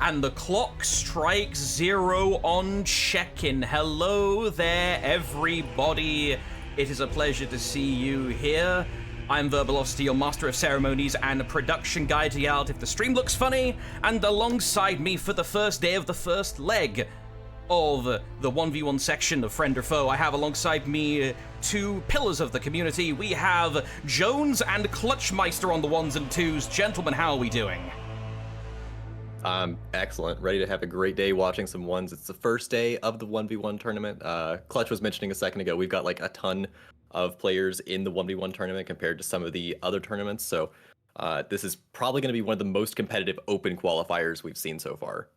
and the clock strikes 0 on check-in. Hello there, everybody. It is a pleasure to see you here. I'm Verbalosity, your master of ceremonies and production guide to yell out if the stream looks funny, and alongside me for the first day of the first leg of the 1v1 section of Friend or Foe, I have alongside me two pillars of the community. We have Jones and Clutchmeister on the 1s and 2s. Gentlemen, how are we doing? Excellent. Ready to have a great day watching some 1s. It's the first day of the 1v1 tournament. Clutch was mentioning a second ago, we've got like a ton of players in the 1v1 tournament compared to some of the other tournaments, so this is probably going to be one of the most competitive open qualifiers we've seen so far.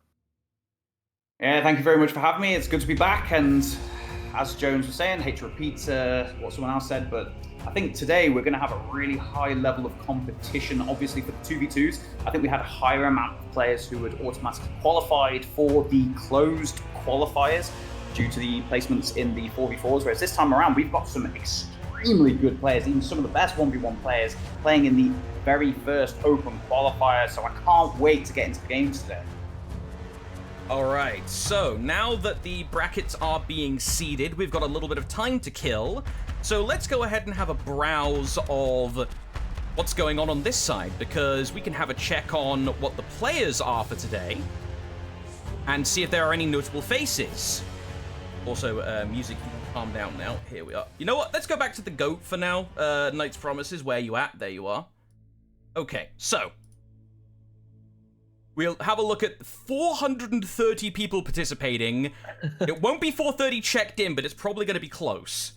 Yeah, thank you very much for having me. It's good to be back, and as Jones was saying, hate to repeat what someone else said, but I think today we're going to have a really high level of competition. Obviously for the 2v2s, I think we had a higher amount of players who had automatically qualified for the closed qualifiers due to the placements in the 4v4s, whereas this time around we've got some extremely good players, even some of the best 1v1 players playing in the very first open qualifier, so I can't wait to get into the games today. Alright, so now that the brackets are being seeded, we've got a little bit of time to kill, so let's go ahead and have a browse of what's going on this side, because we can have a check on what the players are for today, and see if there are any notable faces. Also, music, you can calm down now. Here we are. You know what? Let's go back to the GOAT for now. Knight's Promises, where you at? There you are. Okay, so we'll have a look at 430 people participating. It won't be 430 checked in, but it's probably going to be close.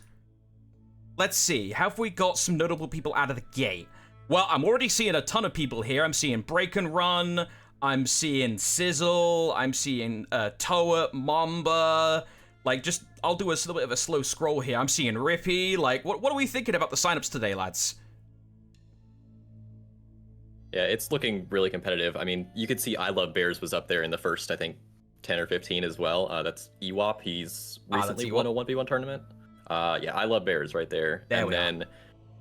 Let's see. Have we got some notable people out of the gate? Well, I'm already seeing a ton of people here. I'm seeing Breakinrun. I'm seeing Sizzle. I'm seeing Tote, Mamba. Like, just, I'll do a little bit of a slow scroll here. I'm seeing Rippy. Like, what are we thinking about the signups today, lads? Yeah, it's looking really competitive. I mean, you could see I Love Bears was up there in the first, I think, 10 or 15 as well. That's Ewop. He's recently won a 1v1 tournament. Yeah, I Love Bears right there. And then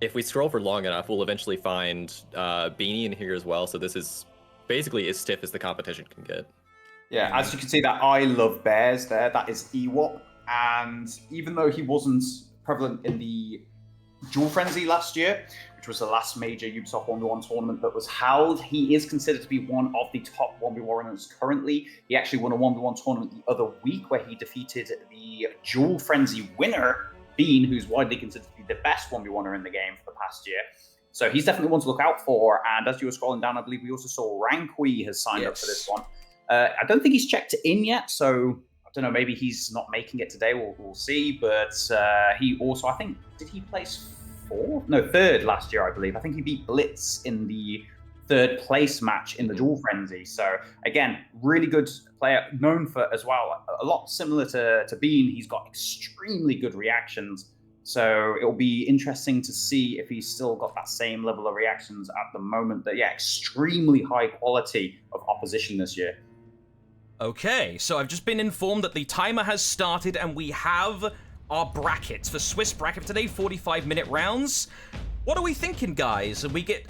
if we scroll for long enough, we'll eventually find Beanie in here as well. So this is basically as stiff as the competition can get. Yeah, as you can see that I Love Bears there, that is Ewop. And even though he wasn't prevalent in the Duel Frenzy last year, which was the last major Ubisoft 1v1 tournament that was held, he is considered to be one of the top 1v1 runners currently. He actually won a 1v1 tournament the other week where he defeated the Duel Frenzy winner, Bean, who's widely considered to be the best 1v1er in the game for the past year. So he's definitely one to look out for. And as you were scrolling down, I believe we also saw Ranqui has signed up for this one. I don't think he's checked in yet, so I don't know, maybe he's not making it today, we'll see. But he also, I think, did he place third last year, I believe. I think he beat Blitz in the third place match in the Duel Frenzy. So again, really good player, known for as well, a lot similar to Bean. He's got extremely good reactions. So it'll be interesting to see if he's still got that same level of reactions at the moment. But yeah, extremely high quality of opposition this year. Okay, so I've just been informed that the timer has started and we have our brackets for Swiss bracket for today, 45-minute rounds. What are we thinking, guys? We get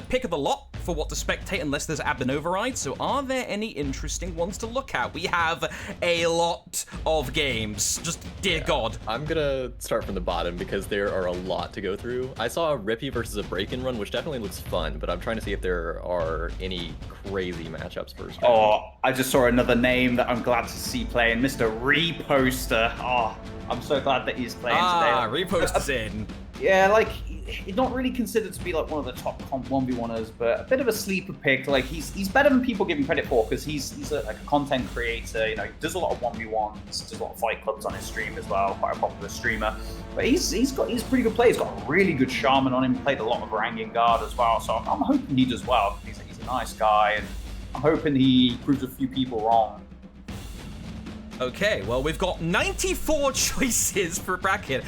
pick of the lot for what to spectate unless there's admin override. So are there any interesting ones to look at? We have a lot of games. Just, dear God. I'm gonna start from the bottom because there are a lot to go through. I saw a Rippy versus a Breakinrun, which definitely looks fun, but I'm trying to see if there are any crazy matchups first. Oh, I just saw another name that I'm glad to see playing, Mr. Reposter. Oh, I'm so glad that he's playing today. Reposter's in. Yeah, like, he's not really considered to be like one of the top comp 1v1ers, but a bit of a sleeper pick. Like, he's better than people give him credit for, because he's like a content creator. You know, he does a lot of 1v1s, does a lot of fight clubs on his stream as well, quite a popular streamer. But he's pretty good play. He's got a really good shaman on him, played a lot of Varangian Guard as well, so I'm hoping he does well. He's a nice guy, and I'm hoping he proves a few people wrong. Okay, well, we've got 94 choices for bracket.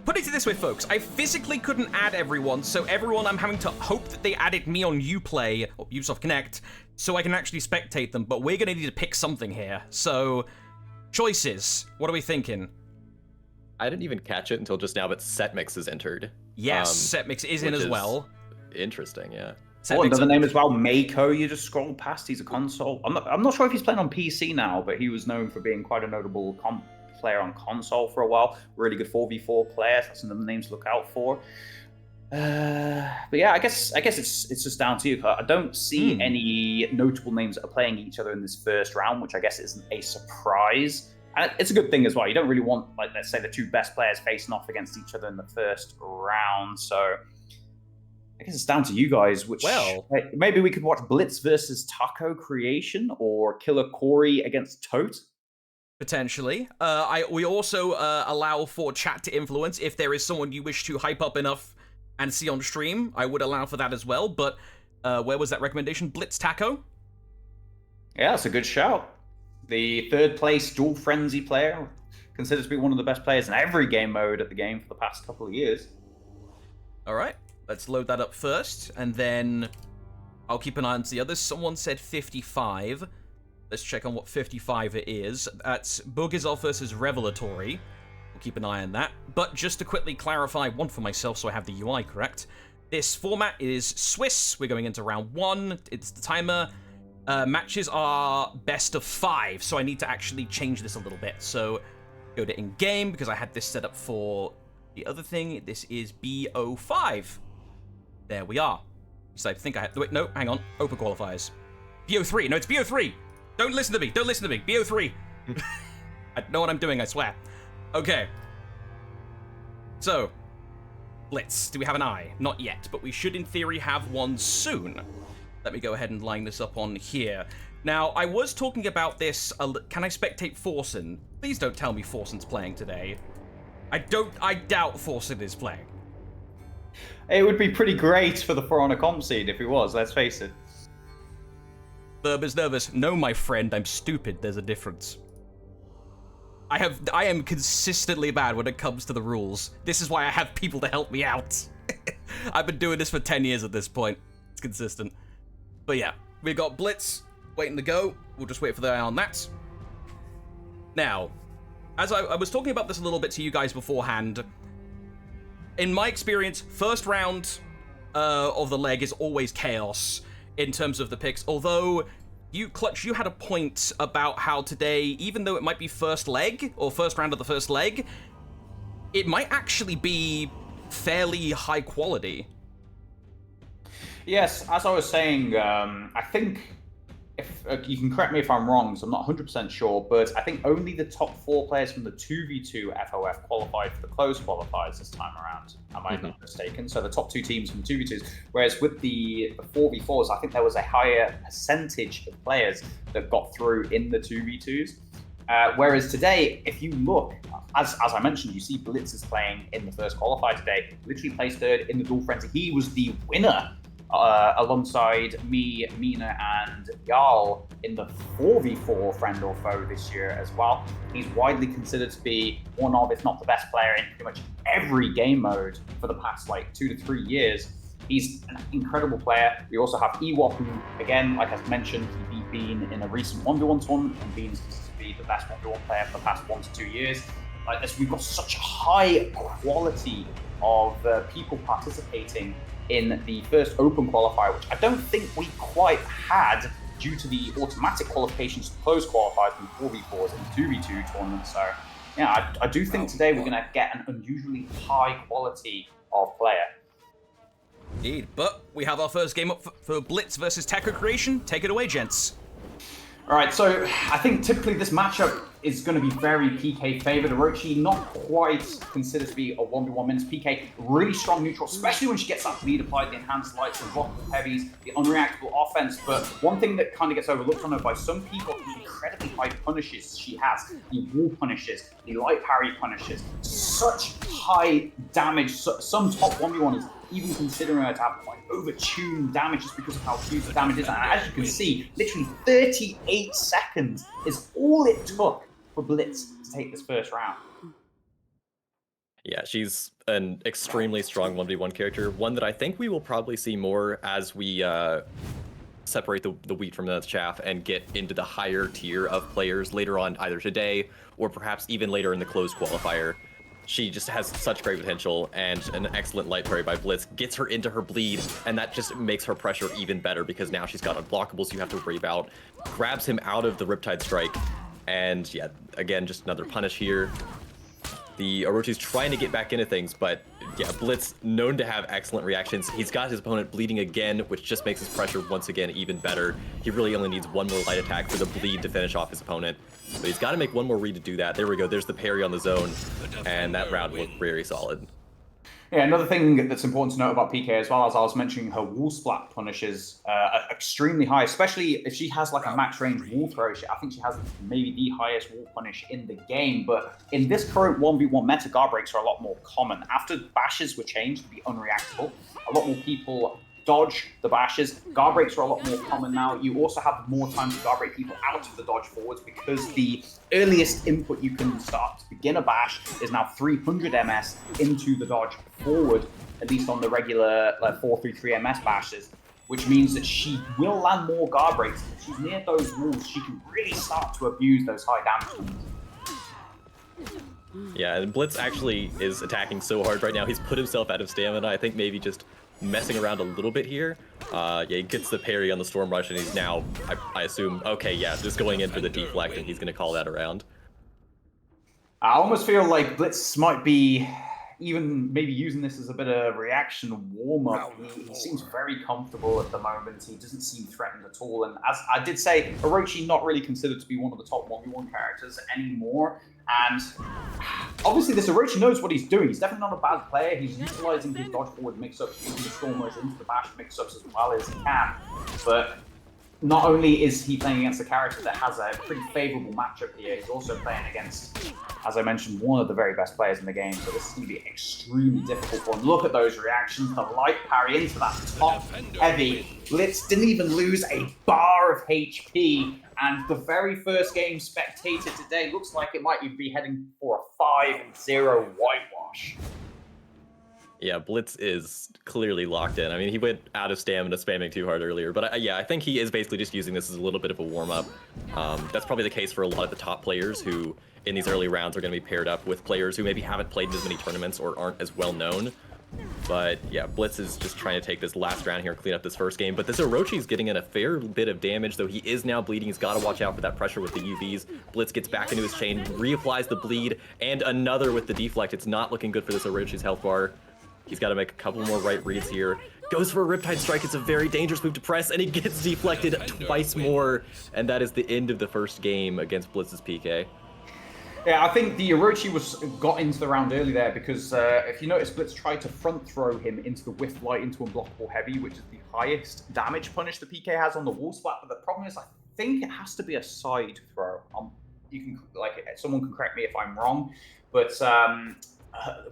Put it this way, folks. I physically couldn't add everyone, so everyone, I'm having to hope that they added me on Uplay, or Ubisoft Connect, so I can actually spectate them, but we're going to need to pick something here. So, choices. What are we thinking? I didn't even catch it until just now, but Setmix is entered. Yes, Setmix is in as well. Interesting, yeah. Oh, another name as well, Mako. You just scroll past. He's a console. I'm not sure if he's playing on PC now, but he was known for being quite a notable player on console for a while. Really good 4v4 player. That's another name to look out for. But yeah, I guess it's just down to you. I don't see any notable names that are playing each other in this first round, which I guess isn't a surprise. And it's a good thing as well. You don't really want, like, let's say the two best players facing off against each other in the first round. So I guess it's down to you guys. Which, well, maybe we could watch Blitz versus Tacocreation or Killer Corey against Tote. Potentially. We also allow for chat to influence. If there is someone you wish to hype up enough and see on stream, I would allow for that as well. But where was that recommendation? Blitz Taco? Yeah, that's a good shout. The third place Duel Frenzy player, considered to be one of the best players in every game mode at the game for the past couple of years. All right, let's load that up first, and then I'll keep an eye on the others. Someone said 55. Let's check on what 55 it is. That's Bugizov versus Revelatory. We'll keep an eye on that. But just to quickly clarify one for myself so I have the UI correct. This format is Swiss. We're going into round 1. It's the timer. Matches are best of 5, so I need to actually change this a little bit. So go to in-game, because I had this set up for the other thing. This is BO5. There we are. So I think I had... Wait, no, hang on. Open qualifiers. BO3. No, it's BO3. Don't listen to me. Don't listen to me. BO3. I know what I'm doing, I swear. Okay. So, Blitz. Do we have an eye? Not yet, but we should, in theory, have one soon. Let me go ahead and line this up on here. Now, I was talking about this... Can I spectate Forsen? Please don't tell me Forsen's playing today. I doubt Forsen is playing. It would be pretty great for the For Honor comp seed if he was, let's face it. Verb is nervous. No, my friend, I'm stupid. There's a difference. I am consistently bad when it comes to the rules. This is why I have people to help me out. I've been doing this for 10 years at this point. It's consistent. But yeah, we've got Blitz waiting to go. We'll just wait for the eye on that. Now, as I was talking about this a little bit to you guys beforehand, in my experience, first round of the leg is always chaos in terms of the picks. Although, Clutch, you had a point about how today, even though it might be first leg, or first round of the first leg, it might actually be fairly high quality. Yes, as I was saying, I think, if you can correct me if I'm wrong, so I'm not 100% sure, but I think only the top 4 players from the 2v2 FOF qualified for the closed qualifiers this time around. Am I not mistaken? So the top 2 teams from the 2v2s, whereas with the 4v4s, I think there was a higher percentage of players that got through in the 2v2s. Whereas today, if you look, as I mentioned, you see Blitz is playing in the first qualifier today, literally placed 3rd in the Duel Frenzy. He was the winner alongside me, Mina, and Jarl in the 4v4 friend or foe this year as well. He's widely considered to be one of, if not the best player in pretty much every game mode for the past like 2 to 3 years. He's an incredible player. We also have Ewop, who, again, like I mentioned, he beat Bean in a recent 1v1 tournament, and Bean's considered to be the best 1v1 player for the past 1 to 2 years. Like this, we've got such a high quality of people participating in the first open qualifier, which I don't think we quite had due to the automatic qualifications to close qualifiers from 4v4s and 2v2 tournaments. So, yeah, I do think today we're going to get an unusually high quality of player. Indeed, but we have our first game up for Blitz versus Tacocreation. Take it away, gents. All right, so I think typically this matchup is going to be very PK favored. Orochi not quite considered to be a 1v1 minutes. PK really strong neutral, especially when she gets that lead applied, the enhanced lights, the blockable heavies, the unreactable offense. But one thing that kind of gets overlooked on her by some people is the incredibly high punishes she has. The wall punishes, the light parry punishes, such high damage. Some top 1v1s even considering her to have quite over-tuned damage just because of how huge the damage is. And as you can see, literally 38 seconds is all it took for Blitz to take this first round. Yeah, she's an extremely strong 1v1 character, one that I think we will probably see more as we separate the wheat from the chaff and get into the higher tier of players later on, either today or perhaps even later in the closed qualifier. she just has such great potential, and an excellent light parry by Blitz gets her into her bleed, and that just makes her pressure even better because now she's got unblockables you have to worry about. Grabs him out of the Riptide Strike, and yeah, again, just another punish here. The Orochi's trying to get back into things, but yeah, Blitz known to have excellent reactions. He's got his opponent bleeding again, which just makes his pressure once again even better. He really only needs one more light attack for the bleed to finish off his opponent. But he's got to make one more read to do that. There we go, there's the parry on the zone, and that round looked very solid. Yeah, another thing that's important to note about PK as well, as I was mentioning, her wall splat punishes are extremely high, especially if she has like a max range wall throw. I think she has maybe the highest wall punish in the game, but in this current 1v1 meta, guard breaks are a lot more common. After bashes were changed to be unreactable, a lot more people dodge the bashes. Guard breaks are a lot more common now. You also have more time to guard break people out of the dodge forwards because the earliest input you can start to begin a bash is now 300 MS into the dodge forward, at least on the regular like 433 MS bashes, which means that she will land more guard breaks. If she's near those walls, she can really start to abuse those high damage ones. Yeah, and Blitz actually is attacking so hard right now. He's put himself out of stamina. I think maybe just messing around a little bit here. Yeah, he gets the parry on the Storm Rush, and he's now, I assume, okay, yeah, just going in for the deflect, and he's going to call that around. I almost feel like Blitz might be even maybe using this as a bit of reaction warm-up. He seems very comfortable at the moment. He doesn't seem threatened at all. And as I did say, Orochi not really considered to be one of the top 1v1 characters anymore. And obviously this Orochi knows what he's doing. He's definitely not a bad player. He's utilizing his dodge forward mix-ups, using the Storm Rush into the bash mix-ups as well as he can. But not only is he playing against a character that has a pretty favorable matchup here, he's also playing against, as I mentioned, one of the very best players in the game. So this is going to be extremely difficult for him. Look at those reactions. The light parry into that top heavy. Blitz didn't even lose a bar of HP. And the very first game spectated today looks like it might even be heading for a 5-0 whitewash. Yeah, Blitz is clearly locked in. I mean, he went out of stamina spamming too hard earlier, but yeah, I think he is basically just using this as a little bit of a warm-up. That's probably the case for a lot of the top players who, in these early rounds, are going to be paired up with players who maybe haven't played in as many tournaments or aren't as well known. But yeah, Blitz is just trying to take this last round here and clean up this first game. But this Orochi's getting in a fair bit of damage, though he is now bleeding. He's got to watch out for that pressure with the UVs. Blitz gets back into his chain, reapplies the bleed, and another with the deflect. It's not looking good for this Orochi's health bar. He's got to make a couple more right reads here. Goes for a Riptide Strike. It's a very dangerous move to press, and he gets deflected twice more. And that is the end of the first game against Blitz's PK. Yeah, I think the Orochi got into the round early there because if you notice, Blitz tried to front throw him into the Whiff Light into Unblockable Heavy, which is the highest damage punish the PK has on the wall splat. But the problem is, I think it has to be a side throw. You can someone can correct me if I'm wrong, but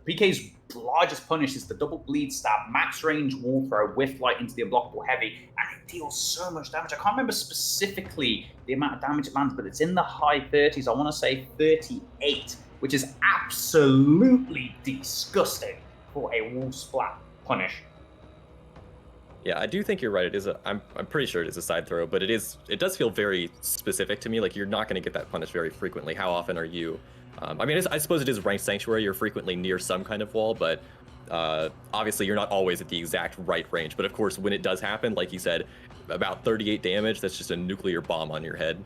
PK's largest punish is the double bleed stab, max range wall throw, Whiff Light into the Unblockable Heavy, and it deals so much damage. I can't remember specifically the amount of damage it lands, but it's in the high 30s. I want to say 38, which is absolutely disgusting for a wall splat punish. Yeah, I do think you're right. It is I'm pretty sure it is a side throw, but it does feel very specific to me. Like, you're not going to get that punish very frequently. How often are you? I mean, I suppose it is ranked Sanctuary. You're frequently near some kind of wall, but obviously you're not always at the exact right range. But of course, when it does happen, like you said, about 38 damage, that's just a nuclear bomb on your head.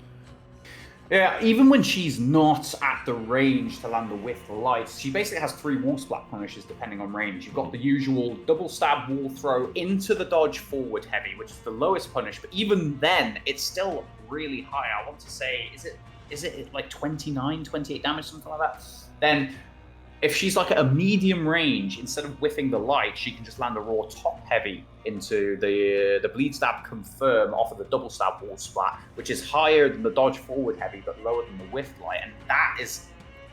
Yeah, even when she's not at the range to land the Whiff Light, she basically has 3 wall splat punishes depending on range. You've got the usual double stab wall throw into the dodge forward heavy, which is the lowest punish, but even then, it's still really high. I want to say, is it like 29, 28 damage, something like that? Then if she's like at a medium range, instead of whiffing the light, she can just land a raw top heavy into the bleed stab confirm off of the double stab wall splat, which is higher than the dodge forward heavy, but lower than the whiff light. And that is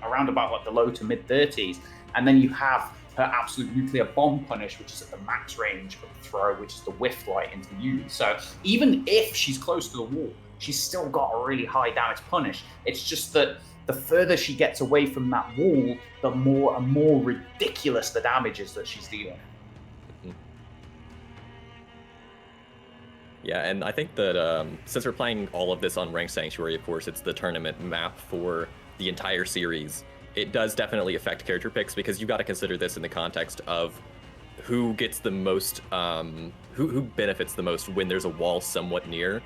around about like the low to mid 30s. And then you have her absolute nuclear bomb punish, which is at the max range of the throw, which is the whiff light into the UV. So even if she's close to the wall, she's still got a really high damage punish. It's just that the further she gets away from that wall, the more and more ridiculous the damage is that she's dealing. Yeah, and I think that since we're playing all of this on Ranked Sanctuary, of course, it's the tournament map for the entire series. it does definitely affect character picks, because you've got to consider this in the context of who gets the most, who benefits the most when there's a wall somewhat near.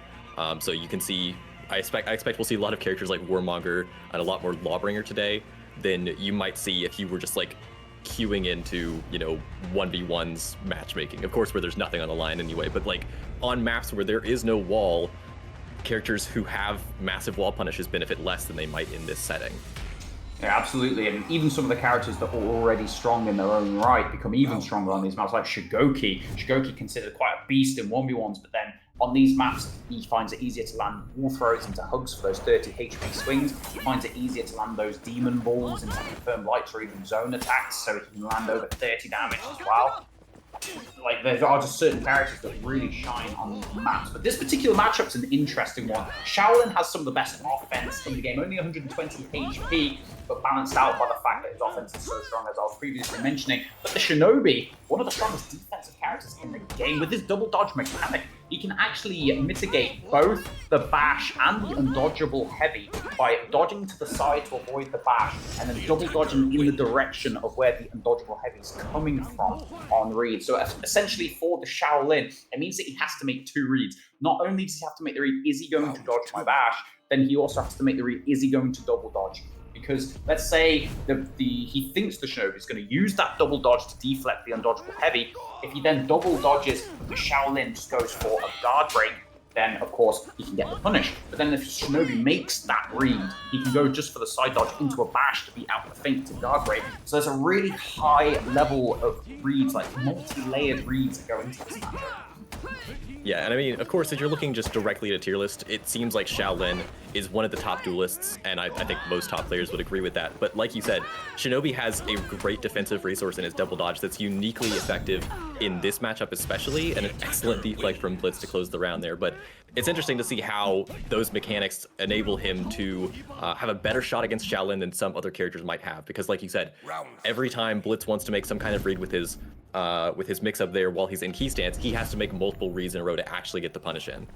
So you can see, I expect we'll see a lot of characters like Warmonger and a lot more Lawbringer today than you might see if you were just like queuing into, you know, 1v1s matchmaking. Of course, where there's nothing on the line anyway, but like on maps where there is no wall, characters who have massive wall punishes benefit less than they might in this setting. Yeah, absolutely, and even some of the characters that are already strong in their own right become even stronger on these maps, like Shigoki. Shigoki considered quite a beast in 1v1s, but then on these maps, he finds it easier to land wall throws into hugs for those 30 HP swings. He finds it easier to land those demon balls into confirmed lights or even zone attacks, so he can land over 30 damage as well. Like, there are just certain characters that really shine on these maps. But this particular matchup's an interesting one. Shaolin has some of the best offense in the game, only 120 HP, but balanced out by the fact that his offense is so strong, as I was previously mentioning. But the Shinobi, one of the strongest defensive characters in the game, with his double dodge mechanic, he can actually mitigate both the bash and the undodgeable heavy by dodging to the side to avoid the bash, and then double dodging in the direction of where the undodgeable heavy is coming from on read. So essentially for the Shaolin, it means that he has to make 2 reads. Not only does he have to make the read, is he going to dodge my bash, then he also has to make the read, is he going to double dodge? Because let's say he thinks the Shinobi is going to use that double dodge to deflect the undodgeable heavy. If he then double dodges, the Shaolin just goes for a guard break, then of course he can get the punish. But then if Shinobi makes that read, he can go just for the side dodge into a bash to beat out the feint to guard break. So there's a really high level of reads, like multi-layered reads that go into this matchup. Yeah, and I mean, of course, if you're looking just directly at a tier list, it seems like Shaolin is one of the top duelists, and I think most top players would agree with that. But like you said, Shinobi has a great defensive resource in his double dodge that's uniquely effective in this matchup especially, and an excellent deflect from Blitz to close the round there. But it's interesting to see how those mechanics enable him to have a better shot against Shaolin than some other characters might have, because like you said, every time Blitz wants to make some kind of read with his mix-up there while he's in key stance, he has to make multiple reads in a row to actually get the punish in.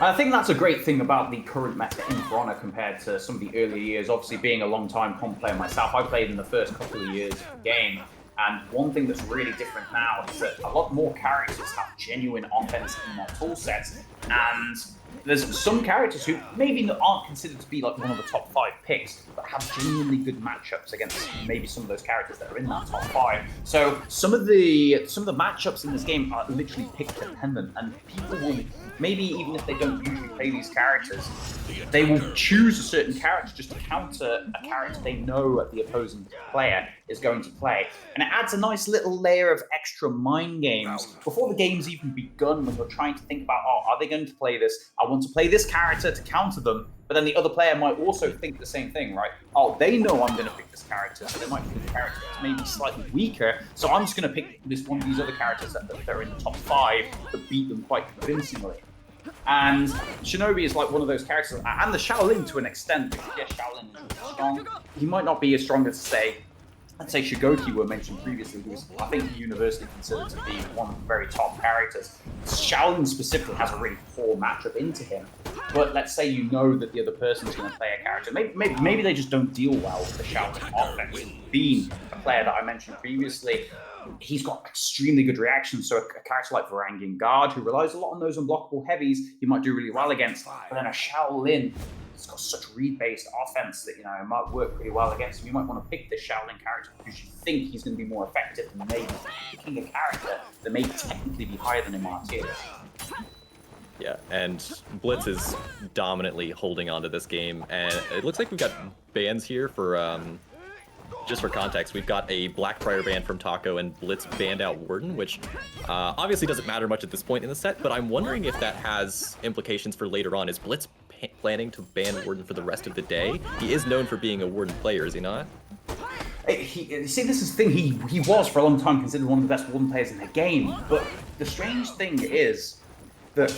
I think that's a great thing about the current meta in For Honor compared to some of the earlier years. Obviously, being a long-time comp player myself, I played in the first couple of years of the game, and one thing that's really different now is that a lot more characters have genuine offense in their tool sets, and there's some characters who maybe aren't considered to be like one of the top 5 picks, but have genuinely good matchups against maybe some of those characters that are in that top 5. So some of the matchups in this game are literally pick dependent, and people will, maybe even if they don't usually play these characters, they will choose a certain character just to counter a character they know the opposing player is going to play. And it adds a nice little layer of extra mind games before the game's even begun, when you're trying to think about, oh, are they going to play this? I want to play this character to counter them, but then the other player might also think the same thing, right? Oh, they know I'm going to pick this character, so they might pick the character that's maybe slightly weaker, so I'm just going to pick this one of these other characters that are in the top 5 that beat them quite convincingly. And Shinobi is like one of those characters, and the Shaolin to an extent, because yes, Shaolin is really strong. He might not be as strong as, say, let's say Shigoki were mentioned previously, who was, I think, universally considered to be one of the very top characters. Shaolin specifically has a really poor matchup into him, but let's say you know that the other person's going to play a character. Maybe they just don't deal well with the Shaolin offense. Being a player that I mentioned previously, he's got extremely good reactions, so a character like Varangin Guard, who relies a lot on those unblockable heavies, he might do really well against, but then a Shaolin, it's got such read-based offense that, you know, it might work pretty well against him. You might want to pick this Shaolin character because you think he's going to be more effective than maybe picking a character that may technically be higher than him on tier. Yeah, and Blitz is dominantly holding on to this game, and it looks like we've got bans here for, just for context, we've got a Blackbriar ban from Taco and Blitz banned out Warden, which obviously doesn't matter much at this point in the set, but I'm wondering if that has implications for later on. Is Blitz planning to ban Warden for the rest of the day? He is known for being a Warden player, is he not? See, this is the thing, he was for a long time considered one of the best Warden players in the game, but the strange thing is that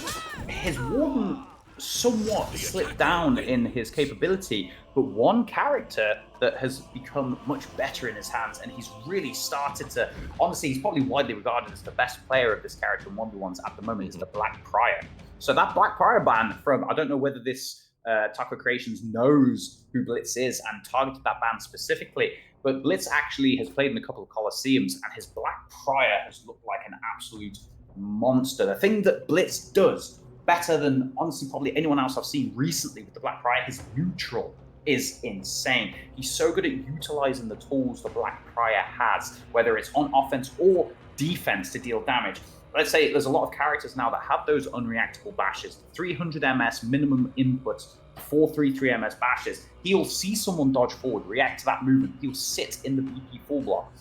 his Warden somewhat slipped down in his capability, but one character that has become much better in his hands, and he's really started to, honestly, he's probably widely regarded as the best player of this character in 1v1s at the moment, is the Blackbriar. So that Blackbriar ban from, I don't know whether this Tacocreation knows who Blitz is and targeted that ban specifically. But Blitz actually has played in a couple of Colosseums, and his Black Prior has looked like an absolute monster. The thing that Blitz does better than, honestly, probably anyone else I've seen recently with the Black Prior, his neutral is insane. He's so good at utilizing the tools the Black Prior has, whether it's on offense or defense to deal damage. Let's say there's a lot of characters now that have those unreactable bashes, 300 MS minimum input, 433 MS bashes. He'll see someone dodge forward, react to that movement. He'll sit in the BP full block.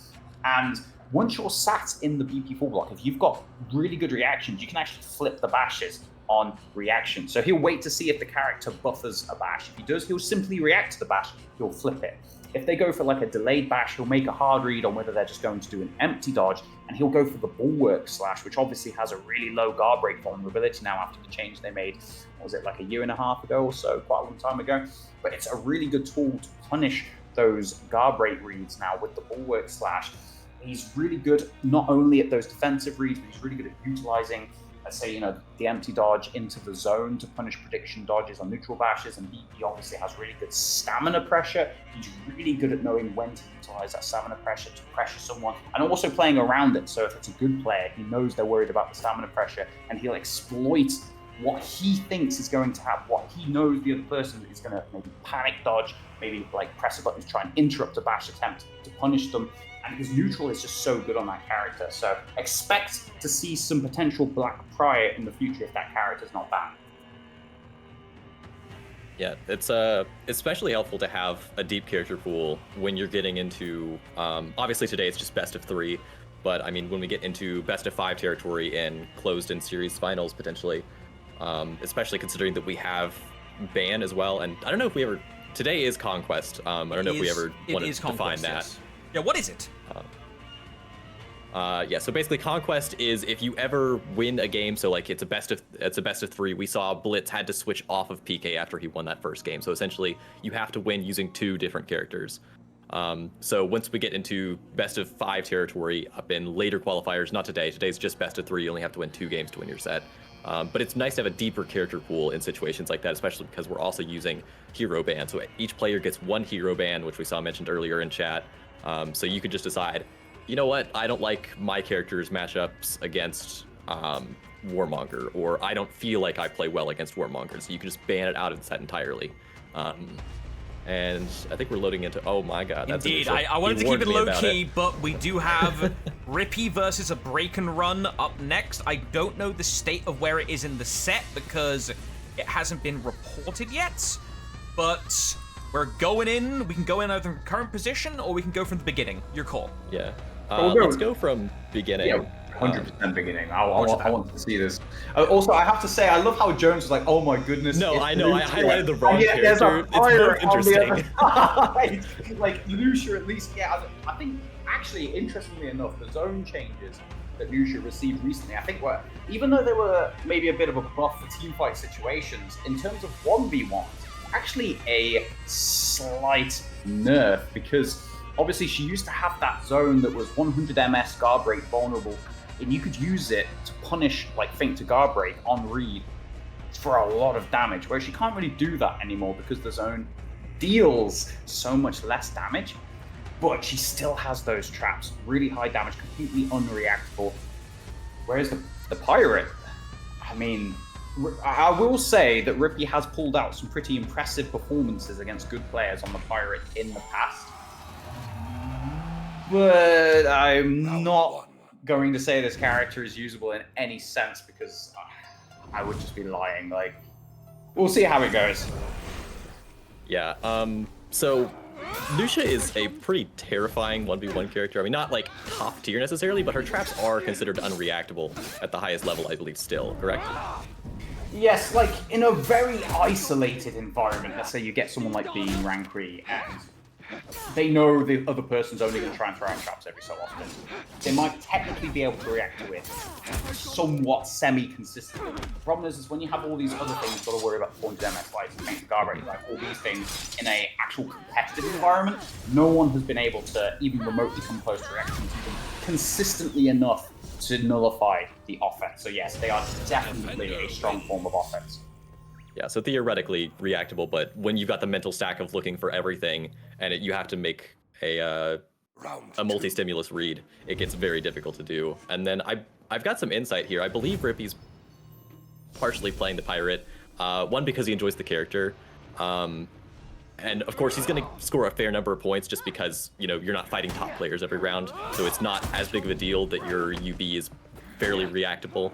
And once you're sat in the BP full block, if you've got really good reactions, you can actually flip the bashes on reaction. So he'll wait to see if the character buffers a bash. If he does, he'll simply react to the bash. He'll flip it. If they go for like a delayed bash, he'll make a hard read on whether they're just going to do an empty dodge, and he'll go for the bulwark slash, which obviously has a really low guard break vulnerability now after the change they made, was it like a year and a half ago or so, quite a long time ago. But it's a really good tool to punish those guard break reads now with the bulwark slash. He's really good not only at those defensive reads, but he's really good at utilizing, let's say, the empty dodge into the zone to punish prediction dodges on neutral bashes, and BP obviously has really good stamina pressure. He's really good at knowing when to utilize that stamina pressure to pressure someone, and also playing around it. So if it's a good player, he knows they're worried about the stamina pressure, and he'll exploit what he thinks is going to happen, what he knows the other person is going to maybe panic dodge, maybe like press a button to try and interrupt a bash attempt to punish them. And his neutral is just so good on that character. So expect to see some potential Black Prior in the future if that character's not banned. Yeah, it's especially helpful to have a deep character pool when you're getting into, obviously today it's just best of 3, but I mean, when we get into best of 5 territory in closed-in series finals, potentially, especially considering that we have ban as well, and I don't know if we ever, today is Conquest, I don't know if we ever want to define that. Yes. Yeah, what is it? Yeah, so basically Conquest is if you ever win a game, so like it's a best of 3. We saw Blitz had to switch off of PK after he won that first game. So essentially you have to win using 2 different characters. So once we get into best of 5 territory up in later qualifiers, not today, today's just best of 3, you only have to win 2 games to win your set. But it's nice to have a deeper character pool in situations like that, especially because we're also using hero ban. So each player gets 1 hero ban, which we saw mentioned earlier in chat. So you could just decide, you know what, I don't like my character's matchups against Warmonger, or I don't feel like I play well against Warmonger, so you can just ban it out of the set entirely. And I think we're loading into, oh my god. That's indeed, I wanted to keep it low-key, but we do have Rippy versus a Breakinrun up next. I don't know the state of where it is in the set because it hasn't been reported yet, but we're going in. We can go in either from current position or we can go from the beginning. Your call. Yeah. Let's go from beginning. Yeah, 100% beginning. I want to see this. Also, I have to say, I love how Jones was like, "Oh my goodness." No, I know. I highlighted the wrong character. It's both interesting. Like Nuxia, at least. Yeah, I think actually, interestingly enough, the zone changes that Nuxia received recently, I think were, even though they were maybe a bit of a buff for teamfight situations, in terms of 1v1s, actually a slight nerf, because obviously she used to have that zone that was 100 MS guard break vulnerable, and you could use it to punish like feint to guard break on read for a lot of damage, whereas she can't really do that anymore because the zone deals so much less damage, but she still has those traps, really high damage, completely unreactable. Whereas the pirate, I mean, I will say that Rippy has pulled out some pretty impressive performances against good players on the pirate in the past. But I'm not going to say this character is usable in any sense because I would just be lying. Like, we'll see how it goes. Yeah, so Nuxia is a pretty terrifying 1v1 character. I mean, not like top tier necessarily, but her traps are considered unreactable at the highest level, I believe, still, correct? Yes, like in a very isolated environment. Let's say you get someone like the Rankry and they know the other person's only going to try and throw out traps every so often. They might technically be able to react to it somewhat semi-consistently. The problem is when you have all these other things you've got to worry about 400 MS fights, feint guard break, like all these things in an actual competitive environment, no one has been able to even remotely come close to reacting to them consistently enough to nullify the offense. So yes, they are definitely a strong form of offense. Yeah, so theoretically reactable, but when you've got the mental stack of looking for everything, and you have to make a multi-stimulus read, it gets very difficult to do. And then I've got some insight here. I believe Rippy's partially playing the pirate, one because he enjoys the character, and of course he's going to score a fair number of points just because, you know, you're not fighting top players every round, so it's not as big of a deal that your UB is fairly reactable.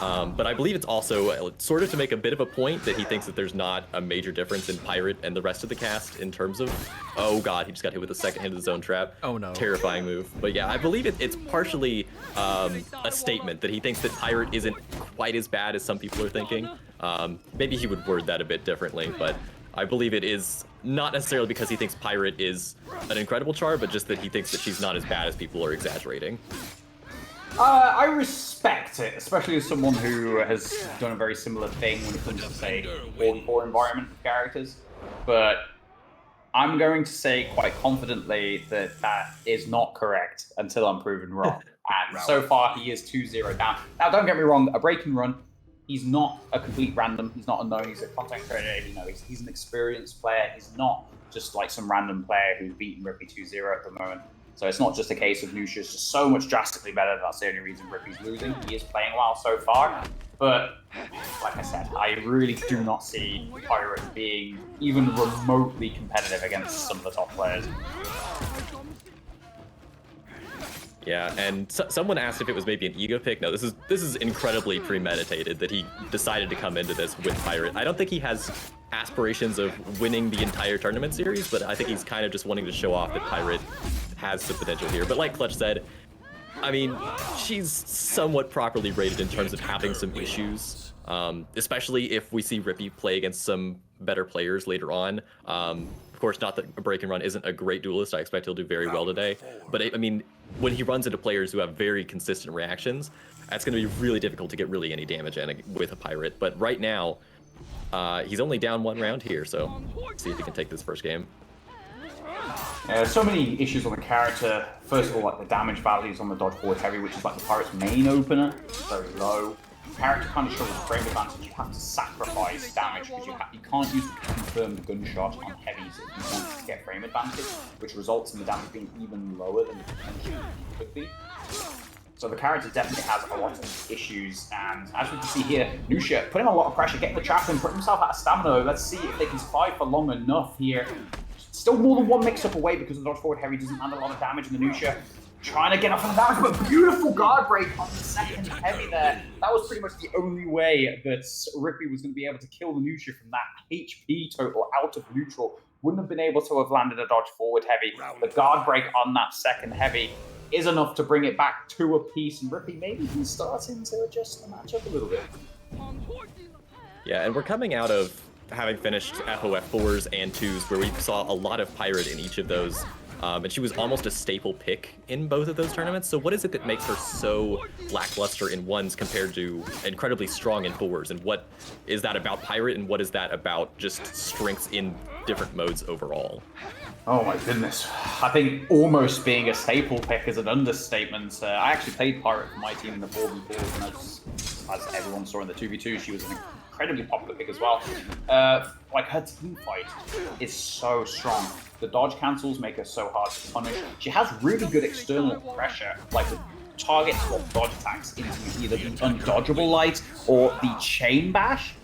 But I believe it's also sort of to make a bit of a point that he thinks that there's not a major difference in Pirate and the rest of the cast in terms of, oh god, he just got hit with the second hit of the zone trap. Oh no. Terrifying move. But yeah, I believe it's partially a statement that he thinks that Pirate isn't quite as bad as some people are thinking. Maybe he would word that a bit differently, but I believe it is not necessarily because he thinks Pirate is an incredible char, but just that he thinks that she's not as bad as people are exaggerating. I respect it, especially as someone who has done a very similar thing when it comes to, say, 4v4 environment of characters. But I'm going to say quite confidently that that is not correct until I'm proven wrong. And so far, he is 2-0 down. Now, don't get me wrong, a Breakinrun, he's not a complete random. He's not unknown. He's a content creator. You know, he's an experienced player. He's not just like some random player who's beaten Rippy 2-0 at the moment. So it's not just a case of Nuxia's just so much drastically better. That's the only reason Rippy's losing. He is playing well so far. But like I said, I really do not see Pirate being even remotely competitive against some of the top players. Yeah, and someone asked if it was maybe an ego pick. No, this is incredibly premeditated that he decided to come into this with Pirate. I don't think he has aspirations of winning the entire tournament series, but I think he's kind of just wanting to show off that Pirate has some potential here. But like Clutch said, I mean, she's somewhat properly rated in terms of having some issues, especially if we see Rippy play against some better players later on. Of course, not that Breakinrun isn't a great duelist. I expect he'll do very well today. But I mean, when he runs into players who have very consistent reactions, that's going to be really difficult to get really any damage in with a Pirate. But right now, he's only down one round here, so let's see if he can take this first game. So many issues on the character. First of all, like the damage values on the dodge forward heavy, which is like the Pirate's main opener, very low. The character kind of shows frame advantage. You have to sacrifice damage because you can't use the confirmed gunshot on heavies if you want to get frame advantage, which results in the damage being even lower than the potential could be. So the character definitely has a lot of issues, and as we can see here, Nuxia putting a lot of pressure, getting the trap in, putting himself out of stamina. Let's see if they can survive for long enough here. Still more than one mix-up away because the dodge forward heavy doesn't land a lot of damage in the Nuxia. Trying to get off on the damage, but beautiful guard break on the second heavy there. That was pretty much the only way that Rippy was going to be able to kill the Nuxia from that HP total out of neutral. Wouldn't have been able to have landed a dodge forward heavy. The guard break on that second heavy is enough to bring it back to a piece, and Rippy maybe he's starting to adjust the matchup a little bit. Yeah, and we're coming out of having finished FOF 4s and 2s where we saw a lot of Pirate in each of those. And she was almost a staple pick in both of those tournaments. So what is it that makes her so lackluster in 1s compared to incredibly strong in 4s? And what is that about Pirate, and what is that about just strengths in different modes overall? Oh my goodness. I think almost being a staple pick is an understatement. I actually played Pirate for my team in the 4v4s, and as everyone saw in the 2v2, she was an incredibly popular pick as well. Like her team fight is so strong. The dodge cancels make her so hard to punish. She has really good external pressure, like the target swap dodge attacks into either the undodgeable light or the chain bash.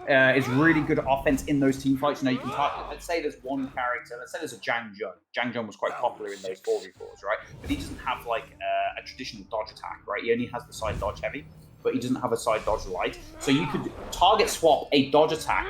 Is really good offense in those team fights. You know, you can target, let's say there's one character, let's say there's a Jang Jun. Jang Jun was quite popular in those 4v4s, right? But he doesn't have like a traditional dodge attack, right? He only has the side dodge heavy, but he doesn't have a side dodge light. So you could target swap a dodge attack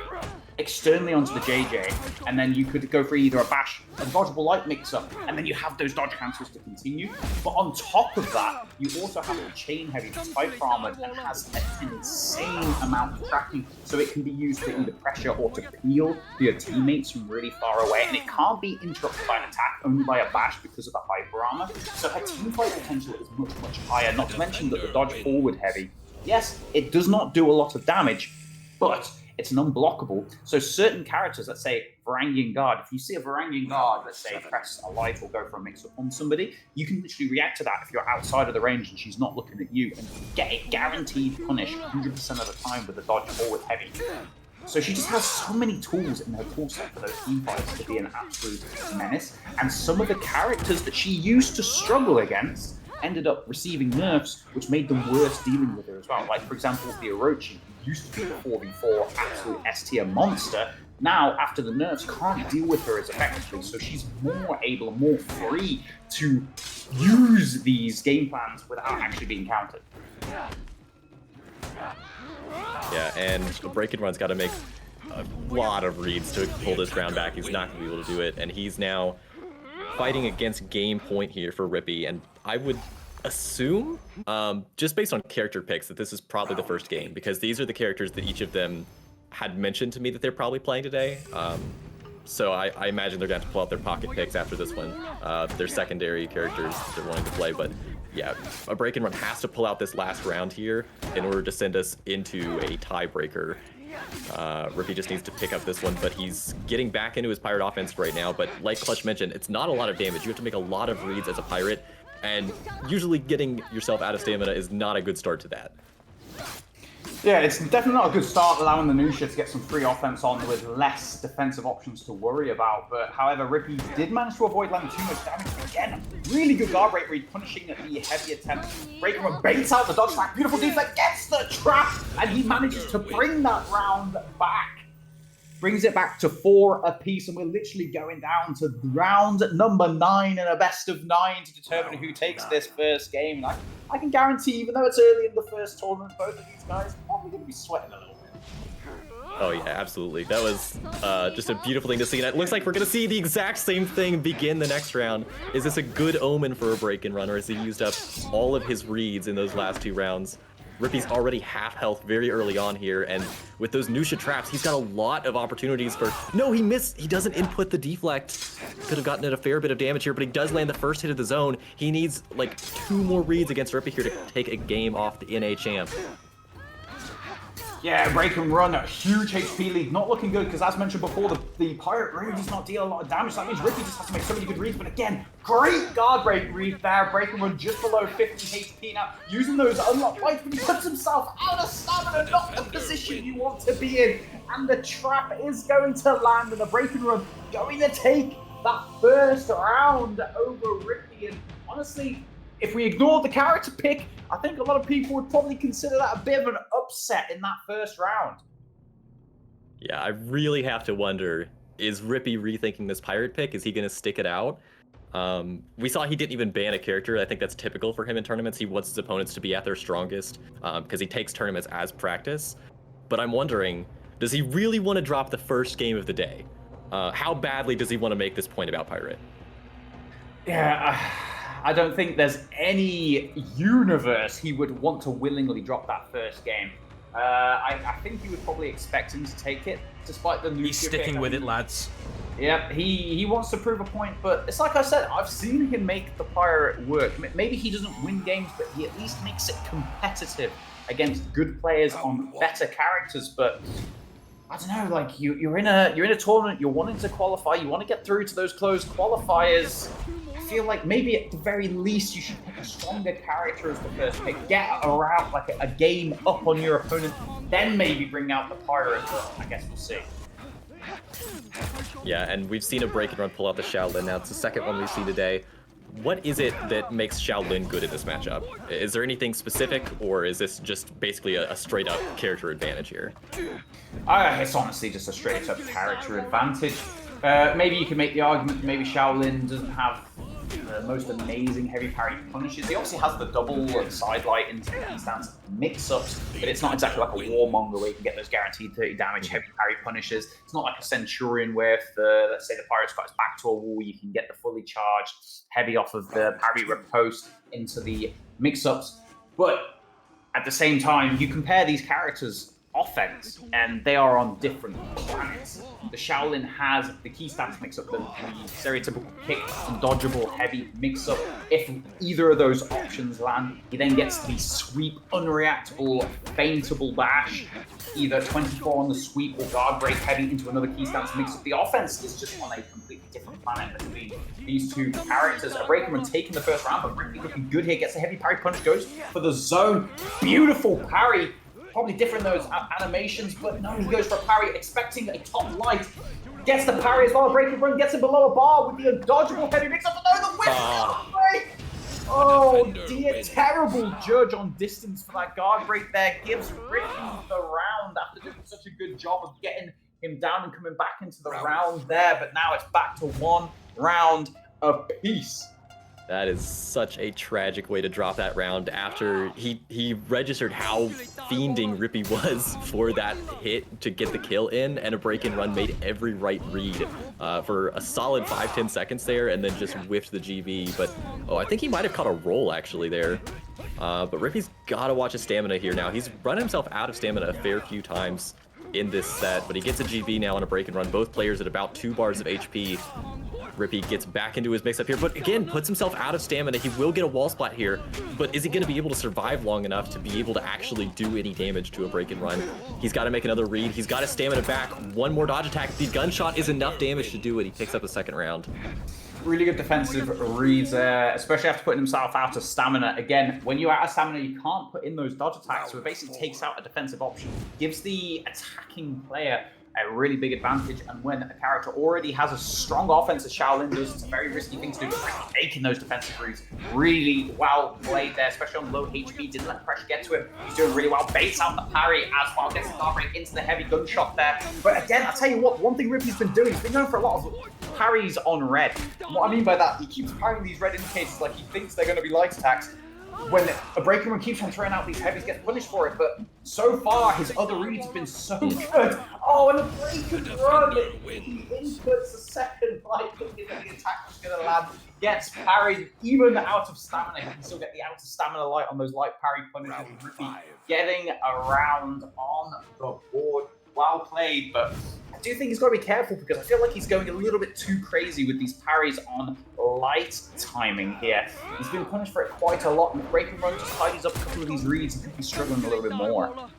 externally onto the JJ, and then you could go for either a bash, a dodgeable light mix-up, and then you have those dodge cancels to continue. But on top of that, you also have a chain heavy that's hyper armored and has an insane amount of tracking, so it can be used to either pressure or to peel your teammates from really far away, and it can't be interrupted by an attack, only by a bash because of the hyper armor. So her teamfight potential is much, much higher, not to mention that the dodge forward heavy, yes, it does not do a lot of damage, but it's an unblockable. So certain characters, let's say Varangian Guard, if you see a Varangian Guard, let's say press a light or go for a mix-up on somebody, you can literally react to that if you're outside of the range and she's not looking at you, and get a guaranteed punish 100% of the time with a dodge forward heavy. So she just has so many tools in her toolset for those team fights to be an absolute menace. And some of the characters that she used to struggle against ended up receiving nerfs, which made them worse dealing with her as well. Like, for example, the Orochi, who used to be the 4v4 absolute S-tier monster, now, after the nerfs, can't deal with her as effectively, so she's more able, more free to use these game plans without actually being countered. Yeah, and Breakinrun's got to make a lot of reads to pull this round back. He's not going to be able to do it, and he's now fighting against game point here for Rippy, and I would assume, just based on character picks, that this is probably the first game, because these are the characters that each of them had mentioned to me that they're probably playing today. So I imagine they're going to have to pull out their pocket picks after this one. Their secondary characters that they're wanting to play, but yeah, a Breakinrun has to pull out this last round here in order to send us into a tiebreaker. Rippy just needs to pick up this one, but he's getting back into his pirate offense right now. But like Clutch mentioned, it's not a lot of damage. You have to make a lot of reads as a pirate, and usually getting yourself out of stamina is not a good start to that. Yeah, it's definitely not a good start allowing the Nuxia to get some free offense on with less defensive options to worry about. But however, Rippy did manage to avoid landing too much damage. Again, really good guard break read, punishing the heavy attempt. Breakinrun baits out the dodge track, beautiful deflect, gets the trap, and he manages to bring that round back. Brings it back to 4 apiece, and we're literally going down to round number 9 in a best of 9 to determine who takes this first game. And I can guarantee, even though it's early in the first tournament, both of these guys are probably going to be sweating a little bit. Oh yeah, absolutely. That was just a beautiful thing to see. And it looks like we're going to see the exact same thing begin the next round. Is this a good omen for a Breakinrun, or has he used up all of his reads in those last 2 rounds? Rippy's already half health very early on here, and with those Nuxia traps, he's got a lot of opportunities for... No, he missed! He doesn't input the deflect. Could have gotten it a fair bit of damage here, but he does land the first hit of the zone. He needs, like, 2 more reads against Rippy here to take a game off the NA champ. Yeah, Breakinrun, a huge HP lead, not looking good, because as mentioned before, the pirate really does not deal a lot of damage. That means Rippy just has to make so many good reads, but again, great guard break read there. Breakinrun just below 50 HP now, using those unlocked fights, but he puts himself out of stamina, not the position you want to be in, and the trap is going to land, and the Breakinrun going to take that first round over Rippy, and honestly, if we ignored the character pick, I think a lot of people would probably consider that a bit of an upset in that first round. Yeah, I really have to wonder, is Rippy rethinking this pirate pick? Is he going to stick it out? We saw he didn't even ban a character. I think that's typical for him in tournaments. He wants his opponents to be at their strongest because he takes tournaments as practice. But I'm wondering, does he really want to drop the first game of the day? How badly does he want to make this point about pirate? Yeah, I don't think there's any universe he would want to willingly drop that first game. I think he was probably expecting to take it, despite the Nuxia. He's sticking with it, lads. Yeah, he wants to prove a point, but it's like I said, I've seen him make the pirate work. Maybe he doesn't win games, but he at least makes it competitive against good players on better characters. But I don't know, like you're in a tournament, you're wanting to qualify, you want to get through to those closed qualifiers. I feel like maybe at the very least you should pick a stronger character as the first pick, get around like a game up on your opponent, then maybe bring out the pirate. But I guess we'll see. Yeah, and we've seen a Breakinrun pull out the Shaolin. Now it's the second one we've seen today. What is it that makes Shaolin good in this matchup? Is there anything specific, or is this just basically a straight up character advantage here? It's honestly just a straight up character advantage. Maybe you can make the argument that maybe Shaolin doesn't have the most amazing heavy parry punishes. He obviously has the double and side light into the key stance mix-ups, but it's not exactly like a Warmonger where you can get those guaranteed 30 damage heavy parry punishes. It's not like a Centurion where if let's say the pirate's got his back to a wall, you can get the fully charged heavy off of the parry riposte into the mix-ups. But at the same time, you compare these characters' offense, and they are on different planets. The Shaolin has the key stance mix-up, the stereotypical kick and dodgeable heavy mix-up. If either of those options land, he then gets the sweep, unreactable, feintable bash, either 24 on the sweep or guard break heavy into another key stance mix-up. The offense is just on a completely different planet between these two characters. A Breakinrun taking the first round, but really looking good here. Gets a heavy parry punch, goes for the zone. Beautiful parry. probably different those animations, but no, he goes for a parry, expecting a top light. Gets the parry as well, Breakinrun gets him below a bar with the undodgeable heavy mix-up, but no, the whip break! Oh dear, terrible judge on distance for that guard break there. Gives Rippy the round after doing such a good job of getting him down and coming back into the round there, but now it's back to 1 round apiece. That is such a tragic way to drop that round after he registered how fiending Rippy was for that hit to get the kill in, and a Breakinrun made every right read for a solid 5-10 seconds there, and then just whiffed the GV. But I think he might have caught a roll actually there. But Rippy's got to watch his stamina here now. He's run himself out of stamina a fair few times in this set, but he gets a GV now on a Breakinrun. Both players at about 2 bars of HP. Rippy gets back into his mix-up here, but again, puts himself out of stamina. He will get a wall splat here, but is he going to be able to survive long enough to be able to actually do any damage to a Breakinrun? He's got to make another read. He's got his stamina back. One more dodge attack. The gunshot is enough damage to do it. He picks up the second round. Really good defensive reads there, especially after putting himself out of stamina. Again, when you're out of stamina, you can't put in those dodge attacks, so it basically takes out a defensive option. Gives the attacking player a really big advantage, and when a character already has a strong offense as Shaolin does, it's a very risky thing to do, but taking those defensive reads really well played there, especially on low HP, didn't let pressure get to him. He's doing really well, baits out the parry as well, gets the guard break into the heavy gunshot there. But again, I'll tell you what, one thing Rippy's been doing, he's been going for a lot of parries on red. And what I mean by that, he keeps parrying these red indicators like he thinks they're going to be light attacks. When a Breakinrun keeps on throwing out these heavies, gets punished for it, but so far his other reads have been so good. Oh, and a Breakinrun! He inputs the second light, thinking that the attack was going to land, gets parried, even out of stamina. He can still get the out of stamina light on those light parry punishes. Rippy getting around on the board. Well played, but I do think he's got to be careful because I feel like he's going a little bit too crazy with these parries on light timing here. He's been punished for it quite a lot, and Breakinrun just tidies up a couple of these reads and could be struggling a little bit more.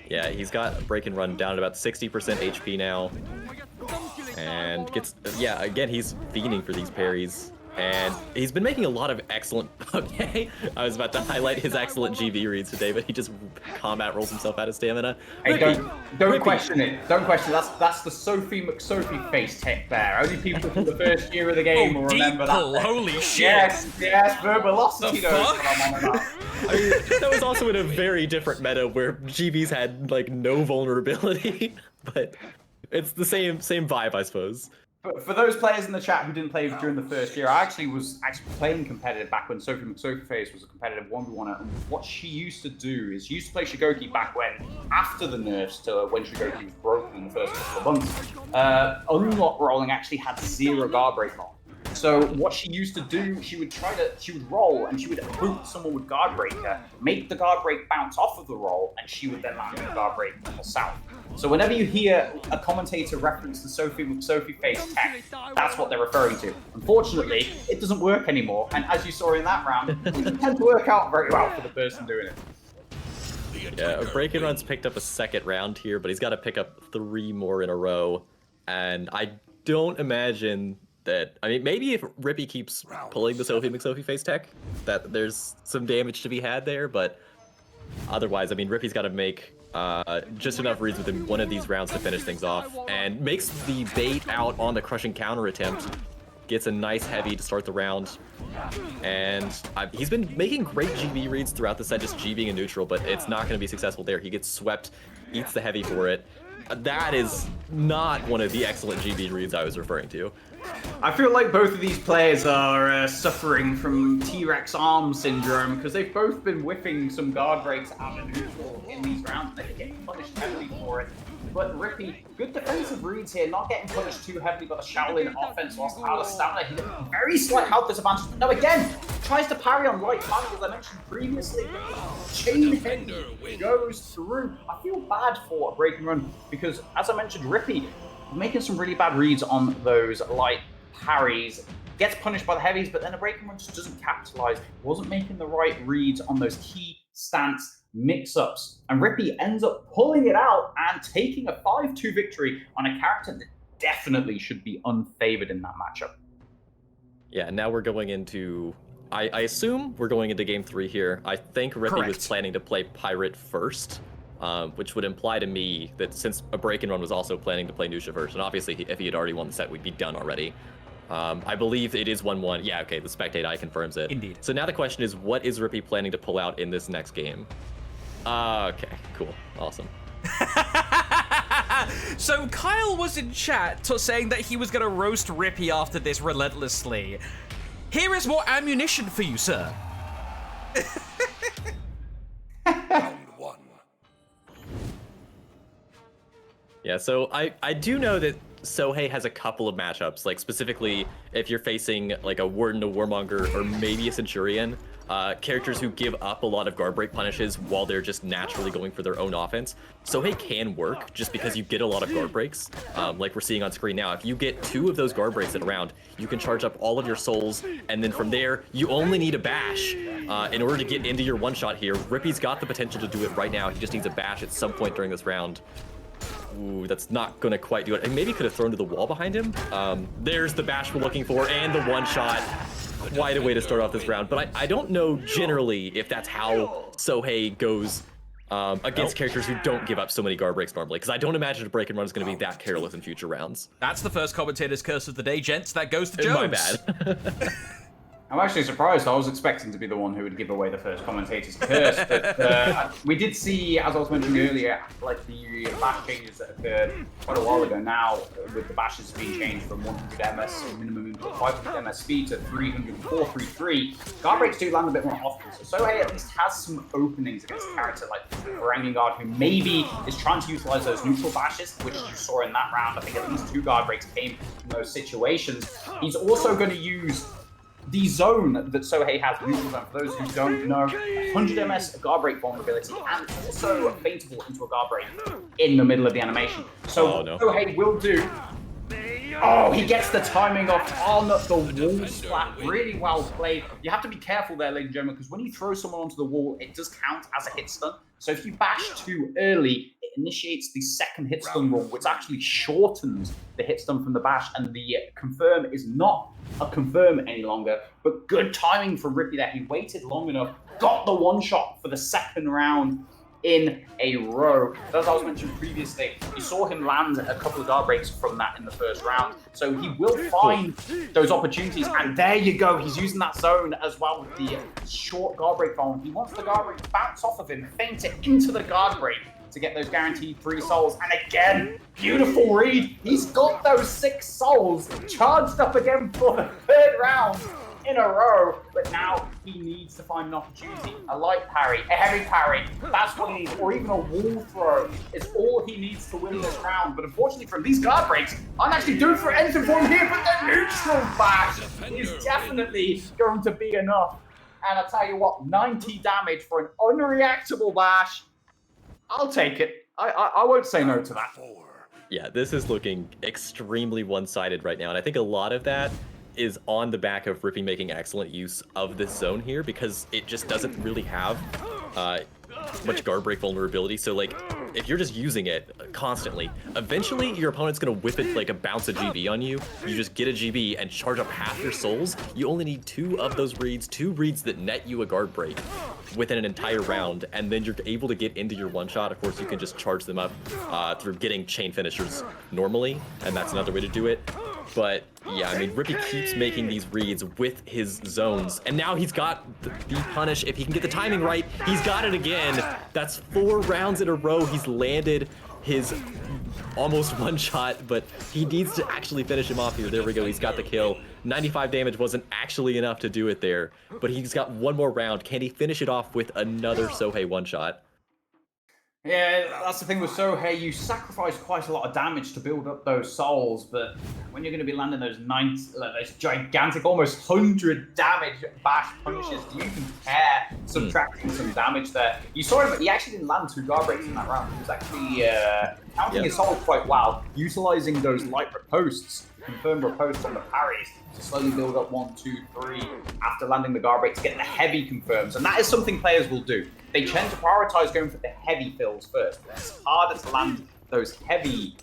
Yeah, he's got Breakinrun down at about 60% HP now. And gets, yeah, again, he's fiending for these parries. And he's been making a lot of excellent, okay, I was about to highlight his excellent GV reads today, but he just combat rolls himself out of stamina. Hey, don't question it. Don't question it. That's the Sophie McSophie face tech there. Only people from the first year of the game will remember that. Holy shit. Yes, Verbalosity knows what I'm on about. I mean, that was also in a very different meta where GVs had, like, no vulnerability, but it's the same vibe, I suppose. But for those players in the chat who didn't play during the first year, I was playing competitive back when Sophie McSophie was a competitive 1v1. And what she used to do is she used to play Shigoki back when, after the nerfs to when Shigoki was broken in the first couple of months, unlock rolling actually had 0 guard break on. So what she used to do, she would roll and she would boot someone with guard breaker, make the guard break bounce off of the roll, and she would then land the guard break herself. So whenever you hear a commentator reference the Sophie face tech, that's what they're referring to. Unfortunately, it doesn't work anymore, and as you saw in that round, it didn't tend to work out very well for the person doing it. Yeah, Breakinrun's picked up a second round here, but he's got to pick up 3 more in a row, and I don't imagine that, I mean, maybe if Rippy keeps pulling the Sophie McSophie face tech, that there's some damage to be had there, but otherwise, I mean, Rippy's got to make just enough reads within one of these rounds to finish things off, and makes the bait out on the crushing counter attempt, gets a nice heavy to start the round, and he's been making great GV reads throughout the set, just GVing in neutral, but it's not going to be successful there. He gets swept, eats the heavy for it. That is not one of the excellent GV reads I was referring to. I feel like both of these players are suffering from T-Rex arm syndrome because they've both been whiffing some guard breaks out of neutral in these rounds. They get punished heavily for it. But Rippy, good defensive reads here, not getting punished too heavily by the Shaolin offense whilst out of stamina. He's a very slight health disadvantage. But no, again, tries to parry on light timing, as I mentioned previously. Chain heavy goes through. I feel bad for a Breakinrun because, as I mentioned, Rippy making some really bad reads on those light parries, gets punished by the heavies, but then a Breakinrun just doesn't capitalize. Wasn't making the right reads on those key stance mix-ups, and Rippy ends up pulling it out and taking a 5-2 victory on a character that definitely should be unfavored in that matchup. Yeah, now we're going into I assume we're going into game 3 here. I think Rippy was Correct. planning to play Pirate first, which would imply to me that since a Breakinrun was also planning to play Nuxia first, and obviously if he had already won the set, we'd be done already. I believe it is 1-1. Yeah, okay, the Spectate Eye confirms it. Indeed. So now the question is, what is Rippy planning to pull out in this next game? Okay, cool, awesome. So Kyle was in chat saying that he was going to roast Rippy after this relentlessly. Here is more ammunition for you, sir. Round 1. Yeah, so I do know that Sohei has a couple of matchups, like specifically if you're facing like a Warden, a Warmonger, or maybe a Centurion, characters who give up a lot of guard break punishes while they're just naturally going for their own offense. Sohei can work just because you get a lot of guard breaks, like we're seeing on screen now. If you get 2 of those guard breaks in a round, you can charge up all of your souls, and then from there, you only need a bash in order to get into your one-shot here. Rippy's got the potential to do it right now. He just needs a bash at some point during this round. Ooh, that's not gonna quite do it. And maybe could have thrown to the wall behind him. There's the bash we're looking for, and the one shot. Quite a way to start off this round, but I don't know generally if that's how Sohei goes against characters who don't give up so many guard breaks normally, because I don't imagine a Breakinrun is going to be that careless in future rounds. That's the first commentator's curse of the day, gents. That goes to Jones. My bad. I'm actually surprised. I was expecting to be the one who would give away the first commentator's curse, but we did see, as I was mentioning earlier, like the bash changes that occurred quite a while ago now, with the bashes being changed from 100 MS minimum input 500 MS speed to 300 433. Guard breaks do land a bit more often, so Sohei at least has some openings against a character like Guard, who maybe is trying to utilize those neutral bashes, which you saw in that round. I think at least 2 guard breaks came in those situations. He's also going to use the zone that Sohei has, neutral zone, for those who don't know, 100 MS guard break vulnerability, and also faintable into a guard break in the middle of the animation. So what Sohei will do, he gets the timing off on the wall splat, really well played. You have to be careful there, ladies and gentlemen, because when you throw someone onto the wall, it does count as a hit stun. So if you bash too early, it initiates the second hit stun run, which actually shortens the hit stun from the bash, and the confirm is not a confirm any longer. But good timing from Rippy there. He waited long enough, got the one shot for the second round in a row. As I was mentioning previously, you saw him land a couple of guard breaks from that in the first round. So he will find those opportunities, and there you go. He's using that zone as well with the short guard break phone. He wants the guard break to bounce off of him, feint it into the guard break to get those guaranteed 3 souls. And again, beautiful read. He's got those 6 souls charged up again for the 3rd round in a row, but now he needs to find an opportunity. A light parry, a heavy parry, that's what he needs, or even a wall throw is all he needs to win this round. But unfortunately from these guard breaks, I'm actually doing for anything for him here, but the neutral bash is definitely going to be enough. And I tell you what, 90 damage for an unreactable bash, I'll take it. I won't say no to that. Yeah, this is looking extremely one-sided right now, and I think a lot of that is on the back of Rippy making excellent use of this zone here, because it just doesn't really have much guard break vulnerability. So like, if you're just using it constantly, eventually your opponent's gonna whip it like a bounce a GB on you. You just get a GB and charge up half your souls. You only need 2 of those reads, 2 reads that net you a guard break within an entire round, and then you're able to get into your one shot. Of course, you can just charge them up through getting chain finishers normally, and that's another way to do it. But yeah, I mean, Rippy keeps making these reads with his zones, and now he's got the punish. If he can get the timing right, he's got it again. That's 4 rounds in a row. He's landed his almost one shot, but he needs to actually finish him off here. There we go, he's got the kill. 95 damage wasn't actually enough to do it there, but he's got one more round. Can he finish it off with another Sohei one shot? Yeah, that's the thing with Sohei. You sacrifice quite a lot of damage to build up those souls, but when you're going to be landing those those gigantic, almost 100 damage bash punishes, do you even care subtracting some damage there? You saw him, he actually didn't land 2 guard breaks in that round. He was actually counting his souls quite well, utilizing those light riposts, confirmed riposts on the parries, to slowly build up 1, 2, 3 after landing the guard break to get the heavy confirms. And that is something players will do. They tend to prioritize going for the heavy fills first. It's harder to land those heavy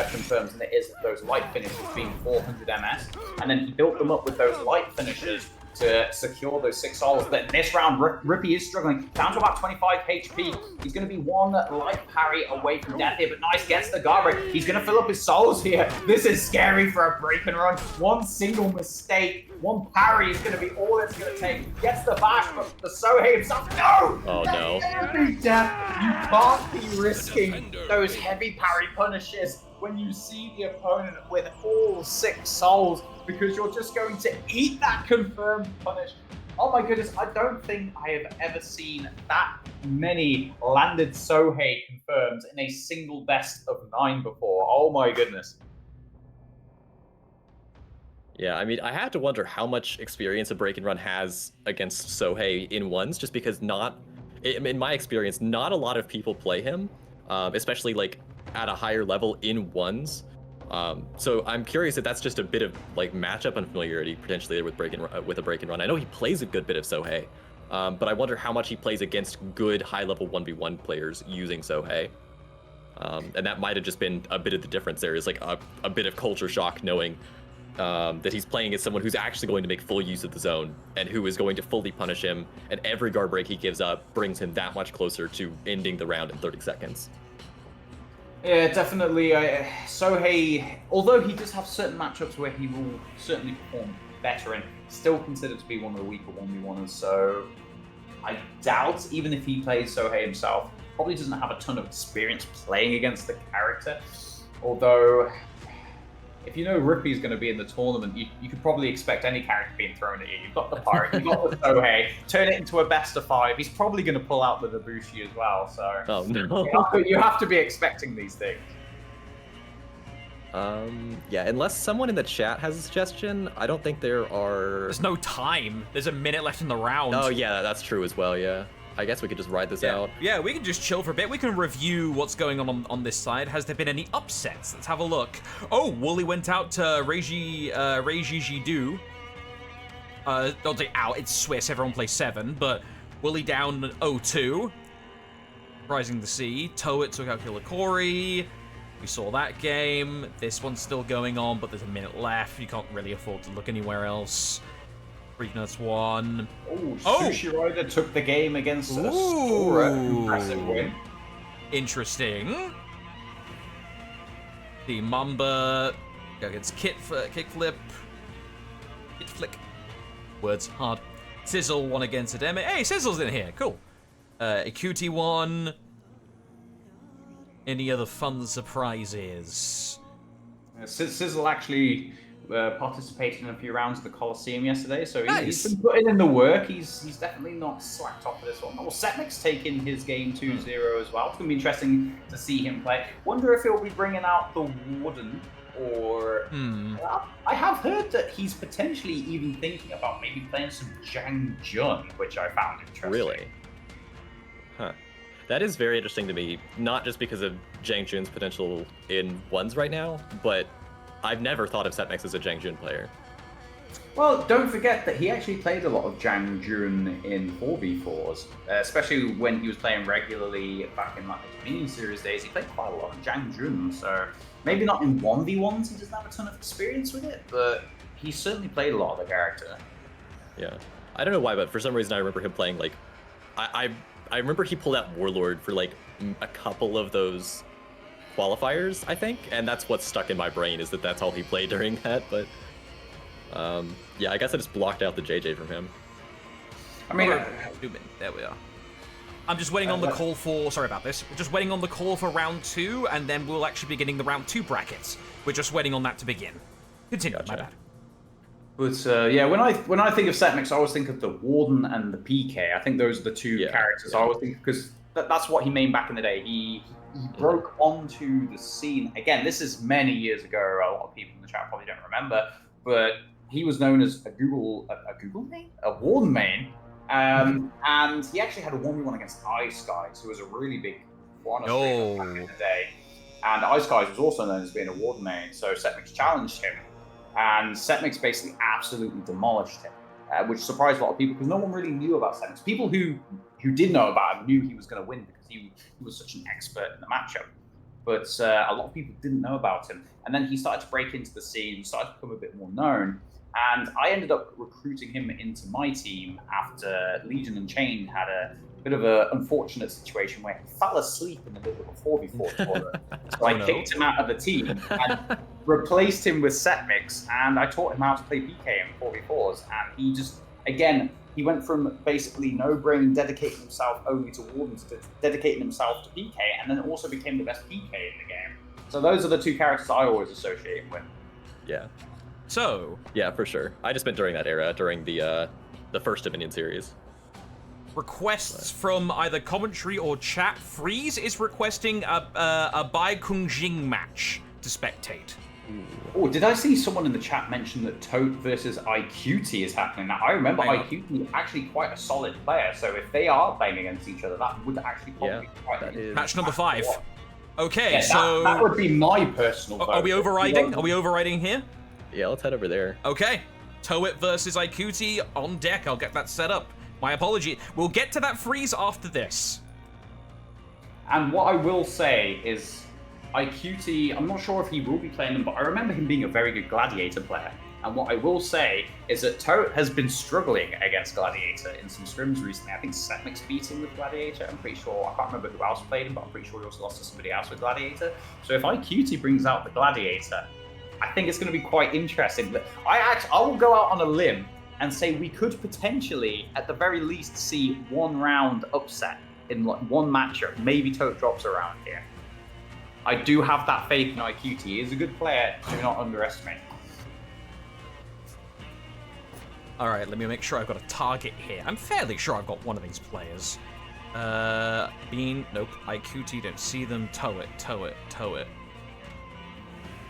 confirms than it is those light finishes being 400 MS. And then he built them up with those light finishes to secure those 6 souls. But this round, Rippy is struggling. Down to about 25 HP. He's going to be one life parry away from death here, but nice, gets the guard break. He's going to fill up his souls here. This is scary for a break and run. One single mistake, one parry is going to be all it's going to take. Gets the bash, but the Sohei himself, no! Oh, no. Every death, you can't be risking those heavy parry punishes when you see the opponent with all 6 souls, because you're just going to eat that confirmed punish. Oh my goodness, I don't think I have ever seen that many landed Sohei confirmed in a single best of 9 before. Oh my goodness. Yeah, I mean, I had to wonder how much experience a Breakinrun has against Sohei in ones, just because in my experience, not a lot of people play him, especially like at a higher level in ones. So I'm curious if that's just a bit of like matchup unfamiliarity potentially with a Breakinrun. I know he plays a good bit of Sohei, but I wonder how much he plays against good high-level 1v1 players using Sohei. And that might have just been a bit of the difference there, is like a bit of culture shock knowing that he's playing as someone who's actually going to make full use of the zone and who is going to fully punish him, and every guard break he gives up brings him that much closer to ending the round in 30 seconds. Yeah, definitely. Sohei, although he does have certain matchups where he will certainly perform better and still considered to be one of the weaker 1v1ers, so I doubt, even if he plays Sohei himself, probably doesn't have a ton of experience playing against the character. Although, if you know Rippy's going to be in the tournament, you could probably expect any character being thrown at you. You've got the Pirate, you've got the Sohei, turn it into a best of 5. He's probably going to pull out the Nabushi as well, so Oh no. you have to be expecting these things. Yeah, unless someone in the chat has a suggestion, I don't think there are... There's no time. There's a minute left in the round. Oh yeah, that's true as well, yeah. I guess we could just ride this out. Yeah, we can just chill for a bit. We can review what's going on this side. Has there been any upsets? Let's have a look. Oh, Wooly went out to Reiji Jidu. Don't say out, it's Swiss, everyone plays 7, but Wooly down 0-2. Rising the Sea. Tote took out Kilakori. We saw that game. This one's still going on, but there's a minute left. You can't really afford to look anywhere else. Freaknuts won. Oh, Sushi Rider took the game against Astora. Impressive win. Interesting. The Mamba against Kickflip. Flick. Words hard. Sizzle won against Ademe. Hey, Sizzle's in here. Cool. Ikuti won. Any other fun surprises? Sizzle actually participated in a few rounds of the Coliseum yesterday, so Nice. he's been putting in the work. He's definitely not slacked off for this one. Well, Setmix taking his game 2-0 as well. It's going to be interesting to see him play. Wonder if he'll be bringing out the Warden, or... I have heard that he's potentially even thinking about maybe playing some Jang Jun, which I found interesting. Really? Huh. That is very interesting to me, not just because of Jang Jun's potential in ones right now, but I've never thought of Setmix as a Jang Jun player. Well, don't forget that he actually played a lot of Jang Jun in 4v4s, especially when he was playing regularly back in like the Dominion Series days. He played quite a lot of Jang Jun, so maybe not in 1v1s, he doesn't have a ton of experience with it, but he certainly played a lot of the character. Yeah. I don't know why, but for some reason I remember him playing like... I remember he pulled out Warlord for like a couple of those qualifiers, I think, and that's what's stuck in my brain, is that that's all he played during that, but yeah, I guess I just blocked out the JJ from him. I mean, there we are. I'm just waiting on the call for, sorry about this, we're just waiting on the call for round 2, and then we'll actually be getting the round 2 brackets. We're just waiting on that to begin. Continue, Gotcha. my bad. But yeah, when I think of Setmix, I always think of the Warden and the PK. I think those are the two characters I always think, because that's what he made back in the day. He broke onto the scene. Again, this is many years ago. A lot of people in the chat probably don't remember, but he was known as a Warden main, and he actually had a 1v1 against Ice Guys, who was a really big one back in the day. And Ice Guys was also known as being a Warden main, so Setmix challenged him. And Setmix basically absolutely demolished him, which surprised a lot of people because no one really knew about Setmix. People who did know about him knew he was going to win because he was such an expert in the matchup. But a lot of people didn't know about him. And then he started to break into the scene, he started to become a bit more known. And I ended up recruiting him into my team after Legion Unchained had a bit of an unfortunate situation where he fell asleep in the middle of a 4v4 tournament. So I kicked him out of the team and replaced him with Setmix, and I taught him how to play PK in 4v4s, and he just, again, he went from basically no-brain dedicating himself only to Warden to dedicating himself to PK, and then also became the best PK in the game. So those are the two characters I always associate him with. Yeah. So. Yeah, for sure. I just meant during that era, during the first Dominion series. Requests from either commentary or chat. Freeze is requesting a Baigujing match to spectate. Oh, did I see someone in the chat mention that Tote versus IQT is happening? Now, I remember IQT actually quite a solid player, so if they are playing against each other, that would actually probably be quite an match number 5. Okay, yeah, so... That would be my personal vote. Are we overriding? Are we overriding here? Yeah, let's head over there. Okay, Tote versus IQT on deck. I'll get that set up. My apology. We'll get to that freeze after this. And what I will say is, IQT, I'm not sure if he will be playing them, but I remember him being a very good Gladiator player. And what I will say is that Tote has been struggling against Gladiator in some scrims recently. I think Setmix beat him with Gladiator. I'm pretty sure, I can't remember who else played him, but I'm pretty sure he also lost to somebody else with Gladiator. So if IQT brings out the Gladiator, I think it's going to be quite interesting. But I will go out on a limb and say we could potentially, at the very least, see one round upset in like one matchup. Maybe Tote drops around here. I do have that faith in IQT. He is a good player. Do not underestimate. All right, let me make sure I've got a target here. I'm fairly sure I've got one of these players. Bean, nope. IQT, don't see them. Tote.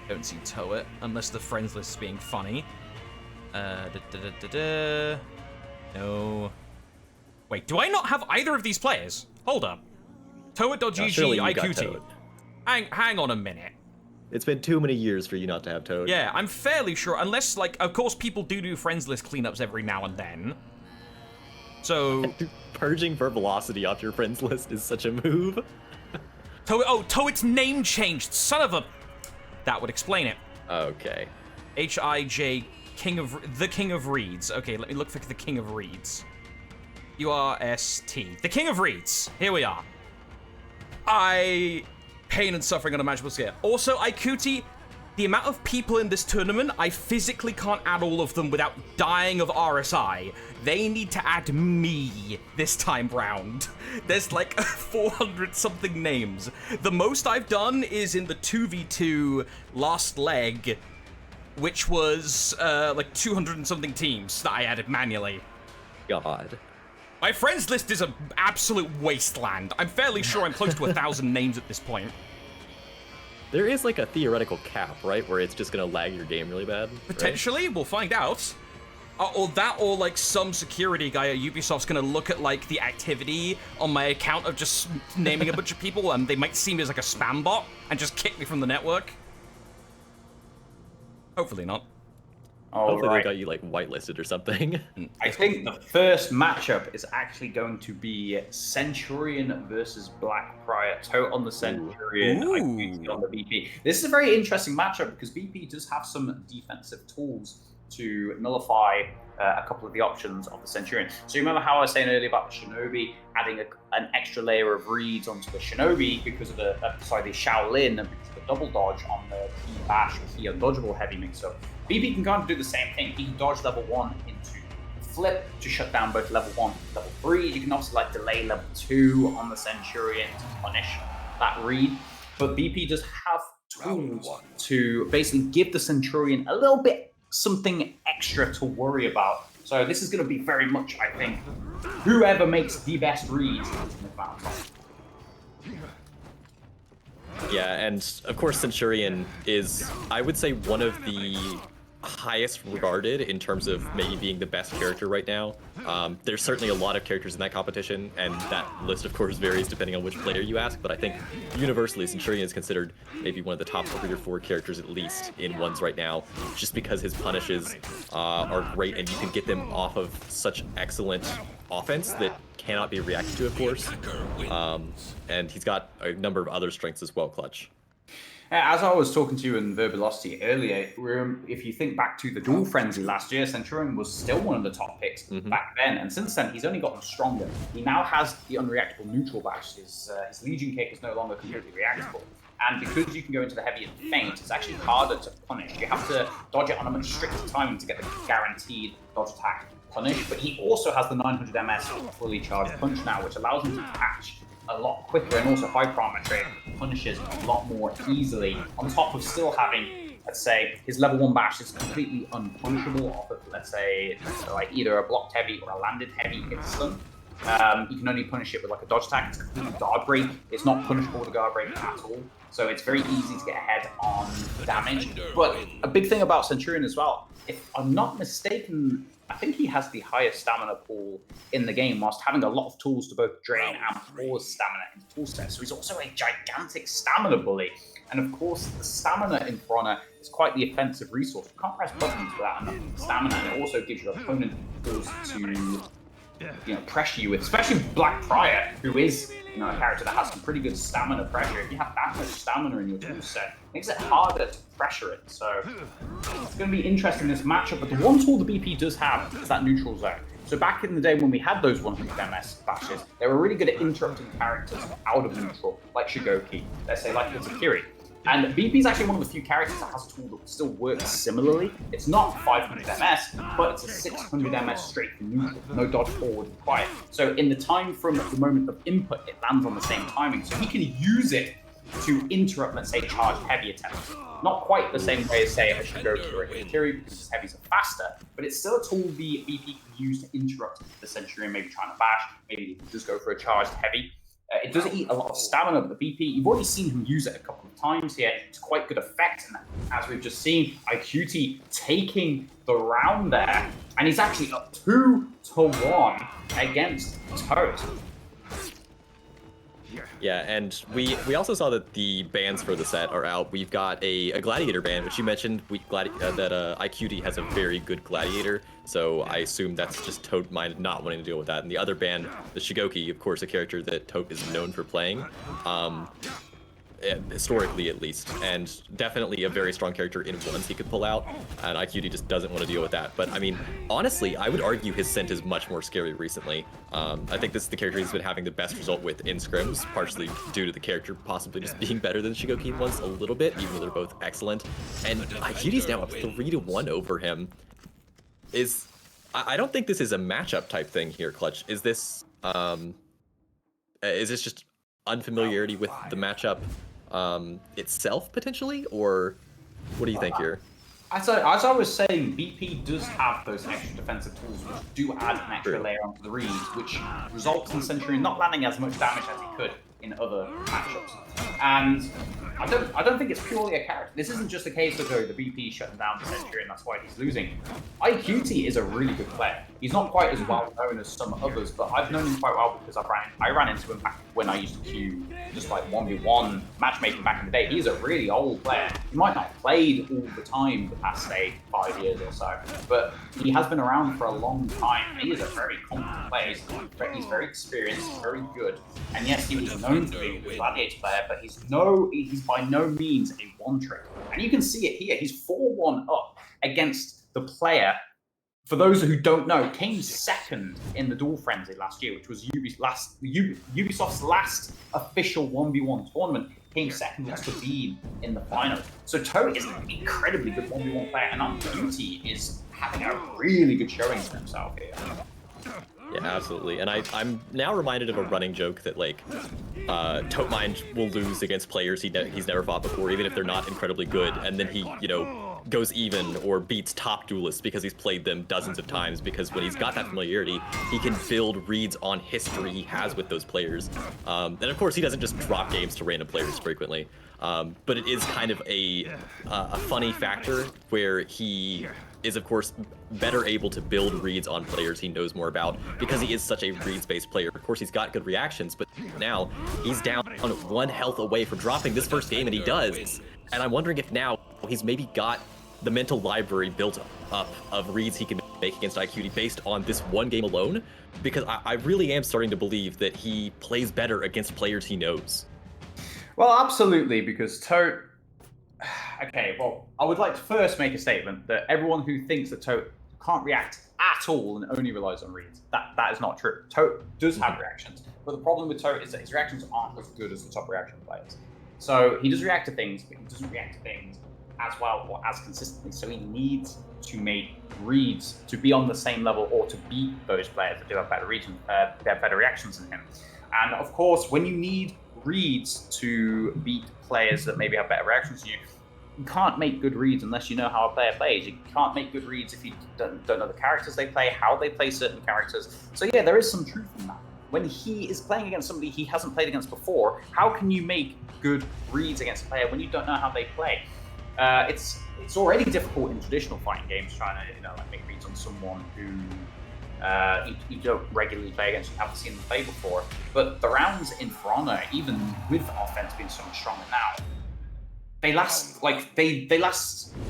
Don't see Tote, unless the friends list is being funny. No. Wait, do I not have either of these players? Hold up. Tote.gg, IQT. Hang on a minute. It's been too many years for you not to have Tote. Yeah, I'm fairly sure, unless, like, of course people do friends list cleanups every now and then. So... Purging Verbalosity off your friends list is such a move. Tote's name changed, son of a... That would explain it. Okay. Hij, the King of Reeds. Okay, let me look for the King of Reeds. URST. The King of Reeds. Here we are. Pain and suffering on a magical scale. Also, IQT, the amount of people in this tournament, I physically can't add all of them without dying of RSI. They need to add me this time round. There's like 400 something names. The most I've done is in the 2v2 last leg, which was like 200 and something teams that I added manually. God. My friends list is an absolute wasteland. I'm fairly sure I'm close to 1,000 names at this point. There is like a theoretical cap, right? Where it's just gonna lag your game really bad. Potentially, right? We'll find out. Or like some security guy at Ubisoft's gonna look at like the activity on my account of just naming a bunch of people, and they might see me as like a spam bot and just kick me from the network. Hopefully not. Hopefully they got you like whitelisted or something. I think the first matchup is actually going to be Centurion versus Black Prior. Tote on the Centurion, IQT on the BP. This is a very interesting matchup because BP does have some defensive tools to nullify a couple of the options of the Centurion. So you remember how I was saying earlier about the Shinobi adding an extra layer of reads onto the Shinobi because of the Shaolin and because of the double dodge on the key bash or key undodgeable heavy mix-up. BP can kind of do the same thing. He can dodge level 1 into flip to shut down both level 1 and level 3. You can also like delay level 2 on the Centurion to punish that read. But BP does have tools to basically give the Centurion a little bit something extra to worry about. So this is going to be very much, I think, whoever makes the best reads in the battle. Yeah, and of course Centurion is, I would say, one of the highest regarded in terms of maybe being the best character right now. There's certainly a lot of characters in that competition, and that list of course varies depending on which player you ask, but I think universally Centurion is considered maybe one of the top 3 or 4 characters at least in ones right now, just because his punishes are great and you can get them off of such excellent offense that cannot be reacted to, of course. And he's got a number of other strengths as well, Clutch. As I was talking to you in Verbalosity earlier, if you think back to the Duel Frenzy last year, Centurion was still one of the top picks back then, and since then he's only gotten stronger. He now has the unreactable neutral bash. His Legion kick is no longer completely reactable. And because you can go into the heavy and feint, it's actually harder to punish. You have to dodge it on a much stricter timing to get the guaranteed dodge attack punish, but he also has the 900 MS fully charged punch now, which allows him to catch a lot quicker, and also Hyperometry punishes a lot more easily, on top of still having, let's say, his level 1 bash is completely unpunishable off of, let's say, like either a blocked heavy or a landed heavy instant. You can only punish it with like a dodge attack. It's completely guard break. It's not punishable with a guard break at all. So it's very easy to get ahead on damage. But a big thing about Centurion as well, if I'm not mistaken, I think he has the highest stamina pool in the game, whilst having a lot of tools to both drain and pause stamina in the tool set. So he's also a gigantic stamina bully. And of course, the stamina in For Honor is quite the offensive resource. You can't press buttons without enough stamina, and it also gives your opponent tools to pressure you with, especially Black Prior, who is a character that has some pretty good stamina pressure. If you have that much stamina in your tool set, it makes it harder to pressure it. So it's going to be interesting, this matchup. But the one tool the BP does have is that neutral zone. So back in the day when we had those 100 MS bashes, they were really good at interrupting characters out of neutral, like Shigoki, let's say like Itakiri. And BP is actually one of the few characters that has a tool that still works similarly. It's not 500 MS, but it's a 600 MS straight from neutral, no dodge forward required. So in the time from the moment of input, it lands on the same timing. So he can use it to interrupt, let's say, charged heavy attempts. Not quite the same way as, say, a Shigoki or a Itakiri, because his heavies are faster, but it's still a tool the BP can use to interrupt the Centurion, maybe trying to bash, maybe he can just go for a charged heavy. It does eat a lot of stamina, but the BP, you've already seen him use it a couple of times here. It's quite good effect, and as we've just seen, IQT taking the round there, and he's actually up 2-1 against Tote. Yeah, and we also saw that the bans for the set are out. We've got a Gladiator ban, which you mentioned. That IQT has a very good Gladiator, so I assume that's just Tote minded not wanting to deal with that. And the other ban, the Shigoki, of course, a character that Tote is known for playing, historically at least, and definitely a very strong character in ones he could pull out, and IQT just doesn't want to deal with that. But I mean, honestly, I would argue his scent is much more scary recently. I think this is the character he's been having the best result with in scrims, partially due to the character possibly just being better than Shigoki in ones a little bit, even though they're both excellent. And IQT's now up 3-1 over him. I don't think this is a matchup type thing here, Clutch. Is this just unfamiliarity with the matchup itself potentially, or what do you think here? As I was saying, BP does have those extra defensive tools which do add an extra layer onto the reads, which results in Centurion not landing as much damage as he could in other matchups. And I don't think it's purely a character. This isn't just a case of the BP shutting down the Centurion, that's why he's losing. IQT is a really good player. He's not quite as well known as some others, but I've known him quite well because I ran into him back when I used to queue just like 1v1 matchmaking back in the day. He's a really old player. He might not have played all the time the past, say, 5 years or so, but he has been around for a long time. He is a very competent player. He's very experienced, very good. And yes, he was known for being a good Gladiator player, but he's by no means a one-trick. And you can see it here. He's 4-1 up against the player, for those who don't know, came second in the Duel Frenzy last year, which was Ubisoft's last official 1v1 tournament. Came second, lost to Bean in the final. So Tote is an incredibly good 1v1 player, and IQT is having a really good showing for himself here. Yeah, absolutely. And I'm now reminded of a running joke that, like, Tote Mind will lose against players he's never fought before, even if they're not incredibly good, and then he, goes even or beats top duelists because he's played them dozens of times, because when he's got that familiarity, he can build reads on history he has with those players. And of course, he doesn't just drop games to random players frequently, but it is kind of a funny factor where he is, of course, better able to build reads on players he knows more about because he is such a reads-based player. Of course, he's got good reactions, but now he's down on 1 health away from dropping this first game, and he does. And I'm wondering if now he's maybe got the mental library built up of reads he can make against IQT based on this one game alone, because I really am starting to believe that he plays better against players he knows. Well, absolutely, because Tote... Okay, well, I would like to first make a statement that everyone who thinks that Tote can't react at all and only relies on reads, that is not true. Tote does have reactions, but the problem with Tote is that his reactions aren't as good as the top reaction players. So he does react to things, but he doesn't react to things as well or as consistently. So he needs to make reads to be on the same level or to beat those players that do have better better reactions than him. And of course, when you need reads to beat players that maybe have better reactions than you, you can't make good reads unless you know how a player plays. You can't make good reads if you don't know the characters they play, how they play certain characters. So yeah, there is some truth in that. When he is playing against somebody he hasn't played against before, how can you make good reads against a player when you don't know how they play? It's already difficult in traditional fighting games trying to like make reads on someone who you don't regularly play against, you haven't seen them play before. But the rounds in For Honor, even with offense being so much stronger now, they last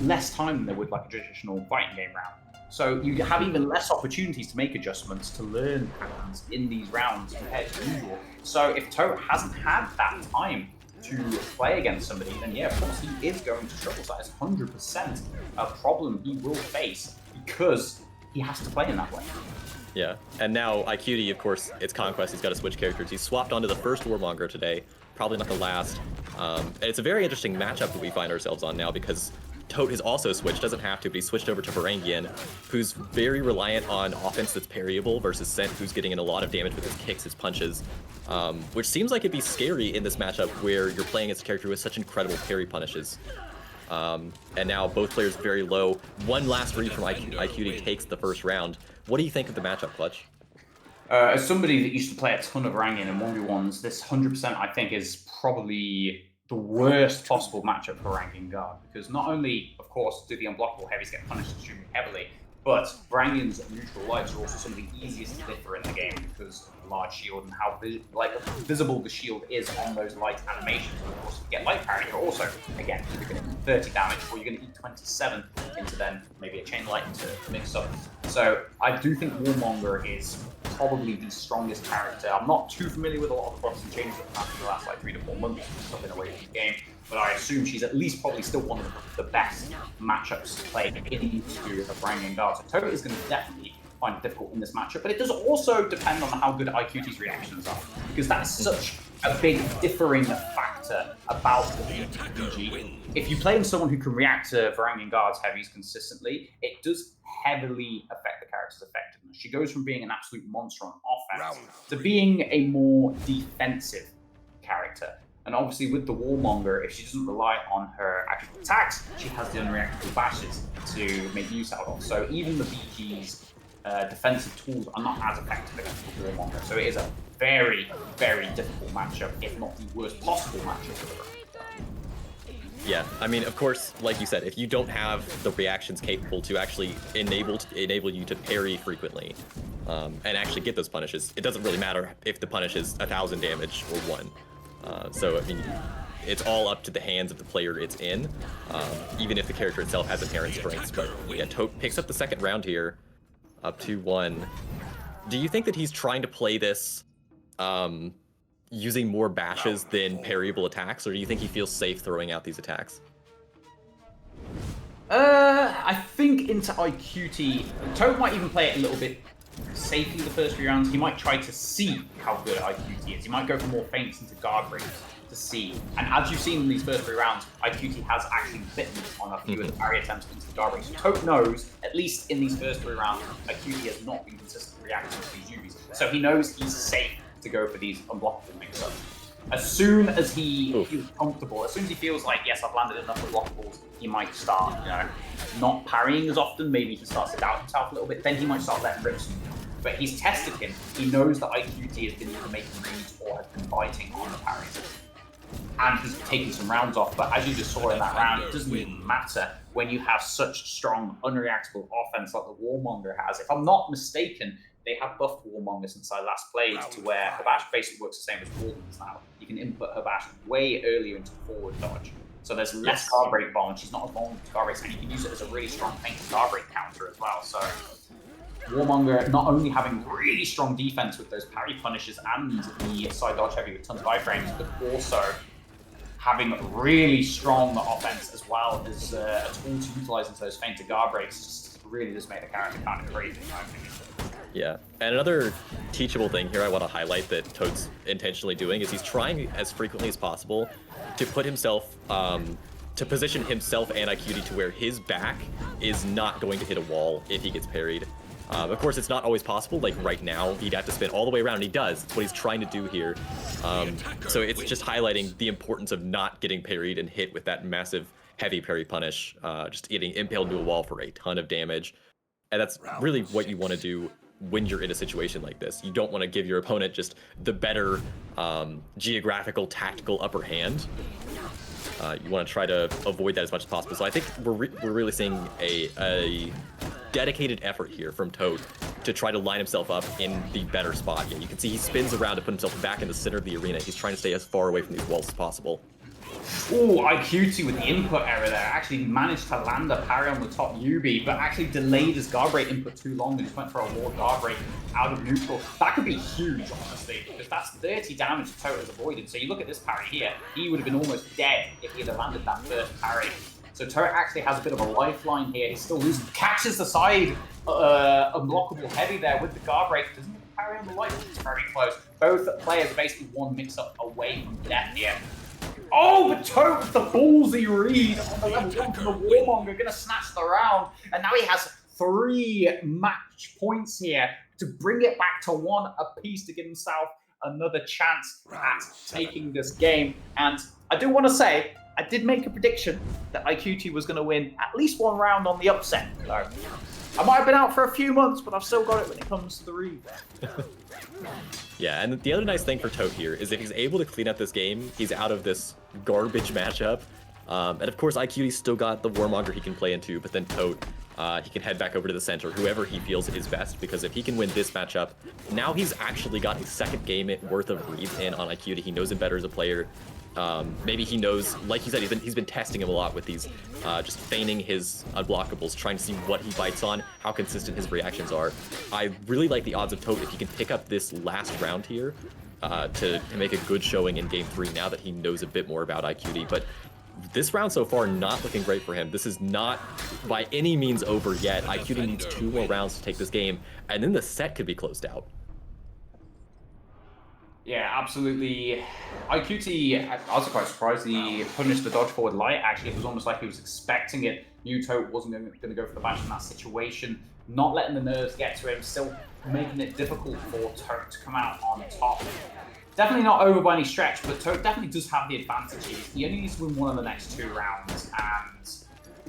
less time than they would like a traditional fighting game round. So you have even less opportunities to make adjustments to learn patterns in these rounds compared to usual. So if Tote hasn't had that time to play against somebody, then yeah, of course he is going to struggle. So that is 100% a problem he will face because he has to play in that way. Yeah, and now IQD, of course, it's Conquest. He's got to switch characters. He's swapped onto the first Warmonger today, probably not the last. And it's a very interesting matchup that we find ourselves on now because Tote has also switched, doesn't have to, but he switched over to Varangian, who's very reliant on offense that's parryable versus Sent, who's getting in a lot of damage with his kicks, his punches, which seems like it'd be scary in this matchup where you're playing as a character with such incredible parry punishes. And now both players very low. One last read from IQD takes the first round. What do you think of the matchup, Clutch? As somebody that used to play a ton of Varangian and 1v1s, this 100% I think is probably the worst possible matchup for Varangian Guard, because not only, of course, do the unblockable heavies get punished extremely heavily, but Varangian's neutral lights are also some of the easiest to differ in the game because of the large shield and how visible the shield is on those light animations. And of course, if you get light parry, you're also, again, either going to eat 30 damage or you're going to eat 27 into then maybe a chain light to mix up. So I do think Warmonger is probably the strongest character. I'm not too familiar with a lot of the buffs and changes that have happened in the last 3 to 4 months since I've been away from the game, but I assume she's at least probably still one of the best matchups to play into a Varangian Guard. So Tote is going to definitely find it difficult in this matchup, but it does also depend on how good IQT's reactions are, because that is such a big differing factor about the BG. If you play in someone who can react to Varangian Guard's heavies consistently, it does heavily affect the character's effectiveness. She goes from being an absolute monster on offense to being a more defensive character. And obviously with the Warmonger, if she doesn't rely on her actual attacks, she has the unreactable bashes to make use out of. So even the BG's defensive tools are not as effective against the Warmonger. So it is a very, very difficult matchup, if not the worst possible matchup for her. Yeah, I mean, of course, like you said, if you don't have the reactions capable to actually enable you to parry frequently and actually get those punishes, it doesn't really matter if the punish is 1,000 damage or 1. So, I mean, it's all up to the hands of the player it's in, even if the character itself has inherent strengths. But yeah, Tote picks up the second round here, up 2-1. Do you think that he's trying to play this using more bashes than parryable attacks, or do you think he feels safe throwing out these attacks? I think into IQT, Tote might even play it a little bit safely the first few rounds. He might try to see how good IQT is. He might go for more feints into guard breaks to see. And as you've seen in these first 3 rounds, IQT has actually bitten on a few of the parry attempts into the guard breaks. So Tote knows, at least in these first 3 rounds, IQT has not been consistently reacting to these UVs. So he knows he's safe to go for these unblockable mix-ups. As soon as he feels comfortable, as soon as he feels like, yes, I've landed enough unblockables, he might start, not parrying as often. Maybe he starts to doubt himself a little bit. Then he might start letting rip some. But he's tested him. He knows that IQT has been either making reads or has been biting on the parries. And he's taken some rounds off. But as you just saw in that round, it doesn't even matter when you have such strong, unreactable offense like the Warmonger has. If I'm not mistaken, they have buffed Warmonger since I last played to where her bash basically works the same as Warden's now. You can input her bash way earlier into forward dodge. So there's less guard break bomb. She's not as vulnerable to guard breaks, and you can use it as a really strong painted guard break counter as well. So Warmonger not only having really strong defense with those parry punishes and the side dodge heavy with tons of iframes, but also having really strong offense as well as a tool to utilize into those fainted guard breaks just really does make the character kind of crazy in my opinion. Yeah, and another teachable thing here I want to highlight that Tote's intentionally doing is he's trying as frequently as possible to put himself, to position himself and IQD to where his back is not going to hit a wall if he gets parried. Of course, it's not always possible. Like right now, he'd have to spin all the way around, and he does. That's what he's trying to do here. So it's just highlighting the importance of not getting parried and hit with that massive heavy parry punish, just getting impaled into a wall for a ton of damage. And that's really what you want to do when you're in a situation like this. You don't want to give your opponent just the better geographical, tactical upper hand. You want to try to avoid that as much as possible. So I think we're really seeing a dedicated effort here from Tote to try to line himself up in the better spot. Yeah, you can see he spins around to put himself back in the center of the arena. He's trying to stay as far away from these walls as possible. Oh, IQT with the input error there. Actually managed to land a parry on the top UB, but actually delayed his guard break input too long and just went for a wall guard break out of neutral. That could be huge, honestly, because that's 30 damage Tote has avoided. So you look at this parry here, he would have been almost dead if he had landed that first parry. So Tote actually has a bit of a lifeline here. He's still losing. Catches the side unblockable heavy there with the guard break. Doesn't get the parry on the light. It's very close. Both players are basically one mix-up away from death here. Oh, but Tote with the ballsy read on the level 1 from the Warmonger, gonna snatch the round. And now he has 3 match points here to bring it back to 1 apiece to give himself another chance at taking this game. And I do want to say, I did make a prediction that IQT was going to win at least 1 round on the upset. So I might have been out for a few months, but I've still got it when it comes to the read. Yeah, and the other nice thing for Tote here is if he's able to clean up this game, he's out of this garbage matchup. And of course, IQT's still got the Warmonger he can play into, but then Tote, he can head back over to the center, whoever he feels is best, because if he can win this matchup, now he's actually got his second game worth of reads in on IQT. He knows him better as a player. Maybe he knows, like you said, he's been testing him a lot with these, just feigning his unblockables, trying to see what he bites on, how consistent his reactions are. I really like the odds of Tote if he can pick up this last round here to make a good showing in Game 3 now that he knows a bit more about IQT. But this round so far, not looking great for him. This is not by any means over yet. IQT needs 2 more rounds to take this game, and then the set could be closed out. Yeah, absolutely. IQT, I was quite surprised he punished the dodge forward light. Actually, it was almost like he was expecting it. Knew Tote wasn't going to go for the bash in that situation. Not letting the nerves get to him, still making it difficult for Tote to come out on top. Definitely not over by any stretch, but Tote definitely does have the advantage. He only needs to win 1 of the next 2 rounds, and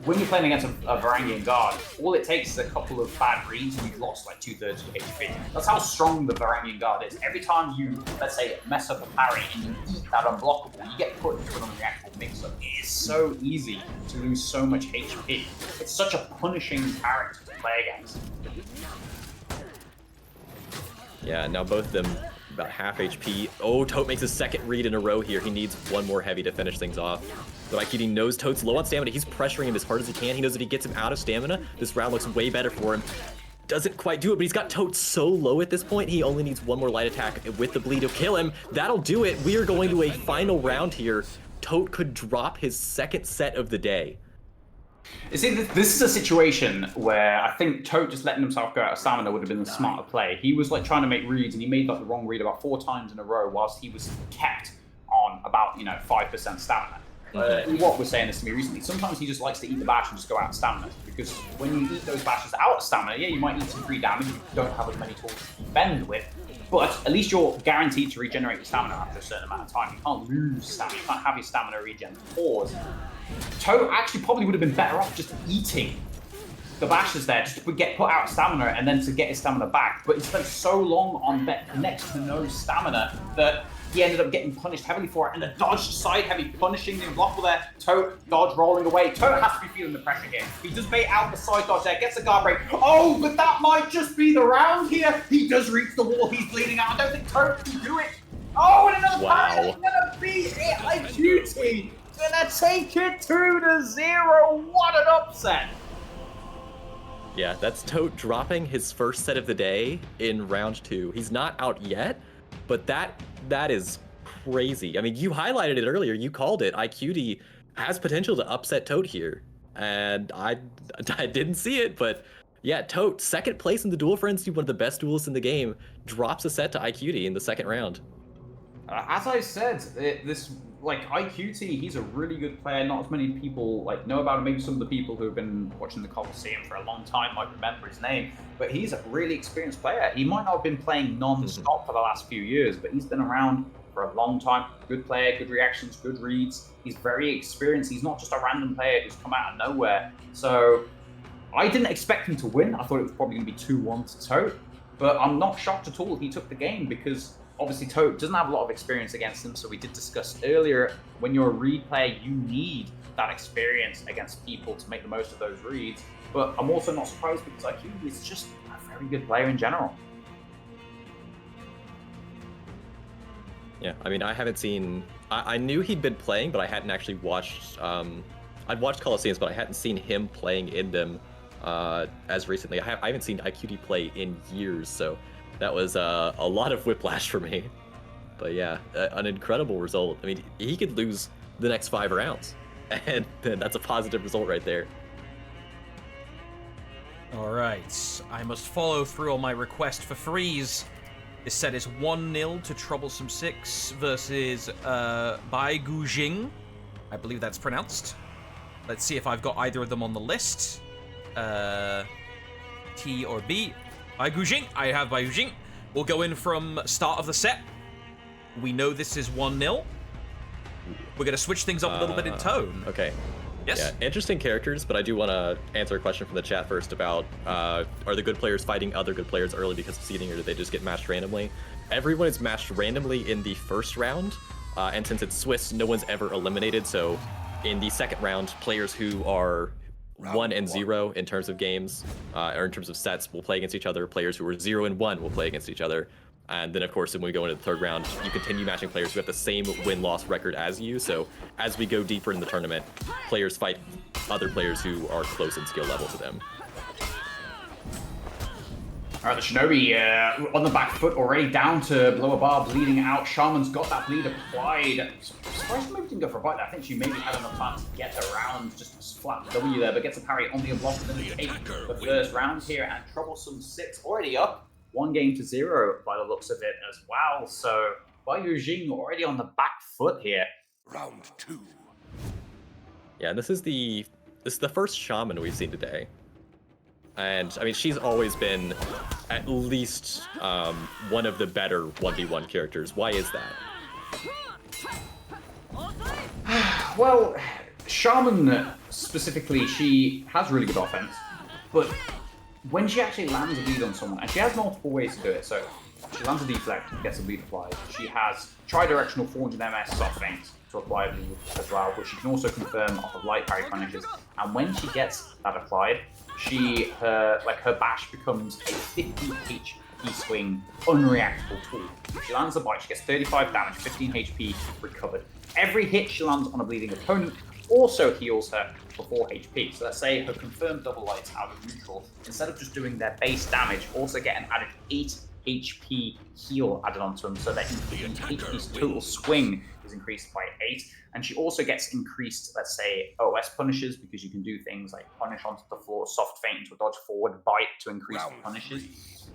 when you're playing against a Varangian guard, all it takes is a couple of bad reads and you've lost like 2/3 of HP. That's how strong the Varangian guard is. Every time you, let's say, mess up a parry and you eat that unblockable, you get put into an unreactable mix-up. It is so easy to lose so much HP. It's such a punishing character to play against. Yeah, now both of them about half HP. Oh, Tote makes his second read in a row here. He needs 1 more heavy to finish things off. But IQT knows Tote's low on stamina. He's pressuring him as hard as he can. He knows if he gets him out of stamina, this round looks way better for him. Doesn't quite do it, but he's got Tote so low at this point, he only needs 1 more light attack with the bleed to kill him. That'll do it. We are going to a final round here. Tote could drop his 2nd set of the day. You see, this is a situation where I think Tote just letting himself go out of stamina would have been the smarter play. He was like trying to make reads, and he made like the wrong read about 4 times in a row, whilst he was kept on about 5% stamina. Ewop was saying this to me recently. Sometimes he just likes to eat the bash and just go out of stamina, because when you eat those bashes out of stamina, yeah, you might eat some free damage. You don't have as many tools to defend with, but at least you're guaranteed to regenerate your stamina after a certain amount of time. You can't lose stamina. You can't have your stamina regen pause. Tote actually probably would have been better off just eating the bashes there, just to get put out of stamina and then to get his stamina back. But he spent so long on next to no stamina that he ended up getting punished heavily for it. And the dodge side heavy punishing the unblockable there. Tote dodge rolling away. Tote has to be feeling the pressure here. He does bait out the side dodge there, gets a guard break. Oh, but that might just be the round here. He does reach the wall. He's bleeding out. I don't think Tote can do it. Oh, and another parry. It's gonna be it. IQT gonna take it 2-0. What an upset. Yeah, that's Tote dropping his 1st set of the day in round 2. He's not out yet, but that is crazy. I mean, you highlighted it earlier. You called it. IQD has potential to upset Tote here, and I didn't see it, but yeah, Tote, second place in the Duel Frenzy, one of the best duelists in the game, drops a set to IQD in the second round. As I said, this IQT, he's a really good player. Not as many people know about him. Maybe some of the people who have been watching the Coliseum for a long time might remember his name. But he's a really experienced player. He might not have been playing non-stop for the last few years, but he's been around for a long time. Good player, good reactions, good reads. He's very experienced. He's not just a random player who's come out of nowhere. So I didn't expect him to win. I thought it was probably going to be 2-1 to Tote. But I'm not shocked at all he took the game because obviously Tote doesn't have a lot of experience against him. So we did discuss earlier, when you're a read player, you need that experience against people to make the most of those reads. But I'm also not surprised because IQ is just a very good player in general. Yeah, I mean, I haven't seen... I knew he'd been playing, but I hadn't actually watched... I'd watched Coliseums, but I hadn't seen him playing in them as recently. I haven't seen IQD play in years, so that was a lot of whiplash for me. But yeah, an incredible result. I mean, he could lose the next 5 rounds, and that's a positive result right there. All right, I must follow through on my request for freeze. This set is 1-0 to Troublesome Six versus Baigujing. I believe that's pronounced. Let's see if I've got either of them on the list. T or B. Baigujing. I have Baigujing. We'll go in from start of the set. We know this is 1-0. We're going to switch things up a little bit in tone. Okay. Yes? Yeah, interesting characters, but I do want to answer a question from the chat first about are the good players fighting other good players early because of seeding, or do they just get matched randomly? Everyone is matched randomly in the first round, and since it's Swiss, no one's ever eliminated, so in the second round, players who are 1-0 in terms of games, or in terms of sets, will play against each other. Players who are 0-1 will play against each other. And then, of course, when we go into the third round, you continue matching players who have the same win-loss record as you. So as we go deeper in the tournament, players fight other players who are close in skill level to them. All right, the Shinobi on the back foot, already down to below a bar, bleeding out. Shaman's got that bleed applied. Surprised maybe didn't go for a bite. I think she maybe had enough time to get around, just a flat W there, but gets a parry on the unblocked. Then we take the first round here, and Troublesome Six already up 1-0 by the looks of it as well. So Baigujing already on the back foot here. Round 2. Yeah, this is the first Shaman we've seen today. And, I mean, she's always been at least one of the better 1v1 characters. Why is that? Well, Shaman specifically, she has really good offense, but when she actually lands a lead on someone, and she has multiple ways to do it, so she lands a deflect, gets a lead applied. She has tri-directional 400 MS soft feints to apply a lead as well, which she can also confirm off of light parry punishes. And when she gets that applied, her bash becomes a 50 HP swing, unreactable tool. If she lands a bite, she gets 35 damage, 15 HP recovered. Every hit she lands on a bleeding opponent also heals her for 4 HP. So let's say her confirmed double lights out of neutral, instead of just doing their base damage, also get an added 8 HP heal added onto them, so that HP's total swing is increased by 8. And she also gets increased, let's say, OS punishes, because you can do things like punish onto the floor, soft feint into a dodge forward, bite to increase the punishes.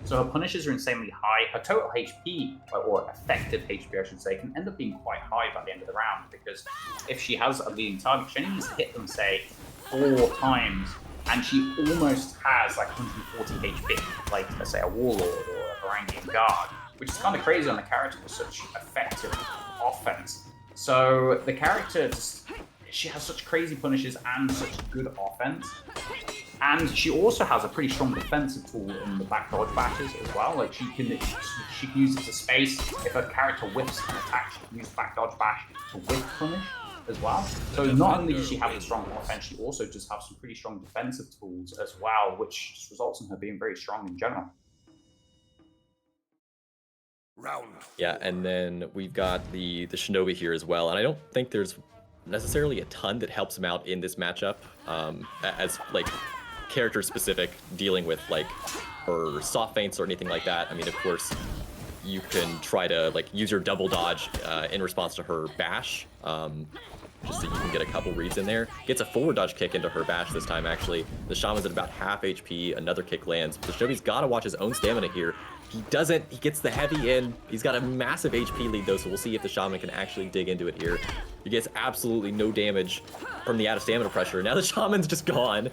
So her punishes are insanely high. Her total HP, or effective HP I should say, can end up being quite high by the end of the round, because if she has a leading target, she only needs to hit them, say, 4 times, and she almost has like 140 HP, like, let's say, a Warlord or a Varangian Guard, which is kind of crazy on a character with such effective offense. So the character, she has such crazy punishes and such good offense. And she also has a pretty strong defensive tool in the back dodge bashes as well. Like she can use it to space. If a character whiffs an attack, she can use back dodge bash to whiff punish as well. So not only does she have the strong offense, she also just has some pretty strong defensive tools as well, which just results in her being very strong in general. Yeah, and then we've got the Shinobi here as well, and I don't think there's necessarily a ton that helps him out in this matchup, as like character specific, dealing with like her soft feints or anything like that. I mean, of course, you can try to like use your double dodge in response to her bash, just so you can get a couple reads in there. Gets a forward dodge kick into her bash this time, actually. The Shaman's at about half HP, another kick lands. The Shinobi's got to watch his own stamina here. He doesn't, he gets the heavy in. He's got a massive HP lead though, so we'll see if the Shaman can actually dig into it here. He gets absolutely no damage from the out of stamina pressure. Now the Shaman's just gone,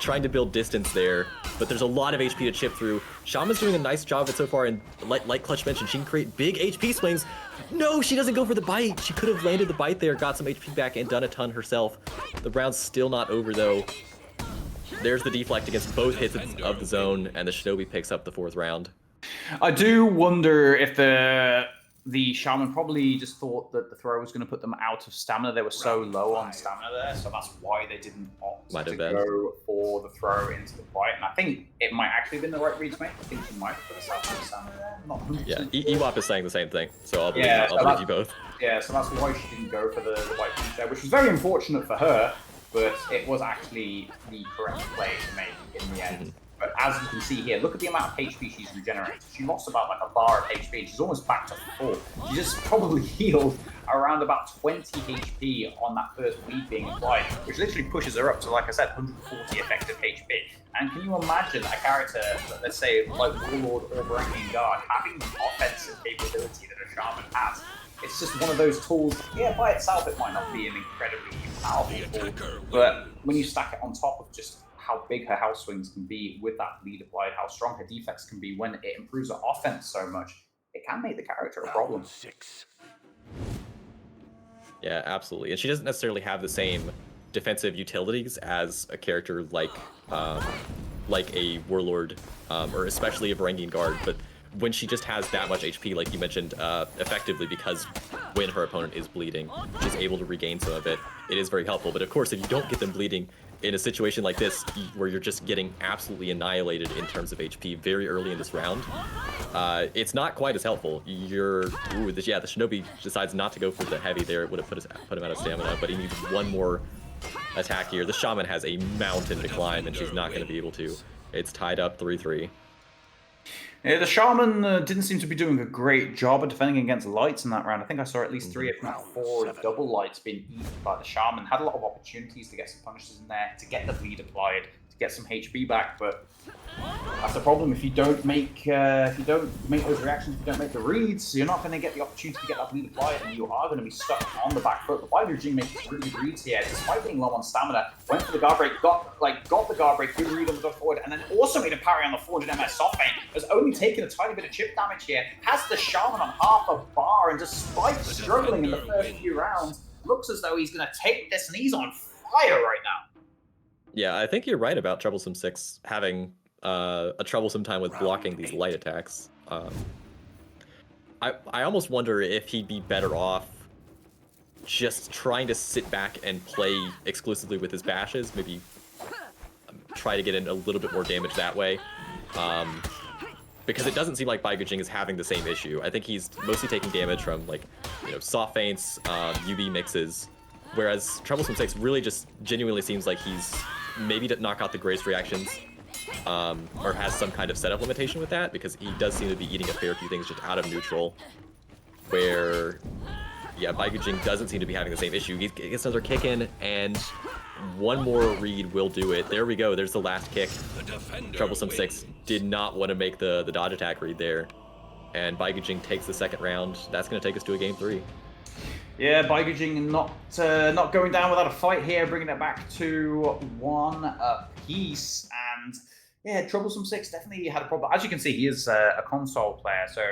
trying to build distance there, but there's a lot of HP to chip through. Shaman's doing a nice job of it so far, and like Clutch mentioned, she can create big HP swings. No, she doesn't go for the bite. She could have landed the bite there, got some HP back, and done a ton herself. The round's still not over though. There's the deflect against both hits of the zone, and the Shinobi picks up the 4th round. I do wonder if the Shaman probably just thought that the throw was going to put them out of stamina. They were so low on stamina there, so that's why they didn't opt to go for the throw into the fight. And I think it might actually have been the right read to make. I think she might have put us out of stamina there. Not 100%. Yeah, Ewop is saying the same thing, so I'll believe, you both. Yeah, so that's why she didn't go for the white punch there, which was very unfortunate for her, but it was actually the correct play to make in the end. But as you can see here, look at the amount of HP she's regenerated. She lost about like a bar of HP. She's almost back to full. She just probably healed around about 20 HP on that first bleed being applied, which literally pushes her up to, like I said, 140 effective HP. And can you imagine a character, let's say, like Warlord or Breaking Guard, having the offensive capability that a Shaman has? It's just one of those tools. Yeah, by itself, it might not be an incredibly powerful tool, but when you stack it on top of just how big her house swings can be with that lead applied, how strong her defects can be when it improves her offense so much, it can make the character a problem. Yeah, absolutely. And she doesn't necessarily have the same defensive utilities as a character like a Warlord, or especially a Varangian Guard, but when she just has that much HP, like you mentioned, effectively, because when her opponent is bleeding, she's able to regain some of it. It is very helpful. But of course, if you don't get them bleeding in a situation like this, where you're just getting absolutely annihilated in terms of HP very early in this round, it's not quite as helpful. The Shinobi decides not to go for the heavy there. It would have put him out of stamina, but he needs one more attack here. The Shaman has a mountain to climb, and she's not going to be able to. It's tied up 3-3. Yeah, the Shaman didn't seem to be doing a great job of defending against lights in that round. I think I saw at least 3, if not 4, double lights being eaten by the Shaman. Had a lot of opportunities to get some punishes in there, to get the bleed applied, to get some HP back, but that's the problem. If you don't make those reactions, if you don't make the reads, you're not going to get the opportunity to get that bleed applied, and you are going to be stuck on the back foot. But Baigujing makes really good reads here, despite being low on stamina. Went for the guard break, got the guard break, good read on the dodge forward, and then also made a parry on the 400 MS soft feint. Has only taken a tiny bit of chip damage here. Has the Shaman on half a bar, and despite struggling in the first few rounds, looks as though he's going to take this, and he's on fire right now. Yeah, I think you're right about Troublesome Six having a troublesome time with blocking these light attacks. I almost wonder if he'd be better off just trying to sit back and play exclusively with his bashes, maybe try to get in a little bit more damage that way. Because it doesn't seem like Baigujing is having the same issue. I think he's mostly taking damage from soft feints, UB mixes, whereas Troublesome Six really just genuinely seems like he's maybe to knock out the Grace reactions, or has some kind of setup limitation with that, because he does seem to be eating a fair few things just out of neutral, where, yeah, Baigujing doesn't seem to be having the same issue. He gets another kick in, and one more read will do it. There we go, there's the last kick. Troublesome Six did not want to make the dodge attack read there, and Baigujing takes the 2nd round. That's going to take us to a game 3. Yeah, Baigujing not going down without a fight here, bringing it back to 1 apiece. And yeah, Troublesome Six definitely had a problem. As you can see, he is a console player, so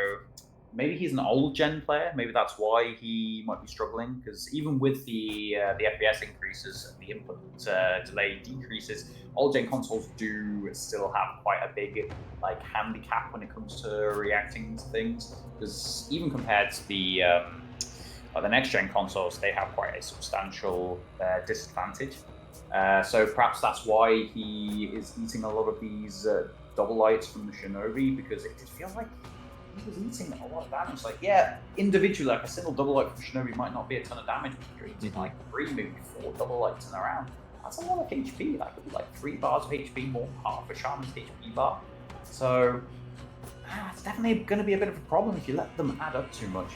maybe he's an old gen player. Maybe that's why he might be struggling, because even with the FPS increases and the input delay decreases, old gen consoles do still have quite a big handicap when it comes to reacting to things. Because even compared to the next-gen consoles, they have quite a substantial disadvantage. So perhaps that's why he is eating a lot of these double lights from the Shinobi, because it did feel like he was eating a lot of damage. Yeah, individually, a single double light from Shinobi might not be a ton of damage, but you're eating 3, maybe 4 double lights in a round. That's a lot of HP. That could be 3 bars of HP, more than half a Shaman's HP bar. So it's definitely going to be a bit of a problem if you let them add up too much.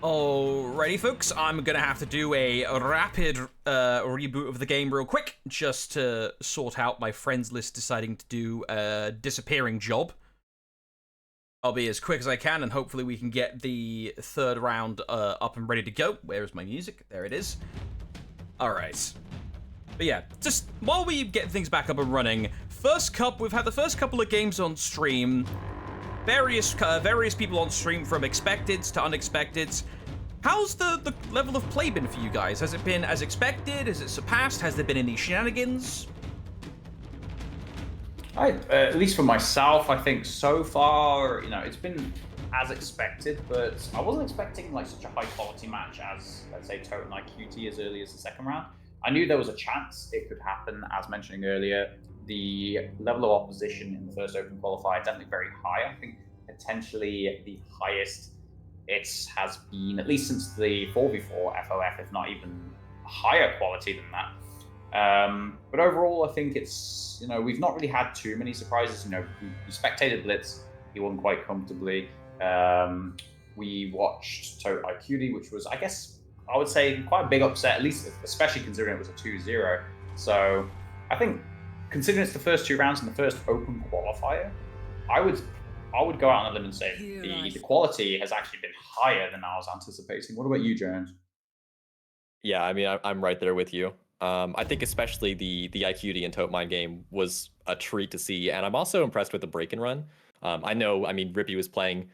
Alrighty, folks, I'm gonna have to do a rapid reboot of the game real quick, just to sort out my friends list deciding to do a disappearing job. I'll be as quick as I can, and hopefully we can get the third round up and ready to go. Where is my music? There it is. Alright. But yeah, just while we get things back up and running, we've had the first couple of games on stream. Various people on stream, from expecteds to unexpecteds. How's the level of play been for you guys? Has it been as expected? Has it surpassed? Has there been any shenanigans? At least for myself, I think so far, it's been as expected, but I wasn't expecting like such a high quality match as, let's say, Tote and IQT as early as the second round. I knew there was a chance it could happen, as mentioning earlier. The level of opposition in the first open qualifier definitely very high. I think potentially the highest it has been, at least since the 4v4 FOF, if not even higher quality than that. But overall, I think it's, we've not really had too many surprises. We spectated Blitz, he won quite comfortably. We watched Tote IQD, which was, I would say, quite a big upset, at least, especially considering it was a 2-0. So I think, considering it's the first 2 rounds in the first open qualifier, I would go out on a limb and say the quality has actually been higher than I was anticipating. What about you, Jones? Yeah, I mean, I'm right there with you. I think especially the IQD and Tote Mine game was a treat to see, and I'm also impressed with the Breakinrun. Rippy was playing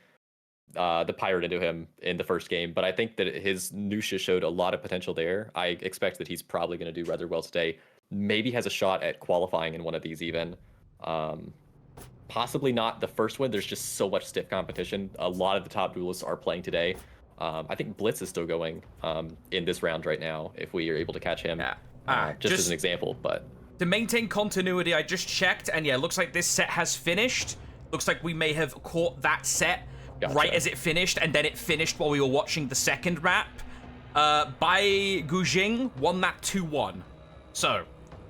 the pirate into him in the first game, but I think that his Nuxia showed a lot of potential there. I expect that he's probably going to do rather well today. Maybe has a shot at qualifying in one of these even. Possibly not the first one. There's just so much stiff competition. A lot of the top duelists are playing today. I think Blitz is still going in this round right now, if we are able to catch him. Yeah. Just as an example, but... To maintain continuity, I just checked, and yeah, looks like this set has finished. Looks like we may have caught that set right as it finished, and then it finished while we were watching the second map. Baigujing won that 2-1. So,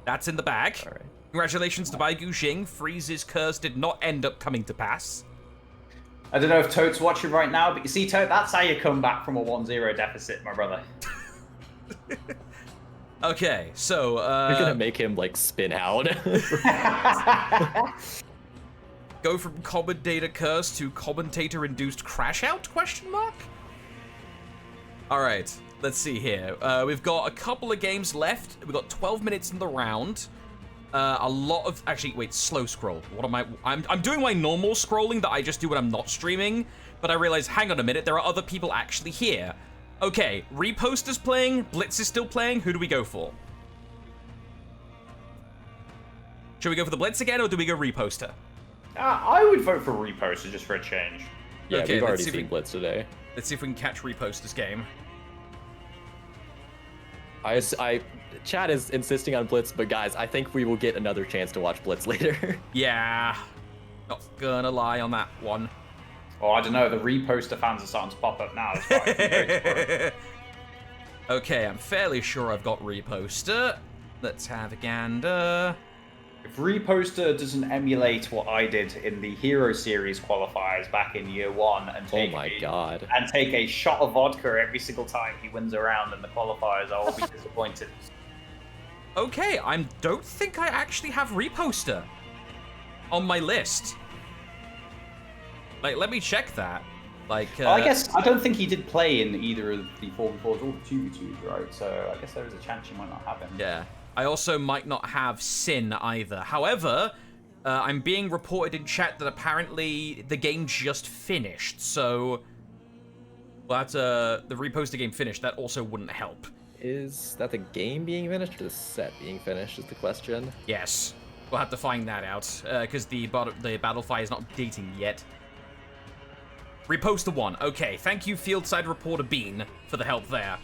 that's in the bag. All right. Congratulations to Baigujing. Freeze's curse did not end up coming to pass. I don't know if Tote's watching right now, but you see, Tote, that's how you come back from a 1-0 deficit, my brother. Okay, so... You're gonna make him, spin out. Go from commentator curse to commentator-induced crash out, question mark? Alright, let's see here. We've got a couple of games left. We've got 12 minutes in the round. A lot of... Actually, wait, slow scroll. What am I... I'm doing my normal scrolling that I just do when I'm not streaming, but I realize, hang on a minute, there are other people actually here. Okay, Reposter's playing, Blitz is still playing. Who do we go for? Should we go for the Blitz again, or do we go Reposter? I would vote for Reposter just for a change. Yeah, okay, we've already seen Blitz today. Let's see if we can catch Reposter's game. Chat is insisting on Blitz, but guys, I think we will get another chance to watch Blitz later. Yeah, not gonna lie on that one. Oh, I don't know, the Reposter fans are starting to pop up now. That's Okay, I'm fairly sure I've got Reposter. Let's have a gander. If Reposter doesn't emulate what I did in the Hero Series qualifiers back in year 1 and take and take a shot of vodka every single time he wins a round in the qualifiers, I will be disappointed. Okay, I don't think I actually have Reposter on my list. Let me check that. Well, I guess I don't think he did play in either of the 4v4s or the 2v2s, right? So I guess there is a chance you might not have him. Yeah. I also might not have Sin either. However, I'm being reported in chat that apparently the game just finished, so... Well, that's, the Reposter game finished. That also wouldn't help. Is that the game being finished or the set being finished is the question? Yes. We'll have to find that out, because the Battlefy is not dating yet. Reposter 1. Okay, thank you, Fieldside Reporter Bean, for the help there.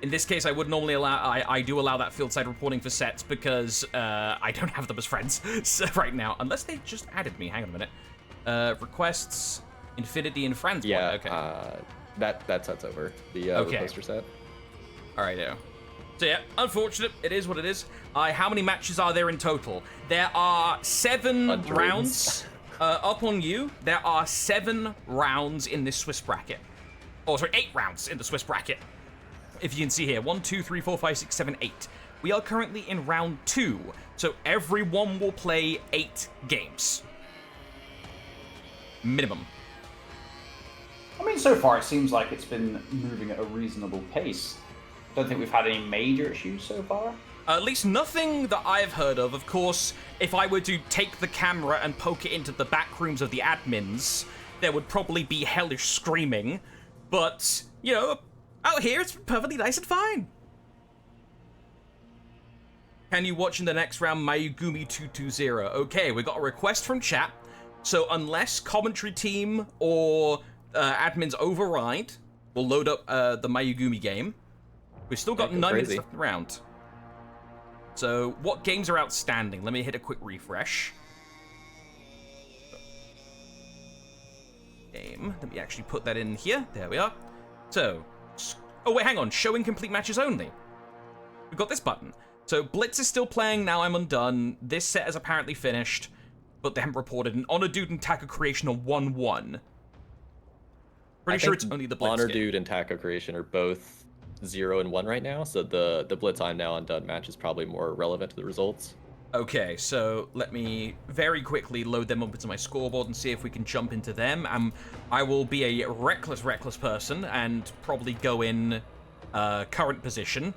In this case, I would normally allow... I do allow that field-side reporting for sets because I don't have them as friends right now. Unless they just added me. Hang on a minute. Requests, Infinity, and Friends. Yeah, okay. that set's over. The okay. Reposter set. All right, yeah. So yeah, unfortunate. It is what it is. How many matches are there in total? There are 7 Hundreds. rounds. Up on you, there are 7 rounds in this Swiss bracket. Oh, sorry, 8 rounds in the Swiss bracket. If you can see here, 1, 2, 3, 4, 5, 6, 7, 8. We are currently in round 2, so everyone will play 8 games. Minimum. I mean, so far it seems like it's been moving at a reasonable pace. Don't think we've had any major issues so far. At least nothing that I've heard of. Of course, if I were to take the camera and poke it into the back rooms of the admins, there would probably be hellish screaming. But, you know, out here it's perfectly nice and fine. Can you watch in the next round Mayugumi 220? Okay, we got a request from chat. So unless commentary team or admins override, we'll load up the Mayugumi game. We've still got 9 minutes left in the round. So, what games are outstanding? Let me hit a quick refresh. Game. Let me actually put that in here. There we are. So, oh wait, hang on. Showing complete matches only. We've got this button. So, Blitz is still playing, Now I'm Undone. This set is apparently finished, but they haven't reported. And Honor Dude and Tacocreation are 1-1. Pretty sure it's only the Blitz Honor game. Dude and Tacocreation are both 0 and 1 right now, so the Blitz I'm Now Undone match is probably more relevant to the results. Okay, so let me very quickly load them up into my scoreboard and see if we can jump into them. I will be a reckless person and probably go in current position.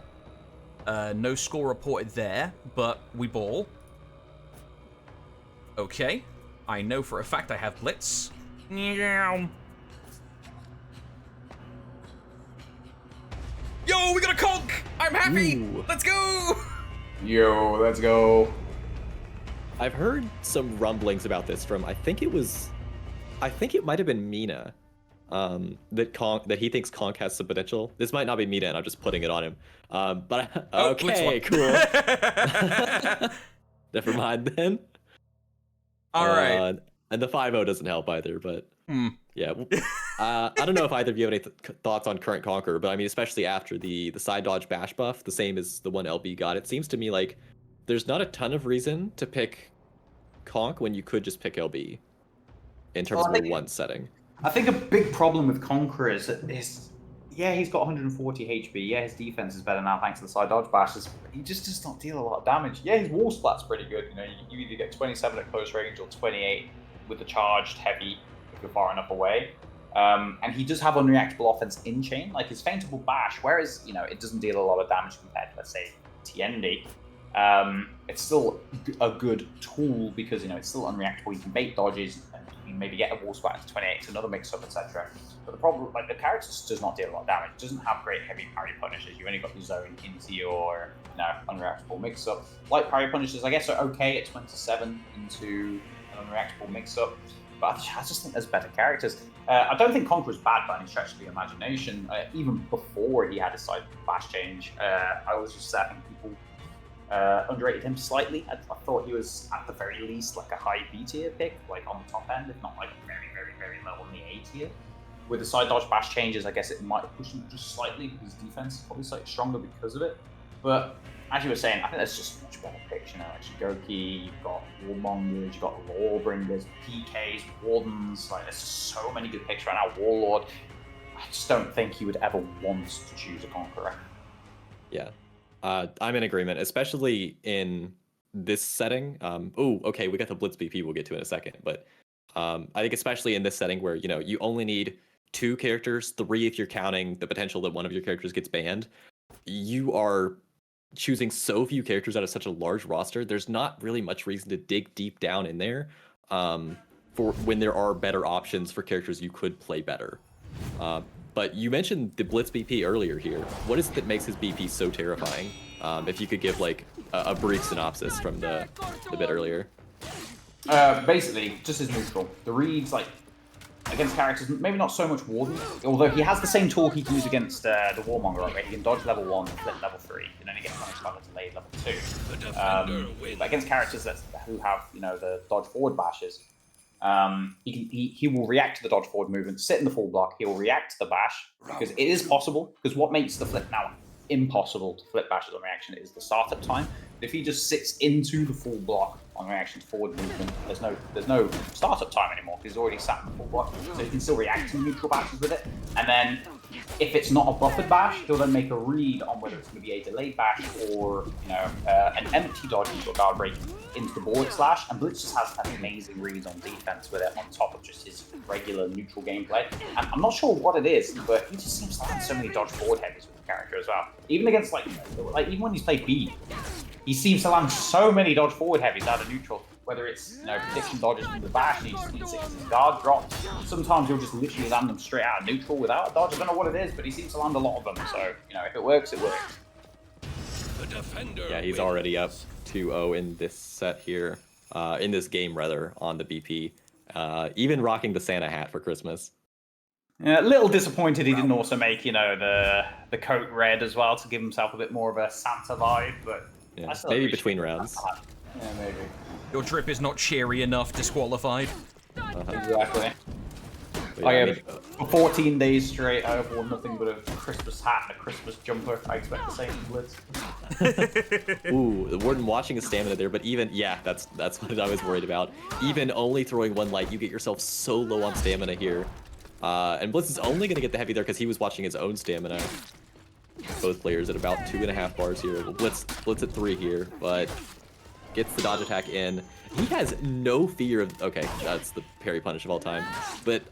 No score reported there, but we ball. Okay, I know for a fact I have Blitz. Yo, we got a conk! I'm happy! Ooh. Let's go! Yo, let's go. I've heard some rumblings about this from, I think it might have been Mina, that he thinks Conk has some potential. This might not be Mina, and I'm just putting it on him. But okay, cool. Never mind then. All right. And the 5-0 doesn't help either, but yeah. I don't know if either of you have any thoughts on current Conqueror, but I mean, especially after the side dodge bash buff, the same as the one LB got, it seems to me like there's not a ton of reason to pick Conk when you could just pick LB in terms of a one setting. I think a big problem with Conqueror is yeah, he's got 140 HP. Yeah, his defense is better now thanks to the side dodge bashes. But he just does not deal a lot of damage. Yeah, his wall splat's pretty good. You know, you either get 27 at close range or 28 with the charged heavy if you're far enough away. And he does have unreactable offense in chain, like his feintable bash, whereas, you know, it doesn't deal a lot of damage compared to, let's say, TND. It's still a good tool because, you know, it's still unreactable. You can bait dodges and you can maybe get a wall splat into 28 to another mix-up, etc. But the problem, like, the character just does not deal a lot of damage. It doesn't have great heavy parry punishes. You only got your zone into your, you know, unreactable mix-up. Light parry punishes, I guess, are okay at 27 into an unreactable mix-up. But I just think there's better characters. I don't think Conqueror's bad by any stretch of the imagination. Even before he had his side bash change, I was just saying people underrated him slightly. I thought he was at the very least like a high B tier pick, like on the top end, if not like very, very, very low on the A tier. With the side dodge bash changes, I guess it might have pushed him just slightly because his defense is probably slightly stronger because of it. But as you were saying, I think there's just much better picks. You know, like Shigoki, you've got Warmongers, you've got Lawbringers, PKs, Wardens. Like, there's just so many good picks right now. Warlord. I just don't think he would ever want to choose a Conqueror. Yeah, I'm in agreement, especially in this setting. Okay, we got the Blitz BP we'll get to in a second, but I think especially in this setting where, you know, you only need 2 characters, 3 if you're counting the potential that one of your characters gets banned. You are choosing so few characters out of such a large roster. There's not really much reason to dig deep down in there for when there are better options for characters you could play better. But you mentioned the Blitz BP earlier here. What is it that makes his BP so terrifying? If you could give like a brief synopsis from the bit earlier. Basically, just as neutral. The reads, like, against characters, maybe not so much Warden, although he has the same tool he can use against the Warmonger, right? He can dodge level 1 and flip level 3. You can only get punished by the delayed level 2. But against characters who have, you know, the dodge forward bashes, he will react to the dodge forward movement, sit in the full block, he will react to the bash, because it is possible, because what makes the flip now impossible to flip bashes on reaction is the startup time. But if he just sits into the full block on reaction forward movement, there's no startup time anymore because he's already sat in the full block, so he can still react to neutral bashes with it. And then if it's not a buffered bash, he'll then make a read on whether it's going to be a delayed bash or an empty dodge into a guard break into the forward slash. And Blitz just has amazing reads on defense with it on top of just his regular neutral gameplay. And I'm not sure what it is, but he just seems to have so many dodge forward heavies with the character as well. Even against like even when he's played B, he seems to land so many dodge forward heavies out of neutral. Whether it's prediction dodges from the bash, he just needs his guard dropped. Sometimes he'll just literally land them straight out of neutral without a dodge. I don't know what it is, but he seems to land a lot of them. So if it works, it works. Yeah, he's already up 2-0 in this set here, in this game rather, on the BP. Even rocking the Santa hat for Christmas. Yeah, a little disappointed he didn't also make the coat red as well to give himself a bit more of a Santa vibe, but yeah, maybe between rounds. Yeah, maybe. Your drip is not cheery enough, disqualified. Exactly. Yeah, For 14 days straight, I have worn nothing but a Christmas hat and a Christmas jumper. I expect the same from Blitz. Ooh, the Warden watching his stamina there, but even, yeah, that's what I was worried about. Even only throwing one light, you get yourself so low on stamina here. And Blitz is only going to get the heavy there because he was watching his own stamina. Both players at about 2.5 bars here. Well, Blitz at 3 here, but gets the dodge attack in. He has no fear of... Okay, that's the parry punish of all time. But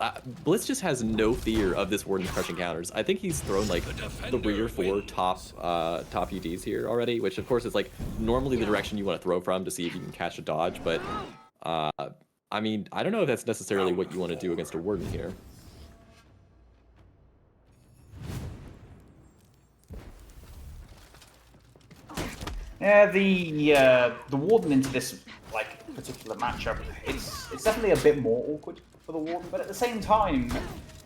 Blitz just has no fear of this Warden's crushing counters. I think he's thrown like 3 or 4 top UDs here already, which of course is like normally the direction you want to throw from to see if you can catch a dodge. But I mean, I don't know if that's necessarily what you want to do against a Warden here. Yeah, the Warden into this particular matchup, it's definitely a bit more awkward for the Warden, but at the same time,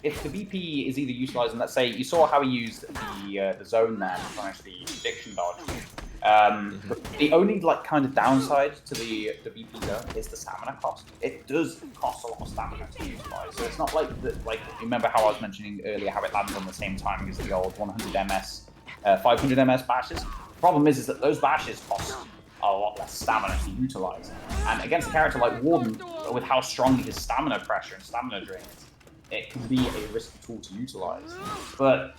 if the BP is either utilizing, let's say you saw how he used the zone there to punish the prediction dodge. The only kind of downside to the BP zone is the stamina cost. It does cost a lot of stamina to utilize, so it's not remember how I was mentioning earlier how it lands on the same timing as the old 100 ms, 500 ms bashes. The problem is that those bashes cost a lot less stamina to utilize. And against a character like Warden, with how strong his stamina pressure and stamina drain is, it can be a risky tool to utilize. But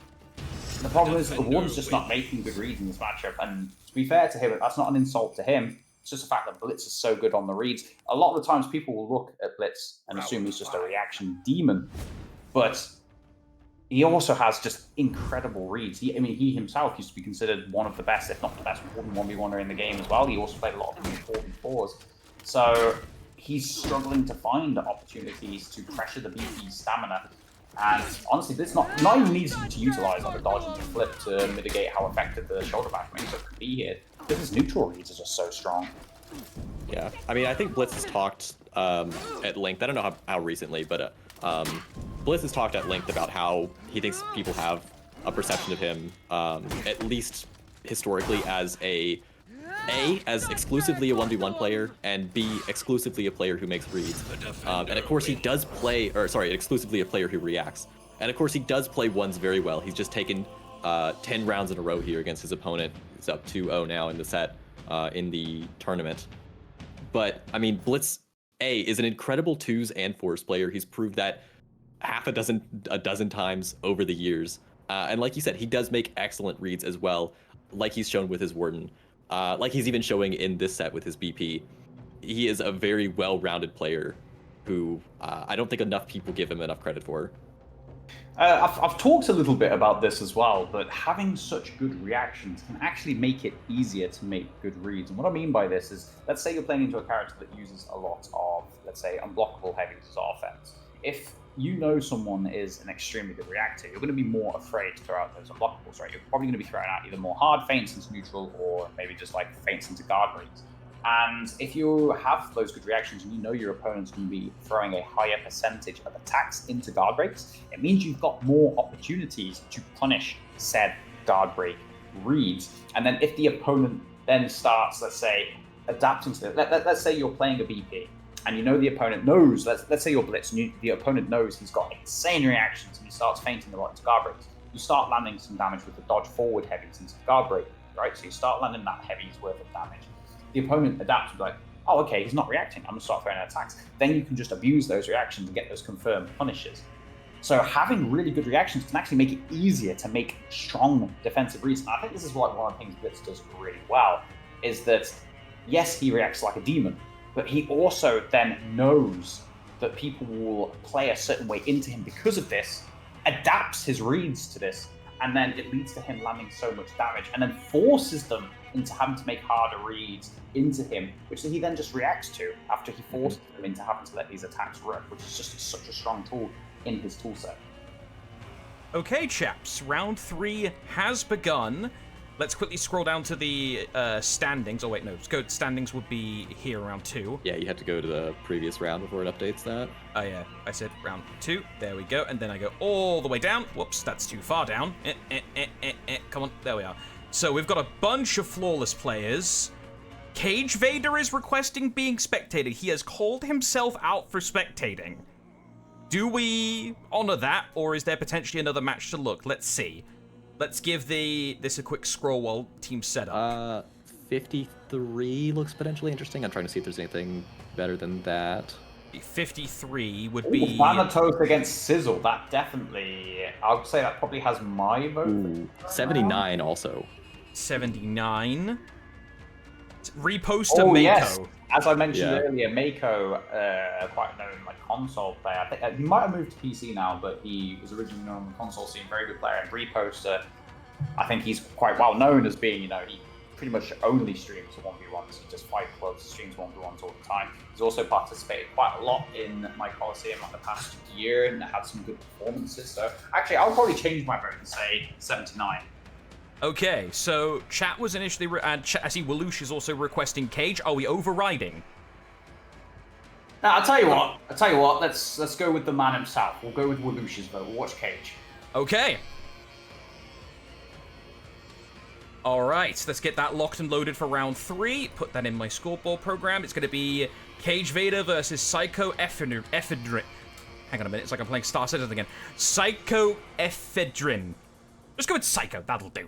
the problem is that the Warden's just not making good reads in this matchup. And to be fair to him, that's not an insult to him. It's just the fact that Blitz is so good on the reads. A lot of the times people will look at Blitz and assume he's just a reaction demon. But he also has just incredible reads. He himself used to be considered one of the best, if not the best, Warden 1v1er in the game as well. He also played a lot of 4v4s. So he's struggling to find opportunities to pressure the BP's stamina. And honestly, this not even needs to utilize a dodge and flip to mitigate how effective the shoulder bash matchup could be here. Because his neutral reads are just so strong. Yeah, I mean, I think Blitz has talked at length. I don't know how recently, but Blitz has talked at length about how he thinks people have a perception of him, at least historically, as as exclusively a 1v1 player, and B, exclusively a player who makes reads. And of course he does play, exclusively a player who reacts. And of course he does play ones very well. He's just taken 10 rounds in a row here against his opponent. He's up 2-0 now in the set, in the tournament. But, I mean, Blitz, is an incredible 2s and 4s player. He's proved that a dozen times over the years. And like you said, he does make excellent reads as well, like he's shown with his Warden. Like he's even showing in this set with his BP. He is a very well-rounded player who I don't think enough people give him enough credit for. I've talked a little bit about this as well, but having such good reactions can actually make it easier to make good reads. And what I mean by this is, let's say you're playing into a character that uses a lot of, let's say, unblockable heavies as offense. If you know someone is an extremely good reactor, you're going to be more afraid to throw out those unblockables, right? You're probably going to be throwing out either more hard feints into neutral or maybe just feints into guard breaks. And if you have those good reactions and you know your opponent's going to be throwing a higher percentage of attacks into guard breaks, it means you've got more opportunities to punish said guard break reads. And then if the opponent then starts, let's say, adapting to it, let's say you're playing a BP, and you know the opponent knows, let's say you're Blitz, and the opponent knows he's got insane reactions and he starts feinting a lot into guard breaks. you start landing some damage with the dodge forward heavies into the guard break, right? So you start landing that heavy's worth of damage. The opponent adapts to be like, oh, okay, he's not reacting. I'm going to start throwing attacks. Then you can just abuse those reactions and get those confirmed punishes. So having really good reactions can actually make it easier to make strong defensive reads. And I think this is what one of the things Blitz does really well, is that, yes, he reacts like a demon, but he also then knows that people will play a certain way into him because of this, adapts his reads to this, and then it leads to him landing so much damage, and then forces them into having to make harder reads into him, which he then just reacts to after he forces them into having to let these attacks run, which is just such a strong tool in his toolset. Okay, chaps, round 3 has begun. Let's quickly scroll down to the standings. Oh, wait, no. Standings would be here round 2. Yeah, you had to go to the previous round before it updates that. Oh, yeah. I said round 2. There we go. And then I go all the way down. Whoops, that's too far down. Come on. There we are. So we've got a bunch of flawless players. Cage Vader is requesting being spectated. He has called himself out for spectating. Do we honor that, or is there potentially another match to look? Let's see. Let's give this a quick scroll while team set up. 53 looks potentially interesting. I'm trying to see if there's anything better than that. 53 would be... Thanatos against Sizzle. That definitely... I would say that probably has my vote. Ooh, 79 also. 79. Repost to Mako. Yes. As I mentioned earlier, Mako, quite known like console player. I think he might have moved to PC now, but he was originally known on the console scene. Very good player. And Reposter, I think he's quite well known as being, he pretty much only streams 1v1s. He does 5 clubs, streams 1v1s all the time. He's also participated quite a lot in my Coliseum like the past year and had some good performances. So actually, I'll probably change my vote and say 79. Okay, so chat was initially, and I see Waloosh is also requesting Cage. Are we overriding? Now, I'll tell you what. Let's go with the man himself. We'll go with Waloosh's vote. We'll watch Cage. Okay. All right, let's get that locked and loaded for round 3. Put that in my scoreboard program. It's going to be Cage Vader versus Psycho Ephedrine. Hang on a minute, it's like I'm playing Star Citizen again. Psycho Ephedrine. Let's go with Psycho. That'll do.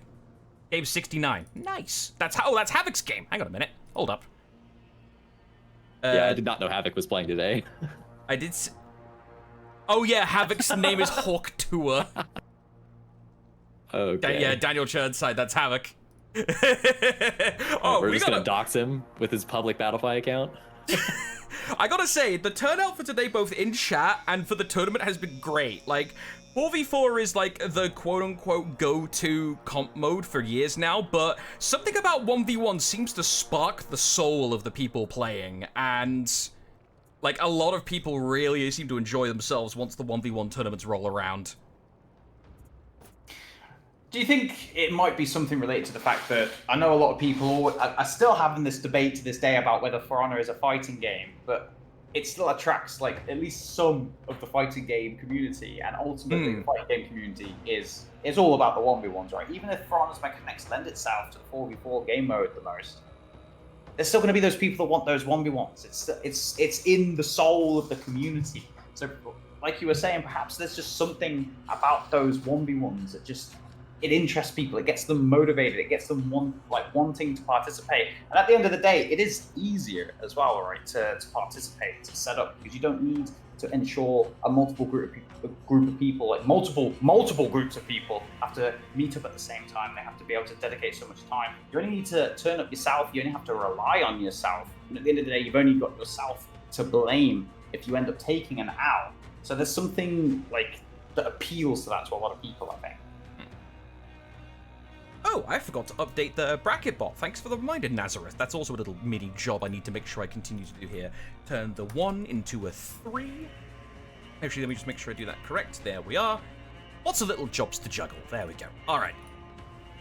Game 69. Nice. That's Havoc's game. Hang on a minute. Hold up. Yeah, I did not know Havoc was playing today. I did. Oh yeah, Havoc's name is Hawk Tour. Okay. Yeah, Daniel Churnside. That's Havoc. We're just gonna dox him with his public Battlefy account. I gotta say, the turnout for today, both in chat and for the tournament, has been great. Like, 4v4 is like the quote-unquote go-to comp mode for years now, but something about 1v1 seems to spark the soul of the people playing, and like a lot of people really seem to enjoy themselves once the 1v1 tournaments roll around. Do you think it might be something related to the fact that I know a lot of people are still having this debate to this day about whether For Honor is a fighting game, but it still attracts like at least some of the fighting game community, and ultimately the fighting game community is all about the 1v1s, right? Even if For Honor's mechanics lend itself to the 4v4 game mode the most, there's still going to be those people that want those 1v1s. It's in the soul of the community. So, like you were saying, perhaps there's just something about those 1v1s that just it interests people. It gets them motivated. It gets them wanting to participate. And at the end of the day, it is easier as well, right, to participate, to set up, because you don't need to ensure a multiple group of people, like multiple groups of people have to meet up at the same time. They have to be able to dedicate so much time. You only need to turn up yourself. You only have to rely on yourself. And at the end of the day, you've only got yourself to blame if you end up taking an L. So there's something like that appeals to that to a lot of people, I think. Oh, I forgot to update the bracket bot. Thanks for the reminder, Nazareth. That's also a little mini job I need to make sure I continue to do here. Turn the 1 into a 3. Actually, let me just make sure I do that correct. There we are. Lots of little jobs to juggle. There we go. All right.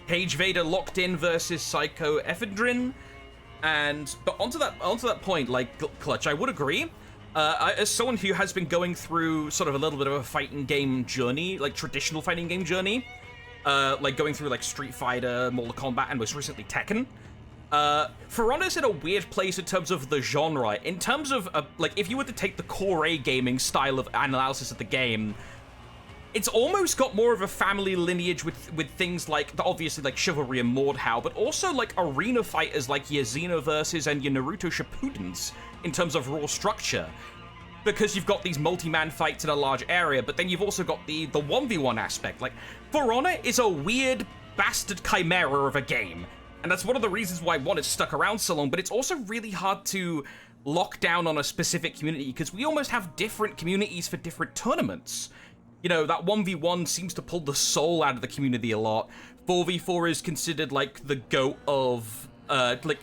Cage Vader locked in versus Psycho Ephedrine. But onto that point, like Clutch, I would agree. As someone who has been going through sort of a little bit of a fighting game journey, like traditional fighting game journey, like going through like Street Fighter, Mortal Kombat, and most recently Tekken. For Honor's in a weird place in terms of the genre. In terms of like, if you were to take the core A gaming style of analysis of the game, it's almost got more of a family lineage with things like, obviously, like Chivalry and Mordhau, but also, like, arena fighters like your Xenoverses and your Naruto Shippudens in terms of raw structure. Because you've got these multi-man fights in a large area, but then you've also got the 1v1 aspect. Like, For Honor is a weird bastard chimera of a game, and that's one of the reasons why 1 has stuck around so long, but it's also really hard to lock down on a specific community, because we almost have different communities for different tournaments. You know, that 1v1 seems to pull the soul out of the community a lot. 4v4 is considered, like, the GOAT of, like,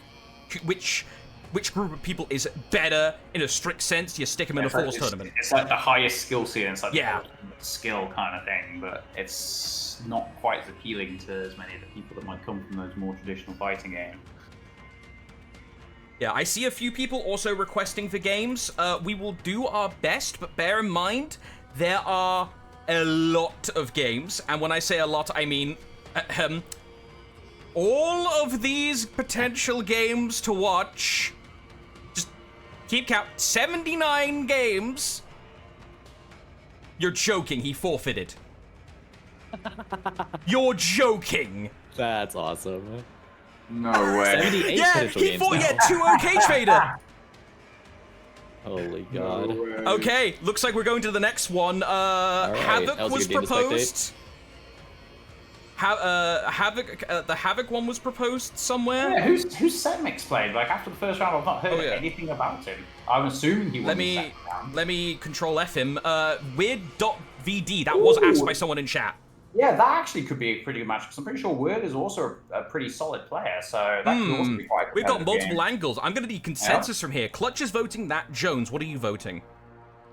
which group of people is better in a strict sense. You stick them in a Force tournament. It's like the highest skill ceiling, it's like yeah. the skill kind of thing, but it's not quite as appealing to as many of the people that might come from those more traditional fighting games. Yeah, I see a few people also requesting for games. We will do our best, but bear in mind, there are a lot of games, and when I say a lot, I mean all of these potential games to watch. Just keep count. 79 games. You're joking, he forfeited. You're joking. That's awesome. No way. 78 yeah, potential he games fought, now. yeah, 2 Cage Vader. Holy god. No way. Okay, looks like we're going to the next one. right, Havoc that was a was good game to proposed. Havoc, the Havoc one was proposed somewhere. Yeah, who's Setmix played? Like, after the first round, I've not heard anything about him. I'm assuming he won the second round. Let me control F him. Weird.vd, that was asked by someone in chat. Yeah, that actually could be a pretty good match, because I'm pretty sure Word is also a pretty solid player, so that could also be quite a We've got competitive multiple game. angles. I'm going to need consensus from here. Clutch is voting that. Jones, what are you voting?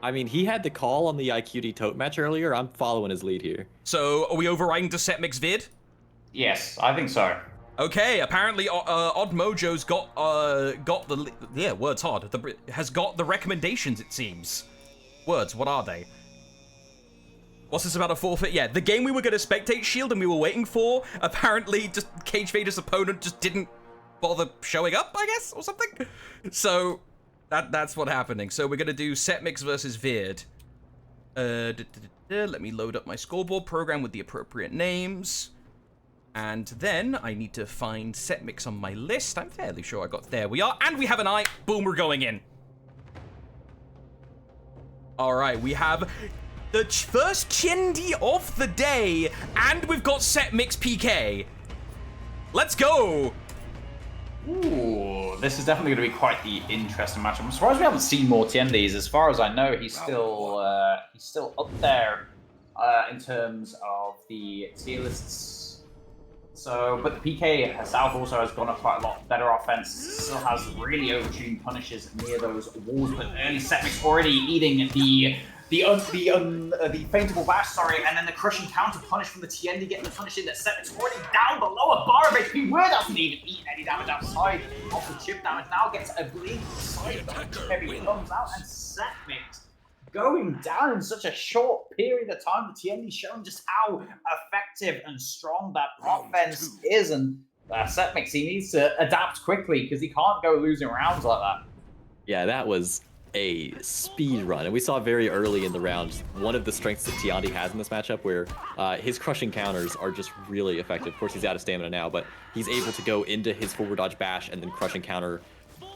I mean, he had the call on the IQD Tote match earlier. I'm following his lead here. So, are we overriding to Setmix Vid? Yes, I think so. Okay, apparently Odd Mojo's got the words hard. Has got the recommendations, it seems. Words, what are they? What's this about a forfeit? Yeah, the game we were going to spectate Shield and we were waiting for, apparently just Cage Vader's opponent just didn't bother showing up, I guess, or something. So that's what's happening. So we're going to do Setmix versus Vid. Let me load up my scoreboard program with the appropriate names. And then I need to find Setmix on my list. I'm fairly sure I got... There we are. And we have an eye. Boom, we're going in. All right, we have the first Chindi of the day. And we've got Setmix PK. Let's go. Ooh, this is definitely going to be quite the interesting match. I'm surprised we haven't seen more Tiendes. As far as I know, he's still up there in terms of the tier lists. So, but the PK herself also has gone up quite a lot. Better offense, still has really overtuned punishes near those walls, but early Setmix already eating the feintable bash, and then the crushing counter punish from the Tiendi, getting the punish in that Setmix already down below a bar of HP. Word doesn't even eat any damage outside of the chip damage. Now gets a blink side, maybe comes out, and Setmix going down in such a short period of time. The Tiendi showing just how effective and strong that offense is, and Setmix, he needs to adapt quickly because he can't go losing rounds like that. Yeah, that was a speed run, and we saw very early in the round one of the strengths that Tiandi has in this matchup, where his crushing counters are just really effective. Of course, he's out of stamina now, but he's able to go into his forward dodge bash and then crushing counter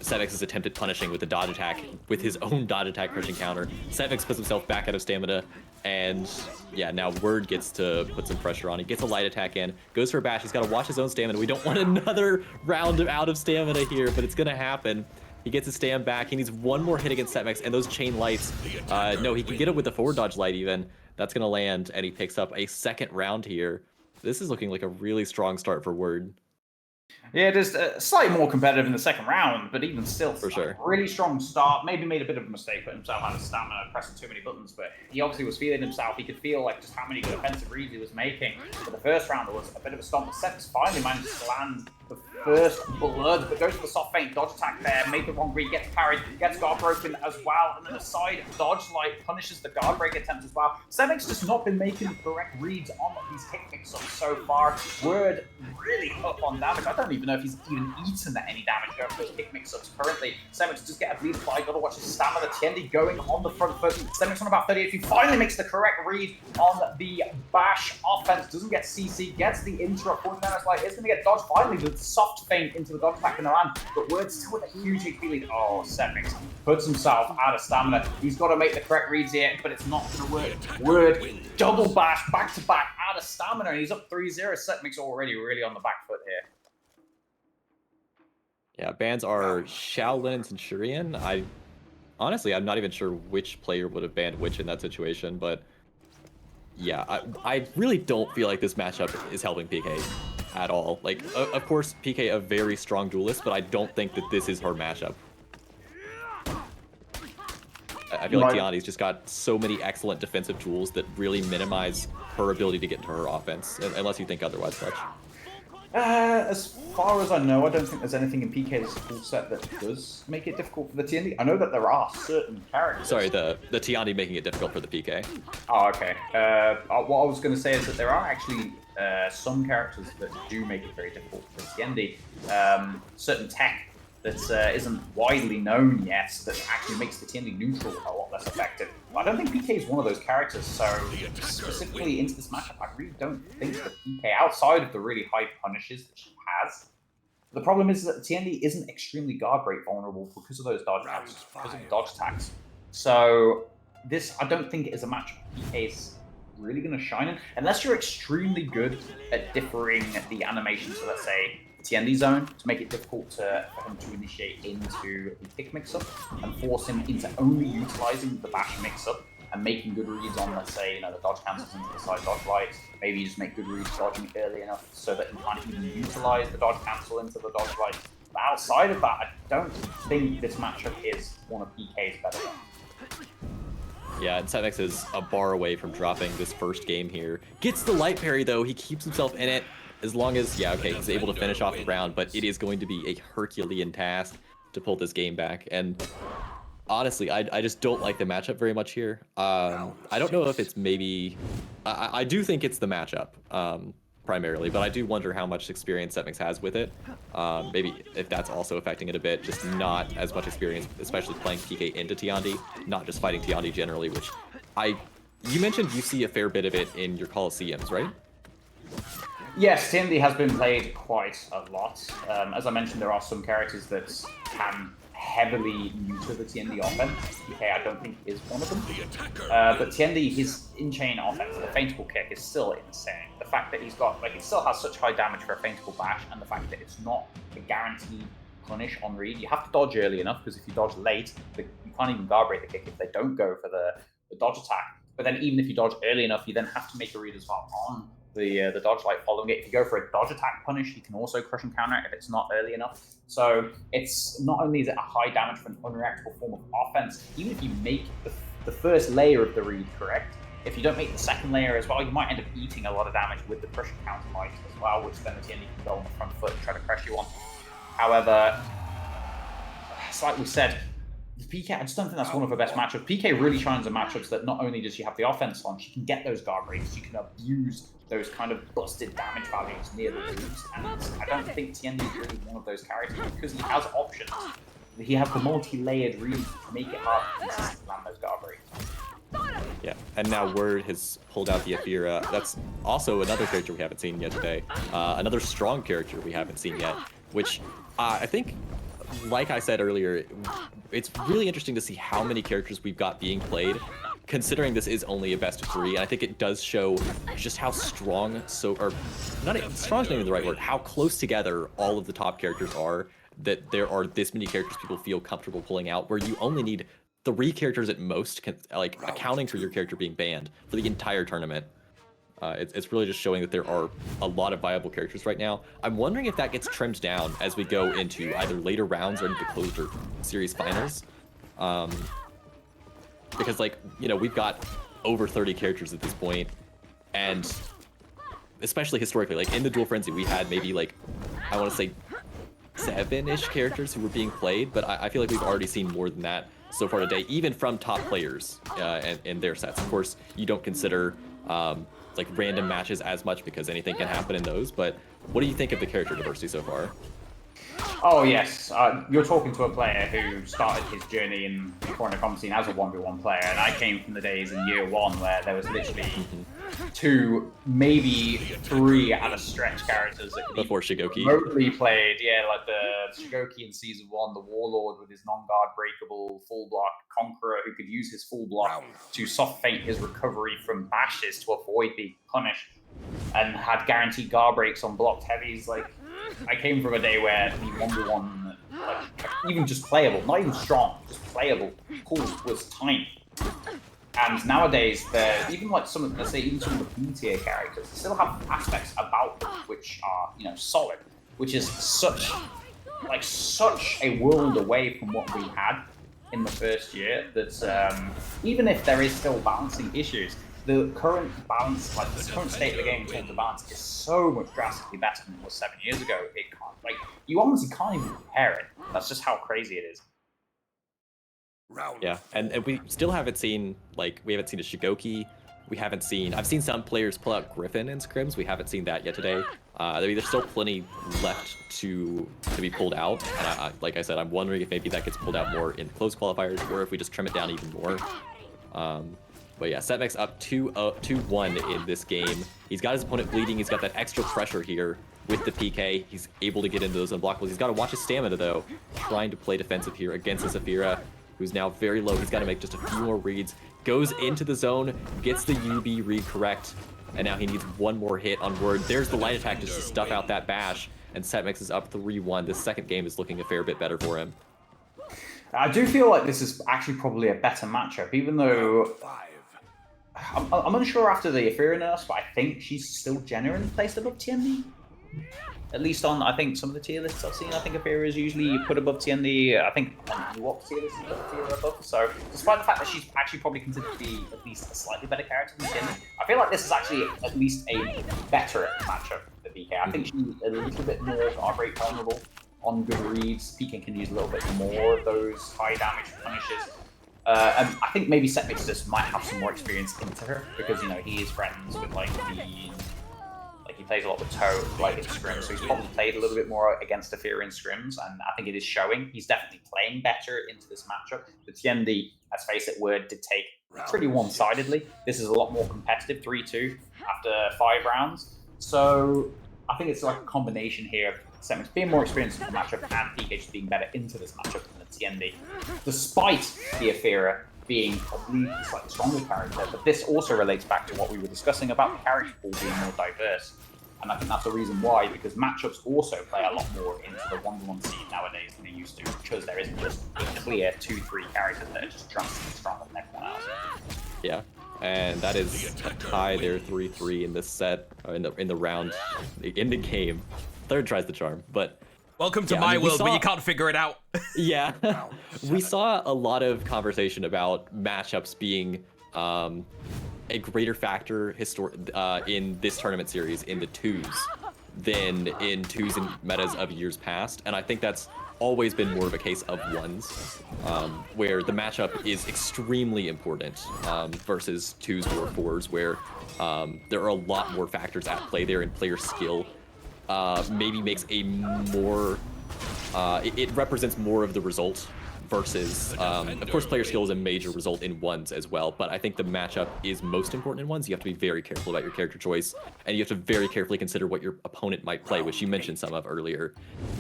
Setmix's attempted punishing with the dodge attack, with his own dodge attack crushing counter. Setmix puts himself back out of stamina, and yeah, now Word gets to put some pressure on. He gets a light attack in, goes for a bash. He's got to watch his own stamina. We don't want another round of out of stamina here, but it's gonna happen. He gets his stam back. He needs one more hit against Setmix, and those chain lights. No, he can get it with the forward dodge light even. That's gonna land, and he picks up a second round here. This is looking like a really strong start for Word. Yeah, just slightly more competitive in the second round, but even still, for sure, really strong start. Maybe made a bit of a mistake, put himself out of stamina, pressing too many buttons, but he obviously was feeling himself. He could feel like just how many good offensive reads he was making. For the first round, there was a bit of a stomp, but Setmix finally managed to land the first blood, but goes for the soft feint, dodge attack there, made the wrong read, gets parried, gets guard broken as well, and then a side dodge light punishes the guard break attempt as well. Semix just not been making the correct reads on these kick mix-ups so far. Word really up on damage. I don't even know if he's even eaten any damage going for those kick mix-ups currently. Semix just get a bleed fly, gotta watch his stamina. Tiendi going on the front foot. Semix on about 38. He finally makes the correct read on the bash offense, doesn't get CC, gets the interrupt, forcing down his light, is gonna get dodged finally with soft feint into the dodge attack in the land, but Word still with a huge HP lead. Oh, Semix puts himself out of stamina. He's got to make the correct reads here, but it's not going to work. Word double bash back to back out of stamina, and he's up 3-0. Semix already really on the back foot here. Yeah, bans are Shaolin and Centurion. Honestly, I'm not even sure which player would have banned which in that situation, but yeah, I really don't feel like this matchup is helping PK at all. Like, of course, PK a very strong duelist, but I don't think that this is her matchup. I feel like Tiani's just got so many excellent defensive tools that really minimize her ability to get into her offense, unless you think otherwise, Clutch. As far as I know, I don't think there's anything in PK's tool set that does make it difficult for the TND. I know that there are certain characters. Sorry, the TND making it difficult for the PK. Oh, okay. What I was going to say is that there are actually some characters that do make it very difficult for the TND. Certain tech that isn't widely known yet that actually makes the TND neutral a lot less effective. But I don't think PK is one of those characters, so specifically into this matchup, I really don't think that PK, outside of the really high punishes that she has, the problem is that the TND isn't extremely guard break vulnerable because of those dodge attacks, because of the dodge attacks. So this, I don't think, is a matchup PK is really going to shine in, unless you're extremely good at differing the animation. So let's say TND zone to make it difficult for him to initiate into the kick mix-up and force him into only utilizing the bash mix-up and making good reads on, let's say, you know, the dodge cancels into the side dodge lights. Maybe you just make good reads dodging early enough so that you can't even utilize the dodge cancel into the dodge lights. But outside of that, I don't think this matchup is one of PK's better ones. Yeah, and Semix is a bar away from dropping this first game here. Gets the light parry though, he keeps himself in it. As long as, yeah, okay, he's able to finish off the round, but it is going to be a Herculean task to pull this game back. And honestly, I just don't like the matchup very much here. I don't know if it's maybe... I do think it's the matchup, primarily, but I do wonder how much experience Semix has with it. Maybe if that's also affecting it a bit, just not as much experience, especially playing PK into Tiandi, not just fighting Tiandi generally, which you mentioned you see a fair bit of it in your Coliseums, right? Yes, TND has been played quite a lot. As I mentioned, there are some characters that can heavily neuter the TND offense. PK, I don't think, is one of them. But TND, his in-chain offense, the feintable kick, is still insane. The fact that he's got, like, it still has such high damage for a feintable bash, and the fact that it's not a guaranteed punish on read. You have to dodge early enough, because if you dodge late, you can't even guard break the kick if they don't go for the dodge attack. But then even if you dodge early enough, you then have to make a read as well on the dodge light following it. If you go for a dodge attack punish, you can also crush and counter it if it's not early enough. So it's not only is it a high damage for an unreactable form of offense, even if you make the first layer of the read correct, if you don't make the second layer as well, you might end up eating a lot of damage with the crush and counter light as well, which then the TND can go on the front foot and try to crush you on. However, it's like we said, PK, I just don't think that's one of her best matchups. PK really shines in matchups that not only does she have the offense on, she can get those guard breaks, she can abuse those kind of busted damage values near the moves, and I don't think TND is really one of those characters because he has options. He has the multi-layered read to make it hard to consistently land those guard breaks. Yeah, and now Word has pulled out the Aphira. That's also another character we haven't seen yet today. Another strong character we haven't seen yet, which I think, like I said earlier, it's really interesting to see how many characters we've got being played, considering this is only a best of 3, and I think it does show just how strong, strong is not even the right word, how close together all of the top characters are, that there are this many characters people feel comfortable pulling out, where you only need 3 characters at most, like accounting for your character being banned for the entire tournament. It's really just showing that there are a lot of viable characters right now. I'm wondering if that gets trimmed down as we go into either later rounds or into closer series finals. Because, like, you know, we've got over 30 characters at this point, and especially historically, like in the Duel Frenzy, we had maybe, like, I want to say 7-ish characters who were being played, but I feel like we've already seen more than that so far today, even from top players and their sets. Of course, you don't consider like random matches as much because anything can happen in those, but what do you think of the character diversity so far? Oh yes, you're talking to a player who started his journey in the foreign comp scene as a 1v1 player, and I came from the days in year 1 where there was literally 2, maybe 3 at a stretch characters that could Before Shigoki. remotely played. Yeah, like the Shigoki in season 1, the Warlord with his non-guard breakable full block Conqueror who could use his full block to soft feint his recovery from bashes to avoid being punished, and had guaranteed guard breaks on blocked heavies. Like, I came from a day where the 1v1, like, even just playable, not even strong, just playable, pool was tiny. And nowadays, even like some of, let's say, even some of the B-tier characters still have aspects about them which are, you know, solid, which is such a world away from what we had in the first year that even if there is still balancing issues, the current balance, like the current state of the game in terms of balance, is so much drastically better than it was 7 years ago. It can't, like, you honestly can't even compare it. That's just how crazy it is. Yeah, and we still haven't seen, like, we haven't seen a Shigoki. We haven't seen, I've seen some players pull out Griffin in scrims. We haven't seen that yet today. There's still plenty left to be pulled out. And I, like I said, I'm wondering if maybe that gets pulled out more in close qualifiers or if we just trim it down even more. But yeah, Setmix up 2-1 in this game. He's got his opponent bleeding. He's got that extra pressure here with the PK. He's able to get into those unblockables. He's got to watch his stamina, though, trying to play defensive here against the Zafira, who's now very low. He's got to make just a few more reads. Goes into the zone, gets the UB read correct, and now he needs one more hit on word. There's the light attack just to stuff out that bash, and Setmix is up 3-1. This second game is looking a fair bit better for him. I do feel like this is actually probably a better matchup, even though I'm unsure after the Ethereum nerfs, but I think she's still generally placed above TND. At least on, I think, some of the tier lists I've seen, I think Ethereum is usually put above TND. I think on Ewop tier lists, tier above. So, despite the fact that she's actually probably considered to be at least a slightly better character than TND, I feel like this is actually at least a better matchup for BK. I think she's a little bit more guard break vulnerable on good reads. PK can use a little bit more of those high damage punishes. And I think maybe Setmix just might have some more experience into her because, you know, he is friends with like he plays a lot with Tote, like in scrims, so he's probably played a little bit more against Ethereum in scrims, and I think it is showing. He's definitely playing better into this matchup. The TND, let's face it, Word did take pretty one-sidedly. This is a lot more competitive, 3-2 after 5 rounds. So I think it's like a combination here of Setmix being more experienced in the matchup and PK just being better into this matchup than the TND, despite the Ethereum being probably a slightly stronger character. But this also relates back to what we were discussing about the character pool being more diverse. And I think that's the reason why, because matchups also play a lot more into the 1v1 scene nowadays than they used to, because there isn't just a clear 2-3 characters that are just drastically stronger than everyone else. Yeah, and that is a tie there, 3-3 in this set, in the round, in the game. Third tries the charm, but welcome to my world, but you can't figure it out. Yeah, we saw a lot of conversation about matchups being a greater factor in this tournament series in the 2s than in 2s and metas of years past, and I think that's always been more of a case of 1s, where the matchup is extremely important versus 2s or 4s, where there are a lot more factors at play there, and player skill maybe makes a more, it represents more of the result versus, of course, player skill is a major result in 1s as well, but I think the matchup is most important in 1s. You have to be very careful about your character choice, and you have to very carefully consider what your opponent might play, which you mentioned some of earlier.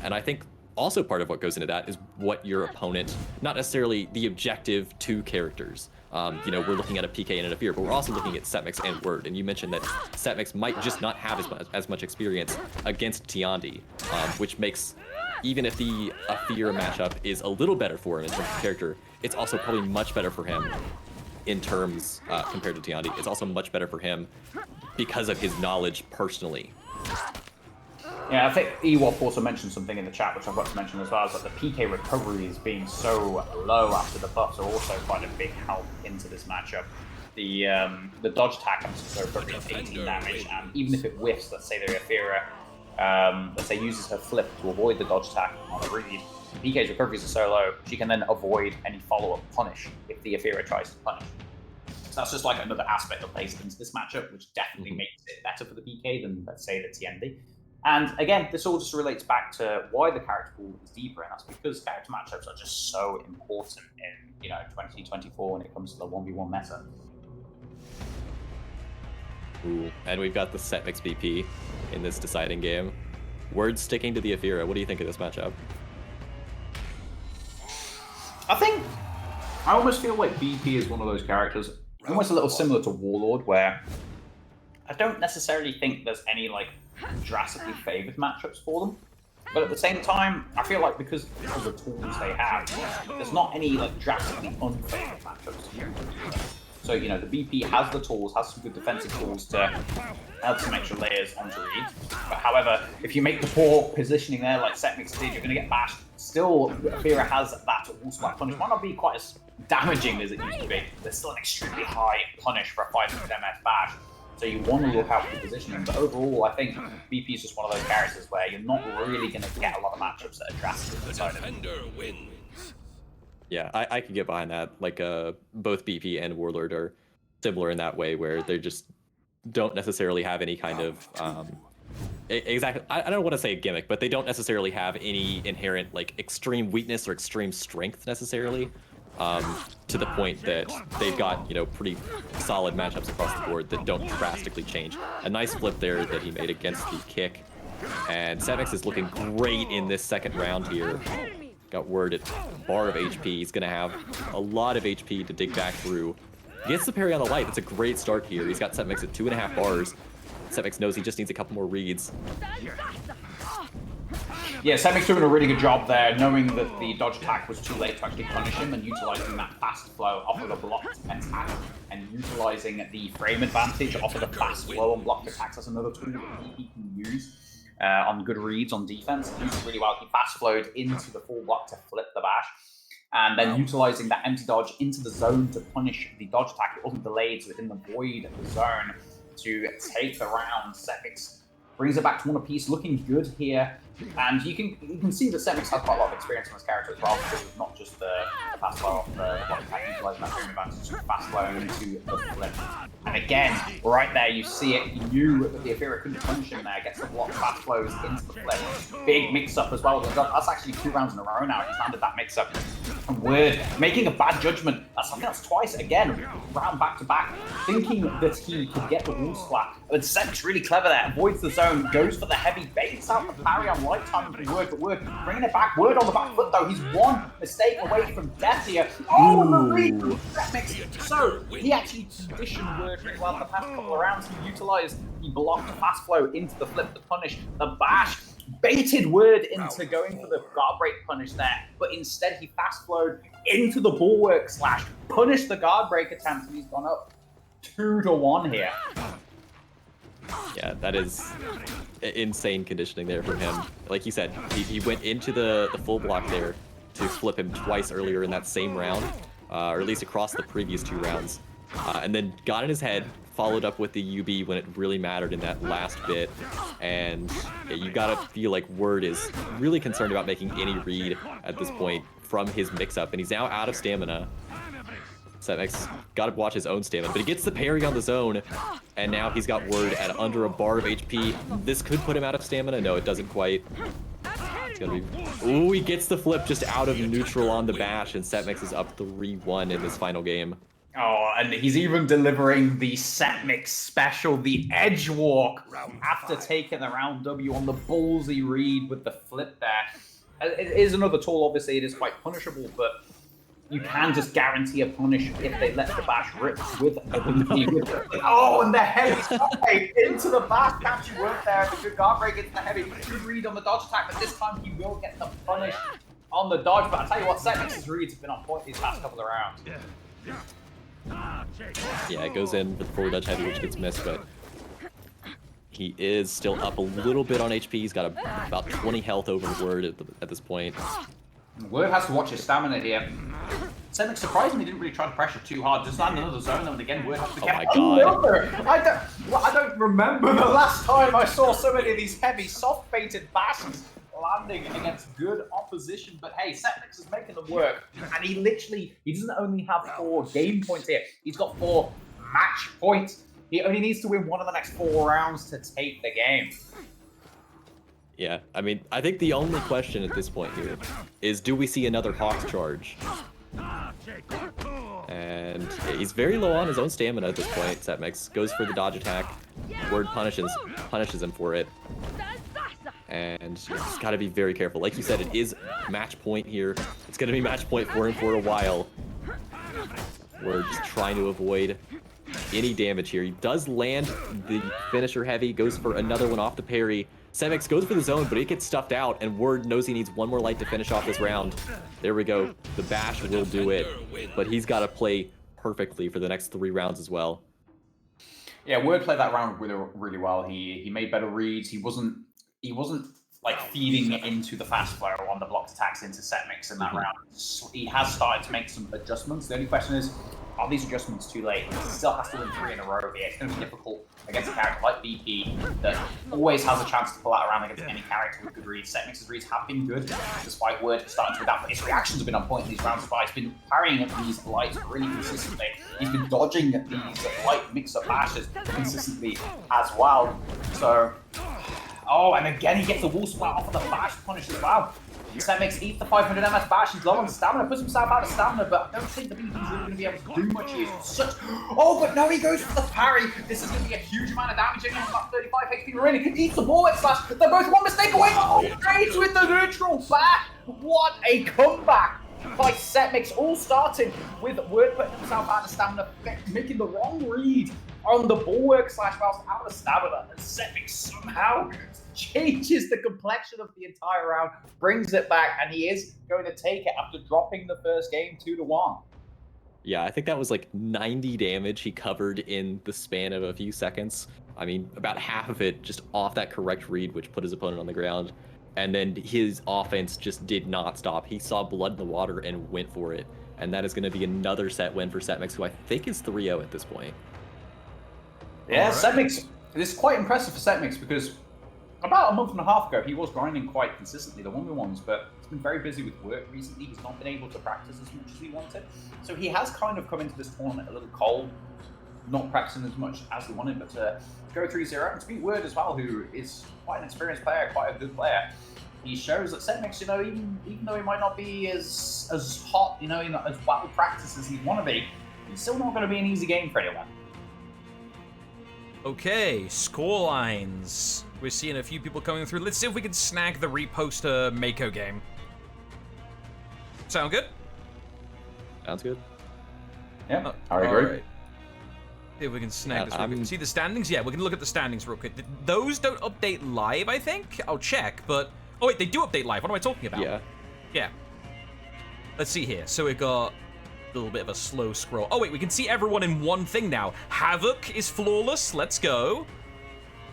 And I think also part of what goes into that is what your opponent, not necessarily the objective 2 characters. You know, we're looking at a PK and an Afir, but we're also looking at Setmix and Word, and you mentioned that Setmix might just not have as much experience against Tiandi, which makes, even if the Afir matchup is a little better for him in terms of character, it's also probably much better for him in terms, compared to Tiandi. It's also much better for him because of his knowledge personally. Yeah, I think Ewop also mentioned something in the chat, which I've got to mention as well, is that the PK recoveries being so low after the buffs are also quite a big help into this matchup. The dodge attack comes to recovery of 18 damage, and even if it whiffs, let's say they're Ethereum, let's say uses her flip to avoid the dodge attack on a read, PK's recoveries are so low, she can then avoid any follow-up punish if the Aethera tries to punish. So that's just like another aspect that plays into this matchup, which definitely makes it better for the PK than, let's say, the TND. And again, this all just relates back to why the character pool is deeper, and that's because character matchups are just so important in 2024 when it comes to the 1v1 meta. Ooh, and we've got the set mix BP in this deciding game. Word sticking to the Aethera. What do you think of this matchup? I almost feel like BP is one of those characters, almost a little similar to Warlord, where I don't necessarily think there's any like drastically favored matchups for them. But at the same time, I feel like because of the tools they have, there's not any like drastically unfavored matchups. So, the BP has the tools, has some good defensive tools to add some extra layers onto read. But however, if you make the poor positioning there, like Setmix did, you're going to get bashed. Still, Aethera has that wall splat punish. Might not be quite as damaging as it used to be. There's still an extremely high punish for a 500 MS bash. So you want to look out for the positioning. But overall, I think BP is just one of those characters where you're not really going to get a lot of matchups that are drastically decided. Yeah, I could get behind that. Like, both BP and Warlord are similar in that way, where they just don't necessarily have any kind of exactly. I don't want to say gimmick, but they don't necessarily have any inherent like extreme weakness or extreme strength necessarily. To the point that they've got pretty solid matchups across the board that don't drastically change. A nice flip there that he made against the kick, and Setmix is looking great in this second round here. Got word at bar of HP. He's going to have a lot of HP to dig back through. He gets the parry on the light. It's a great start here. He's got Setmix at 2.5 bars. Setmix knows he just needs a couple more reads. Yeah, Setmix doing a really good job there, knowing that the dodge attack was too late to actually punish him and utilizing that fast flow off of a blocked attack and utilizing the frame advantage off of the fast flow on blocked attacks. That's another tool that he can use. On good reads on defense. He used it really well. He fast flowed into the full block to flip the bash, and then utilizing that empty dodge into the zone to punish the dodge attack. It wasn't delayed, so it didn't avoid the zone to take the round. Setmix brings it back to 1 apiece, looking good here. And you can see that Setmix has quite a lot of experience on this character as well, because it's not just the fast flow off the block attack, utilizing that frame advantage, it's just fast flowing into the flip. And again, right there, you see it. He knew that the Aethera couldn't punish him there. Gets the block fast flows into the flip. Big mix-up as well. That's actually 2 rounds in a row now. He's landed that mix-up. And Word making a bad judgment. That's twice again, round back-to-back, thinking that he could get the wall splat. But Setmix really clever there. Avoids the zone, goes for the heavy, baits out the parry on lifetime from Word, but Word bringing it back. Word on the back foot though. He's one mistake away from death here. Oh, and the read from Setmix. So he actually conditioned Word really well in the past couple of rounds. He utilized the blocked fast flow into the flip to punish the bash. Baited Word into going for the guard break punish there, but instead he fast flowed into the bulwark slash, punished the guard break attempt, and he's gone up 2-1 here. Yeah, that is insane conditioning there from him. Like you said, he went into the full block there to flip him twice earlier in that same round, or at least across the previous 2 rounds, and then got in his head, followed up with the UB when it really mattered in that last bit. And yeah, you gotta feel like Word is really concerned about making any read at this point from his mix-up, and he's now out of stamina. Setmix gotta watch his own stamina, but he gets the parry on the zone, and now he's got Word at under a bar of HP. This could put him out of stamina. No, it doesn't quite. It's gonna be... Ooh, he gets the flip just out of neutral on the bash, and Setmix is up 3-1 in this final game. Oh, and he's even delivering the Setmix special, the edge walk, after taking the round W on the ballsy read with the flip there. It is another tool, obviously, it is quite punishable, but you can just guarantee a punish if they let the bash rip with a Oh, and the heavy side into the bash. Catchy work there. The good guard break into the heavy. Good read on the dodge attack, but this time he will get the punish on the dodge. But I tell you what, Setmix's reads have been on point these past couple of rounds. Yeah, it goes in with the forward dodge heavy, which gets missed, but he is still up a little bit on HP. He's got about 20 health over Word at this point. Word has to watch his stamina here. Setmix surprisingly didn't really try to pressure too hard. Just land another zone, and again, Word has to Oh my god. I don't remember the last time I saw so many of these heavy, soft-baited bashes landing against good opposition. But hey, Setmix is making them work, and he doesn't only have 4 game points here, he's got 4 match points. He only needs to win one of the next 4 rounds to take the game. Yeah, I mean, I think the only question at this point here is, do we see another Hawks charge? And he's very low on his own stamina at this point. Setmix goes for the dodge attack. Word punishes him for it. And he's got to be very careful. Like you said, it is match point here. It's going to be match point for him for a while. We're just trying to avoid any damage here. He does land the finisher heavy, goes for another one off the parry. Setmix goes for the zone, but it gets stuffed out, and Word knows he needs one more light to finish off this round. There we go. The bash will do it, but he's got to play perfectly for the next 3 rounds as well. Yeah, Word played that round really well. He made better reads. He wasn't like feeding into the fast flow on the blocked attacks into Setmix in that round. He has started to make some adjustments. The only question is, are these adjustments too late? He still has to win 3 in a row here. It's going to be difficult against a character like VP that always has a chance to pull out around against any character with good reads. Setmix's reads have been good, despite Word starting to adapt. But his reactions have been on point in these rounds as well. He's been parrying these lights really consistently. He's been dodging these light mix-up bashes consistently as well. So, oh, and again he gets the wall splat off of the bash punish as well. Setmix eats the 500 MS bash, he's low on stamina, puts himself out of stamina, but I don't think the VP's really going to be able to do much here. Oh, but no, he goes for the parry. This is going to be a huge amount of damage, only about 35 HP remaining. He eats the bullet slash, they're both one mistake away. Oh, great with the neutral bash. What a comeback by Setmix, all starting with Word putting himself out of stamina, making the wrong read on the bulwark slash whilst out of stamina, and Setmix somehow changes the complexion of the entire round, brings it back, and he is going to take it after dropping the first game 2-1. Yeah, I think that was like 90 damage he covered in the span of a few seconds. I mean, about half of it just off that correct read, which put his opponent on the ground. And then his offense just did not stop. He saw blood in the water and went for it. And that is going to be another set win for Setmix, who I think is 3-0 at this point. Yeah, right. Setmix, this is quite impressive for Setmix because about a month and a half ago, he was grinding quite consistently the 1v1s, but he's been very busy with work recently. He's not been able to practice as much as he wanted. So he has kind of come into this tournament a little cold, not practicing as much as he wanted, but to go 3-0 and to beat Word as well, who is quite an experienced player, quite a good player. He shows that Setmix, even though he might not be as hot, as well practiced as he'd want to be, he's still not going to be an easy game for anyone. Okay, score lines. We're seeing a few people coming through. Let's see if we can snag the reposter Mako game. Sound good? Sounds good. Yeah, I agree. Right. See if we can snag this real quick. See the standings? Yeah, we can look at the standings real quick. Those don't update live, I think? I'll check, but... Oh, wait, they do update live. What am I talking about? Yeah. Yeah. Let's see here. So we got a little bit of a slow scroll. Oh, wait, we can see everyone in one thing now. Havoc is flawless. Let's go.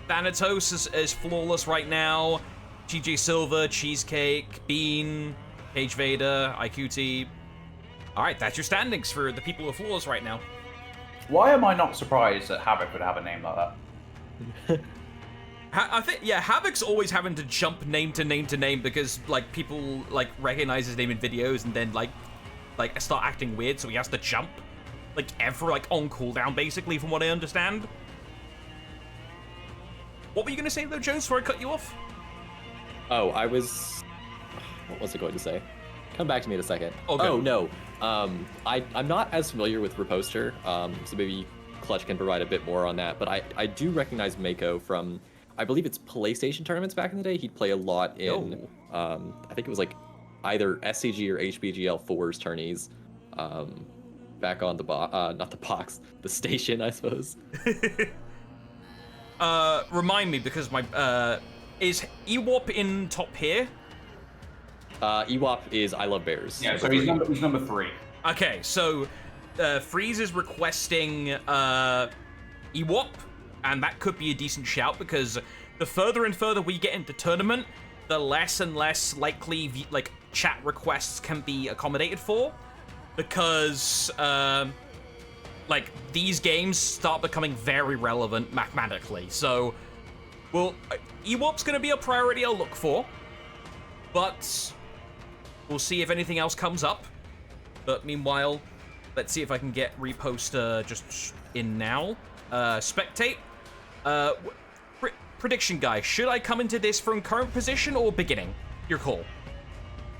Thanatos is flawless right now. GJ Silver, Cheesecake, Bean, Cage Vader, IQT. All right, that's your standings for the people who are flawless right now. Why am I not surprised that Havoc would have a name like that? I think, yeah, Havoc's always having to jump name to name to name because, like, people, like, recognize his name in videos and then, like start acting weird, so he has to jump. Like, on cooldown, basically, from what I understand. What were you going to say, though, Jones, before I cut you off? Oh, what was I going to say? Come back to me in a second. Okay. Oh, no. I'm not as familiar with Reposter, so maybe Clutch can provide a bit more on that, but I do recognize Mako from, I believe it's PlayStation tournaments back in the day. He'd play a lot in, I think it was like either SCG or HBGL4's tourneys, back on the not the box, the station, I suppose. Remind me, because my, is Ewop in top here? Ewop is I Love Bears. Yeah, so he's number 3. Okay, so Freeze is requesting Ewop, and that could be a decent shout because the further and further we get into tournament, the less and less likely chat requests can be accommodated for. because like these games start becoming very relevant mathematically. So, well, Ewop's going to be a priority I'll look for, but we'll see if anything else comes up. But meanwhile, let's see if I can get repost just in now. Spectate. Prediction guy, should I come into this from current position or beginning? Your call.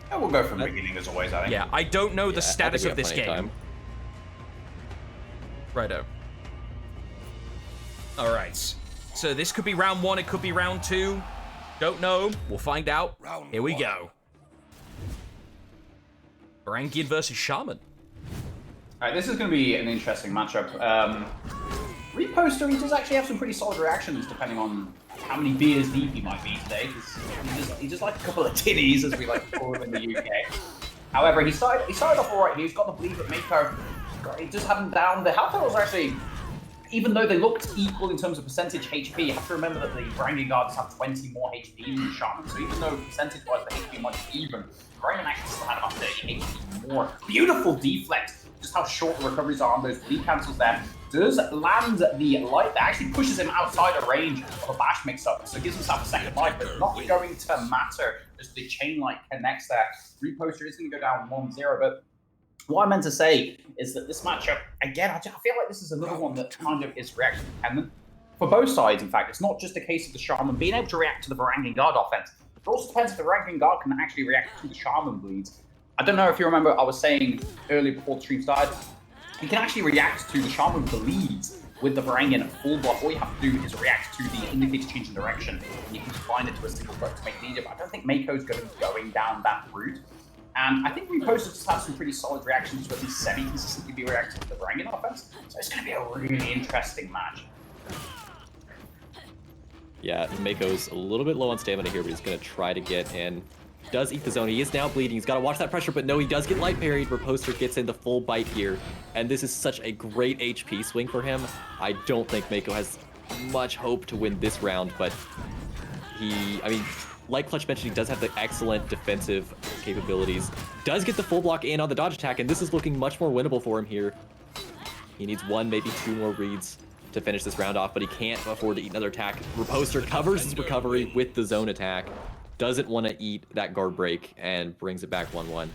Yeah, we'll go from the beginning as always, I think. Yeah, I don't know the status of this game. Righto. Alright. So this could be round 1, it could be round 2. Don't know. We'll find out. Here we go. Varangian versus Shaman. Alright, this is going to be an interesting matchup. Reposter, he does actually have some pretty solid reactions depending on how many beers deep he might be today. He's just like a couple of tinnies, as we like to call them in the UK. However, he started off alright. He's got the bleed at Mako. He just had him down. The health levels are actually, even though they looked equal in terms of percentage HP, you have to remember that the Varangian guards have 20 more HP than the Shaman. So even though percentage-wise the HP might be even, Varangian actually still had about 30 HP more. Beautiful deflect. Just how short the recoveries are on those bleed cancels there. Does land the light that actually pushes him outside of range of a bash mix-up, so gives himself a second life, but not going to matter as the chain light connects there. Reposter is going to go down 1-0, but what I meant to say is that this matchup, again, I feel like this is another one that kind of is reaction dependent. For both sides, in fact, it's not just a case of the Shaman being able to react to the Varangian guard offense. It also depends if the Varangian guard can actually react to the Shaman bleeds. I don't know if you remember, I was saying earlier before the stream started, you can actually react to the Shaman bleeds with the Varangian full block. All you have to do is react to the indicator change in direction, and you can combine it to a single block to make it easier. But I don't think Mako's going down that route. And I think Reposter just has some pretty solid reactions to at least semi-consistently be reacting to the Varangian offense. So it's going to be a really interesting match. Yeah, Mako's a little bit low on stamina here, but he's going to try to get in. Does eat the zone. He is now bleeding. He's got to watch that pressure, but no, he does get light parried. Reposter gets in the full bite here, and this is such a great HP swing for him. I don't think Mako has much hope to win this round, but I mean, like Clutch mentioned, he does have the excellent defensive capabilities. Does get the full block in on the dodge attack, and this is looking much more winnable for him here. He needs 1, maybe 2 more reads to finish this round off, but he can't afford to eat another attack. Reposter covers his recovery with the zone attack. Doesn't want to eat that guard break and brings it back 1-1.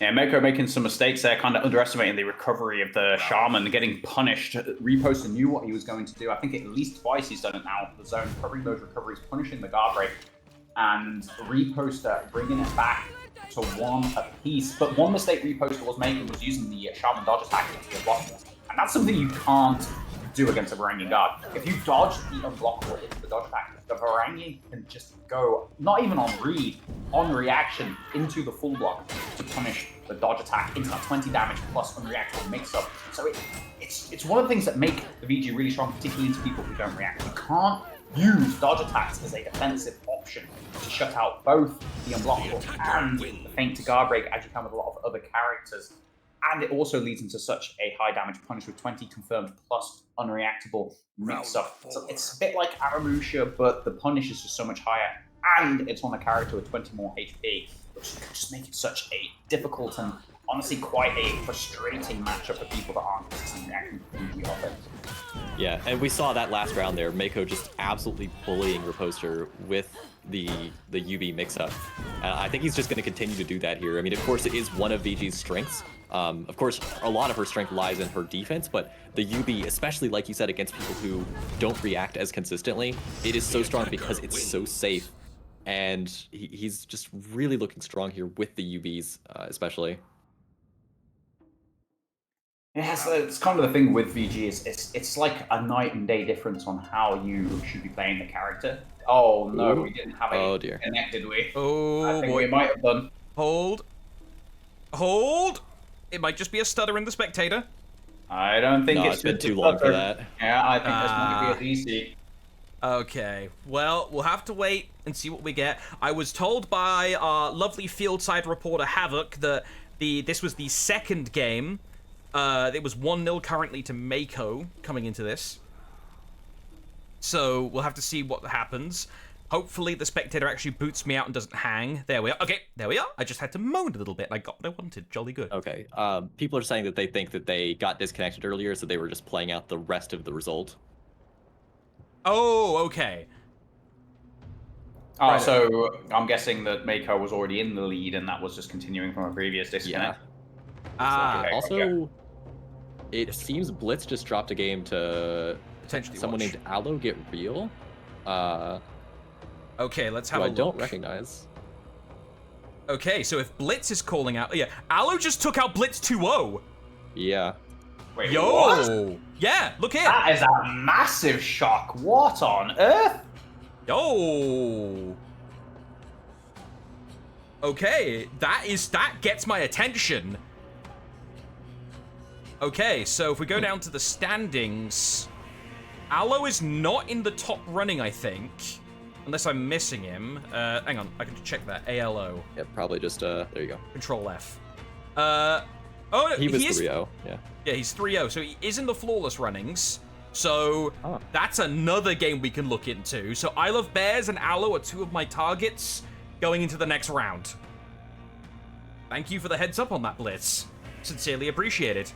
Yeah, Mako making some mistakes there, kind of underestimating the recovery of the Shaman, getting punished. Reposter knew what he was going to do. I think at least twice he's done it now. The zone covering those recoveries, punishing the guard break, and Reposter bringing it back to 1 apiece. But one mistake Reposter was making was using the Shaman dodge attack into the unblockable, and that's something you can't do against a Varangian guard. If you dodge the unblockable into the dodge attack, the Varangian can just go, not even on read, on reaction into the full block to punish the dodge attack into that 20 damage plus unreactable mix-up. So it's one of the things that make the VG really strong, particularly to people who don't react. You can't use dodge attacks as a defensive option to shut out both the unblockable and the feint to guard break, as you can with a lot of other characters. And it also leads into such a high damage punish with 20 confirmed plus unreactable mix-up. So it's a bit like Aramusha, but the punish is just so much higher. And it's on a character with 20 more HP, which can just make it such a difficult and honestly quite a frustrating matchup for people that aren't consistently reacting to the offense. Yeah, and we saw that last round there. Mako just absolutely bullying Reposter with the UB mix-up. I think he's just going to continue to do that here. I mean, of course, it is one of VG's strengths. Of course, a lot of her strength lies in her defense, but the UB, especially like you said, against people who don't react as consistently, it is so strong because it's so safe. And he's just really looking strong here with the UBs, especially. Yeah, so it's kind of the thing with VG is it's like a night and day difference on how you should be playing the character. Oh no, we didn't have it connected, we? Oh, I think boy. we might have done. Hold. It might just be a stutter in the spectator. I don't think it's been too long for that. Yeah, I think this might be a DC. Okay, well, we'll have to wait and see what we get. I was told by our lovely field-side reporter Havoc that this was the second game. It was 1-0 currently to Mako coming into this. So we'll have to see what happens. Hopefully the spectator actually boots me out and doesn't hang. There we are. Okay, there we are. I just had to moan a little bit. I got what I wanted. Jolly good. Okay. People are saying that they think that they got disconnected earlier, so they were just playing out the rest of the result. Oh, okay. Oh, so I'm guessing that Mako was already in the lead, and that was just continuing from a previous disconnect. Ah, Okay, Also, gotcha. it seems Blitz just dropped a game to potentially someone watch. named Aloe Get Real. Okay, let's have Who a I look. don't recognize. Okay, so if Blitz is calling out... Yeah, Aloe just took out Blitz 2-0. Yeah. Wait, Yo! what? Yeah, look here. That is a massive shock. What on earth? Yo! Okay, that gets my attention. Okay, so if we go down to the standings, Aloe is not in the top running, I think. Unless I'm missing him. Hang on, I can check that. ALO. Yeah, probably just, there you go. Control F. Oh, no, He was is 3-0, yeah. Yeah, he's 3-0, so he is in the flawless runnings. So that's another game we can look into. So I Love Bears and Aloe are two of my targets going into the next round. Thank you for the heads up on that, Blitz. Sincerely appreciate it.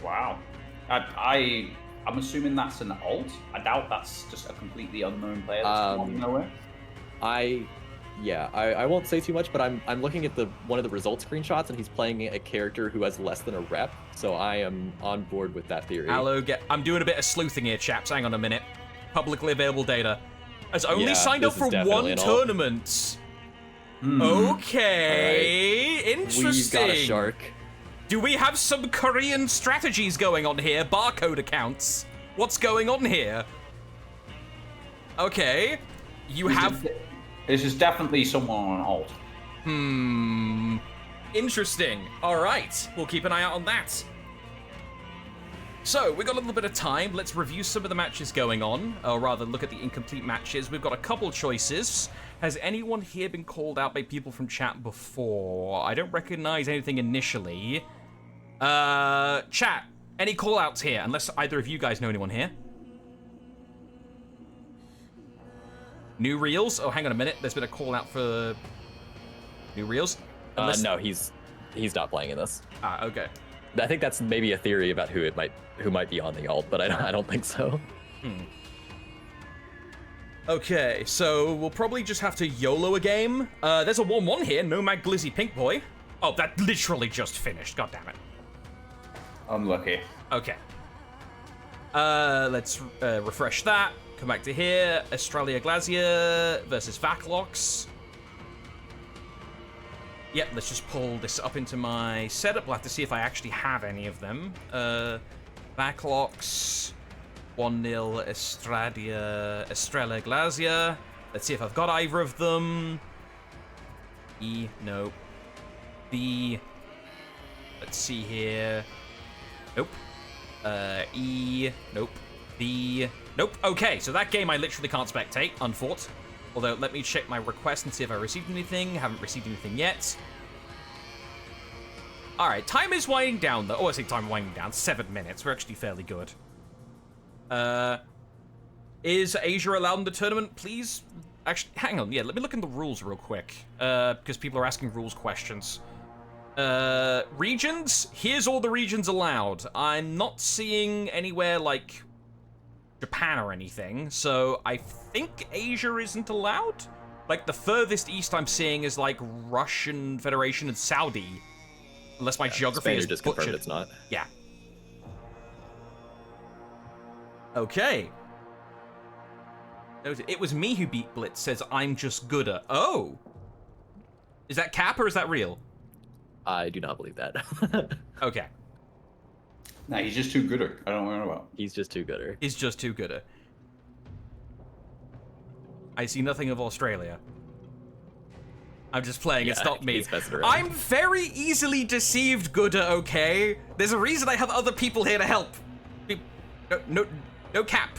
Wow. I'm assuming that's an alt. I doubt that's just a completely unknown player that's come out of nowhere. I won't say too much, but I'm looking at one of the result screenshots, and he's playing a character who has less than a rep, so I am on board with that theory. I'm doing a bit of sleuthing here, chaps. Hang on a minute. Publicly available data. Has only signed up this for is definitely one an alt. tournament. Okay, interesting. We've got a shark. Do we have some Korean strategies going on here? Barcode accounts. What's going on here? Okay. You have... This is definitely someone on alt. Interesting. All right. We'll keep an eye out on that. So, we've got a little bit of time. Let's review some of the matches going on. Or rather, look at the incomplete matches. We've got a couple choices. Has anyone here been called out by people from chat before? I don't recognize anything initially. Chat, any call-outs here? Unless either of you guys know anyone here. New Reels? Oh, hang on a minute. There's been a call-out for New Reels? No, he's not playing in this. Ah, okay. I think that's maybe a theory about who might be on the alt, but I don't think so. Okay, so we'll probably just have to YOLO a game. There's a 1-1 here. Nomad Glizzy Pink Boy. Oh, that literally just finished. God damn it. Unlucky. Okay. Let's refresh that. Come back to here. Australia Glacier versus Vaclox. Yep, let's just pull this up into my setup. We'll have to see if I actually have any of them. Vaclox, 1-0 Australia Glacier. Let's see if I've got either of them. E, no. B. Let's see here. Nope. E, nope. B, nope. Okay, so that game I literally can't spectate, unfought. Although, let me check my request and see if I received anything. Haven't received anything yet. Alright, time is winding down, though. Oh, I say time winding down. 7 minutes. We're actually fairly good. Is Asia allowed in the tournament? Please? Actually, hang on. Yeah, let me look in the rules real quick. Because people are asking rules questions. Regions? Here's all the regions allowed. I'm not seeing anywhere like Japan or anything, so I think Asia isn't allowed? Like, the furthest east I'm seeing is, like, Russian Federation and Saudi. Unless my geography Spain is just butchered. confirmed it's not. Yeah. Okay. It was me who beat Blitz, says I'm just gooder. Oh! Is that cap or is that real? I do not believe that. Okay. Nah, he's just too good. I don't know about. He's just too gooder. Is just too gooder. I see nothing of Australia. I'm just playing, it's not me. He's messing around. I'm very easily deceived, gooder, okay? There's a reason I have other people here to help. No cap.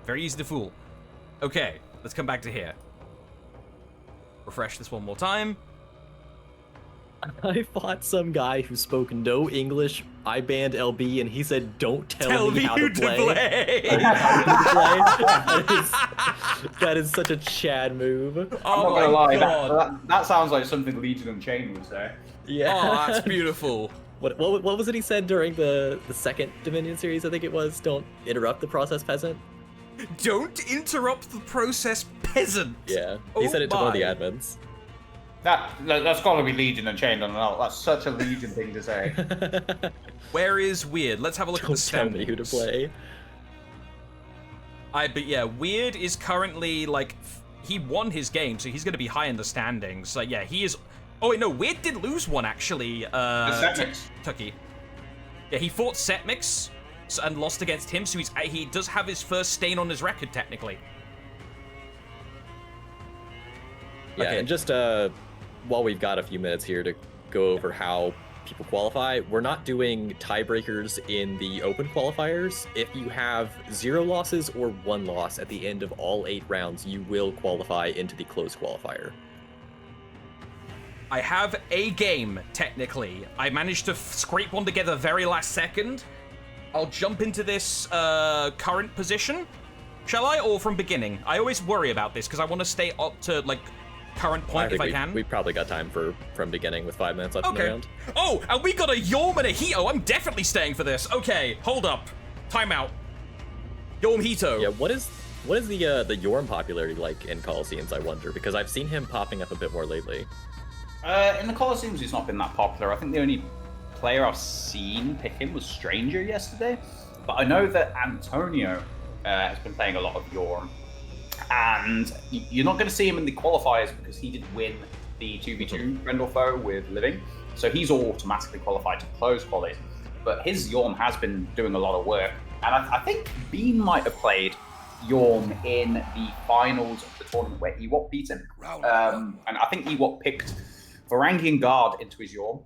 Very easy to fool. Okay, let's come back to here. Refresh this one more time. I fought some guy who spoke no English I banned LB, and he said, "Don't tell me how to play." That is such a Chad move. Oh I'm not my gonna lie, god. that sounds like something Legion Unchained would say. Yeah. Oh, that's beautiful. What was it he said during the second Dominion series? I think it was. Don't interrupt the process, peasant. Don't interrupt the process, peasant. Yeah, he said it to one of the admins. That's gotta be Legion Unchained on an alt. That's such a Legion thing to say. Where is Weird? Let's have a look at the standings. Tell me who to play. But yeah, Weird is currently like he won his game, so he's gonna be high in the standings. Like yeah, he is. Oh wait, no, Weird did lose one actually. Tucky. Yeah, he fought Setmix and lost against him, so he does have his first stain on his record technically. Yeah, Okay. and just while we've got a few minutes here to go over how people qualify, we're not doing tiebreakers in the open qualifiers. If you have 0 losses or 1 loss at the end of all 8 rounds, you will qualify into the closed qualifier. I have a game, technically. I managed to scrape one together very last second. I'll jump into this current position. Shall I, or from beginning? I always worry about this, because I want to stay up to, like, current point if I can. We've probably got time from beginning with 5 minutes left in the round. Oh, and we got a Yorm and a Hito. I'm definitely staying for this. Okay, hold up. Timeout. Yorm Hito. Yeah, what is the Yorm popularity like in Coliseums, I wonder? Because I've seen him popping up a bit more lately. In the Coliseums, he's not been that popular. I think the only player I've seen pick him was Stranger yesterday. But I know that Antonio has been playing a lot of Yorm. And you're not going to see him in the qualifiers because he did win the 2v2 Grendel with Living. So he's automatically qualified to close qualies. But his Yorm has been doing a lot of work. And I think Bean might have played Yorm in the finals of the tournament where Ewop beat him. And I think Ewop picked Varangian Guard into his Yorm.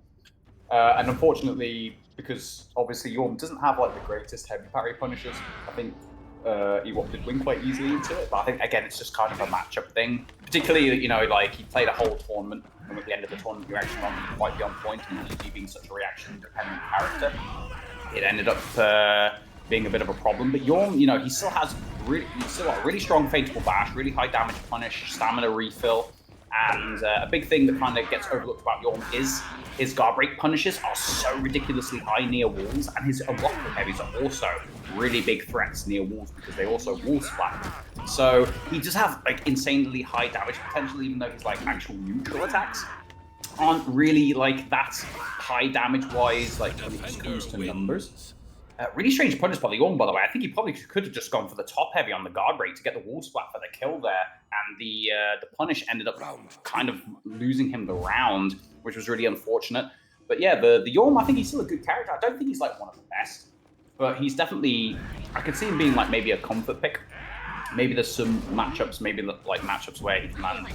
And unfortunately, because obviously Yorm doesn't have like the greatest heavy parry punishers, I think Ewop did win quite easily into it. But I think, again, it's just kind of a matchup thing. Particularly, you know, like he played a whole tournament, and at the end of the tournament, you're actually not quite be on point, and he being such a reaction-dependent character, it ended up being a bit of a problem. But Yorm, you know, he's still got a really strong Fatal Bash, really high damage punish, stamina refill. And a big thing that kind of gets overlooked about Yorm is his guard break punishes are so ridiculously high near walls, and his unlock heavies are also really big threats near walls because they also wall splat. So he does have like insanely high damage potential, even though his like actual neutral attacks aren't really like that high damage wise, like when it comes to numbers. Really strange punish by the Yorm, by the way. I think he probably could have just gone for the top heavy on the guard break to get the wall splat for the kill there, and the punish ended up kind of losing him the round, which was really unfortunate. But yeah, the Yorm, I think he's still a good character. I don't think he's like one of the best, but he's definitely, I could see him being like maybe a comfort pick. Maybe there's some matchups, maybe like matchups where he can land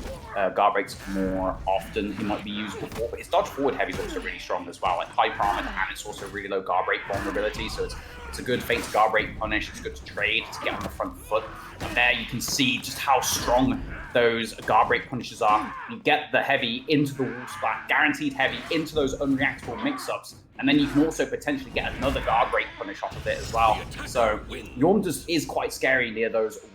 guard breaks more often. He might be used before, but his dodge forward heavy is also really strong as well, like high prominent, and it's also really low guard break vulnerability. So it's a good feint guard break punish. It's good to trade to get on the front foot. And there you can see just how strong those guard break punishes are. You get the heavy into the wall splat, guaranteed heavy into those unreactable mix-ups, and then you can also potentially get another guard break punish off of it as well. So Yorm is quite scary near those walls,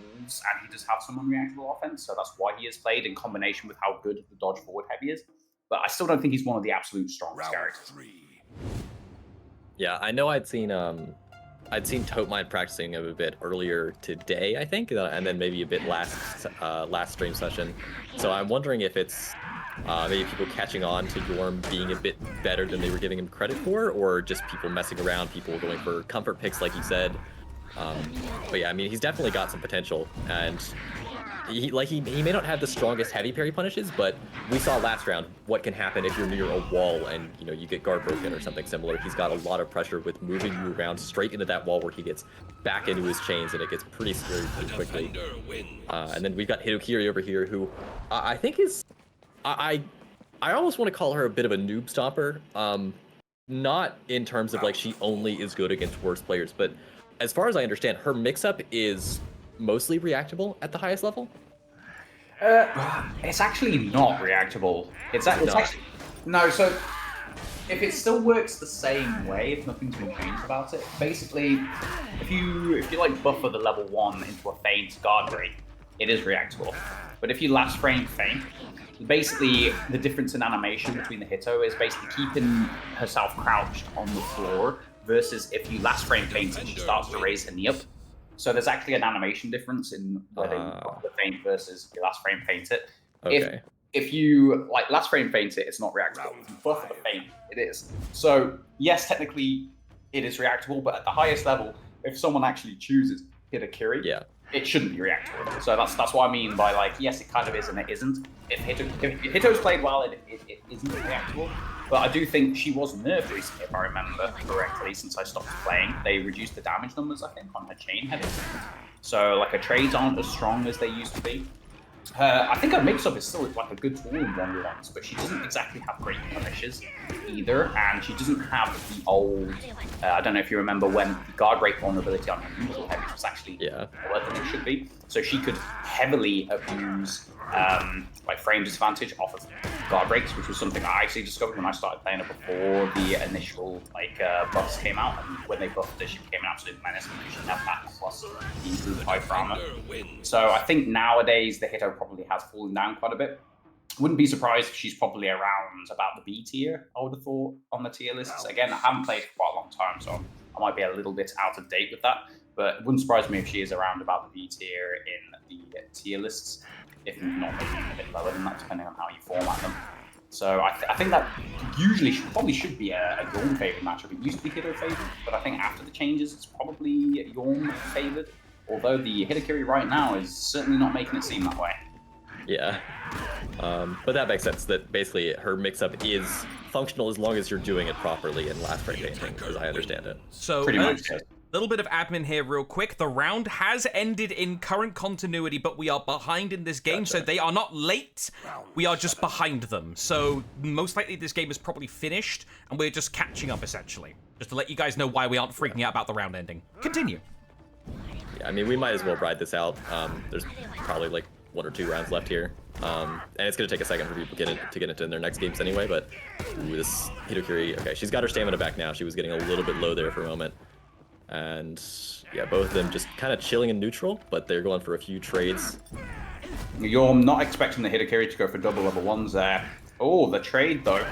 and he does have some unreactable offense, so that's why he is played in combination with how good the dodge forward heavy is. But I still don't think he's one of the absolute strongest characters. Yeah, I know I'd seen Tote Mind practicing a bit earlier today, I think, and then maybe a bit last stream session. So I'm wondering if it's maybe people catching on to Yorm being a bit better than they were giving him credit for, or just people messing around, people going for comfort picks, like you said. But yeah, I mean, he's definitely got some potential, and he may not have the strongest heavy parry punishes, but we saw last round what can happen if you're near a wall and you get guard broken or something similar. He's got a lot of pressure with moving you around straight into that wall where he gets back into his chains, and it gets pretty scary pretty quickly. And then we've got Hitokiri over here, who I think is I almost want to call her a bit of a noob stomper. Not in terms of like she only is good against worse players, but as far as I understand, her mix-up is mostly reactable at the highest level? It's actually not reactable. It's actually no. So if it still works the same way, if nothing's been changed about it, basically, if you like buffer the level 1 into a feint guard break, it is reactable. But if you last frame feint, basically the difference in animation between the Hitto is basically keeping herself crouched on the floor versus if you last frame feint and she starts to raise her knee up. So there's actually an animation difference in whether you buffer the feint versus you last frame feint it. Okay. If you like last frame feint it, it's not reactable. If you buffer the feint, it is. So yes, technically it is reactable, but at the highest level, if someone actually chooses Hitokiri, it shouldn't be reactable. So that's what I mean by like, yes, it kind of is and it isn't. If Hitto's played well, it isn't reactable. But I do think she was nerfed recently, if I remember correctly, since I stopped playing. They reduced the damage numbers, I think, on her chain heavy. So like her trades aren't as strong as they used to be. I think her mix-up is still like a good tool in 1v1s, but she doesn't exactly have great punishes either, and she doesn't have the old, I don't know if you remember when the guard break vulnerability on her neutral heavy was actually lower than it should be, so she could heavily abuse like frame disadvantage off of guard breaks, which was something I actually discovered when I started playing her before the initial like buffs came out, and when they buffed her, she became an absolute menace because she had that plus the improved hyper armor. So I think nowadays the Hitto probably has fallen down quite a bit. Wouldn't be surprised if she's probably around about the B tier, I would have thought, on the tier lists. Again, I haven't played for quite a long time, so I might be a little bit out of date with that, but it wouldn't surprise me if she is around about the B tier in the tier lists, if not maybe a bit lower than that, depending on how you format them. So I think that usually probably should be a Yorm favored matchup. It used to be Hitto favored, but I think after the changes, it's probably Yorm favored. Although the Hitokiri right now is certainly not making it seem that way. Yeah. But that makes sense, that basically her mix-up is functional as long as you're doing it properly in last frame painting, as I understand it. So pretty much. Little bit of admin here real quick. The round has ended in current continuity, but we are behind in this game, so they are not late. We are just behind them. So most likely this game is probably finished, and we're just catching up, essentially. Just to let you guys know why we aren't freaking out about the round ending. Continue. Yeah, I mean, we might as well ride this out. There's probably like 1 or 2 rounds left here. And it's going to take a second for people to get into their next games anyway, but ooh, this Hitokiri, okay, she's got her stamina back now. She was getting a little bit low there for a moment. And yeah, both of them just kind of chilling in neutral, but they're going for a few trades. You're not expecting the Hitokiri to go for double level 1s there. Oh, the trade though.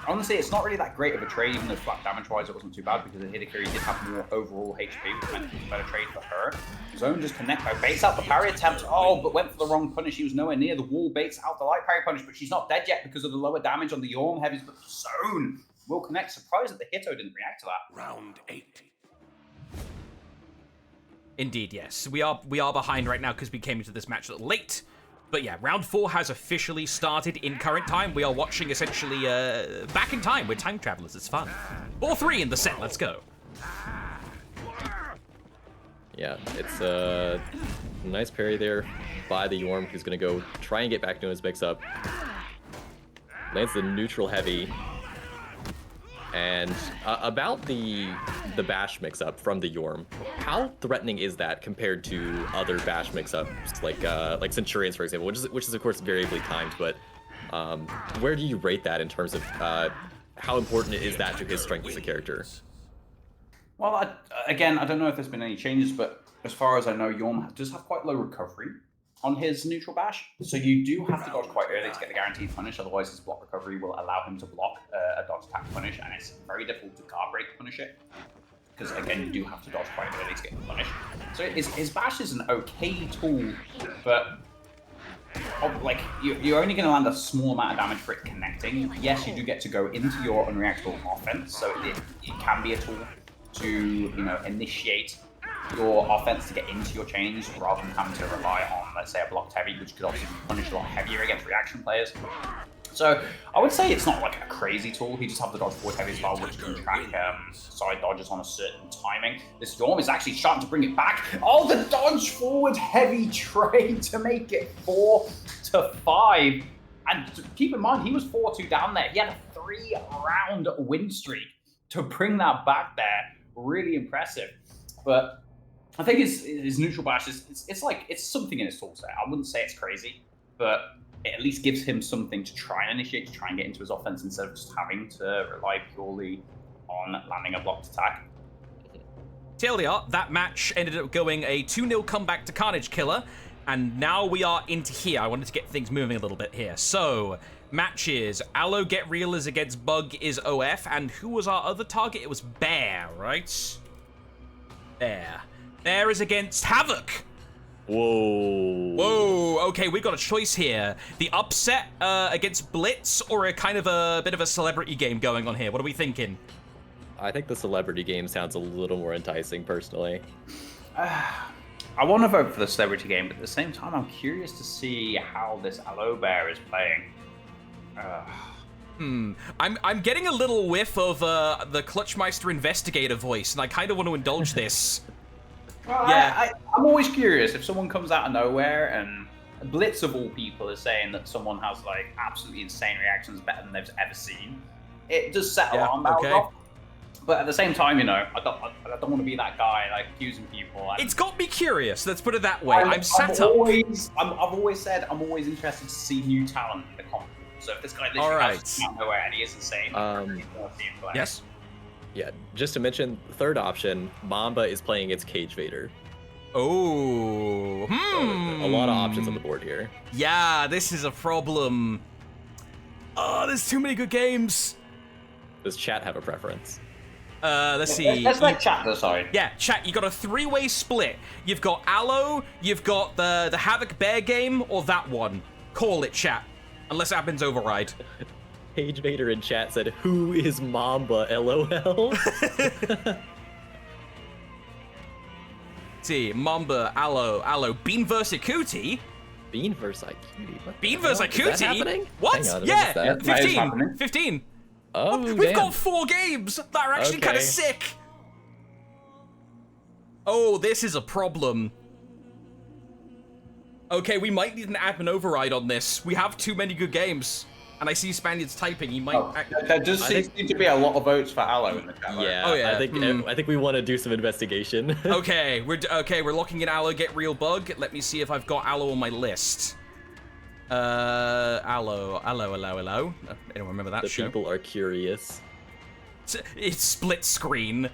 Honestly, it's not really that great of a trade, even though flat damage-wise it wasn't too bad because the Hitokiri did have more overall HP, which meant it was a better trade for her. Zone just connect by baits out the parry attempt. Oh, but went for the wrong punish. She was nowhere near the wall, baits out the light parry punish, but she's not dead yet because of the lower damage on the Yorm heavies, but the Zone will connect. Surprised that the Hitto didn't react to that. Round 8. Indeed, yes. We are behind right now because we came into this match a little late. But yeah, round 4 has officially started in current time. We are watching essentially back in time. We're time travelers. It's fun. 4-3 in the set. Let's go. Yeah, it's a nice parry there by the Yorm, who's going to go try and get back to his mix-up. Lands the neutral heavy. And about the bash mix-up from the Yorm, how threatening is that compared to other bash mix-ups like Centurions, for example, which is of course variably timed, but where do you rate that in terms of how important is that to his strength as a character? Well, again, I don't know if there's been any changes, but as far as I know, Yorm does have quite low recovery on his neutral bash, so you do have to dodge quite early to get the guaranteed punish, otherwise his block recovery will allow him to block a dodge attack punish, and it's very difficult to guard break punish it, because again, you do have to dodge quite early to get the punish. So his bash is an okay tool, but like you're only going to land a small amount of damage for it connecting. Yes, you do get to go into your unreactable offense, so it can be a tool to initiate your offense to get into your chains rather than having to rely on, let's say, a blocked heavy, which could obviously punish a lot heavier against reaction players. So I would say it's not like a crazy tool. He just has the dodge forward heavy as well, which can track side dodges on a certain timing. This Yorm is actually starting to bring it back. Oh, the dodge forward heavy trade to make it 4-5. And keep in mind, he was 4-2 down there. He had a 3-round win streak to bring that back there. Really impressive. But I think his neutral bash is it's something in his toolset. I wouldn't say it's crazy, but it at least gives him something to try and initiate, to try and get into his offense instead of just having to rely purely on landing a blocked attack. TLDR, that match ended up going a 2-0 comeback to Carnage Killer, and now we are into here. I wanted to get things moving a little bit here. So, matches. Allo Get Real is against Bug is OF, and who was our other target? It was Bear, right? Bear. Bear is against Havoc. Whoa. Whoa, okay, we got a choice here. The upset against Blitz, or a kind of a bit of a celebrity game going on here? What are we thinking? I think the celebrity game sounds a little more enticing, personally. I want to vote for the celebrity game, but at the same time, I'm curious to see how this Allo Bear is playing. I'm getting a little whiff of the Clutchmeister investigator voice, and I kind of want to indulge this. Well, Yeah. I'm always curious if someone comes out of nowhere and Blitz of all people is saying that someone has like absolutely insane reactions better than they've ever seen. It does set alarm bells off. But at the same time, you know, I don't want to be that guy like accusing people. It's got me curious. Let's put it that way. I've always said I'm always interested to see new talent in the comp. So if this guy literally comes out of nowhere and he is insane, yes. Yeah, just to mention, third option, Mamba is playing against Cage Vader. Oh, So, a lot of options on the board here. Yeah, this is a problem. Oh, there's too many good games. Does chat have a preference? Let's see. Let's let chat decide. Yeah, chat, you got a 3-way split. You've got Allo, you've got the Havoc Bear game, or that one. Call it, chat. Unless it happens override. Cage Vader in chat said, "Who is Mamba? LOL." See, Mamba, Allo, Bean vs. Ikuti. Bean vs. Ikuti. Bean vs. Ikuti? Is that happening? What? Hang on, Yeah, that is 15. happening. 15. Oh, We've damn. got 4 games that are actually kind of Okay. sick. Oh, this is a problem. Okay, we might need an admin override on this. We have too many good games. And I see Spaniards typing. He might. There does seem to be a lot of votes for Allo in the chat. Right? Yeah, Oh, yeah. I think we want to do some investigation. Okay, we're locking in Allo Get Real Bug. Let me see if I've got Allo on my list. Allo. Anyone remember that The show? people are curious. It's split screen.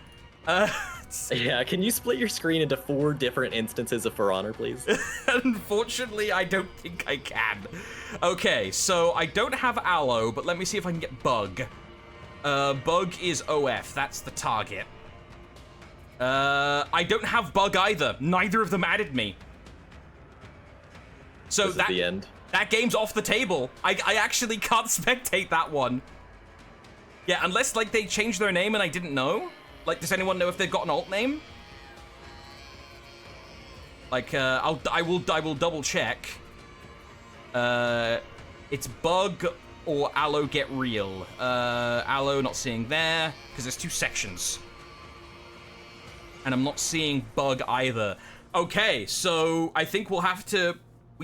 Yeah, can you split your screen into 4 different instances of For Honor, please? Unfortunately, I don't think I can. Okay, so I don't have Allo, but let me see if I can get Bug. Bug is OF. That's the target. I don't have Bug either. Neither of them added me. So This is the end. That game's off the table. I actually can't spectate that one. Yeah, unless like they changed their name and I didn't know. Like, does anyone know if they've got an alt name? Like, I will double check. It's Bug or Allo Get Real. Allo not seeing there because there's 2 sections, and I'm not seeing Bug either. Okay, so I think we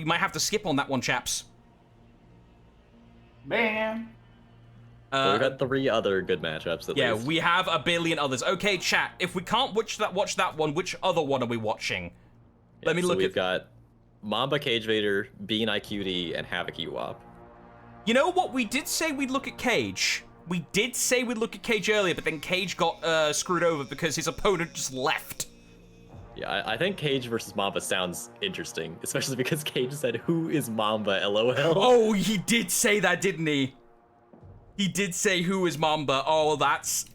might have to skip on that one, chaps. Man. We've got 3 other good matchups at Yeah, least. we have a billion others. Okay, chat, if we can't watch that one, which other one are we watching? Yeah, Let me look we've got Mamba Cage Vader, Bean IQD, and Havoc Ewop. You know what? We did say we'd look at Cage. We did say we'd look at Cage earlier, but then Cage got screwed over because his opponent just left. Yeah, I think Cage versus Mamba sounds interesting, especially because Cage said, "Who is Mamba? LOL." Oh, he did say that, didn't he? He did say, "Who is Mamba?" Oh, that's...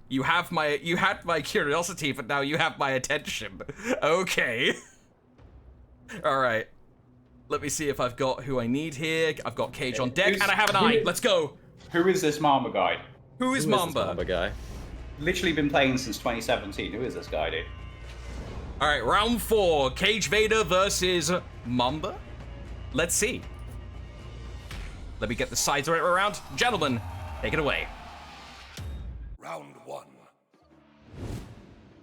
You had my curiosity, but now you have my attention. Okay. All right. Let me see if I've got who I need here. I've got Cage on deck, and I have an eye. Let's go. Who is this Mamba guy? Who is Who Mamba? is this Mamba guy? Literally been playing since 2017. Who is this guy, dude? All right, round 4. Cage Vader versus Mamba. Let's see. Let me get the sides right around. Gentlemen, take it away. Round 1.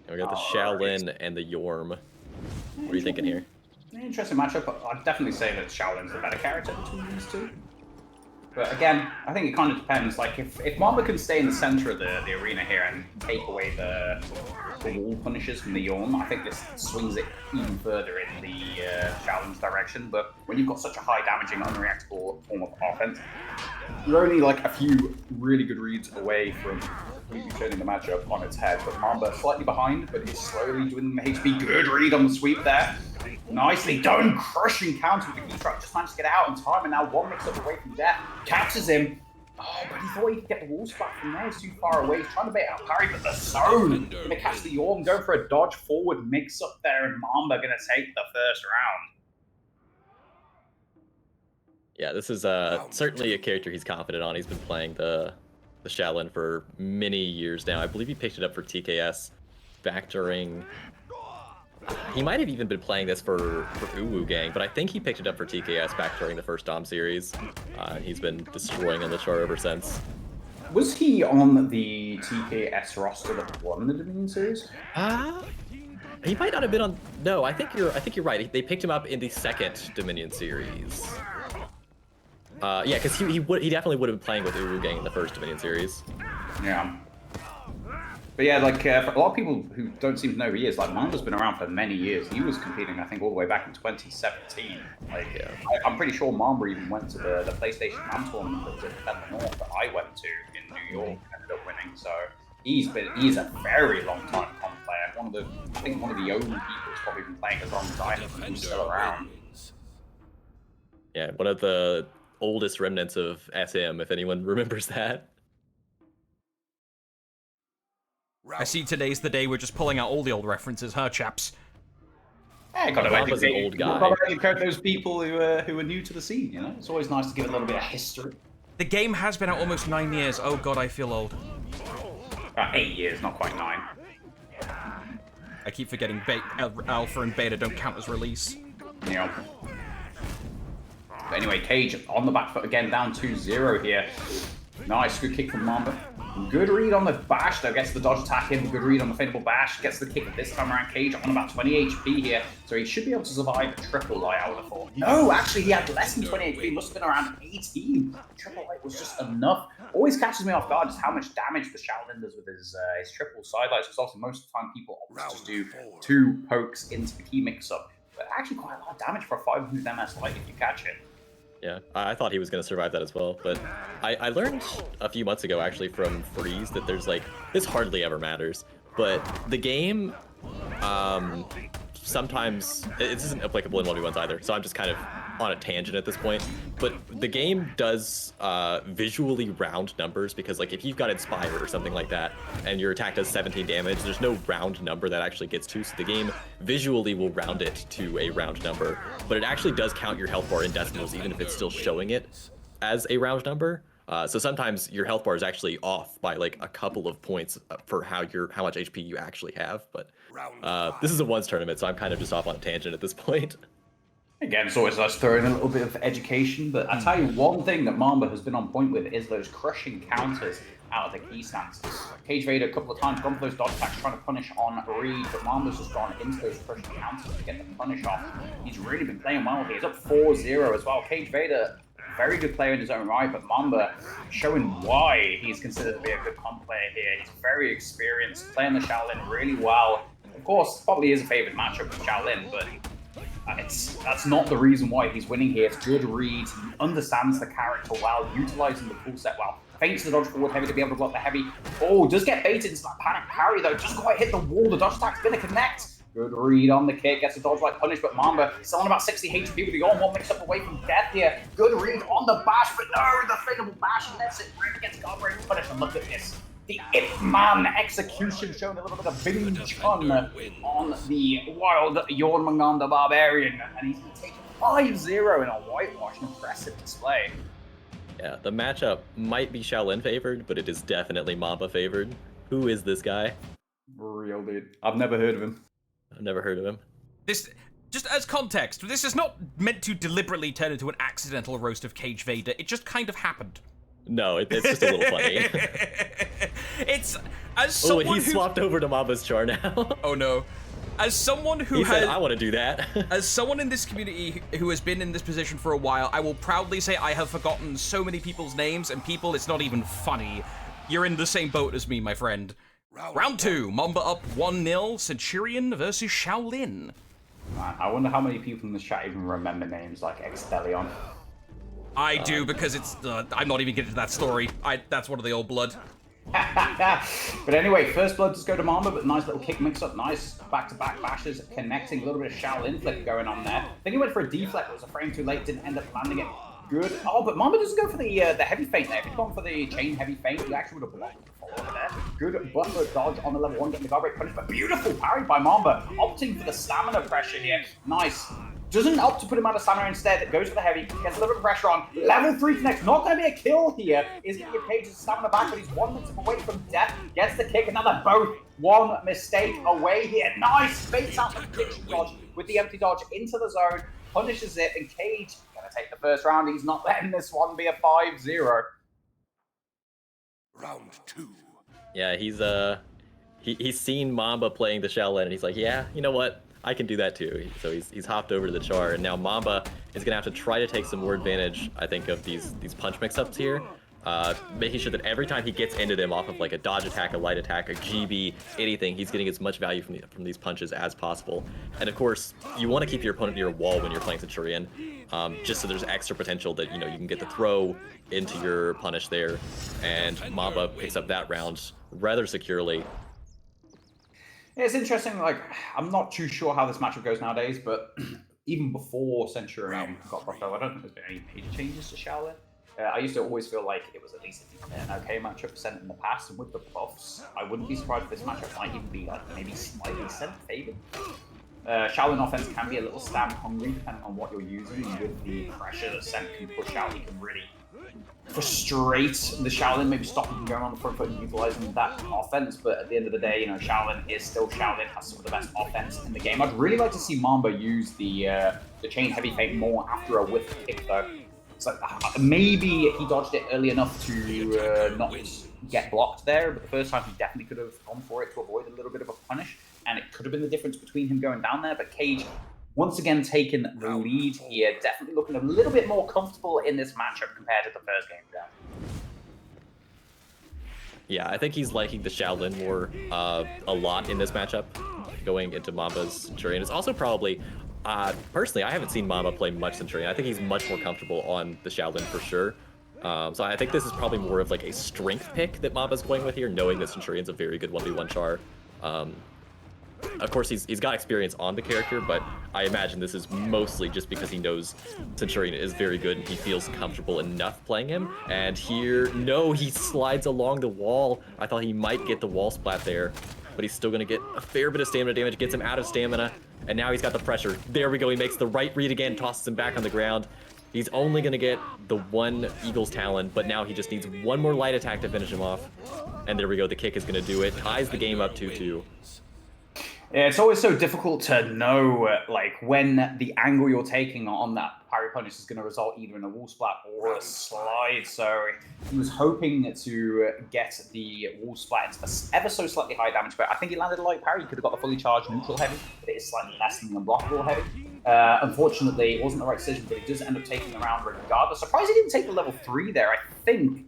And we got the Shaolin and the Yorm. What are you thinking here? Interesting matchup. I'd definitely say that Shaolin's the better character between these two. But again, I think it kind of depends. Like, if Mamba can stay in the center of the arena here and take away the wall punishes from the Yawn, I think this swings it even further in the challenge direction. But when you've got such a high damaging, unreactable form of offense, you're only like a few really good reads away from completely turning the matchup on its head. But Mamba slightly behind, but is slowly doing the HP. Good read on the sweep there. Nicely done, crushing counter with the key strike. Just managed to get out in time, and now one mix-up away from death. Catches him. Oh, but he thought he could get the wall splat from there. He's too far away. He's trying to bait out parry, but the zone. Gonna catch the Yawn, go for a dodge forward mix-up there, and Mamba gonna take the first round. Yeah, this is certainly a character he's confident on. He's been playing the Shaolin for many years now. I believe he picked it up for TKS back during... He might have even been playing this for Uwu Gang, but I think he picked it up for TKS back during the first Dom series. He's been destroying on the chart ever since. Was he on the TKS roster that won the Dominion series? He might not have been on. No, I think you're right. They picked him up in the second Dominion series. Yeah, because he definitely would have been playing with Uwu Gang in the first Dominion series. Yeah. But yeah, like, for a lot of people who don't seem to know who he is, like, Mamba's been around for many years. He was competing, I think, all the way back in 2017. Like, yeah. I'm pretty sure Mamba even went to the PlayStation Am tournament that was in the North that I went to in New York and ended up winning. So he's a very long time comp player. I think one of the only people who's probably been playing as long as I have who's still around. Yeah, one of the oldest remnants of SM, if anyone remembers that. I see today's the day we're just pulling out all the old references, huh, chaps? Yeah, got to educate an old guy. Got to educate those people who are new to the scene. You know, it's always nice to give a little bit of history. The game has been out almost 9 years. Oh god, I feel old. 8 years, not quite 9. I keep forgetting Alpha and Beta don't count as release. Yeah. But anyway, Cage on the back foot again, down 2-0 here. Nice, good kick from Mamba. Good read on the bash, though, gets the dodge attack in. Good read on the fadeable bash, gets the kick this time around. Cage on about 20 HP here, so he should be able to survive a triple light, I would have thought. No, actually, he had less than 20 HP, must have been around 18. Triple light was just enough. Always catches me off guard just how much damage the Shaolin does with his triple side lights, because obviously most of the time people just do 2 pokes into the key mix-up. But actually quite a lot of damage for a 500 MS light if you catch it. Yeah, I thought he was going to survive that as well, but I learned a few months ago, actually, from Freeze that there's, like, this hardly ever matters, but the game, sometimes, it isn't applicable in 1v1s either, so I'm just kind of on a tangent at this point, but the game does visually round numbers, because, like, if you've got Inspire or something like that, and your attack does 17 damage, there's no round number that actually gets to, so the game visually will round it to a round number, but it actually does count your health bar in decimals, even if it's still showing it as a round number. So sometimes your health bar is actually off by like a couple of points for how much HP you actually have, but this is a ones tournament, so I'm kind of just off on a tangent at this point. Again, it's always nice throwing a little bit of education, but I tell you one thing that Mamba has been on point with is those crushing counters out of the key stance. Cage Vader a couple of times gone for those dodge attacks trying to punish on Reed, but Mamba's just gone into those crushing counters to get the punish off. He's really been playing well here. He's up 4-0 as well. Cage Vader, very good player in his own right, but Mamba showing why he's considered to be a good comp player here. He's very experienced, playing the Shaolin really well. Of course, probably is a favourite matchup with Shaolin, but that's not the reason why he's winning here. It's good reads, he understands the character well, utilising the full set well. Feints the dodge forward heavy to be able to block the heavy. Oh, does get baited into that panic parry though. Doesn't quite hit the wall. The dodge attack's gonna connect. Good read on the kick, gets a dodge like punish, but Mamba still on about 60 HP with the on-one mix up away from death here. Good read on the bash, but no, the fadeable bash, and that's it. Right gets guard punish, and look at this. The Ip Man execution showing a little bit of Bing Chun on the wild Jormungandr Barbarian, and he's going to take 5-0 in a whitewash. Impressive display. Yeah, the matchup might be Shaolin favored, but it is definitely Mamba favored. Who is this guy? Real dude. I've never heard of him. I've never heard of him. This, just as context, this is not meant to deliberately turn into an accidental roast of Cage Vader. It just kind of happened. No, it's just a little funny. It's as someone he swapped over to Mamba's char now. Oh no. As someone who he has, said, I want to do that. as someone in this community who has been in this position for a while, I will proudly say I have forgotten so many people's names, and people, it's not even funny. You're in the same boat as me, my friend. Round 2, Mamba up 1-0, Centurion versus Shaolin. Man, I wonder how many people in the chat even remember names like Extelion. I do, because it's, I'm not even getting to that story. That's one of the old blood. But anyway, first blood does go to Mamba, but nice little kick mix-up, nice back-to-back bashes, connecting, a little bit of Shaolin flip going on there. I think he went for a deflect, but it was a frame too late, didn't end up landing it. Good. Oh, but Mamba doesn't go for the heavy feint there. If he'd gone for the chain heavy feint, he actually would have blocked the follow there. Good butler dodge on the level 1, getting the guard break punished, but beautiful parry by Mamba, opting for the stamina pressure here. Nice. Doesn't opt to put him out of stamina instead, goes for the heavy, gets a little bit of pressure on. Level 3 connects, not going to be a kill here. Is going to give Cage his stamina back, but he's 1 minute away from death. Gets the kick, and now they're both one mistake away here. Nice! Baits out the kitchen dodge with the empty dodge into the zone, punishes it, and Cage going to take the first round. He's not letting this one be a 5-0. Round 2. Yeah, he's seen Mamba playing the Shaolin, and he's like, yeah, you know what? I can do that too. So he's hopped over to the Char, and now Mamba is gonna have to try to take some more advantage, I think, of these punch mix-ups here, making sure that every time he gets into them off of like a dodge attack, a light attack, a GB, anything, he's getting as much value from these punches as possible. And of course, you want to keep your opponent near a wall when you're playing Centurion, just so there's extra potential that you can get the throw into your punish there, and Mamba picks up that round rather securely. Yeah, it's interesting, like, I'm not too sure how this matchup goes nowadays, but even before Centurion got buffed out, I don't think there's been any major changes to Shaolin. I used to always feel like it was at least an okay matchup sent in the past, and with the buffs, I wouldn't be surprised if this matchup might even be, like, maybe slightly sent favored. Shaolin offense can be a little stamp hungry depending on what you're using, and with the pressure that Sent can push out, you can really frustrate the Shaolin, maybe stop him from going on the front foot and utilizing that offense, but at the end of the day, Shaolin is still Shaolin, has some of the best offense in the game. I'd really like to see Mamba use the chain heavy feint more after a whiff kick though. So maybe he dodged it early enough to not get blocked there, but the first time he definitely could have gone for it to avoid a little bit of a punish, and it could have been the difference between him going down there, but Cage once again taking the lead here, definitely looking a little bit more comfortable in this matchup compared to the first game down. Yeah, I think he's liking the Shaolin more a lot in this matchup, going into Mamba's Centurion. It's also probably, personally, I haven't seen Mamba play much Centurion. I think he's much more comfortable on the Shaolin for sure. So I think this is probably more of like a strength pick that Mamba's going with here, knowing that Centurion's a very good 1v1 char. Of course, he's got experience on the character, but I imagine this is mostly just because he knows Centurion is very good and he feels comfortable enough playing him. And here, no, he slides along the wall. I thought he might get the wall splat there, but he's still going to get a fair bit of stamina damage, gets him out of stamina, and now he's got the pressure. There we go, he makes the right read again, tosses him back on the ground. He's only going to get the one Eagle's Talon, but now he just needs one more light attack to finish him off. And there we go, the kick is going to do it. Ties the game up 2-2. Yeah, it's always so difficult to know, like, when the angle you're taking on that parry punish is going to result either in a wall splat or a slide. So he was hoping to get the wall splat into the ever so slightly high damage, but I think he landed a light parry. He could have got the fully charged neutral heavy, but it is slightly less than the unblockable heavy. Unfortunately, it wasn't the right decision, but he does end up taking the round regardless. Surprised he didn't take the level 3 there. I think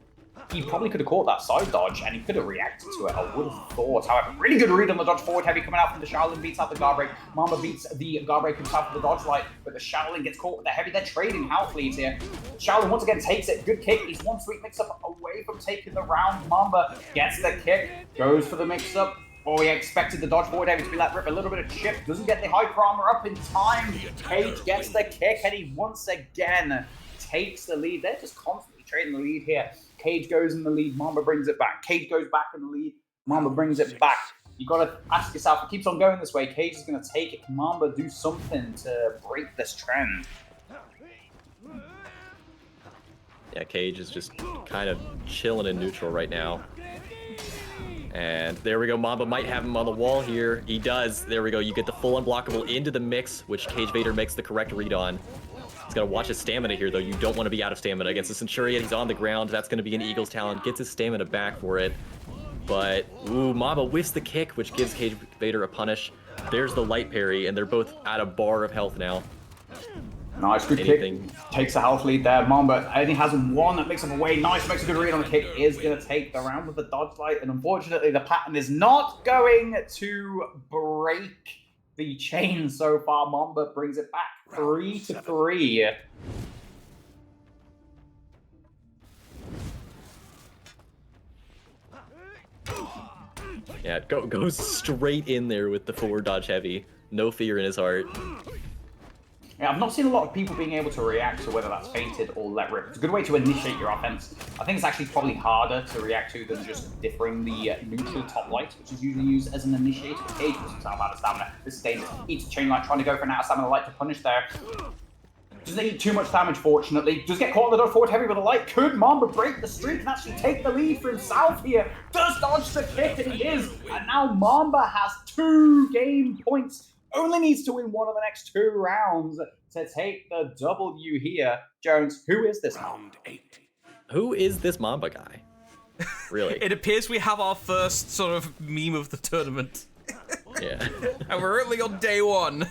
he probably could have caught that side dodge, and he could have reacted to it, I would have thought. However, really good read on the dodge forward heavy coming out from the Shaolin, beats out the guard break. Mamba beats the guard break himself with the dodge light, but the Shaolin gets caught with the heavy. They're trading health leads here. Shaolin once again takes it. Good kick. He's one sweet mix-up away from taking the round. Mamba gets the kick, goes for the mix-up. Oh, he expected the dodge forward heavy to be let rip a little bit of chip. Doesn't get the hyper armor up in time. Cage gets the kick, and he once again takes the lead. They're just constantly trading the lead here. Cage goes in the lead, Mamba brings it back. Cage goes back in the lead, Mamba brings it back. You gotta ask yourself, if it keeps on going this way, Cage is gonna take it. Can Mamba do something to break this trend? Yeah, Cage is just kind of chilling in neutral right now. And there we go, Mamba might have him on the wall here. He does, there we go. You get the full unblockable into the mix, which Cage Vader makes the correct read on. He's got to watch his stamina here, though. You don't want to be out of stamina against the Centurion. He's on the ground. That's going to be an Eagle's Talon. Gets his stamina back for it. But, ooh, Mamba whiffs the kick, which gives Cage Vader a punish. there's the light parry, and they're both at a bar of health now. Nice, good kick. Takes a health lead there. Mamba only has one that makes him away. Nice, makes a good read on the kick. Is going to take the round with the dodge light. And unfortunately, the pattern is not going to break the chain so far. Mamba brings it back 3-3. Yeah, goes straight in there with the forward dodge heavy. No fear in his heart. Yeah, I've not seen a lot of people being able to react to whether that's fainted or let rip. It's a good way to initiate your offense. I think it's actually probably harder to react to than just differing the neutral top light, which is usually used as an initiator. Cage puts himself out of stamina. This is dangerous. Eats a chain light, trying to go for an out of stamina light to punish there. Doesn't eat too much damage, fortunately. Does get caught in the dodge forward heavy with a light. Could Mamba break the streak and actually take the lead for himself here? Does dodge the kick, and he is. And now Mamba has 2 game points. Only needs to win one of the next 2 rounds to take the W here. Jones, who is this Round 8. Who is this Mamba guy? Really? It appears we have our first sort of meme of the tournament. Yeah. And we're only on day 1.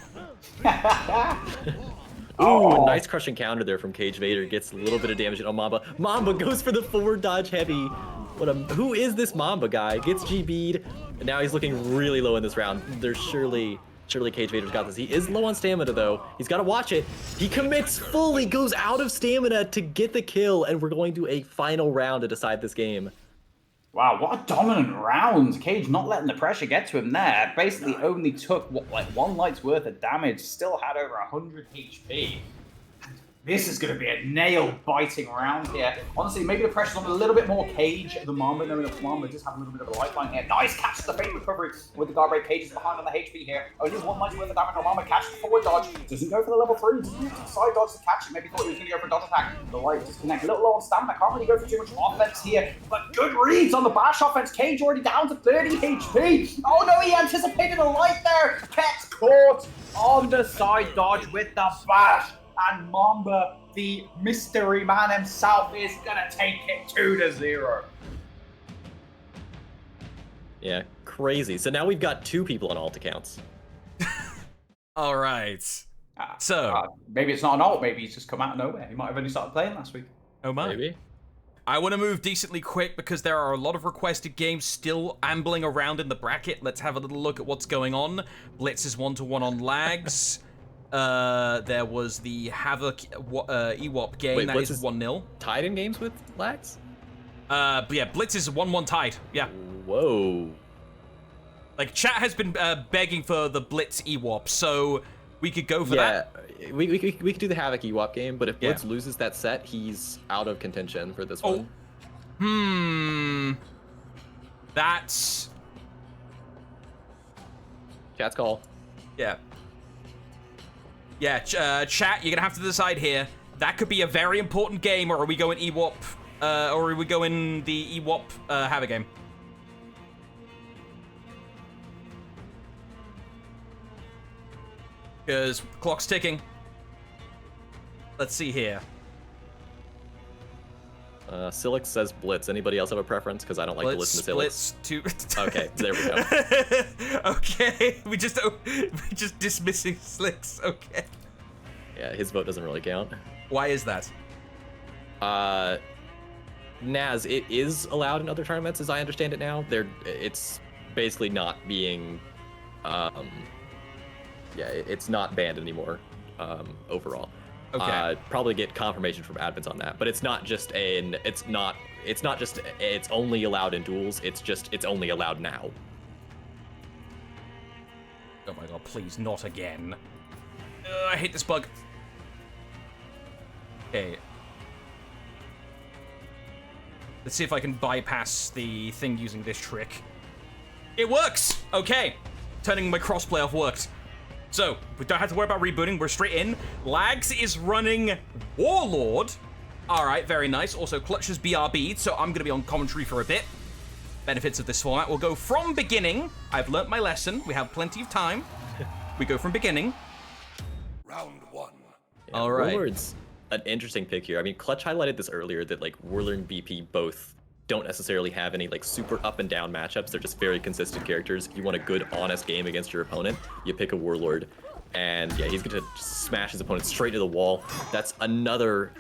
Ooh, nice crushing counter there from Cage. Vader gets a little bit of damage on Mamba. Mamba goes for the forward dodge heavy. Who is this Mamba guy? Gets GB'd, and now he's looking really low in this round. There's surely Cage Vader's got this. He is low on stamina though. He's got to watch it. He commits fully, goes out of stamina to get the kill, and we're going to a final round to decide this game. Wow, what a dominant round. Cage not letting the pressure get to him there. Basically only took, like 1 light's worth of damage. Still had over 100 HP. This is going to be a nail-biting round here. Honestly, maybe the pressure's on a little bit more Cage than Mamba, knowing that Mamba does have a little bit of a lifeline here. Nice catch to the fake recovery with the guard break. Cage is behind on the HP here. Only 1 light's worth of damage on Mamba. Catches the forward dodge. Doesn't go for the level 3. Doesn't use the side dodge to catch it. Maybe thought he was going to go for a dodge attack. The light disconnect. A little low on stamina. Can't really go for too much offense here. But good reads on the bash offense. Cage already down to 30 HP. Oh no, he anticipated a light there. Gets caught on the side dodge with the bash. And Mamba, the mystery man himself, is gonna take it 2-0. Yeah, crazy. So now we've got 2 people on alt accounts. All right. So maybe it's not an alt. Maybe he's just come out of nowhere. He might have only started playing last week. oh my. Maybe. I want to move decently quick because there are a lot of requested games still ambling around in the bracket. Let's have a little look at what's going on. Blitz is 1-1 on lags. There was the Havoc Ewop game. Wait, that Blitz is 1-0. Tied in games with lags? But yeah, Blitz is 1-1 tied. Yeah. Whoa. Like, chat has been begging for the Blitz Ewop, so we could go for that. Yeah, we could do the Havoc Ewop game, but if Blitz loses that set, he's out of contention for this one. That's... Chat's call. Yeah. Yeah, chat, you're gonna have to decide here. That could be a very important game, or are we going Ewop, or are we going the Ewop Havoc game? Because clock's ticking. Let's see here. Silix says Blitz. Anybody else have a preference? Because I don't like to listen to Silix. Blitz to... Okay, there we go. Okay, we just dismissing Slicks. Okay. Yeah, his vote doesn't really count. Why is that? Naz, it is allowed in other tournaments, as I understand it now. It's basically not being, it's not banned anymore, overall. Okay. Probably get confirmation from admins on that, but it's not just it's only allowed in duels. It's only allowed now. Oh my god, please, not again. I hate this bug. Okay. Let's see if I can bypass the thing using this trick. It works! Okay. Turning my crossplay off worked. So, we don't have to worry about rebooting, we're straight in. Lags is running Warlord. Alright, very nice. Also, Clutch is BRB'd, so I'm gonna be on commentary for a bit. Benefits of this format. We'll go from beginning. I've learnt my lesson. We have plenty of time. We go from beginning. Round 1. Yeah, All right. Warlord's an interesting pick here. I mean, Clutch highlighted this earlier that like Warlord and BP both don't necessarily have any like super up and down matchups. They're just very consistent characters. If you want a good, honest game against your opponent, you pick a Warlord. And yeah, he's going to smash his opponent straight to the wall. That's another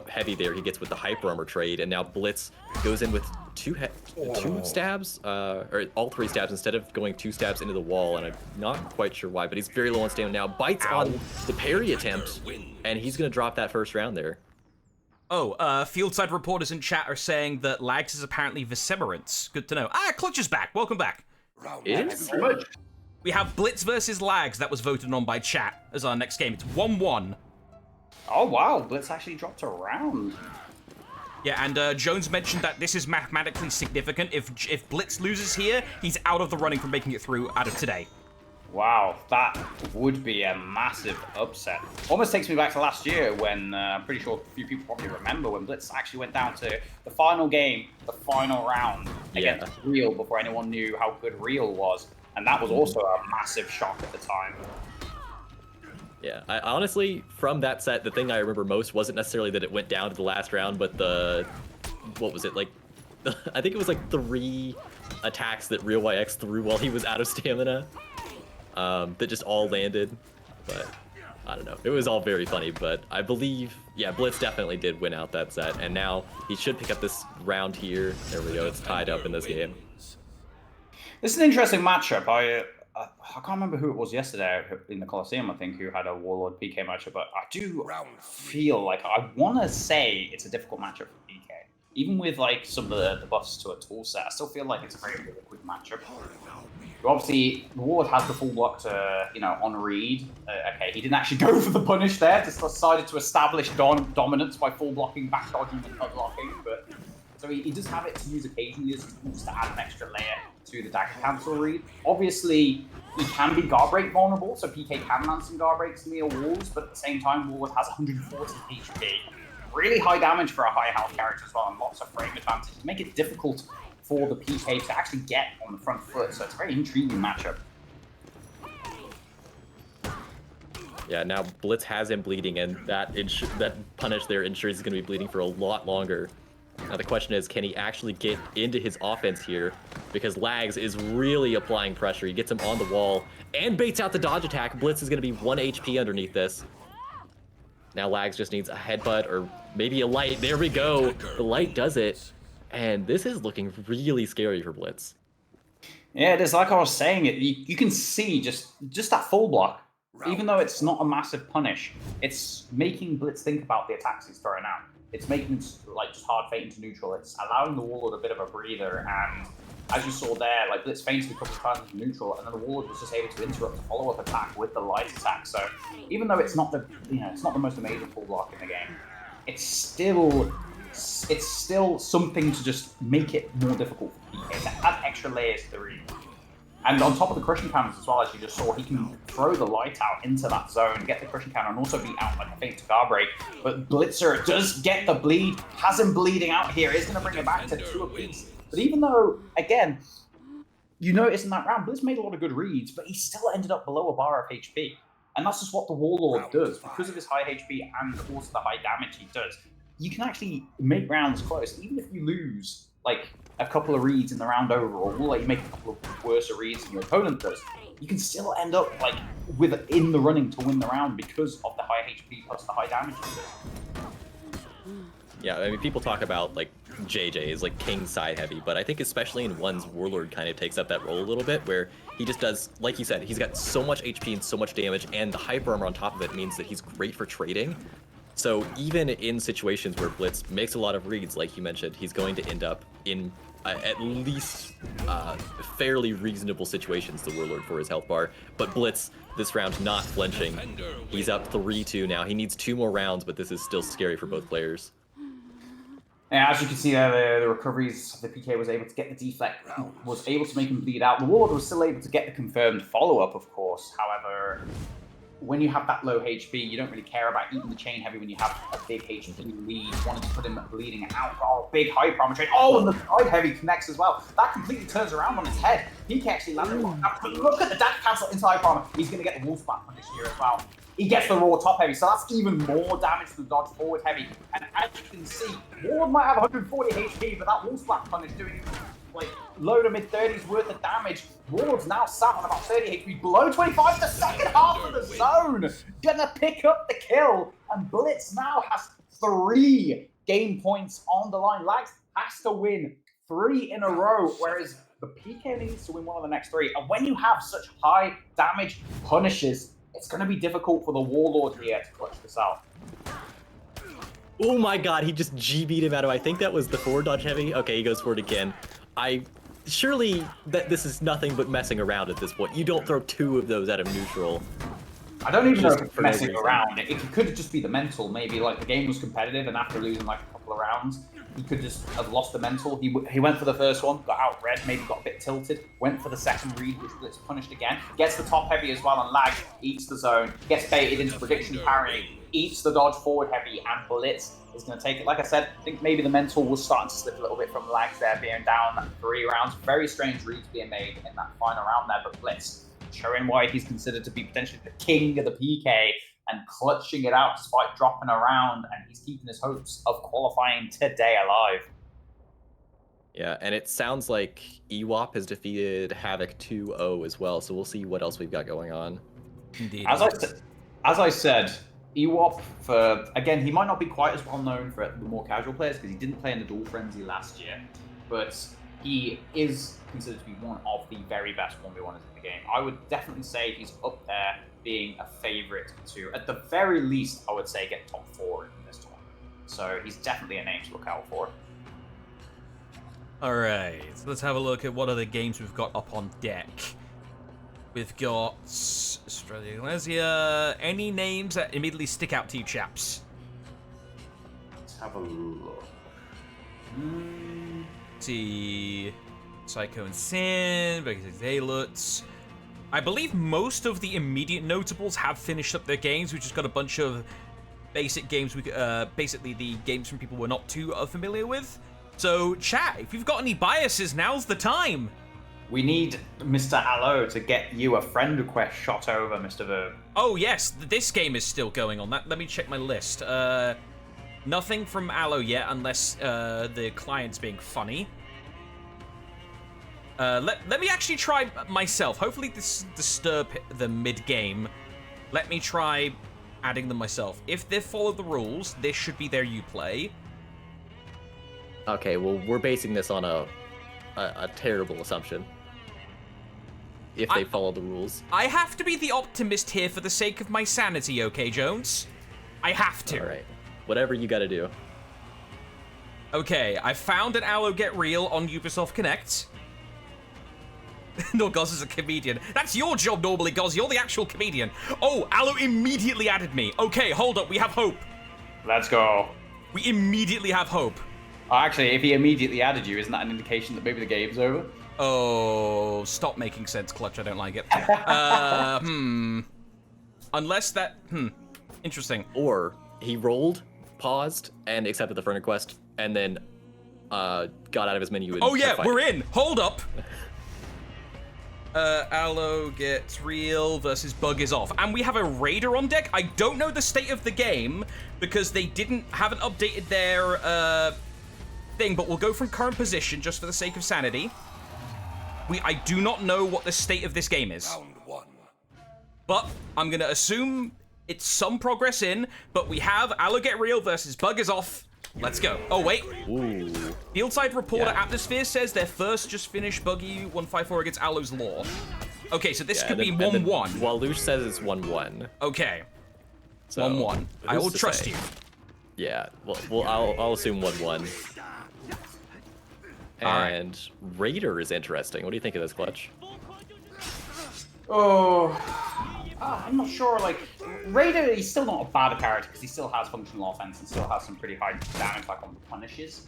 heavy there he gets with the Hyper Armor trade. And now Blitz goes in with two stabs, or all 3 stabs instead of going 2 stabs into the wall. And I'm not quite sure why, but he's very low on stamina now. Bites on the parry attempt, and he's going to drop that first round there. Oh, fieldside reporters in chat are saying that Lags is apparently Visemerance. Good to know. Ah, Clutch is back. Welcome back. Is? We have Blitz versus Lags that was voted on by chat as our next game. It's 1-1. Oh, wow. Blitz actually dropped a round. Yeah, and Jones mentioned that this is mathematically significant. If Blitz loses here, he's out of the running for making it through out of today. Wow, that would be a massive upset. Almost takes me back to last year when I'm pretty sure a few people probably remember when Blitz actually went down to the final game, the final round against Real before anyone knew how good Real was. And that was also a massive shock at the time. Yeah, I honestly, from that set, the thing I remember most wasn't necessarily that it went down to the last round, but what was it, like, I think it was like 3 attacks that Real YX threw while he was out of stamina. That just all landed, but I don't know. It was all very funny, but I believe, yeah, Blitz definitely did win out that set, and now he should pick up this round here. There we go, it's tied up in this game. This is an interesting matchup. I can't remember who it was yesterday in the Coliseum, I think, who had a Warlord PK matchup, but I do feel like I want to say it's a difficult matchup for PK. Even with like some of the buffs to a tool set, I still feel like it's a very quick matchup. Obviously, the Warlord has the full block to, on read. Okay, he didn't actually go for the punish there, just decided to establish dominance by full blocking, back dodging, and unlocking, but so he does have it to use occasionally as tools to add an extra layer to the dagger cancel read. Obviously, he can be guard break vulnerable, so PK can land some guard breaks near walls, but at the same time, Warlord has 140 HP. Really high damage for a high health character as well, and lots of frame advantage to make it difficult for the PK to actually get on the front foot, so it's a very intriguing matchup. Yeah, now Blitz has him bleeding, and that punish there ensures he's going to be bleeding for a lot longer. Now the question is, can he actually get into his offense here? Because Lags is really applying pressure. He gets him on the wall and baits out the dodge attack. Blitz is going to be 1 HP underneath this. Now Lags just needs a headbutt or maybe a light. There we go. The light does it. And this is looking really scary for Blitz. Yeah, it is. Like I was saying, you can see just that full block. Even though it's not a massive punish, it's making Blitz think about the attacks he's throwing out. It's making it like just hard fade into neutral. It's allowing the Warlord a bit of a breather, and as you saw there, like Blitz fainted a couple of times into neutral, and then the Warlord was just able to interrupt the follow-up attack with the light attack. So even though it's not the it's not the most amazing full block in the game, it's still something to just make it more difficult for PK to add extra layers to the read. And on top of the crushing counters as well, as you just saw, he can throw the light out into that zone, get the crushing counter, and also beat out like a feint to guard break. But Blitzer does get the bleed, has him bleeding out here, is going to bring it back to 2 apiece. But even though, again, you notice in that round, Blitz made a lot of good reads, but he still ended up below a bar of HP. And that's just what the Warlord does. Because of his high HP and also the high damage he does, you can actually make rounds close, even if you lose like a couple of reads in the round overall, like you make a couple of worse reads than your opponent does, you can still end up like in the running to win the round because of the high HP plus the high damage he does. Yeah, I mean, people talk about like JJ is like king side heavy, but I think especially in ones, Warlord kind of takes up that role a little bit, where he just does, like you said, he's got so much HP and so much damage, and the hyper armor on top of it means that he's great for trading. So even in situations where Blitz makes a lot of reads, like you mentioned, he's going to end up in at least fairly reasonable situations, the Warlord, for his health bar. But Blitz, this round, not flinching. He's up 3-2 now. He needs 2 more rounds, but this is still scary for both players. And as you can see there, the recoveries, the PK was able to get the deflect, was able to make him bleed out. The Warlord was still able to get the confirmed follow-up, of course. However, when you have that low HP, you don't really care about eating the chain heavy when you have a big HP lead, wanting to put him bleeding out. Oh, big hyper armor chain. Oh, and the side heavy connects as well. That completely turns around on his head. He can actually land it. Look at the dash cancel into hyper armor. He's going to get the wolf back on this year as well. He gets the raw top heavy, so that's even more damage to the dodge forward heavy. And as you can see, Ward might have 140 HP, but that wall splat punish doing like low to mid 30s worth of damage. Ward's now sat on about 30 HP, below 25. The second half of the zone gonna pick up the kill, and Blitz now has 3 game points on the line. Lags has to win 3 in a row, whereas the PK needs to win 1 of the next 3. And when you have such high damage punishes, it's going to be difficult for the Warlord here to clutch this out. Oh my god, he just GB'd him out of, I think that was the forward dodge heavy. Okay, he goes for it again. Surely that this is nothing but messing around at this point. You don't throw 2 of those out of neutral. I don't even know if it's messing around. It could just be the mental. Maybe like the game was competitive, and after losing like a couple of rounds, he could just have lost the mental. He went for the first one, got out red, maybe got a bit tilted, went for the second read, which Blitz punished again, gets the top heavy as well, and Lag eats the zone, gets baited into prediction parrying, eats the dodge forward heavy, and Blitz is going to take it. Like I said, I think maybe the mental was starting to slip a little bit from Lags there, being down 3 rounds. Very strange reads being made in that final round there, but Blitz showing why he's considered to be potentially the king of the PK and clutching it out despite dropping around, and he's keeping his hopes of qualifying today alive. Yeah, and it sounds like Ewop has defeated Havoc 2-0 as well, so we'll see what else we've got going on. Indeed. As I said, Ewop, again, he might not be quite as well known for the more casual players because he didn't play in the Duel Frenzy last year, but he is considered to be one of the very best 1v1ers in the game. I would definitely say he's up there being a favorite to, at the very least, I would say get top 4 in this tournament. So he's definitely a name to look out for. All right, so let's have a look at what other games we've got up on deck. We've got Australia, Malaysia. Any names that immediately stick out to you, chaps? Let's have a look. See, Psycho and Sin, Veilutz. I believe most of the immediate notables have finished up their games. We just got a bunch of basic games. Basically the games from people we're not too familiar with. So, chat, if you've got any biases, now's the time. We need Mr. Allo to get you a friend request shot over, Mr. Verb. Oh yes, this game is still going on. Let me check my list. Nothing from Allo yet, unless the client's being funny. Let me actually try myself. Hopefully this disturb the mid-game. Let me try adding them myself. If they follow the rules, this should be their Uplay. Okay, well, we're basing this on a terrible assumption. If they follow the rules. I have to be the optimist here for the sake of my sanity, okay, Jones? I have to. All right. Whatever you gotta do. Okay, I found an Allo Get Real on Ubisoft Connect. No, Goz is a comedian. That's your job normally, Goz. You're the actual comedian. Oh, Allo immediately added me. Okay, hold up. We have hope. Let's go. We immediately have hope. Actually, if he immediately added you, isn't that an indication that maybe the game's over? Oh, stop making sense, Clutch. I don't like it. Unless that... Interesting. Or he rolled, paused, and accepted the friend request, and then got out of his menu. And oh yeah, we're in. Hold up. Allo Gets Real versus Bug is Off. And we have a Raider on deck. I don't know the state of the game because they haven't updated their thing, but we'll go from current position just for the sake of sanity. I do not know what the state of this game is. Round 1. But I'm gonna assume it's some progress in, but we have Allo Get Real versus Bug is Off. Let's go. Oh, wait. Ooh. Fieldside Reporter Atmosphere says their first just finished Buggy 154 against Allo's Law. Okay, so this could be 1-1. Walush says it's 1-1. Okay. So, 1-1. I will trust you. Yeah, well I'll assume 1-1. And Raider is interesting. What do you think of this, Clutch? I'm not sure, like, Raider, he's still not a bad character because he still has functional offense and still has some pretty high damage like on the punishes.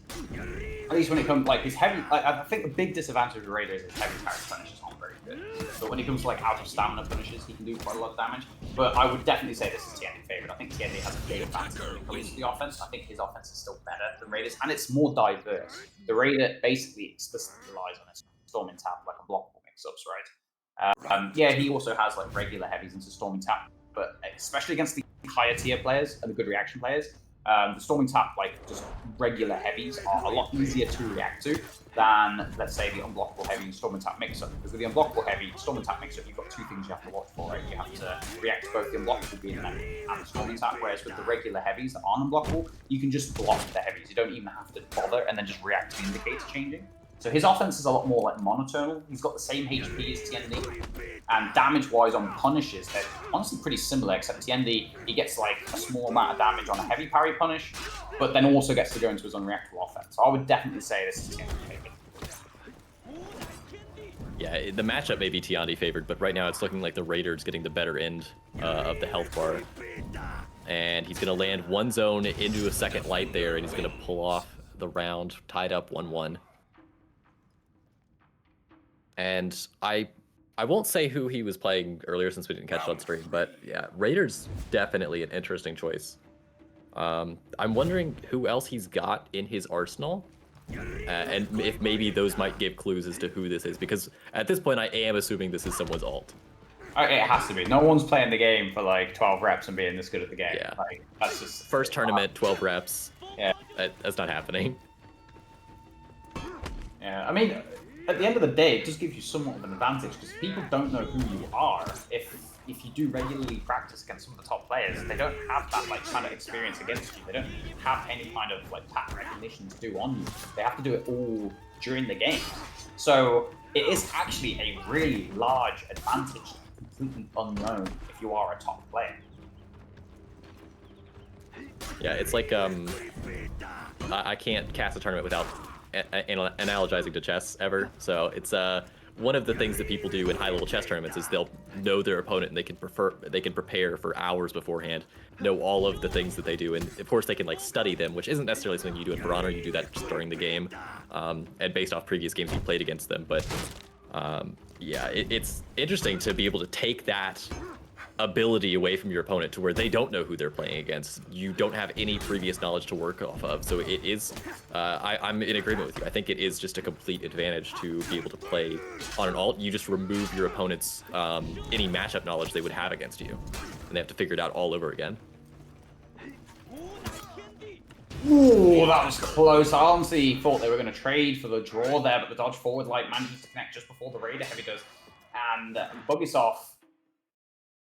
At least when it comes, like, his heavy, like, I think the big disadvantage of Raider is his heavy character punishes aren't very good. But when it comes to, like, out of stamina punishes, he can do quite a lot of damage. But I would definitely say this is Tiendi's favorite. I think Tiendi has a big advantage when it comes to the offense. I think his offense is still better than Raider's, and it's more diverse. The Raider basically explicitly relies on his Storming Tap, like a blockable mix-ups, right? Yeah, he also has like regular heavies into Storming Tap, but especially against the higher tier players and the good reaction players, the Storming Tap, like just regular heavies, are a lot easier to react to than, let's say, the unblockable heavy Storming Tap mix-up. Because with the unblockable heavy Storming Tap mix-up, you've got two things you have to watch for, right? You have to react to both the unblockable beam and the Storming Tap, whereas with the regular heavies that aren't unblockable, you can just block the heavies. You don't even have to bother and then just react to the indicator changing. So his offense is a lot more like monotonal. He's got the same HP as TND, and damage-wise on punishes, they're honestly pretty similar, except TND, he gets like a small amount of damage on a heavy parry punish, but then also gets to go into his unreactable offense. So I would definitely say this is TND favored. Yeah, the matchup may be Tiandi favored, but right now it's looking like the Raider's getting the better end of the health bar. And he's going to land one zone into a second light there, and he's going to pull off the round, tied up 1-1. And I won't say who he was playing earlier since we didn't catch it on stream, but yeah, Raider's definitely an interesting choice. I'm wondering who else he's got in his arsenal, and if maybe those might give clues as to who this is, because at this point I am assuming this is someone's alt. It has to be. No one's playing the game for like 12 reps and being this good at the game. Yeah. Like, that's just First tournament, 12 reps. Yeah. That's not happening. Yeah, I mean, at the end of the day, it does give you somewhat of an advantage because people don't know who you are. If you do regularly practice against some of the top players, they don't have that like kind of experience against you. They don't have any kind of like pattern recognition to do on you. They have to do it all during the game. So it is actually a really large advantage, completely unknown if you are a top player. Yeah, it's like I can't cast a tournament without analogizing to chess ever. So it's one of the things that people do in high-level chess tournaments is they'll know their opponent and they can prepare for hours beforehand, know all of the things that they do, and of course they can like study them, which isn't necessarily something you do in For Honor. You do that just during the game, and based off previous games you played against them. But yeah, it's interesting to be able to take that ability away from your opponent to where they don't know who they're playing against. You don't have any previous knowledge to work off of. So it is, I'm in agreement with you. I think it is just a complete advantage to be able to play on an alt. You just remove your opponent's any matchup knowledge they would have against you, and they have to figure it out all over again. Ooh, that was close. I honestly thought they were going to trade for the draw there, but the dodge forward like manages to connect just before the Raider heavy does. And Bugisoft,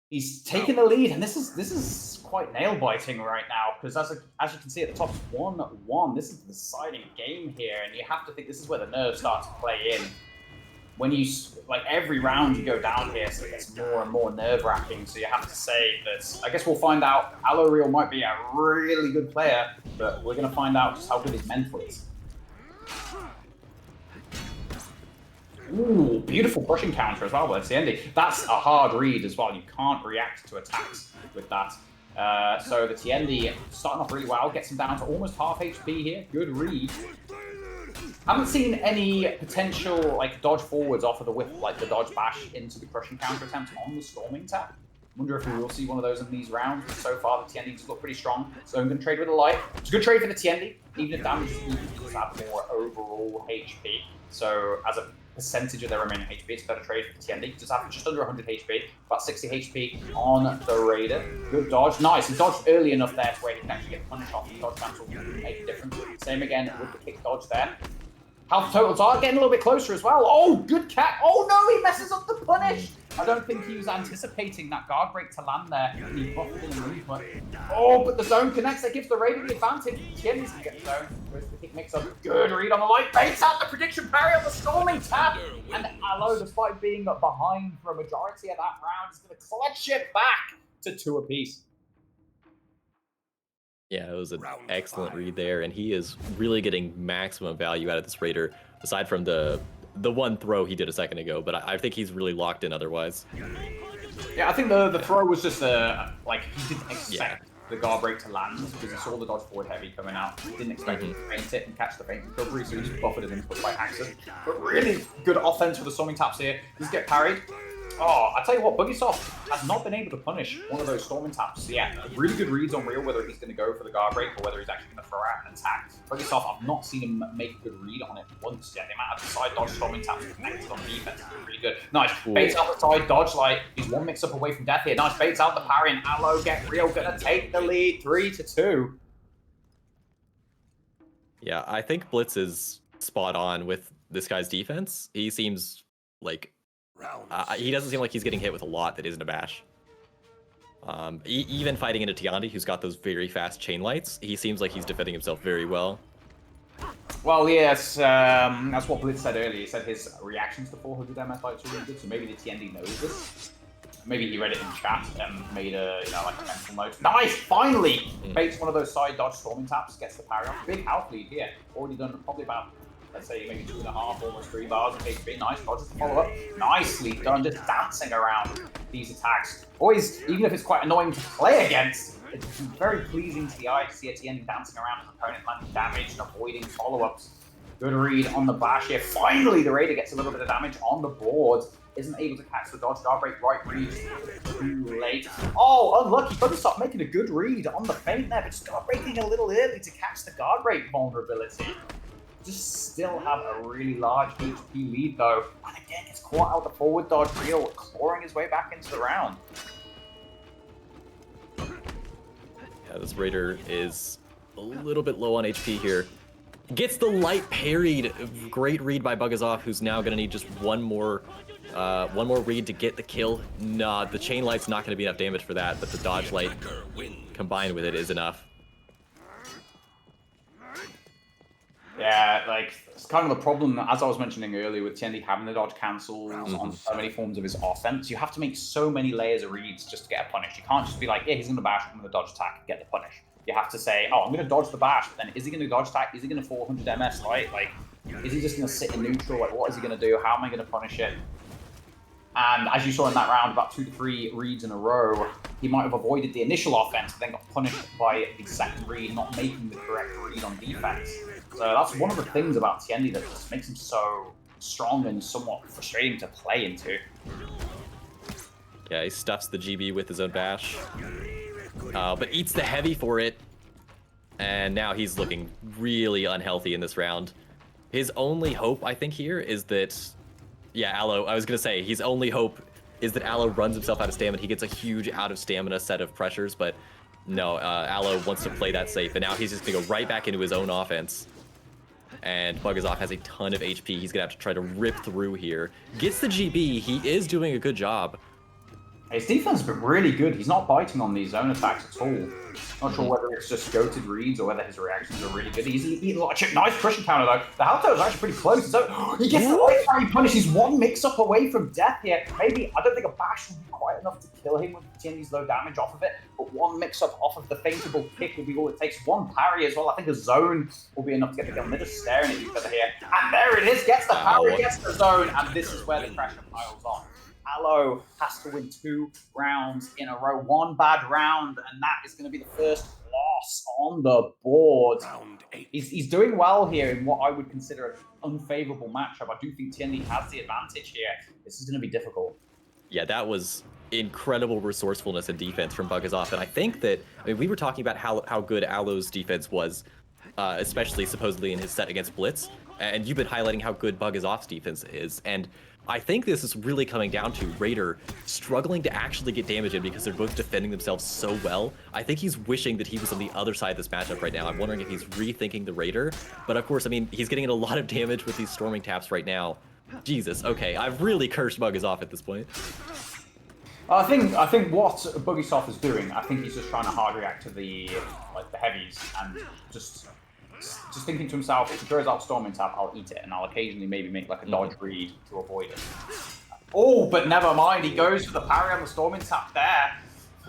he's taking the lead, and this is quite nail-biting right now, because as you can see at the top, it's 1-1. This is the deciding game here, and you have to think this is where the nerves start to play in. When you, like, every round you go down here, so it gets more and more nerve-wracking, so you have to say that, I guess we'll find out, Alloreal might be a really good player, but we're going to find out just how good his mental is. Ooh, beautiful crushing counter as well, but it's the ending. That's a hard read as well. You can't react to attacks with that. So the Tiendi starting off really well, gets him down to almost half HP here. Good read. Haven't seen any potential like dodge forwards off of the whip, like the dodge bash into the crushing counter attempt on the Storming Tap. Wonder if we will see one of those in these rounds. But so far, the Tiendi just look pretty strong. So I'm going to trade with a light. It's a good trade for the Tiendi. Even if damage is even, does have more overall HP. So as a percentage of their remaining HP, it's a better trade for the Tiendi. Just have just under 100 HP, about 60 HP on the Raider. Good dodge. Nice. He dodged early enough there to where he can actually get punished off. The dodge cancel will make a difference. Same again with the kick dodge there. Health totals are getting a little bit closer as well. Oh, good cat. Oh no, he messes up the punish. I don't think he was anticipating that guard break to land there. And he buffed in and but oh, but the zone connects. That gives the Raider the advantage. Tiendi's gonna get the zone. Where's the kick mix up? Good read on the light. Baits out the prediction parry on the Storming Tap. And Allo, despite being behind for a majority of that round, is gonna clutch it back to 2 apiece. Yeah, it was an excellent read there, and he is really getting maximum value out of this Raider, aside from the one throw he did a second ago, but I think he's really locked in otherwise. Yeah, I think the throw was just like, he didn't expect the guard break to land, because he saw the dodge forward heavy coming out. He didn't expect him to feint it and catch the feint recovery, so he just buffered his input by accident. But really good offense for the Storming Taps here. Just get parried. Oh, I tell you what, Buggysoft has not been able to punish one of those storming taps. Yeah, really good reads on real, whether he's going to go for the guard break or whether he's actually going to throw out an attack. Buggysoft, I've not seen him make a good read on it once yet. The amount of side dodge storming taps connected on defense is really good. Nice, baits out the side dodge, like, he's one mix-up away from death here. Nice, baits out the parry, and Aloe Get Real going to take the lead 3-2. Yeah, I think Blitz is spot on with this guy's defense. He seems like he doesn't seem like he's getting hit with a lot that isn't a bash. Even fighting into Tiandi, who's got those very fast chain lights, he seems like he's defending himself very well. Well, yes, that's what Blitz said earlier. He said his reactions to 400 MS fights are really good, so maybe the TND knows this. Maybe he read it in chat and made a, like a mental note. Nice, finally! Baits one of those side dodge storming taps, gets the parry off. Big health lead here. Already done probably about, let's say, maybe 2.5, almost 3 bars of HP. Nice, dodges the follow-up. Nicely done, just dancing around these attacks. Always, even if it's quite annoying to play against, it's very pleasing to the eye to see a TN dancing around his opponent, landing damage and avoiding follow-ups. Good read on the bash here. Finally, the Raider gets a little bit of damage on the board. Isn't able to catch the dodge guard break, right read too late. Oh, unlucky. Buggysoft making a good read on the feint there, but just guard breaking a little early to catch the guard break vulnerability. Just still have a really large HP lead though. And again, gets caught out the forward dodge real, clawing his way back into the round. Yeah, this Raider is a little bit low on HP here. Gets the light parried. Great read by Buggysoft, who's now going to need just one more read to get the kill. Nah, the chain light's not going to be enough damage for that, but the dodge light combined with it is enough. Yeah, like, it's kind of the problem, as I was mentioning earlier, with TND having the dodge cancels on so many forms of his offense. You have to make so many layers of reads just to get a punish. You can't just be like, yeah, he's going to bash, I'm going to dodge attack and get the punish. You have to say, oh, I'm going to dodge the bash, but then is he going to dodge attack? Is he going to 400 MS, right? Like, is he just going to sit in neutral? Like, what is he going to do? How am I going to punish it? And as you saw in that round, about 2 to 3 reads in a row, he might have avoided the initial offense, but then got punished by the second read, not making the correct read on defense. So that's one of the things about TND that just makes him so strong and somewhat frustrating to play into. Yeah, he stuffs the GB with his own bash, but eats the heavy for it. And now he's looking really unhealthy in this round. His only hope, I think, here is that, yeah, Aloe, I was going to say, his only hope is that Aloe runs himself out of stamina. He gets a huge out of stamina set of pressures, but no, Aloe wants to play that safe, and now he's just going to go right back into his own offense. And Buggysoft has a ton of HP. He's going to have to try to rip through here. Gets the GB. He is doing a good job. His defense has been really good. He's not biting on these zone attacks at all. Not sure whether it's just goated reads or whether his reactions are really good. He's eating a lot of chip. Nice crushing counter though. The Halto is actually pretty close. So he gets the light parry punish. He's one mix-up away from death here. Maybe, I don't think a bash would be quite enough to kill him with TND's low damage off of it. But one mix-up off of the feintable kick would be all it takes. One parry as well. I think a zone will be enough to get the kill. They're just staring at each other here. And there it is. Gets the parry, gets the zone. And this is where the pressure piles on. Aloe has to win 2 rounds in a row. One bad round, and that is going to be the first loss on the board. Round 8. He's doing well here in what I would consider an unfavorable matchup. I do think TND has the advantage here. This is going to be difficult. Yeah, that was incredible resourcefulness and defense from Buggysoft, and I think that, I mean, we were talking about how good Aloe's defense was, especially supposedly in his set against Blitz, and you've been highlighting how good Buggysoft's defense is, and I think this is really coming down to Raider struggling to actually get damage in because they're both defending themselves so well. I think he's wishing that he was on the other side of this matchup right now. I'm wondering if he's rethinking the Raider. But of course, I mean, he's getting in a lot of damage with these storming taps right now. Jesus, okay, I've really cursed Buggysoft at this point. I think what Buggysoft is doing, I think he's just trying to hard react to the heavies and just thinking to himself, if he throws out Storming Tap, I'll eat it, and I'll occasionally maybe make like a dodge read to avoid it. Oh, but never mind, he goes for the parry on the Storming Tap there.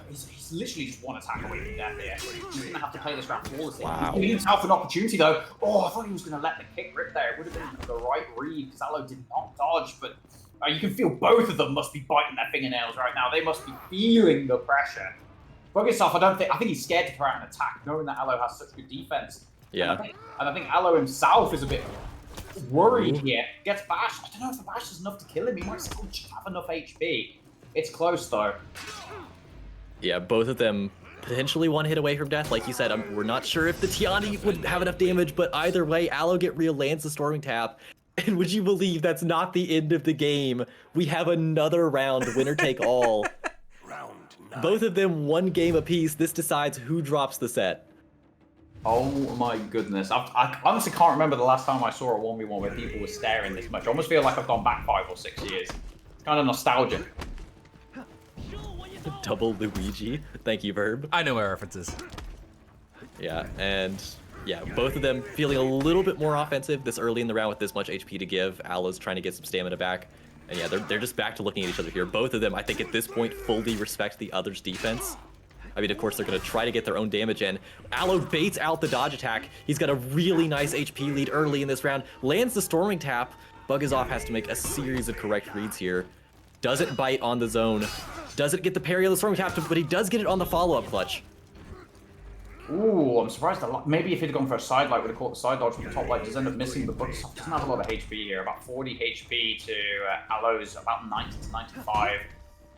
He's literally just one attack away from death here. He's going to have to play this round flawlessly. Wow. He's giving himself an opportunity though. Oh, I thought he was going to let the kick rip there. It would have been the right read, because Aloe did not dodge, but you can feel both of them must be biting their fingernails right now. They must be feeling the pressure. Buggysoft, I think he's scared to throw out an attack, knowing that Aloe has such good defense. Yeah. And I think Aloe himself is a bit worried here. Gets bashed. I don't know if the bash is enough to kill him. He might still just have enough HP. It's close though. Yeah, both of them potentially one hit away from death. Like you said, we're not sure if the Tiani would have enough damage, but either way, Aloe Get Real lands the Storming Tap. And would you believe that's not the end of the game? We have another round, winner take all. Round 9. Both of them one game apiece. This decides who drops the set. Oh my goodness. I honestly can't remember the last time I saw a 1v1 where people were staring this much. I almost feel like I've gone back 5 or 6 years. It's kind of nostalgic. Double Luigi. Thank you, Verb. I know my references. Yeah, and yeah, both of them feeling a little bit more offensive this early in the round with this much HP to give. Aloe's trying to get some stamina back. And yeah, they're just back to looking at each other here. Both of them, I think at this point, fully respect the other's defense. I mean, of course, they're going to try to get their own damage in. Aloe baits out the dodge attack. He's got a really nice HP lead early in this round. Lands the Storming Tap. Buggizoff has to make a series of correct reads here. Doesn't bite on the zone. Doesn't get the parry of the Storming Tap, but he does get it on the follow-up clutch. Ooh, I'm surprised a lot. Maybe if he'd gone for a side light, would have caught the side dodge from the top light. Does end up missing the Buggizoff. Doesn't have a lot of HP here. About 40 HP to Aloe's about 90 to 95.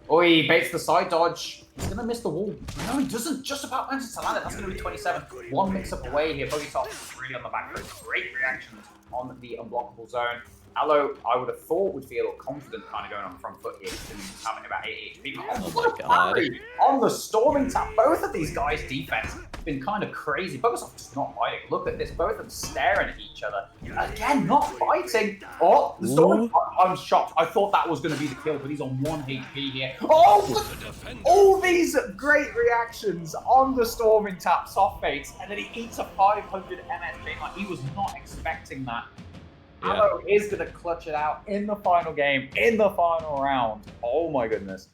Oh, he baits the side dodge. He's going to miss the wall. No, he doesn't. Just about manages to land it. That's going to be 27. One mix-up away here. Buggizoff is really on the back foot. Great reactions on the unblockable zone. Aloe, I would have thought, would feel confident kind of going on the front foot here, and having about 8 HP. Oh my god. On the Storming Tap. Both of these guys' defense has been kind of crazy. Buggizoff just not fighting. Look at this. Both of them staring at each other. Again, not fighting. Oh, the Storming Tap. I'm shocked. I thought that was going to be the kill, but he's on 1 HP here. Oh, all these great reactions on the Storming Tap soft baits, and then he eats a 500 MS. Like, he was not expecting that. Yeah. Aloe is going to clutch it out in the final game, in the final round. Oh my goodness.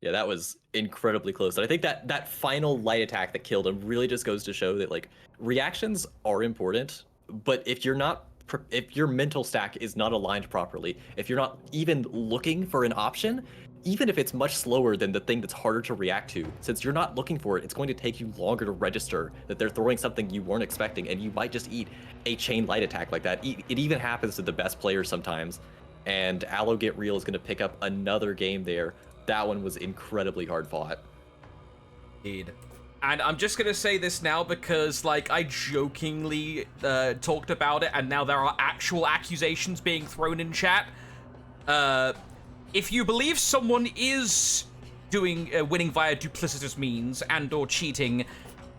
Yeah, that was incredibly close. And I think that final light attack that killed him really just goes to show that, like, reactions are important, but if your mental stack is not aligned properly, if you're not even looking for an option, even if it's much slower than the thing that's harder to react to, since you're not looking for it, it's going to take you longer to register that they're throwing something you weren't expecting, and you might just eat a chain light attack like that. It even happens to the best players sometimes, and Aloe Get Real is going to pick up another game there. That one was incredibly hard fought. Indeed. And I'm just going to say this now because, like, I jokingly talked about it, and now there are actual accusations being thrown in chat. If you believe someone is doing winning via duplicitous means and or cheating,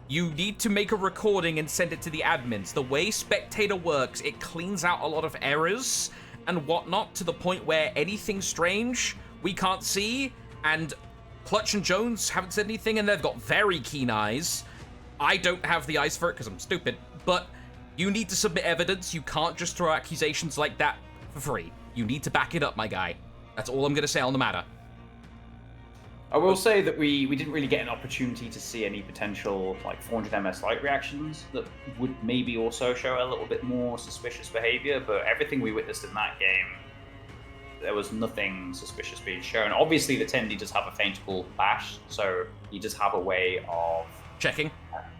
you need to make a recording and send it to the admins. The way Spectator works, it cleans out a lot of errors and whatnot to the point where anything strange we can't see, and Clutch and Jones haven't said anything, and they've got very keen eyes. I don't have the eyes for it because I'm stupid, but you need to submit evidence. You can't just throw accusations like that for free. You need to back it up, my guy. That's all I'm going to say on the matter. I will say that we didn't really get an opportunity to see any potential, like, 400 MS light reactions that would maybe also show a little bit more suspicious behavior, but everything we witnessed in that game, there was nothing suspicious being shown. Obviously, the Tendy does have a feintable bash, so he does have a way of... Checking?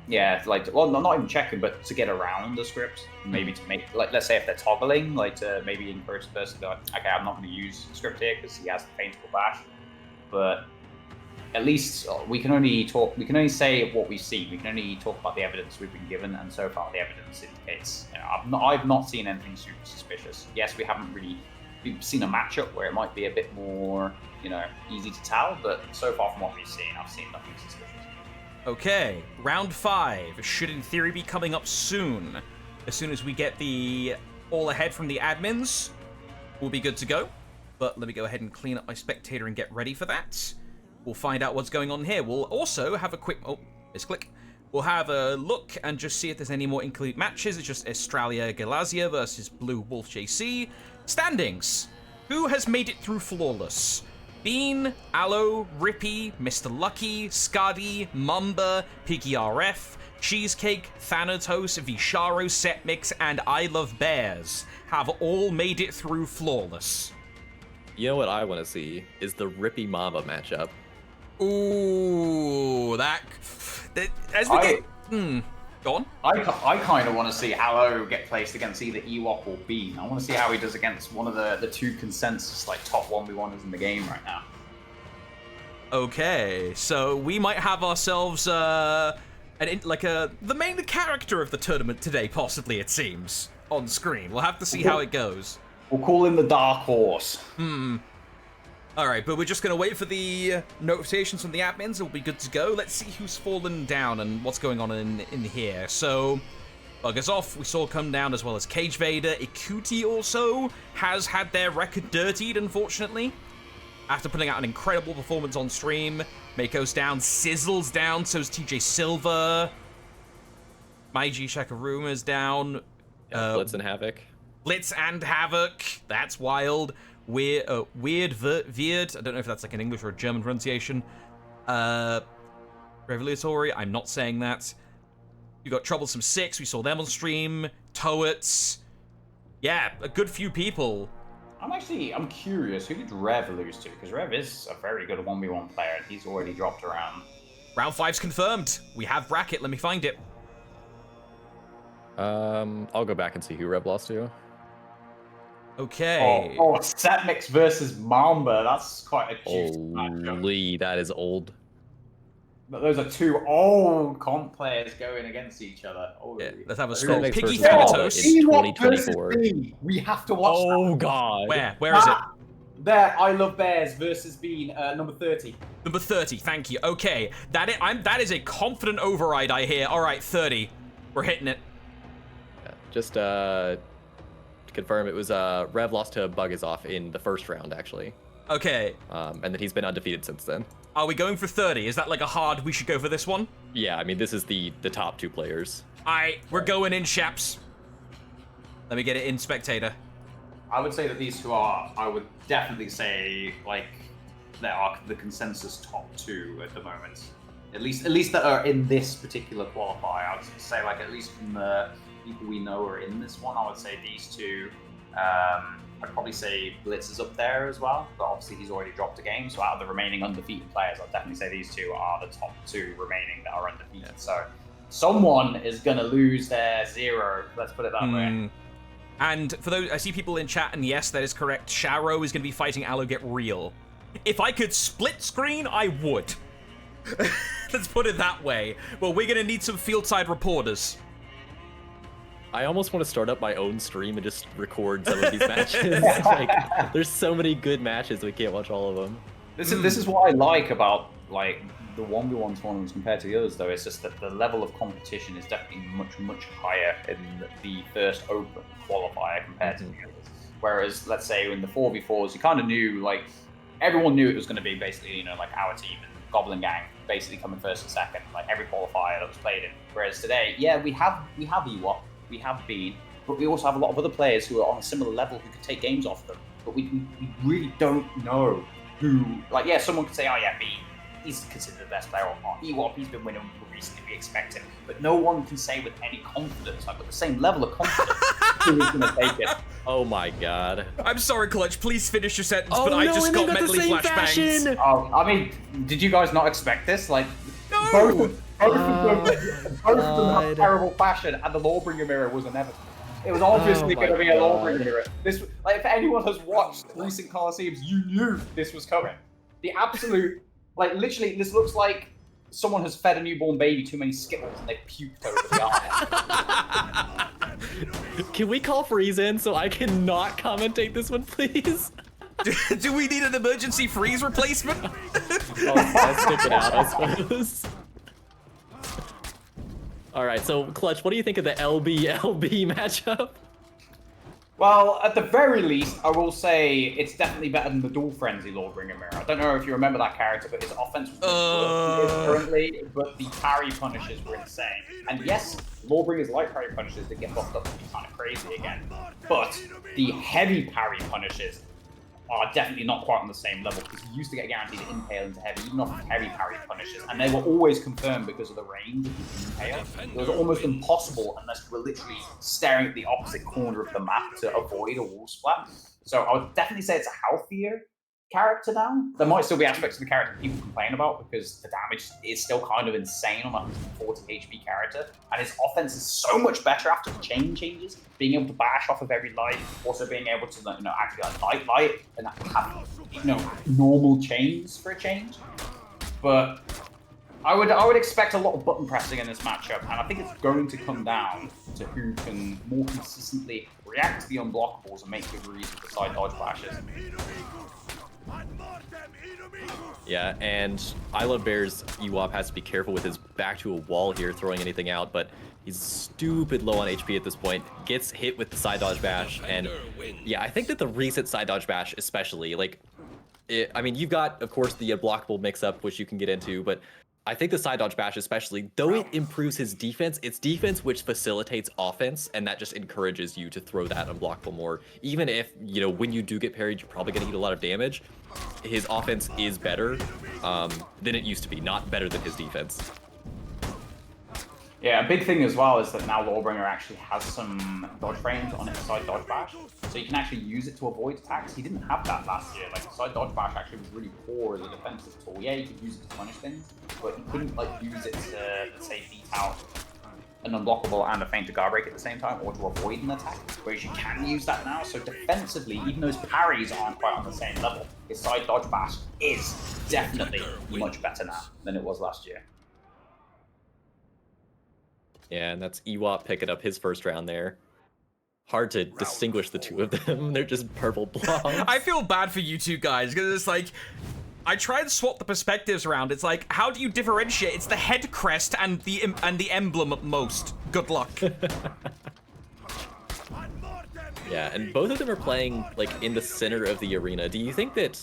Yeah, like, well, not even checking, but to get around the script. Maybe to make, like, let's say if they're toggling, like, to maybe encourage the person to go, okay, I'm not going to use script here because he has the feintable bash. But at least we can only say what we see. We can only talk about the evidence we've been given, and so far the evidence indicates, you know, I've not seen anything super suspicious. Yes, we've seen a matchup where it might be a bit more, you know, easy to tell, but so far from what we've seen, I've seen nothing suspicious. Okay, round 5 should in theory be coming up soon. As soon as we get the all ahead from the admins, we'll be good to go. But let me go ahead and clean up my Spectator and get ready for that. We'll find out what's going on here. We'll also have a quick... Oh, misclick. We'll have a look and just see if there's any more incomplete matches. It's just Australia Galazia versus Blue Wolf JC. Standings. Who has made it through flawless? Bean, Aloe, Rippy, Mr. Lucky, Skadi, Mamba, Piggy RF, Cheesecake, Thanatos, Visharo Setmix, and I Love Bears have all made it through flawless. You know what I want to see is the Rippy Mamba matchup. Ooh, that as we get... Go Go on. I kind of want to see Hallow get placed against either Ewop or Bean. I want to see how he does against one of the two consensus like top 1v1ers in the game right now. Okay, so we might have ourselves the main character of the tournament today, possibly, it seems, on screen. We'll have to see how it goes. We'll call him the Dark Horse. Alright, but we're just going to wait for the notifications from the admins. We'll be good to go. Let's see who's fallen down and what's going on in here. So, Buggers Off, we saw come down, as well as Cage Vader. Ikuti also has had their record dirtied, unfortunately. After putting out an incredible performance on stream. Mako's down, Sizzle's down, so's TJ Silver. Maiji Shakaruma's down. Blitz and Havoc. Blitz and Havoc. That's wild. Weird, I don't know if that's like an English or a German pronunciation. Revolutory, I'm not saying that. You got Troublesome Six, we saw them on stream. Totes. Yeah, a good few people. I'm curious, who did Rev lose to? Because Rev is a very good 1v1 player, and he's already dropped around. Round 5's confirmed. We have bracket, let me find it. I'll go back and see who Rev lost to. Okay. Oh, Setmix versus Mamba. That's quite a juicy matchup. Holy, that is old. But those are two old comp players going against each other. Holy. Yeah, let's have a scroll. Setmix Piggy versus Mamba Thanatos. in Ewop 2024. versus Bean. We have to watch Oh that. god. Where is it? There, I Love Bears versus Bean, number 30. Number 30, thank you. Okay, that is a confident override, I hear. All right, 30. We're hitting it. Yeah, just to confirm, it was Rev lost to Buggers Off in the first round, actually. Okay. And then he's been undefeated since then. Are we going for 30? Is that like a hard, we should go for this one? Yeah, I mean, this is the top two players. Alright, we're going in, chaps. Let me get it in, spectator. I would say that these two are, I would definitely say, like, they are the consensus top two at the moment. At least that are in this particular qualifier. I would say, like, at least from the people we know are in this one, I would say these two. I'd probably say Blitz is up there as well, but obviously he's already dropped a game. So out of the remaining undefeated players, I'd definitely say these two are the top two remaining that are undefeated. So someone is going to lose their 0. Let's put it that way. And for those, I see people in chat, and yes, that is correct. Sharo is going to be fighting Allo Get Real. If I could split screen, I would. Let's put it that way. Well, we're going to need some field-side reporters. I almost want to start up my own stream and just record some of these matches. Like, there's so many good matches, we can't watch all of them. This is what I like about like the 1v1 tournaments compared to the others, though. It's just that the level of competition is definitely much higher in the first open qualifier compared to the others. Whereas, let's say in the 4v4s, you kind of knew, like, everyone knew it was going to be basically, you know, like our team and Goblin Gang basically coming first and second, like every qualifier that was played in. Whereas today, yeah, we have Ewop, we have Bean, but we also have a lot of other players who are on a similar level who could take games off them. But we really don't know who, like, yeah, someone could say, oh yeah, Bean, he's considered the best player or not. Ewop, he's been winning recently, we expect him. But no one can say with any confidence, like with the same level of confidence, who is going to take it. Oh my god. I'm sorry, Clutch, please finish your sentence, Oh, but I no, just and got they got the mentally same flashbangs. fashion! I mean, did you guys not expect this? Like, No! both of them have terrible fashion, and the Lawbringer mirror was inevitable. It was obviously Oh my going to be a God. Lawbringer mirror. This, like, if anyone has watched recent Colosseums, you knew this was coming. The absolute, like, literally, this looks like someone has fed a newborn baby too many Skittles and they puked over the eye. Can we call Freeze in so I can not commentate this one, please? Do we need an emergency freeze replacement? I'll stick it out, I suppose. Alright, so Clutch, what do you think of the LB matchup? Well, at the very least, I will say it's definitely better than the Dual Frenzy Lawbringer mirror. I don't know if you remember that character, but his offense was currently, but the parry punishes were insane. And yes, Lawbringers like parry punishes that get buffed up to be kind of crazy again. But the heavy parry punishes are definitely not quite on the same level, because you used to get guaranteed to impale into heavy, even off heavy parry punishes, and they were always confirmed because of the range of the impale. It was almost impossible unless you were literally staring at the opposite corner of the map to avoid a wall splat. So I would definitely say it's a healthier character now. There might still be aspects of the character people complain about because the damage is still kind of insane on a 140 HP character, and his offense is so much better after the chain changes. Being able to bash off of every life, also being able to actually light and have normal chains for a change. But I would expect a lot of button pressing in this matchup, and I think it's going to come down to who can more consistently react to the unblockables and make good reads with the side dodge bashes. Yeah, and I Love Bear's Ewop has to be careful with his back to a wall here, throwing anything out, but he's stupid low on HP at this point. Gets hit with the side dodge bash, and yeah, I think that the recent side dodge bash especially, like, I mean, you've got, of course, the unblockable mix-up, which you can get into, but I think the side dodge bash especially, though it improves his defense, it's defense which facilitates offense, and that just encourages you to throw that unblockable more. Even if, when you do get parried, you're probably going to eat a lot of damage. His offense is better than it used to be, not better than his defense. Yeah, a big thing as well is that now Lawbringer actually has some dodge frames on its side dodge bash, so you can actually use it to avoid attacks. He didn't have that last year. Like, the side dodge bash actually was really poor as a defensive tool. Yeah, you could use it to punish things, but you couldn't use it to, let's say, beat out an unblockable and a feint to guard break at the same time, or to avoid an attack, whereas you can use that now. So defensively, even though his parries aren't quite on the same level, his side dodge bash is definitely much better now than it was last year. Yeah, and that's Ewop picking up his first round there. Hard to distinguish the two of them. They're just purple blobs. I feel bad for you two guys, because it's like, I try and swap the perspectives around. It's like, how do you differentiate? It's the head crest and the emblem at most. Good luck. Yeah, and both of them are playing like in the center of the arena. Do you think that,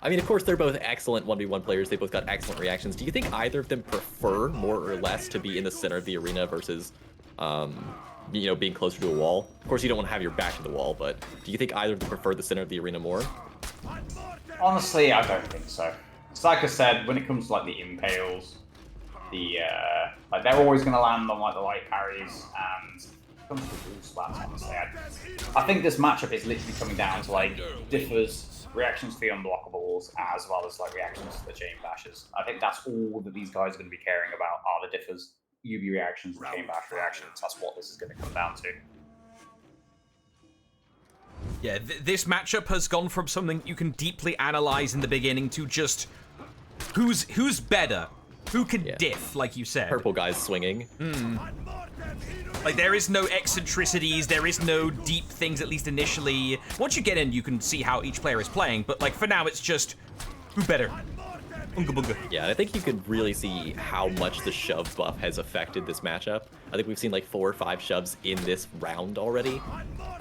I mean, of course, they're both excellent 1v1 players. They both got excellent reactions. Do you think either of them prefer more or less to be in the center of the arena versus, being closer to a wall? Of course, you don't want to have your back to the wall, but do you think either of them prefer the center of the arena more? Honestly, I don't think so. It's like I said, when it comes to like the impales, they're always going to land on like the light parries, and when it comes to wall splats, honestly, I think this matchup is literally coming down to like differs. Reactions to the unblockables, as well as like reactions to the chain bashes. I think that's all that these guys are going to be caring about, are the differs, UV reactions, and chain bash reactions. That's what this is going to come down to. Yeah, this matchup has gone from something you can deeply analyze in the beginning to just who's better, who can diff, like you said. Purple guys swinging. Like, there is no eccentricities, there is no deep things, at least initially. Once you get in, you can see how each player is playing, but like for now, it's just who better. Unga bunga. Yeah, I think you could really see how much the shove buff has affected this matchup. I think we've seen like 4 or 5 shoves in this round already.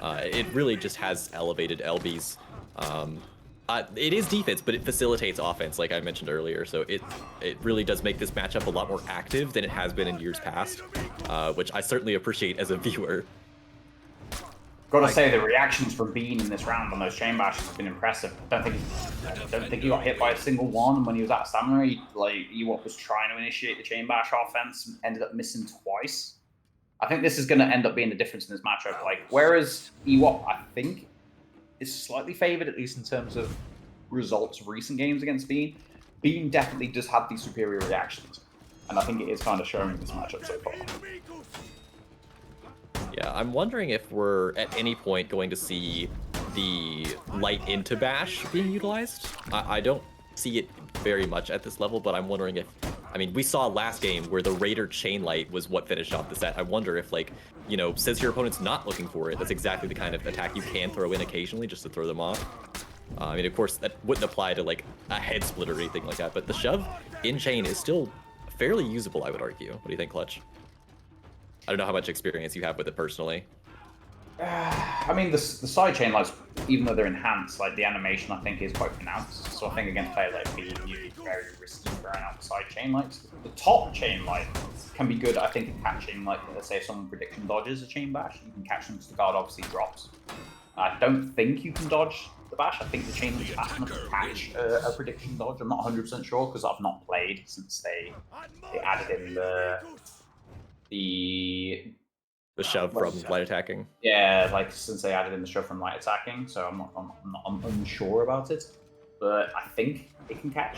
It really just has elevated LB's. It is defense, but it facilitates offense, like I mentioned earlier. So it really does make this matchup a lot more active than it has been in years past, which I certainly appreciate as a viewer. Gotta say, the reactions from Bean in this round on those chain bashes have been impressive. I don't think he got hit by a single one when he was at stamina. Ewop was trying to initiate the chain bash offense, and ended up missing twice. I think this is going to end up being the difference in this matchup. Like, whereas Ewop, I think, is slightly favored, at least in terms of results of recent games against Bean. Bean definitely does have these superior reactions, and I think it is kind of showing in this matchup so far. Yeah, I'm wondering if we're at any point going to see the light into bash being utilized. I don't see it very much at this level, but I'm wondering if, I mean, we saw last game where the Raider chain light was what finished off the set. I wonder if, like, since your opponent's not looking for it, that's exactly the kind of attack you can throw in occasionally just to throw them off. I mean, of course, that wouldn't apply to, like, a head split or anything like that, but the shove in chain is still fairly usable, I would argue. What do you think, Clutch? I don't know how much experience you have with it personally. I mean, the side chain lights, even though they're enhanced, like the animation I think is quite pronounced. So I think against players like me, you'd be very risky throwing out the side chain lights. The top chain light can be good, I think, at catching, like, let's say if someone prediction dodges a chain bash, you can catch them because the guard obviously drops. I don't think you can dodge the bash. I think the chain light's fast enough to catch a prediction dodge. I'm not 100% sure because I've not played since they added in the shove from light attacking. Yeah, like since they added in the shove from light attacking, so I'm unsure about it. but I think it can catch.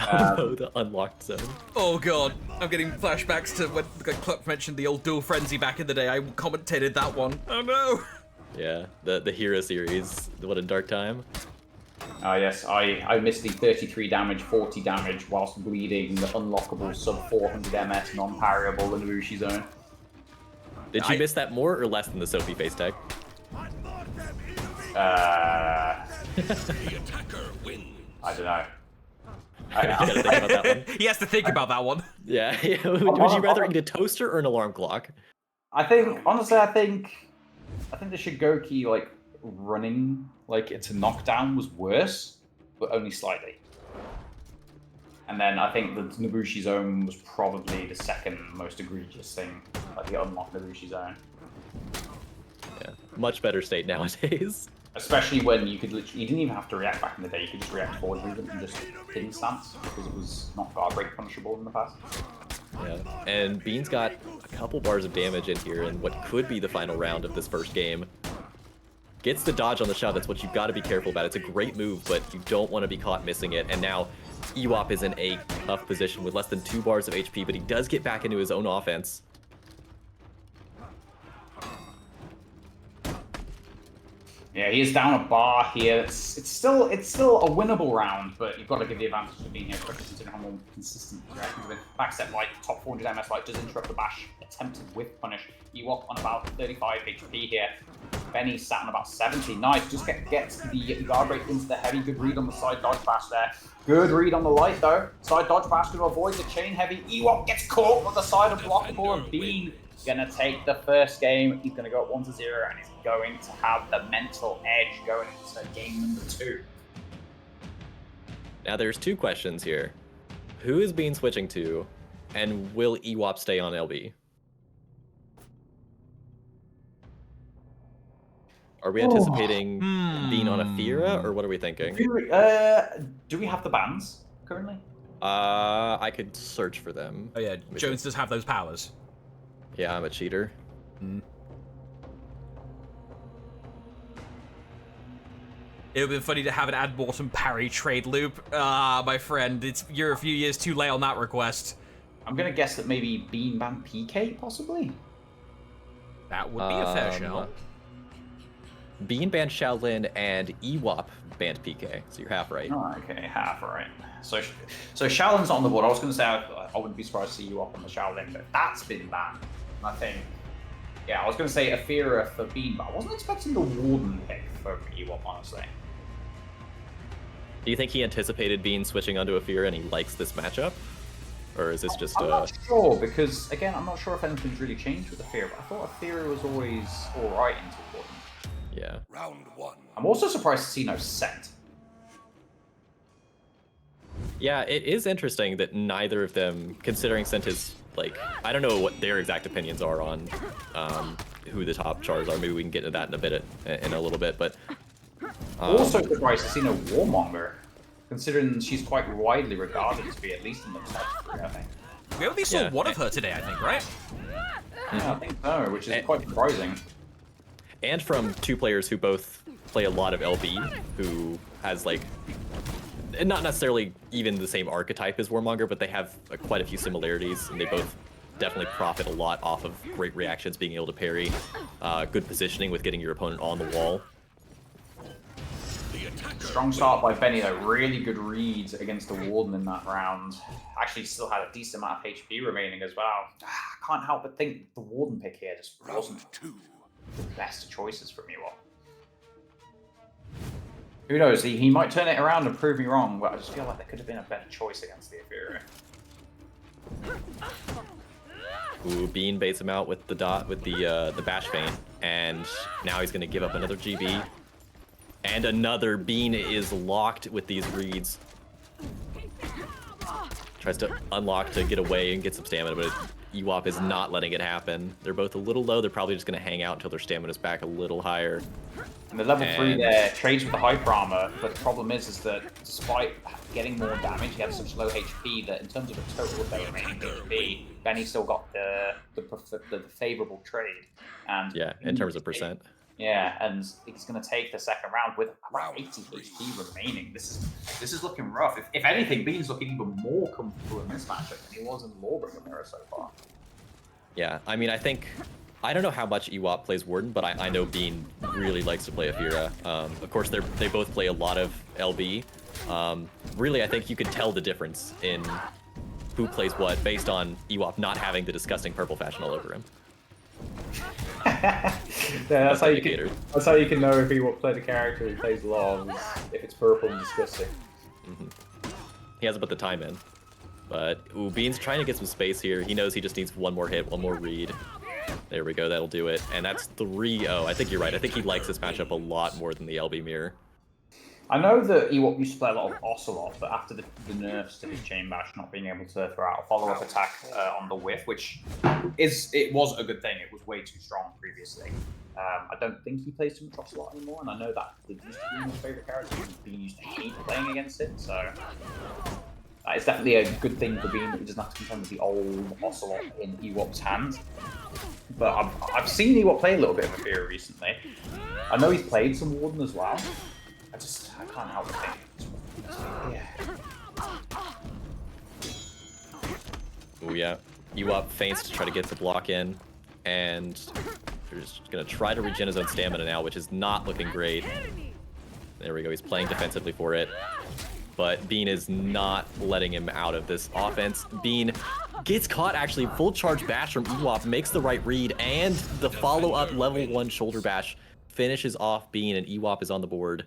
Oh no, the unlocked zone. Oh god, I'm getting flashbacks to when Clutch mentioned the old Duel Frenzy back in the day. I commentated that one. Oh no! Yeah, the hero series. What a dark time. Oh yes, I missed the 33 damage, 40 damage whilst bleeding the unlockable sub 400 MS non-parryable Inubushi zone. Did you miss that more or less than the Sophie face tag? I don't know. You gotta think about that one. He has to think about that one. Yeah. Would you rather eat a toaster or an alarm clock? I think honestly, I think the Shigoki like running like into knockdown was worse, but only slightly. And then I think the Nobushi zone was probably the second most egregious thing, like the unlocked Nobushi zone. Yeah, much better state nowadays. Especially when you could literally, you didn't even have to react back in the day, you could just react forward movement and just pin stance, because it was not guard break punishable in the past. Yeah, and Bean's got a couple bars of damage in here in what could be the final round of this first game. Gets the dodge on the shot, that's what you've got to be careful about. It's a great move, but you don't want to be caught missing it, and now Ewop is in a tough position with less than 2 bars of HP, but he does get back into his own offense. Yeah, he is down a bar here. It's still a winnable round, but you've got to give the advantage to being here, especially considering how more consistent the reactions have been. Backstep light, top 400 MS light does interrupt the bash, attempted with punish. Ewop on about 35 HP here. Benny sat on about 70. Nice, just gets the guard break into the heavy. Good read on the side dodge bash there. Good read on the light though. Side dodge bash to avoid the chain heavy. Ewop gets caught on the side of blockable, and Bean gonna take the first game. He's gonna go up 1-0, and he's going to have the mental edge going into game number 2. Now there's 2 questions here. Who is Bean switching to, and will Ewop stay on LB? Are we anticipating Bean on Aphira, or what are we thinking? Do we have the bans currently? I could search for them. Oh yeah, Jones does have those powers. Yeah, I'm a cheater. It would have been funny to have an ad mortem parry trade loop. Ah, my friend, you're a few years too late on that request. I'm gonna guess that maybe Bean ban PK, possibly? That would be a fair show. Bean banned Shaolin and Ewop banned PK, so you're half right. Oh, okay, half right. So Shaolin's on the board. I was gonna say I wouldn't be surprised to see you up on the Shaolin, but that's been banned. I think. Yeah, I was gonna say Aphira for Bean, but I wasn't expecting the Warden pick for Ewop, honestly. Do you think he anticipated Bean switching onto Aphira and he likes this matchup? Or is this just I'm not sure, because again, I'm not sure if anything's really changed with Aphira, but I thought Aphira was always alright into Warden. Yeah. Round 1. I'm also surprised to see no Scent. Yeah, it is interesting that neither of them, considering Scent is, like, I don't know what their exact opinions are on who the top chars are. Maybe we can get into that in a bit, in a little bit, but... Also surprised to see no Warmonger, considering she's quite widely regarded to be at least in the top 3, I think. We only saw one of her today, I think, right? Yeah, I think so, which is quite surprising. And from 2 players who both play a lot of LB, who has, like, not necessarily even the same archetype as Warmonger, but they have quite a few similarities, and they both definitely profit a lot off of great reactions, being able to parry, good positioning with getting your opponent on the wall. Strong start by Benny though, really good reads against the Warden in that round. Actually still had a decent amount of HP remaining as well. I can't help but think the Warden pick here just wasn't the best choices from Ewop. Who knows, he might turn it around and prove me wrong, but I just feel like there could have been a better choice against the Aphira. Ooh, Bean baits him out with the the bash feint, and now he's gonna give up another GB. And another. Bean is locked with these reads. Tries to unlock to get away and get some stamina, but Ewop is not letting it happen. They're both a little low. They're probably just going to hang out until their stamina's back a little higher. And the level 3 there trades with the hyper armor, but the problem is that despite getting more damage, he has such low HP that in terms of the total of their remaining HP, Benny still got the favorable trade. And yeah, in terms of percent. Yeah, and he's going to take the second round with about 80 HP remaining. This is looking rough. If anything, Bean's looking even more comfortable in this matchup than he was in the Lawbringer mirror so far. Yeah, I mean, I don't know how much Ewop plays Warden, but I know Bean really likes to play Afira. Of course, they both play a lot of LB. Really, I think you could tell the difference in who plays what based on Ewop not having the disgusting purple fashion all over him. Yeah, that's how you can know if Ewop played a character who plays a lot, if it's purple and disgusting. He hasn't put the time in. But, ooh, Bean's trying to get some space here. He knows he just needs one more hit, one more read. There we go, that'll do it. And that's 3-0. I think you're right. I think he likes this matchup a lot more than the LB mirror. I know that Ewop used to play a lot of Ocelot, but after the nerfs to his Chain Bash not being able to throw out a follow-up attack on the whiff, which was a good thing. It was way too strong previously. I don't think he plays too much Ocelot anymore, and I know that it used to be his favourite character, and Bean used to hate playing against it, so... it's definitely a good thing for Bean that he doesn't have to contend with the old Ocelot in Ewop's hands. But I've seen Ewop play a little bit of Afira recently. I know he's played some Warden as well. I can't help but think. Yeah. Oh yeah, Ewop feints to try to get the block in, and they're just gonna try to regen his own stamina now, which is not looking great. There we go, he's playing defensively for it. But Bean is not letting him out of this offense. Bean gets caught actually, full charge bash from Ewop, makes the right read, and the follow-up level 1 shoulder bash finishes off Bean, and Ewop is on the board.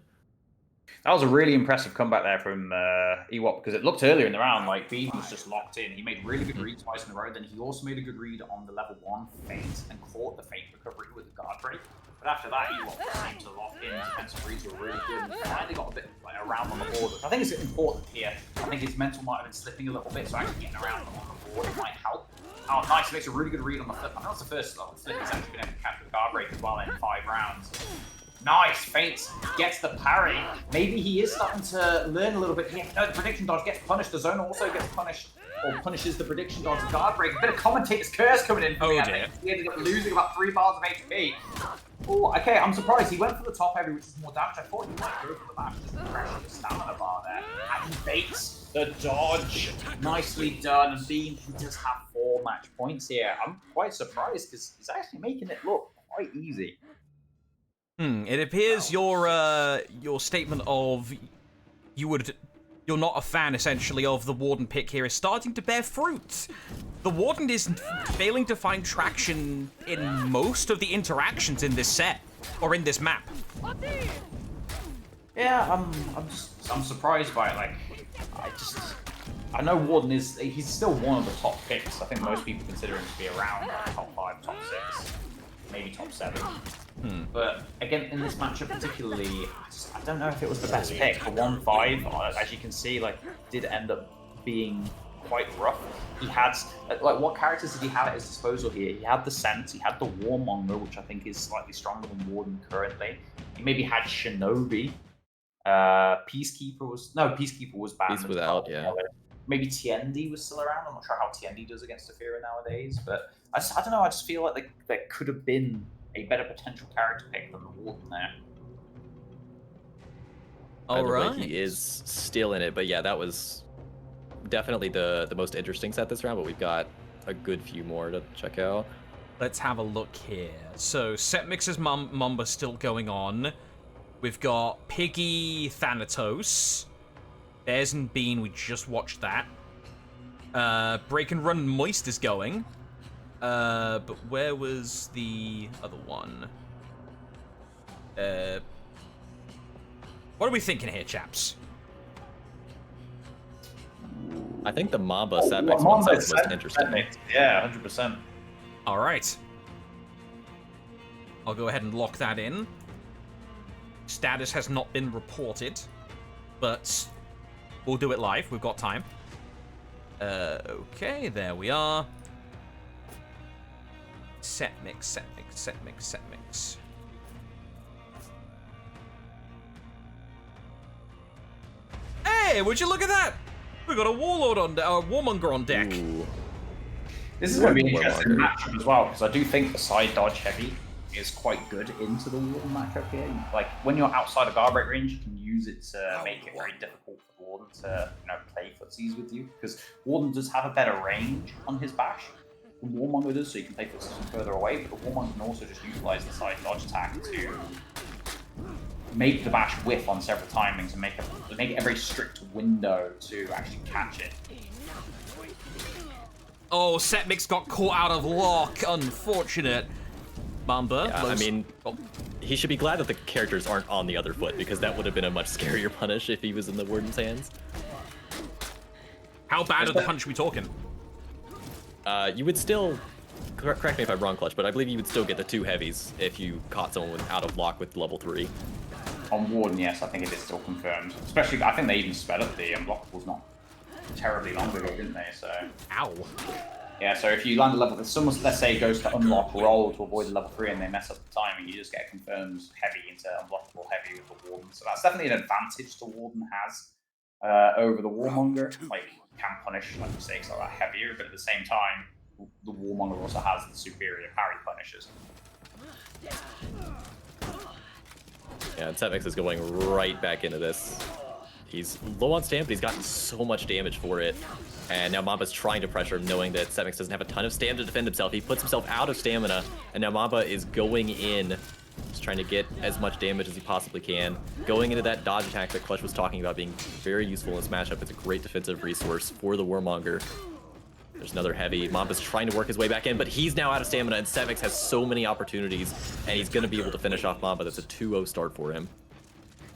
That was a really impressive comeback there from Ewop, because it looked earlier in the round like Bean was just locked in. He made really good reads twice in a row, then he also made a good read on the level 1 feint and caught the feint recovery with the guard break. But after that, Ewop seemed to lock in. Defensive reads were really good, and finally got a bit around on the board, which I think is important here. I think his mental might have been slipping a little bit, so actually getting around on the board might help. Oh, nice, he makes a really good read on the flip. I know it's the first flip he's actually been able to catch the guard break as well in 5 rounds. Nice, feints, gets the parry. Maybe he is starting to learn a little bit here. No, the prediction dodge gets punished. The zone also gets punished, or punishes the prediction dodge and guard break. A bit of commentator's curse coming in for me, I think. He ended up losing about 3 bars of HP. Oh, okay, I'm surprised. He went for the top heavy, which is more damage. I thought he might go for the bash, just to pressure the stamina bar there. And he baits the dodge. Nicely done. And Bean, he does have 4 match points here. I'm quite surprised, because he's actually making it look quite easy. It appears your statement of you're not a fan, essentially, of the Warden pick here is starting to bear fruit. The Warden is failing to find traction in most of the interactions in this set, or in this map. Yeah, I'm surprised by it. Like, I know Warden he's still one of the top picks. I think most people consider him to be around top 5, top 6, maybe top 7. But again, in this matchup particularly, I don't know if it was the best pick. The 1-5, as you can see, like, did end up being quite rough. He had, like, what characters did he have at his disposal here? He had the Sense, he had the Warmonger, which I think is slightly stronger than Warden currently. He maybe had Shinobi. Peacekeeper was banned. Peace was out, yeah. Maybe Tiendi was still around. I'm not sure how Tiendi does against Afira nowadays, but I don't know. I just feel like there could have been a better potential character pick than the Warden there. Alright. He is still in it, but yeah, that was definitely the most interesting set this round, but we've got a good few more to check out. Let's have a look here. So, Set Mixer's Mamba still going on. We've got Piggy Thanatos. Bears and Bean, we just watched that. Breakinrun Moist is going. But where was the other one? What are we thinking here, chaps? I think the Mamba setback one sounds most interesting. Yeah, 100%. All right. I'll go ahead and lock that in. Status has not been reported, but we'll do it live. We've got time. Okay, there we are. Set mix, set mix, set mix, set mix. Hey, would you look at that? We got a Warlord on Warmonger on deck. Ooh. This is going to be an interesting matchup as well, because I do think the side dodge heavy is quite good into the Warden matchup here. Like, when you're outside of guard break range, you can use it to make it very difficult for the Warden to play footsies with you, because Warden does have a better range on his bash than Warmonger does, so you can play footsies from further away, but the Warmonger can also just utilize the side dodge attack to make the bash whiff on several timings and make it a very strict window to actually catch it. Oh, Setmix got caught out of lock. Unfortunate. Mamba. Yeah, I mean, he should be glad that the characters aren't on the other foot, because that would have been a much scarier punish if he was in the Warden's hands. How bad of the punch are we talking? You would still, correct me if I'm wrong, Clutch, but I believe you would still get the 2 heavies if you caught someone out of lock with level 3. On Warden, yes, I think it is still confirmed. Especially, I think they even sped up the unblockables not terribly long ago, didn't they? So. Ow. Yeah, so if you land a level, if someone, let's say, goes to unlock roll to avoid the level 3 and they mess up the timing, you just get confirmed heavy into unblockable heavy with the Warden. So that's definitely an advantage the Warden has over the Warmonger. Like, can punish like mistakes like that heavier, but at the same time, the Warmonger also has the superior parry punishes. Yeah, and Setmix is going right back into this. He's low on stamina, but he's gotten so much damage for it. And now Mamba's trying to pressure him, knowing that Setmix doesn't have a ton of stamina to defend himself. He puts himself out of stamina, and now Mamba is going in, just trying to get as much damage as he possibly can. Going into that dodge attack that Clutch was talking about being very useful in this matchup. It's a great defensive resource for the Warmonger. There's another heavy. Mamba's trying to work his way back in, but he's now out of stamina, and Setmix has so many opportunities, and he's going to be able to finish off Mamba. That's a 2-0 start for him.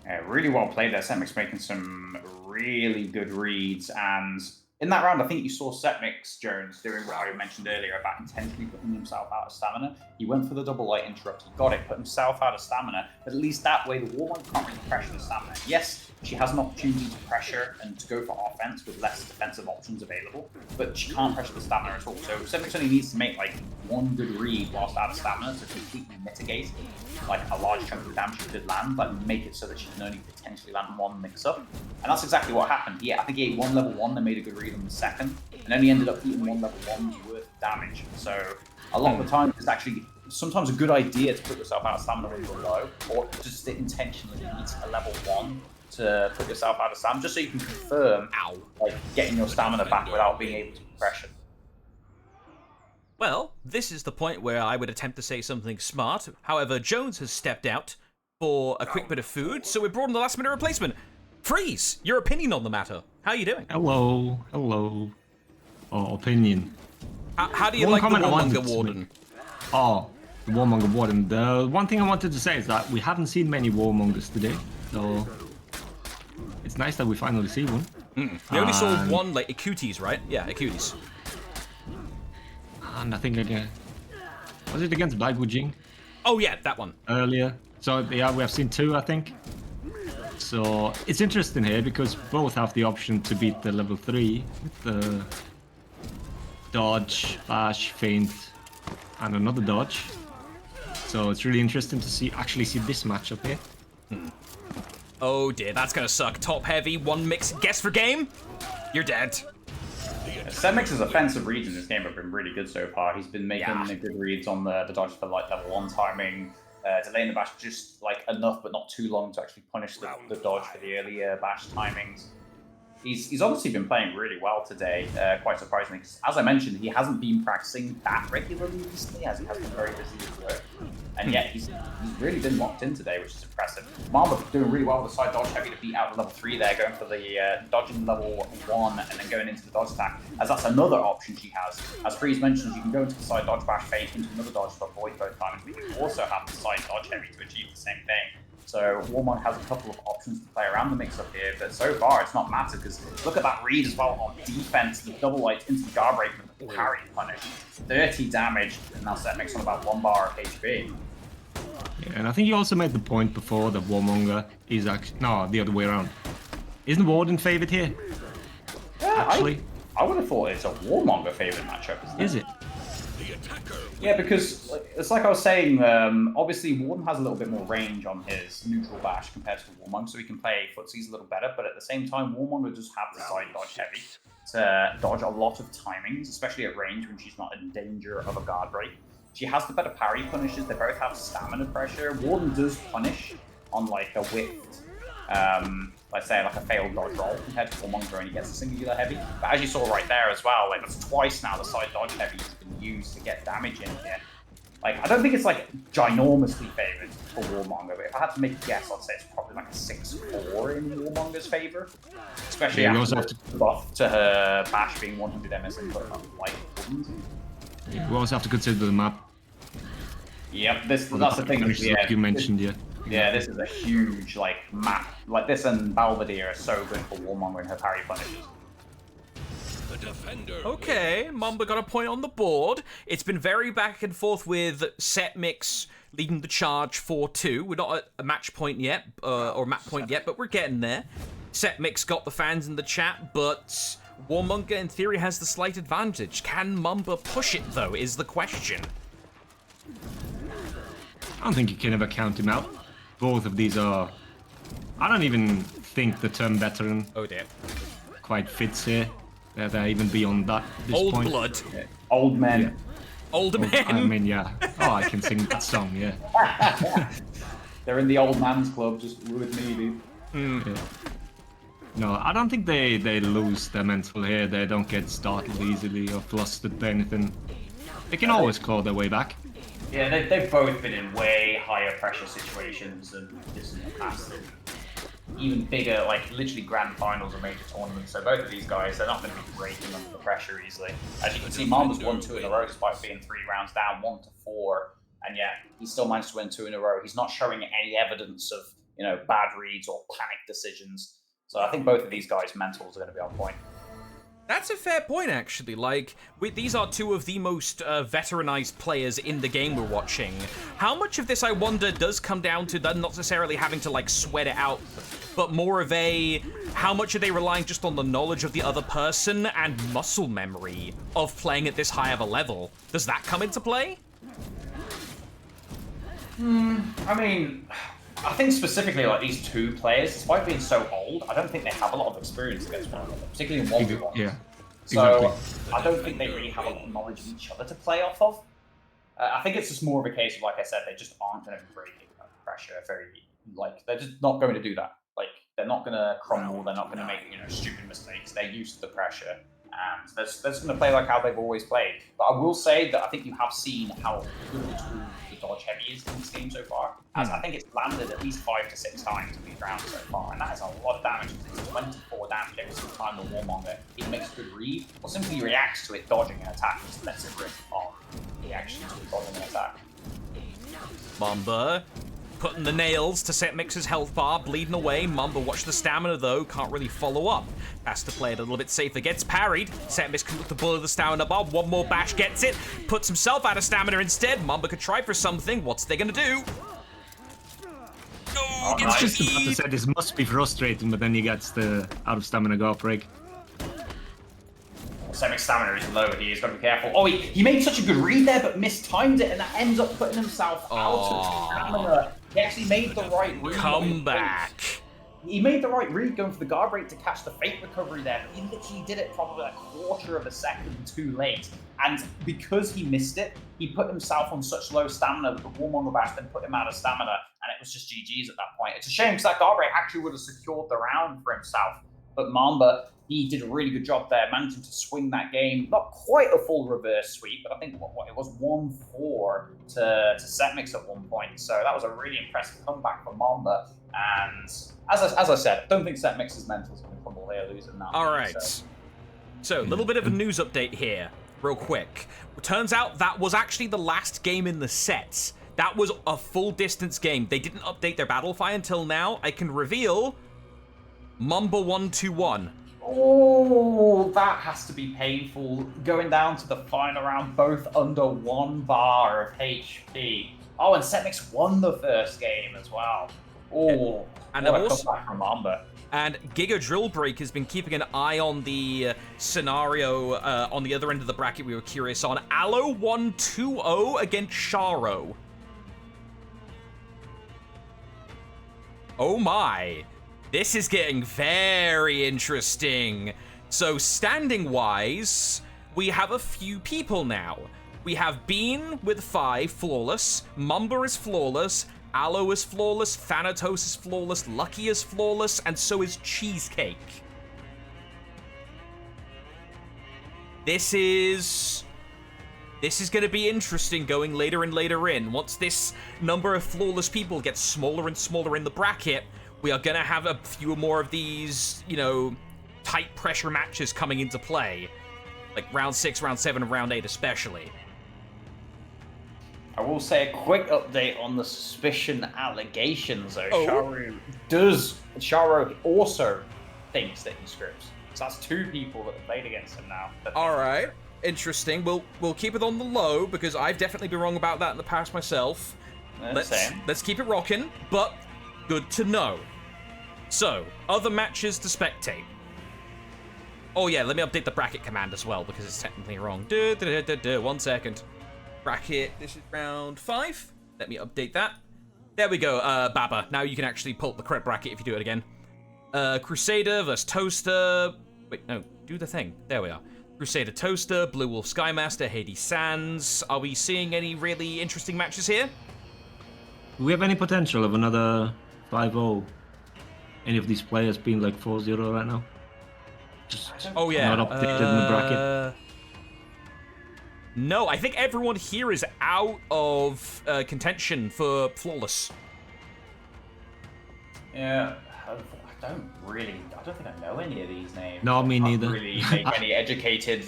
Yeah, really well played there. Setmix making some really good reads, and in that round, I think you saw Setmix Jones doing what I mentioned earlier about intentionally putting himself out of stamina. He went for the double light interrupt, he got it, put himself out of stamina, but at least that way the Warmonger can't really pressure the stamina. Yes, she has an opportunity to pressure and to go for offense with less defensive options available, but she can't pressure the stamina at all. So Setmix only needs to make like one good read whilst out of stamina to completely mitigate like a large chunk of the damage she did land, but make it so that she can only potentially land one mix-up. And that's exactly what happened. Yeah, I think he ate one level 1 and made a good read on the second, and only ended up eating one level 1's worth of damage. So a lot of the time, it's actually sometimes a good idea to put yourself out of stamina when you're low, or just to intentionally eat a level 1 to put yourself out of stamina, just so you can confirm like getting your stamina back without being able to pressure. Well, this is the point where I would attempt to say something smart. However, Jones has stepped out for a quick bit of food, so we brought in the last-minute replacement. Freeze, your opinion on the matter. How are you doing? Hello. Oh, opinion. How do you like the Warmonger Warden? Oh, the Warmonger Warden. The one thing I wanted to say is that we haven't seen many Warmongers today, so it's nice that we finally see one. We only saw one, like, Acuties, right? Yeah, Acuties. And I think was it against Baigujing? Oh yeah, that one. Earlier. So yeah, we have seen 2, I think. So it's interesting here because both have the option to beat the level 3 with the dodge, bash, feint, and another dodge. So it's really interesting to actually see this matchup here. Oh dear, that's gonna suck. Top heavy, 1 mix, guess for game? You're dead. Setmix's offensive reads in this game have been really good so far. He's been making good reads on the dodge for like level 1 timing, delaying the bash just like enough but not too long to actually punish the dodge for the earlier bash timings. He's obviously been playing really well today, quite surprisingly, because as I mentioned, he hasn't been practicing that regularly recently, as he has been very busy with work. And yet he's really been locked in today, which is impressive. Mamba doing really well with the side dodge heavy to beat out the level 3 there, going for the dodging level 1 and then going into the dodge attack, as that's another option she has. As Freeze mentions, you can go into the side dodge bash feint into another dodge to avoid both times, but you can also have the side dodge heavy to achieve the same thing. So Warmon has a couple of options to play around the mix-up here, but so far it's not massive, because look at that read as well on defense, the double light into the guard break with the parry punish. 30 damage, and now Setmix on about 1 bar of HP. Yeah, and I think you also made the point before that Warmonger is actually... No, the other way around. Isn't Warden favored here? Yeah, actually? I would have thought it's a Warmonger favored matchup, isn't it? Is it? Yeah, because it's like I was saying, obviously Warden has a little bit more range on his neutral bash compared to Warmonger, so he can play footsies a little better, but at the same time, Warmonger does have the side dodge heavy to dodge a lot of timings, especially at range when she's not in danger of a guard break. She has the better parry punishes. They both have stamina pressure. Warden does punish on like a whiffed, let's say like a failed dodge roll compared to Warmonger, and he gets a singular heavy. But as you saw right there as well, like that's twice now the side dodge heavy has been used to get damage in here. Like, I don't think it's like ginormously favoured for Warmonger, but if I had to make a guess, I'd say it's probably like a 6-4 in Warmonger's favour. Especially after the buff to her bash being 100 MS and putting on like we also have to consider the map. Yep, that's the thing. Like you mentioned, Yeah, this is a huge like map. Like this and Belvedere are so good for Warmonger and her parry punishes. Okay, Mamba got a point on the board. It's been very back and forth with Setmix leading the charge 4-2. We're not at a match point yet, or map point yet, but we're getting there. Setmix got the fans in the chat, but Warmonger in theory has the slight advantage. Can Mamba push it though, is the question. I don't think you can ever count him out. Both of these are... I don't even think the term veteran quite fits here. They're even beyond that at this Old point. blood. Yeah. Old men. Yeah. Older men. I mean, yeah. Oh, I can sing that song, yeah. They're in the old man's club, just with me, dude. Yeah. No, I don't think they lose their mental here. They don't get startled easily or flustered by anything. They can always claw their way back. Yeah, they've both been in way higher pressure situations than this in the past. And even bigger, like literally grand finals or major tournaments. So both of these guys, they're not going to be breaking under the pressure easily. As you can see, Mamba's won 2 in a row despite being 3 rounds down, 1-4. And yet, he still managed to win 2 in a row. He's not showing any evidence of, bad reads or panic decisions. So I think both of these guys' mentals are going to be on point. That's a fair point, actually. Like, these are 2 of the most veteranized players in the game we're watching. How much of this, I wonder, does come down to them not necessarily having to, like, sweat it out, but more of a, how much are they relying just on the knowledge of the other person and muscle memory of playing at this high of a level? Does that come into play? I mean, I think specifically like these 2 players, despite being so old, I don't think they have a lot of experience against one another, particularly in 1v1. Yeah, so I don't think they really have a lot of knowledge of each other to play off of. I think it's just more of a case of, like I said, they just aren't going to be breaking under pressure they're just not going to do that. Like, they're not going to crumble, they're not going to make, stupid mistakes. They're used to the pressure. And they're just going to play like how they've always played. But I will say that I think you have seen how good of a tool the dodge heavy is in this game so far. As I think it's landed at least 5 to 6 times in these rounds so far, and that is a lot of damage. It's 24 damage every single time the Warmonger either makes a good read or simply reacts to it dodging an attack. Just lets it rip on the action to it dodging an attack. Mamba putting the nails to Setmix's health bar, bleeding away. Mamba, watch the stamina though, can't really follow up. Has to play it a little bit safer, gets parried. Setmix can look the bullet of the stamina bar, one more bash gets it, puts himself out of stamina instead. Mamba could try for something, what's they gonna do? No, it's just about to say this must be frustrating, but then he gets the out of stamina guard break. Setmix's stamina is low, he's got to be careful. Oh, he made such a good read there, but mistimed it, and that ends up putting himself out of stamina. He actually made the right read. Come back. He made the right read going for the guard break to catch the fake recovery there, but he literally did it probably a quarter of a second too late. And because he missed it, he put himself on such low stamina that the Warmonger bash then put him out of stamina, and it was just GG's at that point. It's a shame because that guard break actually would have secured the round for himself. But Mamba, he did a really good job there, managing to swing that game. Not quite a full reverse sweep, but I think what it was 1-4 to Setmix at one point. So that was a really impressive comeback for Mamba. And as I said, I don't think Setmix's mental is going to crumble here, losing that. All right. So a little bit of a news update here, real quick. Turns out that was actually the last game in the set. That was a full distance game. They didn't update their Battlefy until now. I can reveal Mamba 1-2-1. Oh, that has to be painful. Going down to the final round, both under 1 bar of HP. Oh, and Setmix won the first game as well. Oh, and what a comeback from Mamba. And Giga Drill Break has been keeping an eye on the scenario on the other end of the bracket we were curious on. Allo 1-2-0 against Sharo. Oh my. This is getting very interesting. So standing-wise, we have a few people now. We have Bean with 5, flawless. Mamba is flawless. Aloe is flawless. Thanatos is flawless. Lucky is flawless. And so is Cheesecake. This is going to be interesting going later and later in. Once this number of flawless people gets smaller and smaller in the bracket, we are going to have a few more of these, you know, tight pressure matches coming into play. Like round 6, round 7, and round 8 especially. I will say a quick update on the suspicion allegations, though. Oh. Sharo also thinks that he scripts. So that's 2 people that have played against him now. Alright, interesting. We'll keep it on the low, because I've definitely been wrong about that in the past myself. Let's keep it rocking, but good to know. So, other matches to spectate. Oh yeah, let me update the bracket command as well, because it's technically wrong. 1 second. Bracket, this is round 5. Let me update that. There we go, Baba. Now you can actually pull up the correct bracket if you do it again. Crusader versus Toaster. Wait, no, do the thing. There we are. Crusader Toaster, Blue Wolf Skymaster, Hades Sands. Are we seeing any really interesting matches here? Do we have any potential of another 5-0? Any of these players being like 4-0 right now? Just oh yeah, not updated in the bracket. No, I think everyone here is out of contention for flawless. Yeah, I don't think I know any of these names. No, me neither. I can't really make any educated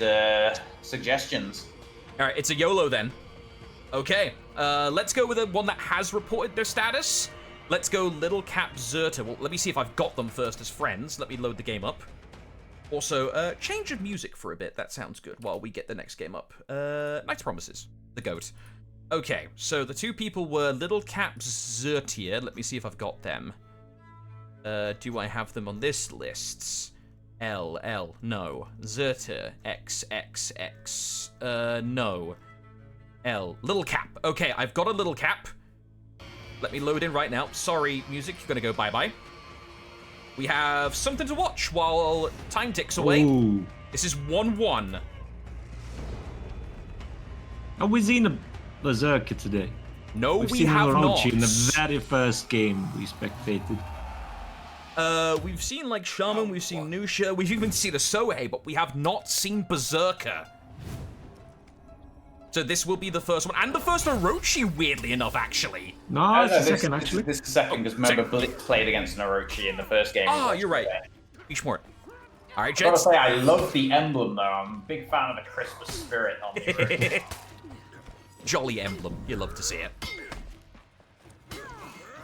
suggestions. All right, it's a YOLO then. Okay, let's go with the one that has reported their status. Let's go Little Cap Zerta. Well, let me see if I've got them first as friends. Let me load the game up. Also, change of music for a bit. That sounds good while we get the next game up. Knight's Promises. The GOAT. Okay, so the 2 people were Little Cap Zertia. Let me see if I've got them. Do I have them on this list? L, no. Zerta, XXX, no. L, Little Cap. Okay, I've got a Little Cap. Let me load in right now. Sorry, music, you're gonna go bye-bye. We have something to watch while time ticks away. Ooh. This is 1-1. Have we seen a Berserker today? No, We've we seen have not. Orochi in the very first game we spectated. We've seen like Shaman, we've seen Nuxia, we've even seen a Sohei, but we have not seen Berserker. So this will be the first one, and the first Orochi, weirdly enough, actually. No, it's the second, actually. This is the second, because remember, Blitz played against an Orochi in the first game. Oh, you're right. Ishmort. All right, I gotta gents. say, I love the emblem, though. I'm a big fan of the Christmas spirit on the trip. Jolly emblem. You love to see it.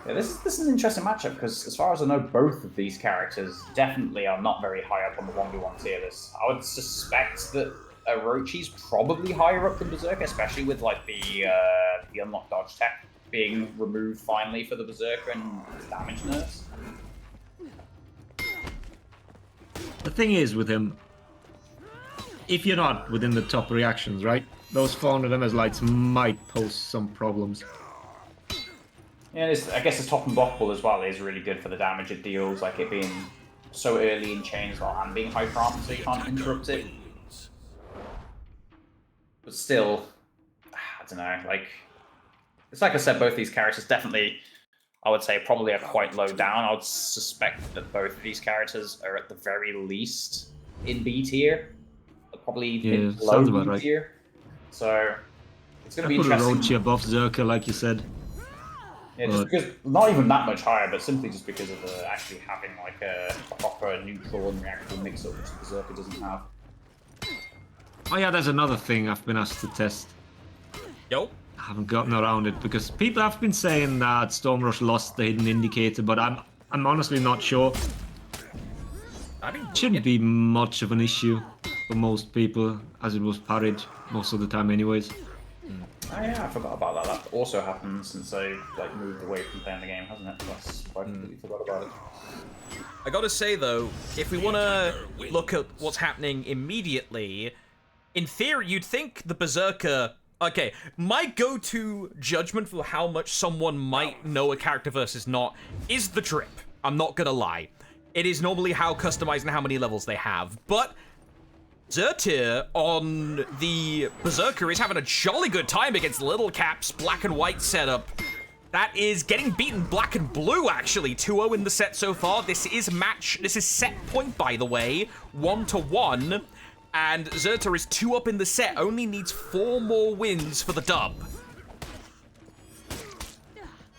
Yeah, this is an interesting matchup, because as far as I know, both of these characters definitely are not very high up on the 1v1 tier list. I would suspect that Orochi's probably higher up than Berserker, especially with like the unlock dodge tech being removed finally for the Berserker and damage nerfs. The thing is with him, if you're not within the top reactions, right? Those 400 MS lights might pose some problems. Yeah, I guess the top and blockable as well is really good for the damage it deals, like it being so early in chain as well, and being hyper armor so you can't interrupt it. But still, I don't know, like, it's like I said, both these characters definitely, I would say, probably are quite low down. I would suspect that both of these characters are at the very least in B tier. Probably low B tier. So, it's going to be interesting. Orochi above Zerker, like you said. Yeah, just because, not even that much higher, but simply just because of actually having like a proper neutral and reactable mix-up, which the Berserker doesn't have. Oh yeah, there's another thing I've been asked to test. Yo. I haven't gotten around it because people have been saying that Stormrush lost the hidden indicator, but I'm honestly not sure. It shouldn't be much of an issue for most people, as it was parried most of the time anyways. Oh yeah, I forgot about that. That also happened since I like moved away from playing the game, hasn't it? I completely forgot about it. I gotta say though, if we wanna look at what's happening immediately, in theory you'd think the Berserker... Okay, my go-to judgment for how much someone might know a character versus not is the drip. I'm not gonna lie. It is normally how customized and how many levels they have, but Zertir on the Berserker is having a jolly good time against Little Cap's black and white setup. That is getting beaten black and blue, actually. 2-0 in the set so far. This is set point, by the way. 1-1. And Zertir is 2 up in the set. Only needs 4 more wins for the dub.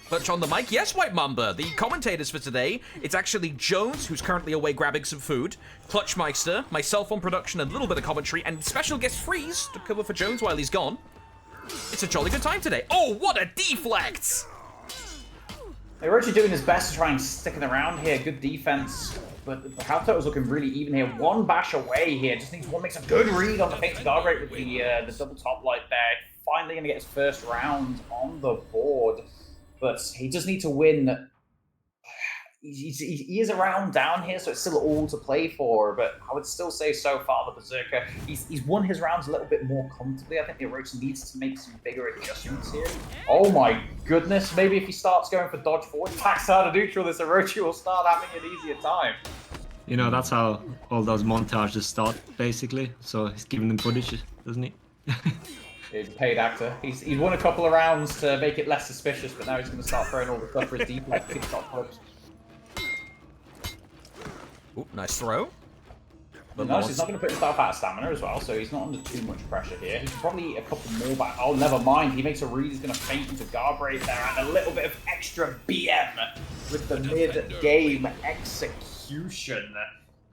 Clutch on the mic. Yes, White Mamba. The commentators for today, it's actually Jones, who's currently away grabbing some food, Clutchmeister, myself on production, a little bit of commentary, and special guest Freeze to cover for Jones while he's gone. It's a jolly good time today. Oh, what a deflect! Orochi doing his best to try and stick it around here. Good defense. But how Tote's looking really even here. 1 bash away here. Just needs one, makes a good read on the fake guard rate with the double top light there. Finally going to get his first round on the board. But he just needs to win. He is around down here, so it's still all to play for. But I would still say so far the Berserker, he's won his rounds a little bit more comfortably. I think the Orochi needs to make some bigger adjustments here. Oh my goodness, maybe if he starts going for dodge forward, attacks out of neutral, this Orochi will start having an easier time. You know, that's how all those montages start, basically. So he's giving them footage, doesn't he? He's a paid actor. He's won a couple of rounds to make it less suspicious, but now he's going to start throwing all the stuff for his deflect TikTok clips. Ooh, nice throw. But notice he's not going to put himself out of stamina as well, so he's not under too much pressure here. He's probably a couple more back. Oh, never mind. He makes a read. He's going to feint into guard break there, and a little bit of extra BM with the mid-game execution.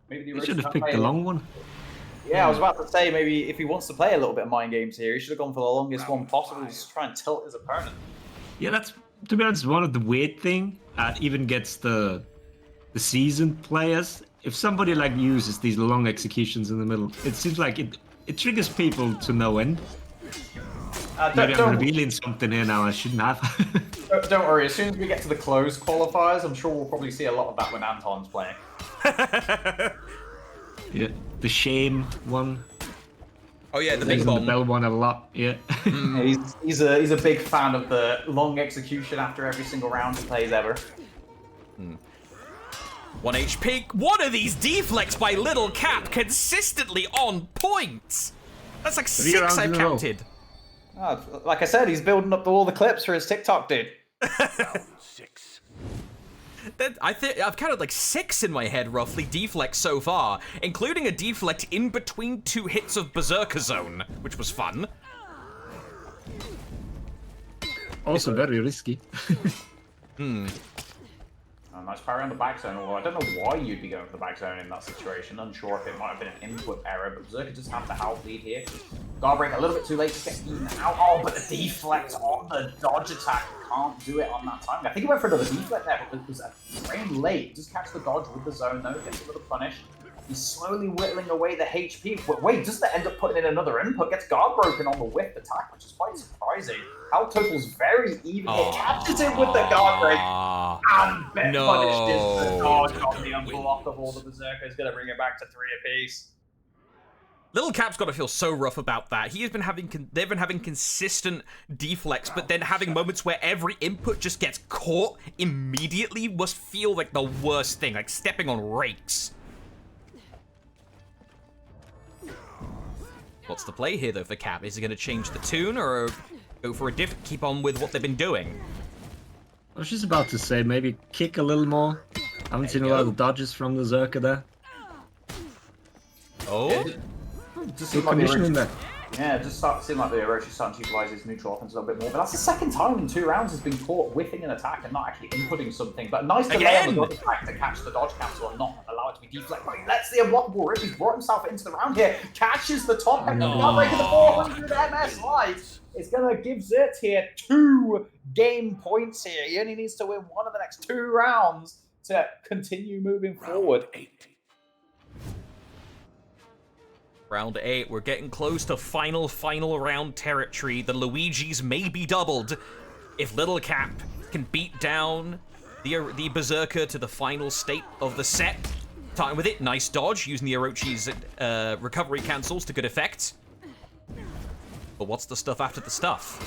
Maybe He should have picked the long one. Yeah, I was about to say, maybe if he wants to play a little bit of mind games here, he should have gone for the longest one possible, just to try and tilt his opponent. Yeah, that's, to be honest, one of the weird thing even gets the seasoned players. If somebody like uses these long executions in the middle, it seems like it triggers people to no end. Maybe I'm revealing something here now I shouldn't have. Don't worry, as soon as we get to the closed qualifiers, I'm sure we'll probably see a lot of that when Anton's playing. Yeah, the shame one. Oh yeah, the big bomb. The bell one a lot. Yeah. He's a big fan of the long execution after every single round he plays ever. 1 HP. What are these deflects by Little Cap consistently on point? That's like 6 I've counted. Oh, like I said, he's building up all the clips for his TikTok, dude. Round 6. I've counted like 6 in my head, roughly, deflects so far, including a deflect in between 2 hits of Berserker Zone, which was fun. Also very risky. Nice parry on the back zone, although I don't know why you'd be going for the back zone in that situation. Unsure if it might have been an input error, but Berserker just have the half lead here. Guard break a little bit too late to get eaten out. Oh, but the deflect on the dodge attack can't do it on that time. I think he went for another deflect there, but it was a frame late. Just catch the dodge with the zone though, gets a little punish. He's slowly whittling away the HP, but wait, doesn't it end up putting in another input? Gets guard broken on the whiff attack, which is quite surprising. How Total's very even here, catches him with the guard break, and punishes the dodge on the unblockable. The Berserker is going to bring it back to 3 apiece. Little Cap's got to feel so rough about that. They've been having consistent deflects, but then having moments where every input just gets caught immediately must feel like the worst thing, like stepping on rakes. What's the play here, though, for Cap? Is he going to change the tune, or go for a keep on with what they've been doing? I was just about to say, maybe kick a little more. I haven't seen a lot of dodges from the Zerker there. Oh? Just seemed like it just seemed like the Orochi starting to utilize his neutral offense a little bit more. But that's the second time in 2 rounds he's been caught whiffing an attack and not actually inputting something. But nice delay on the dodge attack to catch the dodge cancel and not allow it to be deflect. But he lets the unblockable rip. He's brought himself into the round here. Catches the top and the break of the 400 MS light. It's going to give Zert here 2 game points here. He only needs to win 1 of the next 2 rounds to continue moving forward. 8. Round 8, we're getting close to final round territory. The Luigis may be doubled if Little Cap can beat down the Berserker to the final state of the set. Time with it, nice dodge, using the Orochi's recovery cancels to good effect. But what's the stuff after the stuff?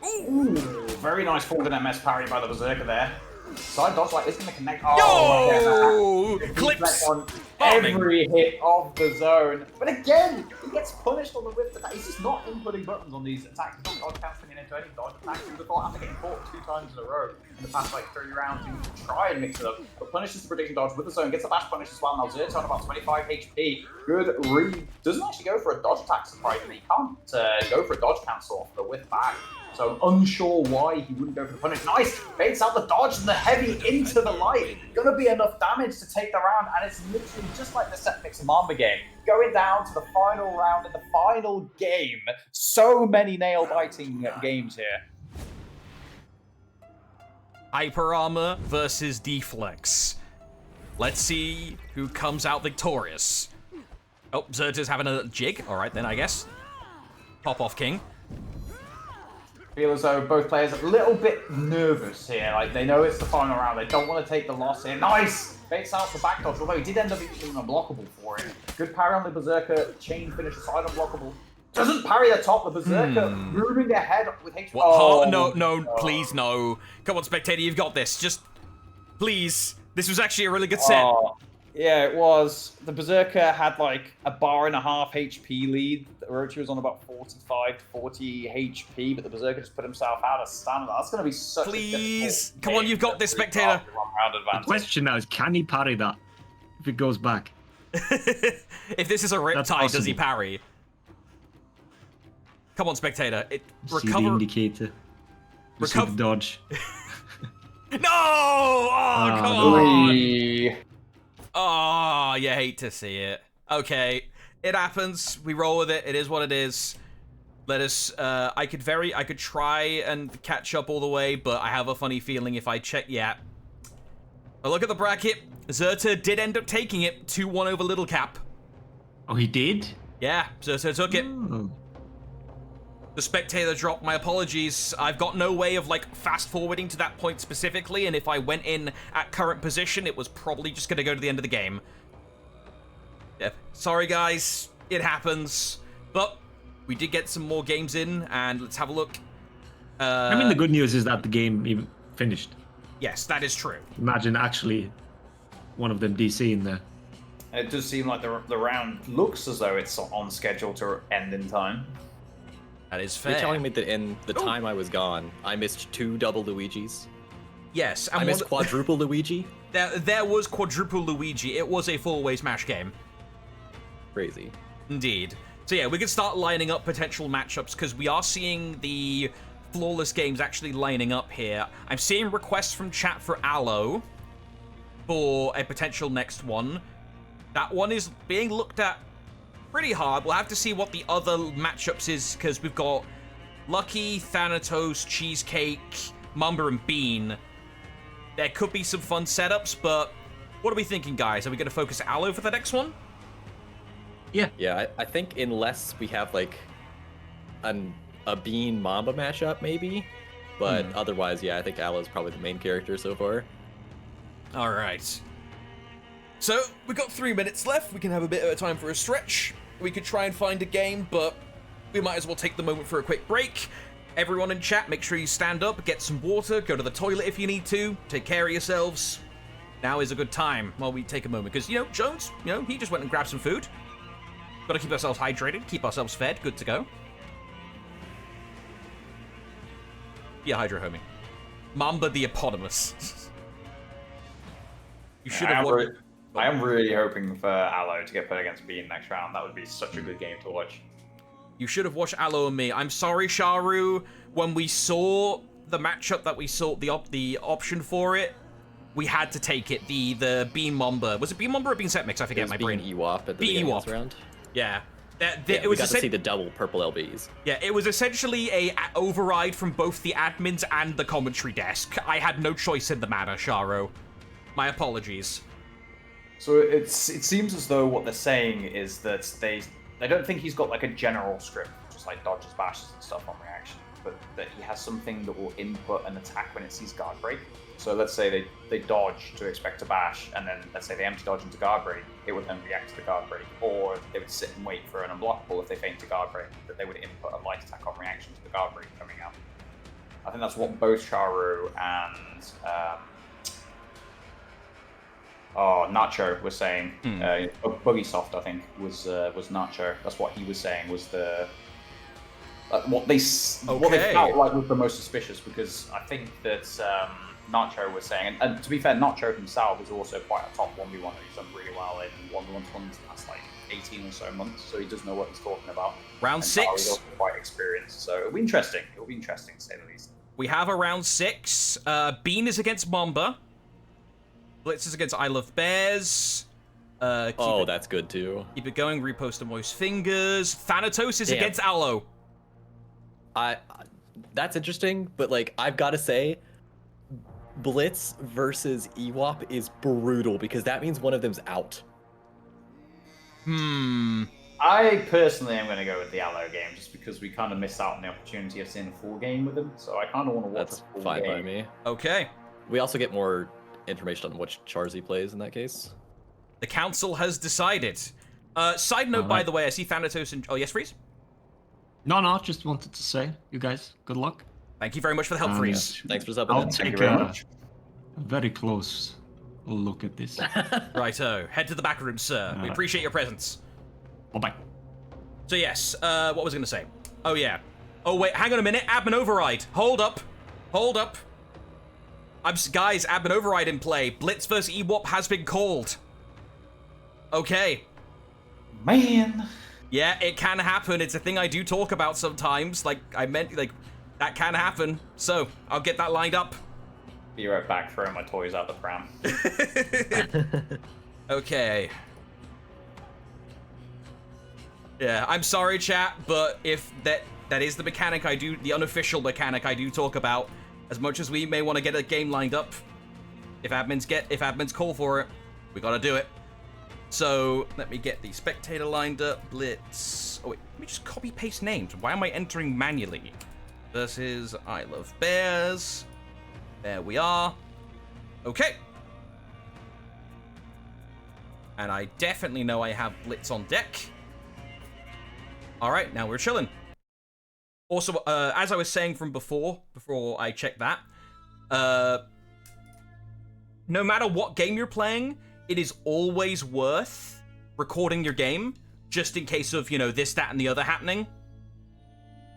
Ooh, very nice forward MS parry by the Berserker there. Side dodge like this going to connect. Oh, clips! Farming. every hit of the zone. But again, he gets punished on the whip attack. He's just not inputting buttons on these attacks. He's not dodge cancelling into any dodge attacks. He would have thought after getting caught 2 times in a row in the past like 3 rounds, he would try and mix it up. But punishes the prediction dodge with the zone, gets the bash punish as well. Now Zerto on about 25 HP. Good read. Doesn't actually go for a dodge attack, surprisingly. He can't go for a dodge cancel off the whip back. So I'm unsure why he wouldn't go for the punish. Nice! Baits out the dodge and the heavy into the light. Gonna be enough damage to take the round, and it's literally just like the set mix Mamba game. Going down to the final round in the final game. So many nail-biting games here. Hyper Armor versus Deflex. Let's see who comes out victorious. Oh, Zerta's having a jig. All right, then, I guess. Pop off King. Feel as though both players are a little bit nervous here. Like, they know it's the final round. They don't want to take the loss here. Nice! Baits out the back dodge, although he did end up being unblockable for it. Good parry on the Berserker. Chain finish aside unblockable. Doesn't parry the top. The Berserker moving ahead with HP. What? Oh, No, please, no. Come on, Spectator, you've got this. Just, please. This was actually a really good set. Oh, yeah, it was. The Berserker had like a 1.5 HP lead. Orochi was on about 45 to 40 HP, but the Berserker just put himself out of stamina. That's going to be such Please. a difficult Come on, game you've got to this, really Spectator. grasp the round The advantage. question now is, can he parry that if it goes back? If this is a That's Riptide, does he possible. parry? Come on, Spectator. See the Recover. indicator. You see the dodge. No! Oh, come no. on! Whee. Oh, you hate to see it. Okay, it happens. We roll with it. It is what it is. Let us. I could try and catch up all the way, but I have a funny feeling if I check. Yeah. But look at the bracket. Zerta did end up taking it 2-1 over Little Cap. Oh, he did? Yeah, Zerta took it. Oh. The Spectator dropped. My apologies. I've got no way of like fast forwarding to that point specifically, and if I went in at current position, it was probably just gonna go to the end of the game. Yeah. Sorry guys, it happens. But we did get some more games in, and let's have a look. I mean, the good news is that the game even finished. Yes, that is true. Imagine actually one of them DC in there. It does seem like the round looks as though it's on schedule to end in time. That is You're fair. telling me that in the time I was gone, I missed 2 double Luigis? Yes, and I missed quadruple Luigi? there was quadruple Luigi. It was a full-way Smash game. Crazy. Indeed. So yeah, we can start lining up potential matchups because we are seeing the flawless games actually lining up here. I'm seeing requests from chat for Aloe for a potential next one. That one is being looked at pretty hard. We'll have to see what the other matchups is because we've got Lucky, Thanatos, Cheesecake, Mamba, and Bean. There could be some fun setups, but what are we thinking, guys? Are we going to focus Aloe for the next one? Yeah, I think unless we have like a Bean Mamba mashup, maybe. But otherwise, yeah, I think Aloe's probably the main character so far. All right. So we've got 3 minutes left. We can have a bit of a time for a stretch. We could try and find a game, but we might as well take the moment for a quick break. Everyone in chat, make sure you stand up, get some water, go to the toilet if you need to, take care of yourselves. Now is a good time while we take a moment, because, Jones, he just went and grabbed some food. Got to keep ourselves hydrated, keep ourselves fed, good to go. Yeah, Hydro homie. Mamba the eponymous. You should have won. I am really hoping for Aloe to get put against Bean next round. That would be such a good game to watch. You should have watched Aloe and me. I'm sorry, Sharu. When we saw the matchup that we saw, the option for it, we had to take it. The Bean Mamba. Was it Bean Mamba or Bean Set Mix? I forget my brain. Bean Ewop at the Bean beginning of Ewop. this round. Yeah. It was got to see the double purple LBs. Yeah, it was essentially a override from both the admins and the commentary desk. I had no choice in the matter, Sharo. My apologies. So it seems as though what they're saying is that they don't think he's got like a general script, just like dodges, bashes, and stuff on reaction, but that he has something that will input an attack when it sees guard break. So let's say they dodge to expect a bash, and then let's say they empty dodge into guard break, it would then react to the guard break, or they would sit and wait for an unblockable if they feint to guard break, that they would input a light attack on reaction to the guard break coming out. I think that's what both Charu and Oh, Nacho was saying. Buggy Soft, I think, was Nacho. That's what he was saying was the what they felt like was the most suspicious, because I think that Nacho was saying, and to be fair, Nacho himself is also quite a top 1v1. He's done really well in 1v1 tournaments the last like 18 or so months, so he does know what he's talking about. Round 6. He's also quite experienced, so it'll be interesting. It'll be interesting, to say the least. We have a round 6. Bean is against Mamba. Blitz is against I Love Bears. That's good too. Keep it going. Repost to Moist Fingers. Thanatos is against Aloe. That's interesting, but like I've got to say, Blitz versus Ewop is brutal because that means one of them's out. I personally am going to go with the Aloe game just because we kind of missed out on the opportunity of seeing a full game with him. So I kind of want to watch a full game. That's fine by me. Okay. We also get more information on which chars he plays in that case. The council has decided. Side note, by the way, I see Thanatos and... Oh, yes, Freeze? No, just wanted to say, you guys, good luck. Thank you very much for the help, Freeze. Thanks for subbing I'll in. take a very close look at this. Righto. Head to the back room, sir. We appreciate your presence. Bye-bye. So, yes, what was I going to say? Oh, yeah. Oh, wait, hang on a minute. Admin override. Hold up. Guys, admin override in play. Blitz versus Ewop has been called. Okay. Man. Yeah, it can happen. It's a thing I do talk about sometimes. Like, that can happen. So, I'll get that lined up. Be right back, throwing my toys out the pram. Okay. Yeah, I'm sorry, chat, but if that is the mechanic the unofficial mechanic I do talk about, as much as we may want to get a game lined up, if admins call for it, we gotta do it. So, let me get the spectator lined up. Blitz. Oh, wait. Let me just copy paste names. Why am I entering manually? Versus I Love Bears. There we are. Okay. And I definitely know I have Blitz on deck. Alright, now we're chilling. Also, as I was saying from before I checked that, no matter what game you're playing, it is always worth recording your game, just in case of, this, that, and the other happening.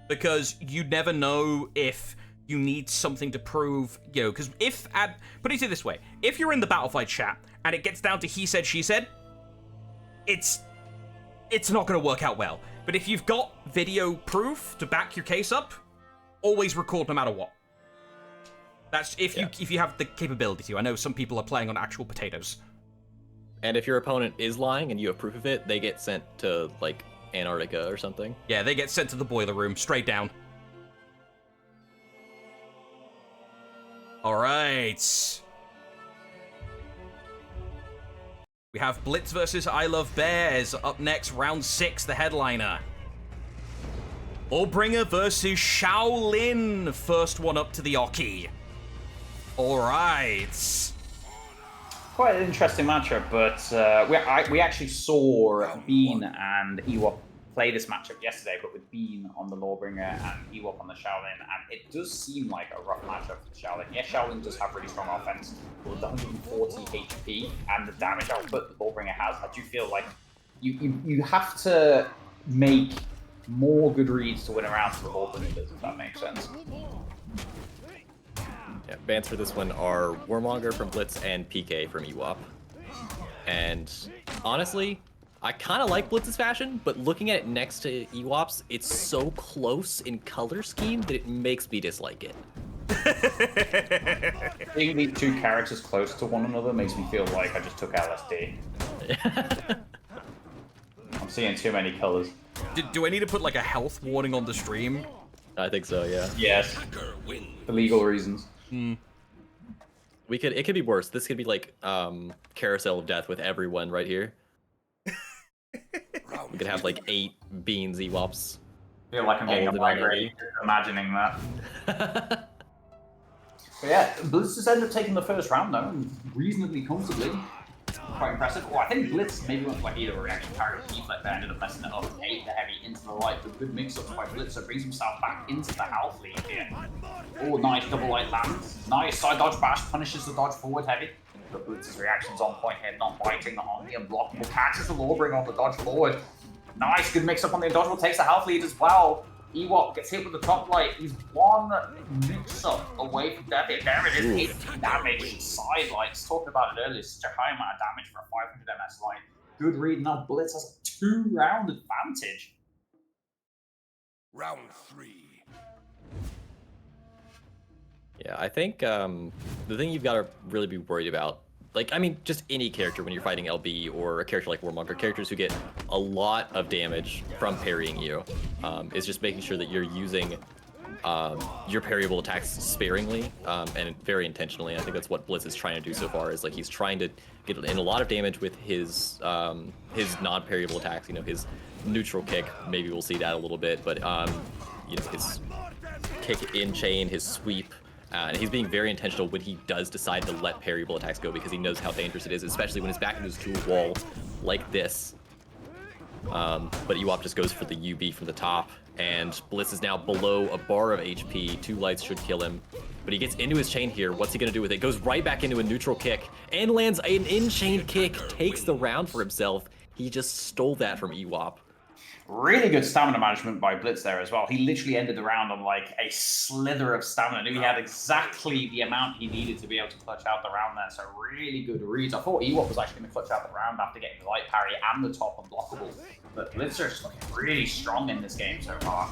Because you never know if you need something to prove, because put it this way, if you're in the Battlefight chat, and it gets down to he said, she said, it's not going to work out well. But if you've got video proof to back your case up, always record no matter what. That's if you have the capability to. I know some people are playing on actual potatoes. And if your opponent is lying and you have proof of it, they get sent to, like, Antarctica or something. Yeah, they get sent to the boiler room, straight down. Alright. We have Blitz versus I Love Bears. Up next, round 6, the headliner. Allbringer versus Shaolin. First one up to the Oki. Alright. Quite an interesting matchup, but we actually saw Bean and Ewop play this matchup yesterday, but with Bean on the Lawbringer and Ewop on the Shaolin, and it does seem like a rough matchup for Shaolin. Yes, Shaolin does have really strong offense, with 140 HP and the damage output the Lawbringer has. I do feel like you have to make more good reads to win around to the Lawbringer does, if that makes sense. Yeah, bans for this one are Warmonger from Blitz and PK from Ewop. And honestly, I kind of like Blitz's fashion, but looking at it next to Ewop's, it's so close in color scheme that it makes me dislike it. Seeing these two characters close to one another makes me feel like I just took LSD. I'm seeing too many colors. Do I need to put like a health warning on the stream? I think so, yeah. Yes. For legal reasons. It could be worse. This could be like Carousel of Death with everyone right here. We could have like 8 Beans Ewops. I feel like I'm getting a migraine imagining that. But yeah, Blitz has ended up taking the first round though, reasonably comfortably. Quite impressive. Oh, I think Blitz maybe went for like either a reaction target or deflect, but ended up messing it up. 8 the heavy into the light with good mix-ups by Blitz, so brings himself back into the health lead here. Oh, nice double light lands. Nice side dodge bash, punishes the dodge forward heavy. But Blitz's reaction's on point here, not biting on the unblockable. Catches the Lawbringer on the dodge forward. Nice, good mix-up on the dodgeable, takes the health lead as well. Ewop gets hit with the top light. He's one mix-up away from death. There it is, 18 damage. Side lights, talking about it earlier, such a high amount of damage for a 500 MS light. Good read, now Blitz has a 2-round advantage. Round 3. Yeah, I think the thing you've got to really be worried about, like, I mean, just any character when you're fighting LB or a character like Warmonger, characters who get a lot of damage from parrying you, is just making sure that you're using your parryable attacks sparingly and very intentionally. I think that's what Blitz is trying to do so far, is like he's trying to get in a lot of damage with his non-parryable attacks, you know, his neutral kick, maybe we'll see that a little bit, but you know, his kick in chain, his sweep, and he's being very intentional when he does decide to let parryable attacks go, because he knows how dangerous it is, especially when it's back into his dual wall like this. But Ewop just goes for the UB from the top, and Blitz is now below a bar of HP. 2 lights should kill him, but he gets into his chain here. What's he gonna do with it? Goes right back into a neutral kick and lands an in-chain kick, takes the round for himself. He just stole that from Ewop. Really good stamina management by Blitz there as well. He literally ended the round on like a slither of stamina. Knew he had exactly the amount he needed to be able to clutch out the round there. So really good reads. I thought Ewop was actually going to clutch out the round after getting the light parry and the top unblockable. But Blitz is looking really strong in this game so far.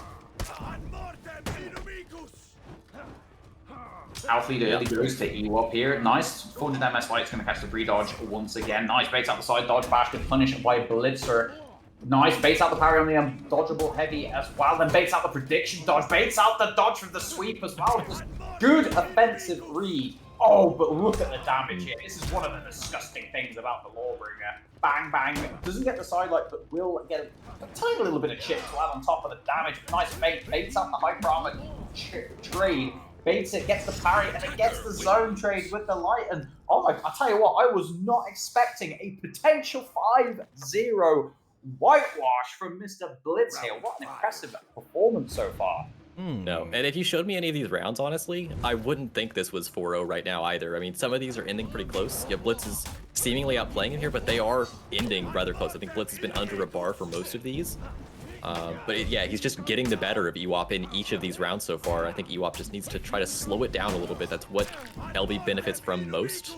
Alfleet early goes to Ewop here. Nice. 400 MS Light's going to catch the re-dodge once again. Nice. Baits out the side dodge bash. Good punish by Blitzer. Nice, baits out the parry on the undodgeable heavy as well, then baits out the prediction dodge, baits out the dodge from the sweep as well. Just good offensive read. Oh, but look at the damage here. This is one of the disgusting things about the Lawbringer. Bang, bang. Doesn't get the sidelight, but will get a tiny little bit of chip to add on top of the damage. Nice bait, baits out the hyper armor trade. Baits it, gets the parry, and it gets the zone trade with the light. And oh my, I'll tell you what, I was not expecting a potential 5-0 whitewash from Mr. Blitz here. What an impressive performance so far. No, and if you showed me any of these rounds, honestly, I wouldn't think this was 4-0 right now either. I mean, some of these are ending pretty close. Yeah, Blitz is seemingly outplaying in here, but they are ending rather close. I think Blitz has been under a bar for most of these. Yeah, he's just getting the better of Ewop in each of these rounds so far. I think Ewop just needs to try to slow it down a little bit. That's what LB benefits from most.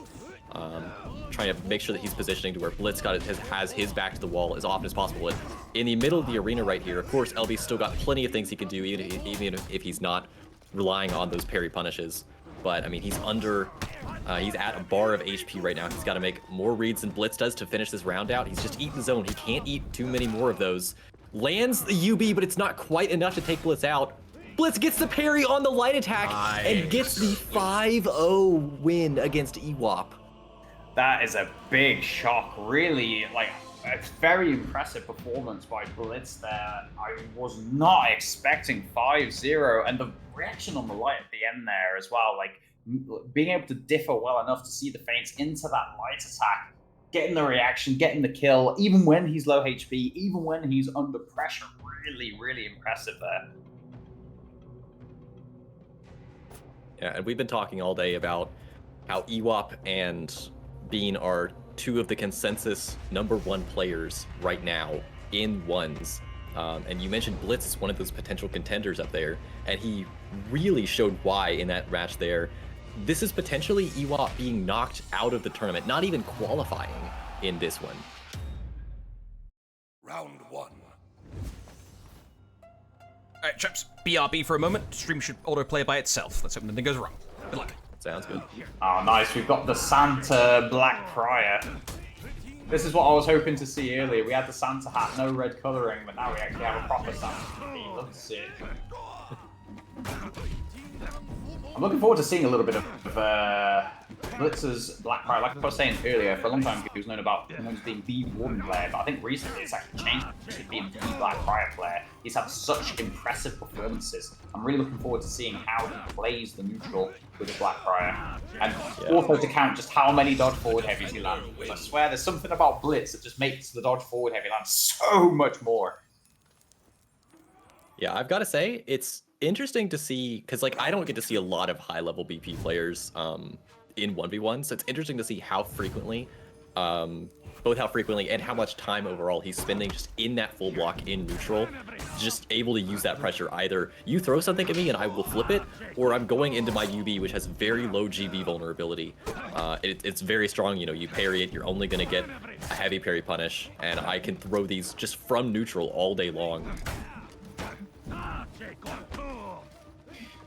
Trying to make sure that he's positioning to where Blitz has his back to the wall as often as possible. And in the middle of the arena right here, of course, LB's still got plenty of things he can do, even if he's not relying on those parry punishes. But, I mean, he's at a bar of HP right now. He's got to make more reads than Blitz does to finish this round out. He's just eating zone. He can't eat too many more of those. Lands the UB, but it's not quite enough to take Blitz out. Blitz gets the parry on the light attack and gets the 5-0 win against Ewop. That is a big shock, really. Like, a very impressive performance by Blitz there. I was not expecting 5-0, and the reaction on the light at the end there as well, like, being able to differ well enough to see the feints into that light attack, getting the reaction, getting the kill, even when he's low HP, even when he's under pressure. Really, really impressive there. Yeah, and we've been talking all day about how Ewop and Bean are 2 of the consensus #1 players right now in ones. And you mentioned Blitz is one of those potential contenders up there, and he really showed why in that match there. This is potentially Ewop being knocked out of the tournament, not even qualifying in this one. Round 1. Alright, chaps, BRB for a moment. Stream should autoplay by itself. Let's hope nothing goes wrong. Good luck. Sounds good. Oh, nice. We've got the Santa Black Prior. This is what I was hoping to see earlier. We had the Santa hat, no red coloring, but now we actually have a proper Santa. Love to see it. I'm looking forward to seeing a little bit of Blitz's Black Prior. Like I was saying earlier, for a long time he was known as being the Warden player, but I think recently it's actually changed to being the Black Prior player. He's had such impressive performances. I'm really looking forward to seeing how he plays the neutral with the Black Prior. And also to count just how many dodge forward heavies he lands. I swear there's something about Blitz that just makes the dodge forward heavy land so much more. Yeah, I've got to say, it's interesting to see, because like I don't get to see a lot of high-level BP players in 1v1, so it's interesting to see how frequently, both how frequently and how much time overall he's spending just in that full block in neutral, just able to use that pressure. Either you throw something at me and I will flip it, or I'm going into my UB, which has very low GB vulnerability. It's very strong, you know, you parry it, you're only going to get a heavy parry punish, and I can throw these just from neutral all day long.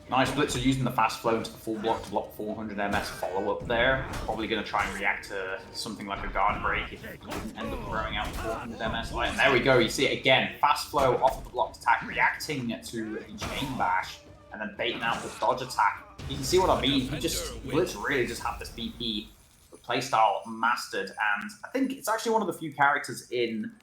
Nice Blitzer using the fast flow into the full block to block 400 MS follow-up there. Probably going to try and react to something like a guard break if he didn't end up throwing out 400 MS. And there we go, you see it again. Fast flow off of the blocked attack, reacting to the chain bash, and then baiting out the dodge attack. You can see what I mean. Blitz really just have this BP playstyle mastered, and I think it's actually one of the few characters in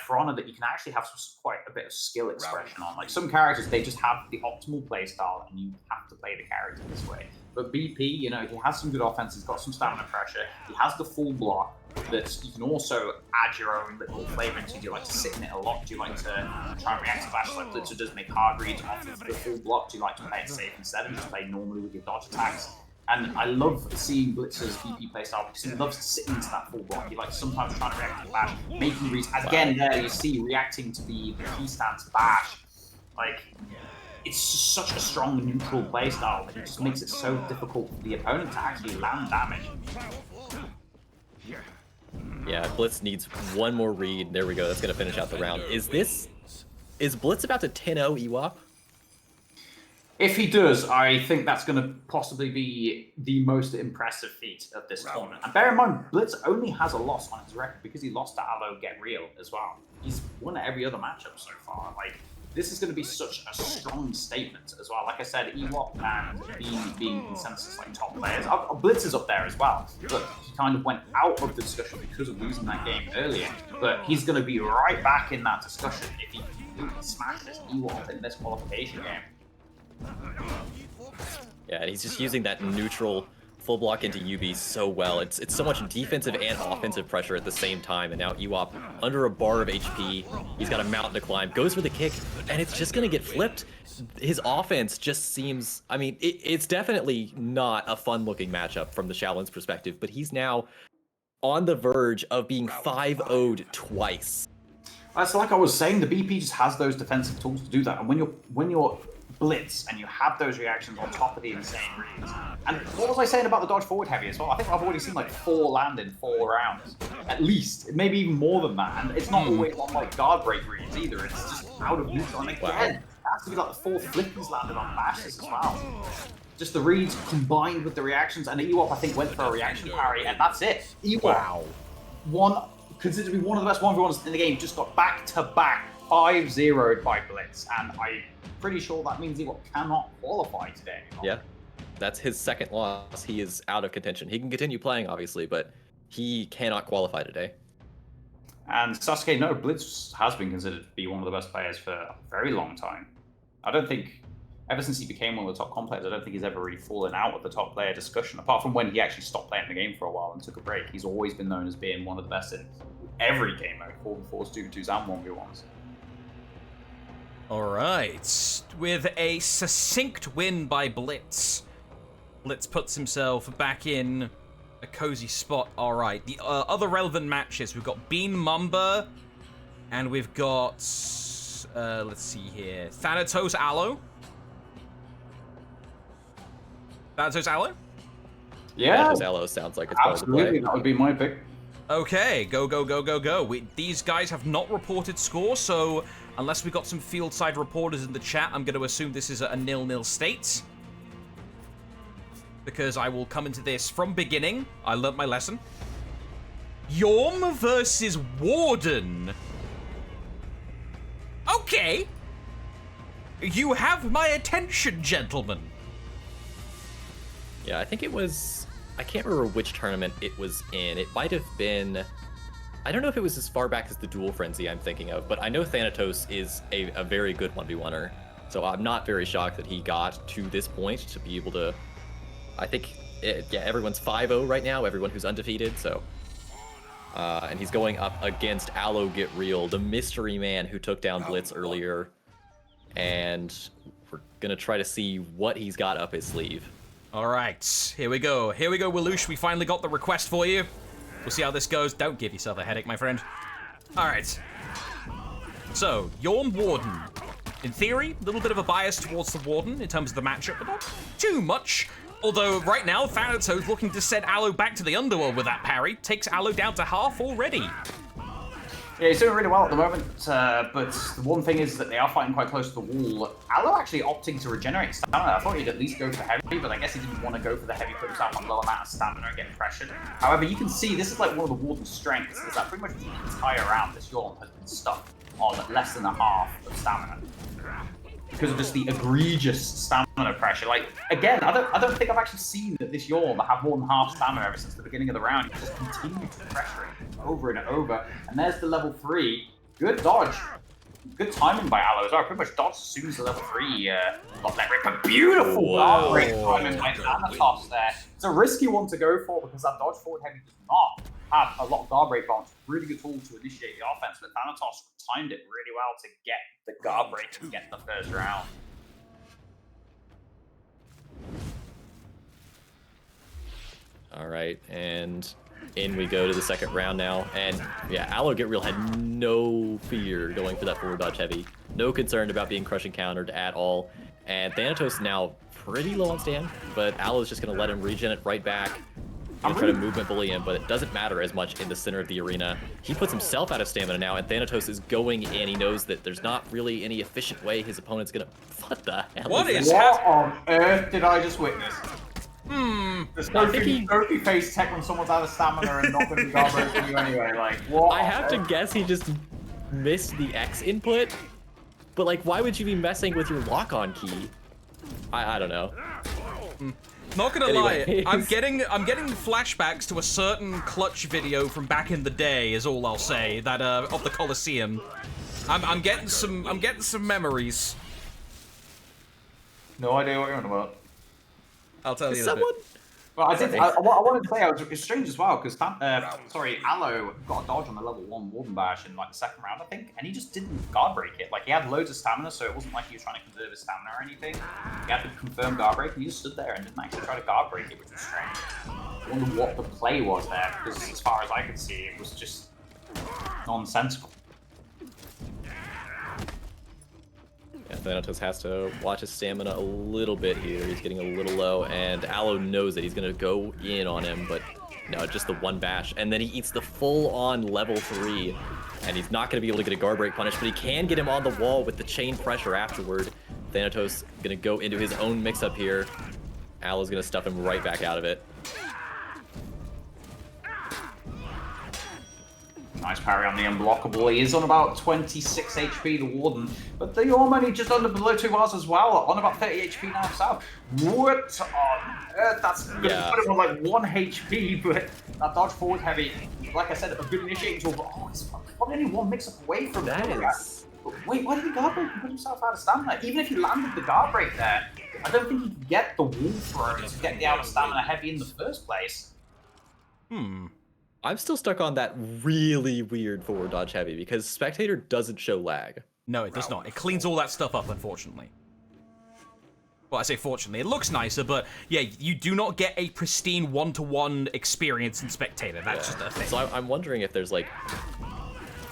Frona that you can actually have quite a bit of skill expression on. Like some characters, they just have the optimal playstyle and you have to play the character this way. But BP, you know, he has some good offense, he's got some stamina pressure, he has the full block that you can also add your own little flavor into. Do you like to sit in it a lot? Do you like to try and react to flash like Blitzer does, make hard reads off of the full block? Do you like to play it safe instead and just play normally with your dodge attacks? And I love seeing Blitzer's BP playstyle because he loves to sit into that full block. He likes sometimes trying to react to the bash, making reads. Again, there you see reacting to the P stance bash. Like, it's just such a strong neutral playstyle that it just makes it so difficult for the opponent to actually land damage. Yeah, Blitz needs one more read. There we go. That's gonna finish out the round. Is Blitz about to 10-0 Ewop? If he does, I think that's going to possibly be the most impressive feat of this tournament. And bear in mind, Blitz only has a loss on his record because he lost to Alo Get Real as well. He's won every other matchup so far. Like, this is going to be such a strong statement as well. Like I said, Ewop and being consensus like top players. Blitz is up there as well, but he kind of went out of the discussion because of losing that game earlier. But he's going to be right back in that discussion if he completely smashes Ewop in this qualification game. Yeah, and he's just using that neutral full block into UB so well. It's so much defensive and offensive pressure at the same time, and now Ewop under a bar of HP. He's got a mountain to climb, goes for the kick, and it's just gonna get flipped. His offense just seems, I mean, it's definitely not a fun-looking matchup from the Shaolin's perspective, but he's now on the verge of being 5-0'd twice. So like I was saying, the BP just has those defensive tools to do that, and when you're Blitz and you have those reactions on top of the insane reads. And what was I saying about the dodge forward heavy as well? I think I've already seen like 4 land in 4 rounds, at least, maybe even more than that. And it's not always on like guard break reads either. It's just out of neutral. And again, it has to be like the 4 flip he's landed on bashes as well. Just the reads combined with the reactions, and Ewop I think went for a reaction parry, and that's it. Ewop, considered to be one of the best 1v1s in the game, just got back-to-back 5-0'd by Blitz, and I'm pretty sure that means Ewop cannot qualify today. Yeah, that's his second loss. He is out of contention. He can continue playing, obviously, but he cannot qualify today. And Sasuke, no, Blitz has been considered to be one of the best players for a very long time. I don't think, ever since he became one of the top comp players, I don't think he's ever really fallen out of the top player discussion, apart from when he actually stopped playing the game for a while and took a break. He's always been known as being one of the best in every game mode, 4v4s, 2v2s, and 1v1s. Alright, with a succinct win by Blitz, Blitz puts himself back in a cozy spot. Alright, the other relevant matches, we've got Bean Mamba, and we've got, let's see here, Thanatos Aloe. Thanatos Aloe? Yeah, Thanatos Aloe sounds like it's part of the play. Absolutely, that would be my pick. Okay, go. These guys have not reported score, so unless we got some field side reporters in the chat, I'm going to assume this is a 0-0 state. Because I will come into this from beginning. I learnt my lesson. Yorm versus Warden. Okay. You have my attention, gentlemen. Yeah, I think it was, I can't remember which tournament it was in. It might have been, I don't know if it was as far back as the Duel Frenzy I'm thinking of, but I know Thanatos is a very good 1v1er. So I'm not very shocked that he got to this point to be able to, I think, yeah, everyone's 5-0 right now, everyone who's undefeated, so. And he's going up against Aloe Get Real, the mystery man who took down Blitz earlier. And we're gonna try to see what he's got up his sleeve. All right, here we go. Here we go, Waloosh. We finally got the request for you. We'll see how this goes. Don't give yourself a headache, my friend. All right. So, Yorm Warden. In theory, a little bit of a bias towards the Warden in terms of the matchup, but not too much. Although, right now, Thanato's looking to send Aloe back to the underworld with that parry. Takes Aloe down to half already. Yeah, he's doing really well at the moment, but the one thing is that they are fighting quite close to the wall. Aloe actually opting to regenerate stamina. I thought he'd at least go for heavy, but I guess he didn't want to go for the heavy, put himself on low amount of stamina and get pressured. However, you can see this is like one of the Warden's strengths, is that pretty much the entire round this Yorm has been stuck on less than a half of stamina. Because of just the egregious stamina pressure. Like, again, I don't think I've actually seen that this Yorm have more than half stamina ever since the beginning of the round. You just continue to pressure it over and over. And there's the level 3. Good dodge. Good timing by Aloe as well. Pretty much dodged as soon as the level 3 got that rip. But beautiful guard break timing by Thanatos there. It's a risky one to go for because that dodge forward heavy does not have a lot of guard break bombs. Really good tool to initiate the offense, but Thanatos timed it really well to get the guard break and get the first round. All right, and in we go to the second round now. And yeah, Aloe Get Real had no fear going for that forward dodge heavy. No concern about being crushing countered at all. And Thanatos now pretty low on stand, but Aloe's just going to let him regen it right back. And try to movement bully him, but it doesn't matter as much in the center of the arena. He puts himself out of stamina now, and Thanatos is going in. He knows that there's not really any efficient way his opponent's gonna... What the hell What on earth did I just witness? The Sophie face tech when someone's out of stamina and not going to be guard break for you anyway. Like, what? I have to guess he just missed the X input, but like, why would you be messing with your lock-on key? I don't know. Not gonna lie, I'm getting flashbacks to a certain Clutch video from back in the day, is all I'll say. That of the Coliseum. I'm getting some memories. No idea what you're on about. I'll tell you someone. Well, I wanted to say it's strange as well because Aloe got a dodge on the level 1 Warden Bash in like the second round, I think, and he just didn't guard break it. Like, he had loads of stamina, so it wasn't like he was trying to conserve his stamina or anything. He had to confirm guard break, and he just stood there and didn't actually try to guard break it, which was strange. I wonder what the play was there, because as far as I could see, it was just nonsensical. Yeah, Thanatos has to watch his stamina a little bit here. He's getting a little low, and Aloe knows that he's going to go in on him, but no, just the one bash. And then he eats the full-on level 3, and he's not going to be able to get a guard break punish, but he can get him on the wall with the chain pressure afterward. Thanatos going to go into his own mix-up here. Aloe's going to stuff him right back out of it. Nice parry on the unblockable. He is on about 26 HP, the Warden, but the Yorm only just under below 2 bars as well, on about 30 HP now himself. What on earth? That's going to put him on like 1 HP, but that dodge forward heavy, like I said, a good initiating tool, but oh, he's probably only 1 mix-up away from that. Wait, why did he guard break and put himself out of stamina? Even if he landed the guard break there, I don't think he could get the wall throw to get the out of stamina heavy in the first place. I'm still stuck on that really weird forward dodge heavy because Spectator doesn't show lag. No, it does not. It cleans all that stuff up, unfortunately. Well, I say fortunately. It looks nicer, but yeah, you do not get a pristine one-to-one experience in Spectator. That's just a thing. So I'm wondering if there's like...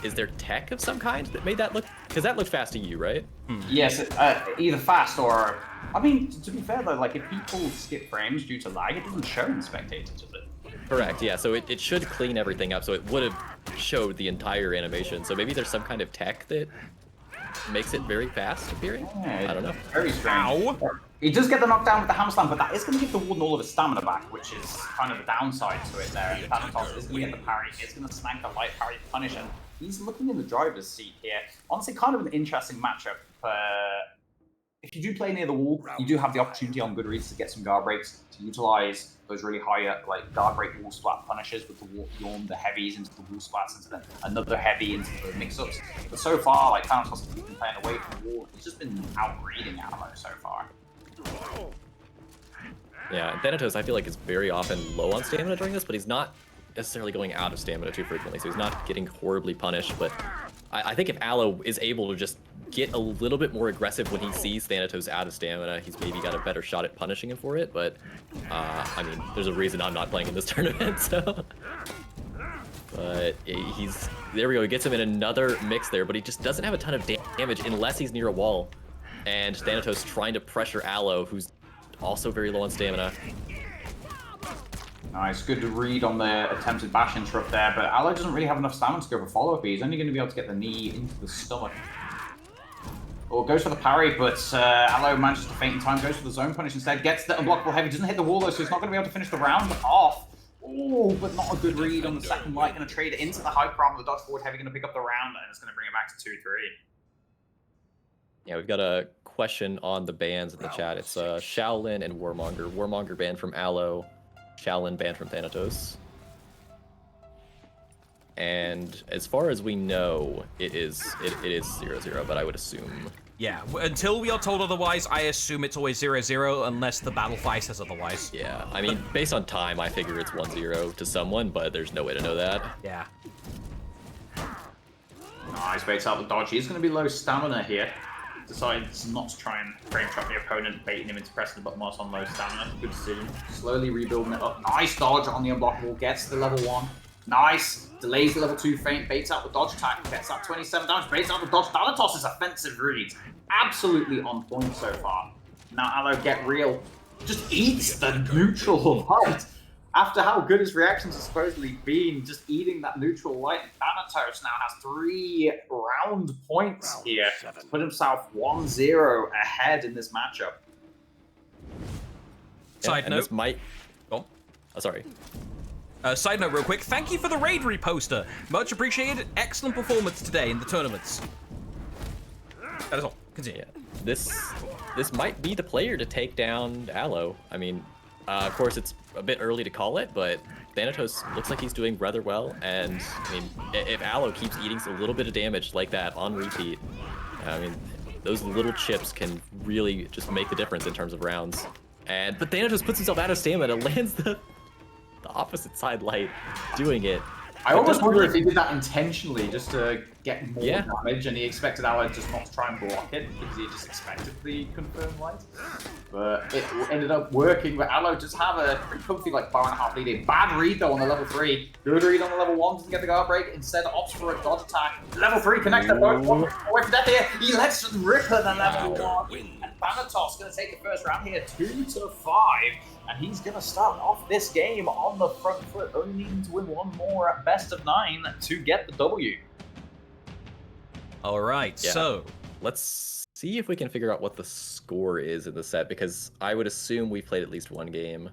Is there tech of some kind that made that look... Because that looked fast to you, right? Yes, either fast or... I mean, to be fair though, like if people skip frames due to lag, it doesn't show in Spectator, does it? Correct, yeah, so it should clean everything up, so it would have showed the entire animation. So maybe there's some kind of tech that makes it very fast appearing? Yeah, I don't know. Very strange. Ow. He does get the knockdown with the hammer slam, but that is going to give the Warden all of his stamina back, which is kind of the downside to it there. And Thanatos is going to get the parry, it's going to snag the light parry punish, and he's looking in the driver's seat here. Honestly, kind of an interesting matchup. If you do play near the wall, you do have the opportunity on good reads to get some guard breaks, to utilize those really high like guard break wall splat punishes with the Yorm, the heavies into the wall splats, into another heavy into the mix-ups. But so far, like Thanatos has been playing away from the wall. He's just been out-reading Aloe so far. Yeah, Thanatos I feel like is very often low on stamina during this, but he's not necessarily going out of stamina too frequently, so he's not getting horribly punished. But I think if Aloe is able to just get a little bit more aggressive when he sees Thanatos out of stamina. He's maybe got a better shot at punishing him for it, but I mean, there's a reason I'm not playing in this tournament, so. But he's, there we go, he gets him in another mix there, but he just doesn't have a ton of damage unless he's near a wall. And Thanatos trying to pressure Aloe, who's also very low on stamina. Nice, good to read on the attempted bash interrupt there, but Aloe doesn't really have enough stamina to go for follow-up. He's only going to be able to get the knee into the stomach. Or goes for the parry, but Aloe manages to feint in time, goes for the zone punish instead, gets the unblockable heavy, doesn't hit the wall though, so he's not going to be able to finish the round off. Oh, but not a good read on the second light, going to trade it into the high prom, the dodge forward heavy going to pick up the round, and it's going to bring it back to 2-3. Yeah, we've got a question on the bans in the chat. It's Shaolin and Warmonger. Warmonger banned from Aloe, Shaolin banned from Thanatos. And as far as we know, it is 0-0, but I would assume. Yeah, until we are told otherwise, I assume it's always 0-0 unless the Battlefy says otherwise. Yeah, I mean, based on time, I figure it's 1-0 to someone, but there's no way to know that. Yeah. Nice, baits out the dodge. He's going to be low stamina here. Decides not to try and frame trap the opponent, baiting him into pressing the button whilst on low stamina. Good decision. Slowly rebuilding it up. Nice dodge on the unblockable, gets the level 1. Nice. Delays the level 2 feint, baits out the dodge attack, gets that 27 damage, baits out the dodge. Thanatos' offensive reads absolutely on point so far. Now Aloe get real. Just eats the neutral light. After how good his reactions have supposedly been, just eating that neutral light, Thanatos now has 3 round points here to put himself 1-0 ahead in this matchup. Side note. This might... Oh, sorry. Side note real quick, thank you for the raid reposter. Much appreciated. Excellent performance today in the tournaments. That is all. Continue. Yeah. This might be the player to take down Aloe. I mean, of course, it's a bit early to call it, but Thanatos looks like he's doing rather well. And, I mean, if Aloe keeps eating a little bit of damage like that on repeat, I mean, those little chips can really just make the difference in terms of rounds. But Thanatos puts himself out of stamina, lands the opposite side light, doing it. I almost wonder if he did that intentionally, just to get more damage, and he expected Aloe just not to try and block it, because he just expected the confirmed light. But it ended up working, but Aloe just have a pretty comfy, like, bar and a half lead. Bad read, though, on the level 3. Good read on the level 1, doesn't get the guard break, instead opts for a dodge attack. Level 3 connects them both, away from death here. He lets Ripper the level 1, and Thanatos going to take the first round here, 2-5. And he's going to start off this game on the front foot, only needing to win one more at best of 9 to get the W. All right, so let's see if we can figure out what the score is in the set, because I would assume we played at least one game.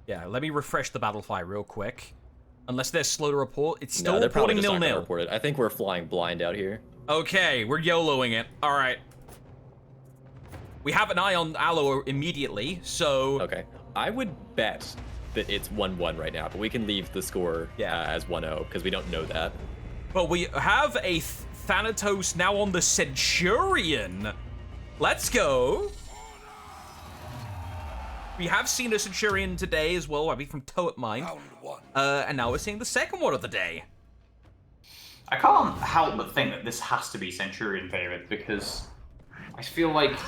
Yeah, let me refresh the Battlefy real quick. Unless they're slow to report, it's still they're probably reporting just not gonna 0-0. report it. I think we're flying blind out here. Okay, we're YOLOing it. All right. We have an eye on Aloe immediately, so... Okay. I would bet that it's 1-1 right now, but we can leave the score as 1-0, because we don't know that. But we have a Thanatos now on the Centurion. Let's go. We have seen a Centurion today as well, I mean, from Tote Mind. And now we're seeing the second one of the day. I can't help but think that this has to be Centurion favorite, because I feel like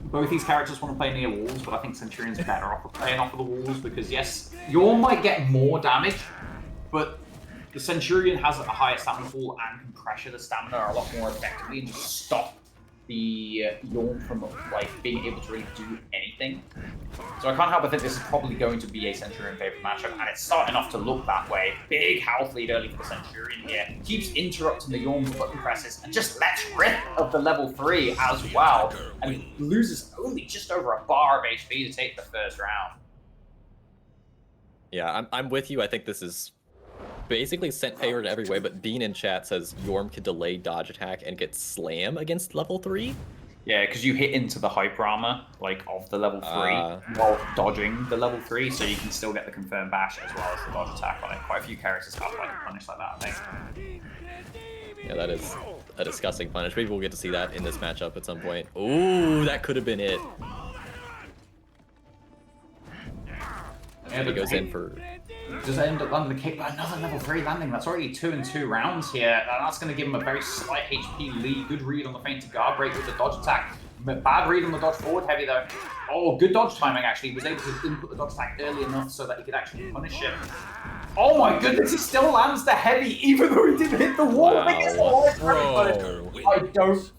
both these characters want to play near walls, but I think Centurion's better off of playing off of the walls, because yes, Yorm might get more damage, but the Centurion has a higher stamina pool and can pressure the stamina a lot more effectively and just stop the Yorm from like being able to really do anything. So I can't help but think this is probably going to be a Centurion favorite matchup, and it's starting off to look that way. Big health lead early for the Centurion here. Keeps interrupting the Yorm's button presses and just lets rip of the level 3 as well. And loses only just over a bar of HP to take the first round. Yeah, I'm with you. I think this is basically sent favorite every way, but Bean in chat says Yorm can delay dodge attack and get slam against level 3. Yeah, because you hit into the hyper armor, like, of the level 3 while dodging the level 3, so you can still get the confirmed bash as well as the dodge attack on it. Quite a few characters have, like, a punish like that, I think. Yeah, that is a disgusting punish. Maybe we'll get to see that in this matchup at some point. Ooh, that could have been it. Yeah, He goes in for... does end up landing the kick, but another level 3 landing. That's already 2 in 2 rounds here. And that's going to give him a very slight HP lead. Good read on the feint to guard break with the dodge attack. Bad read on the dodge forward heavy though. Oh, good dodge timing actually. He was able to input the dodge attack early enough so that he could actually punish him. Oh my goodness, he still lands the heavy even though he didn't hit the wall. Wow. I think it's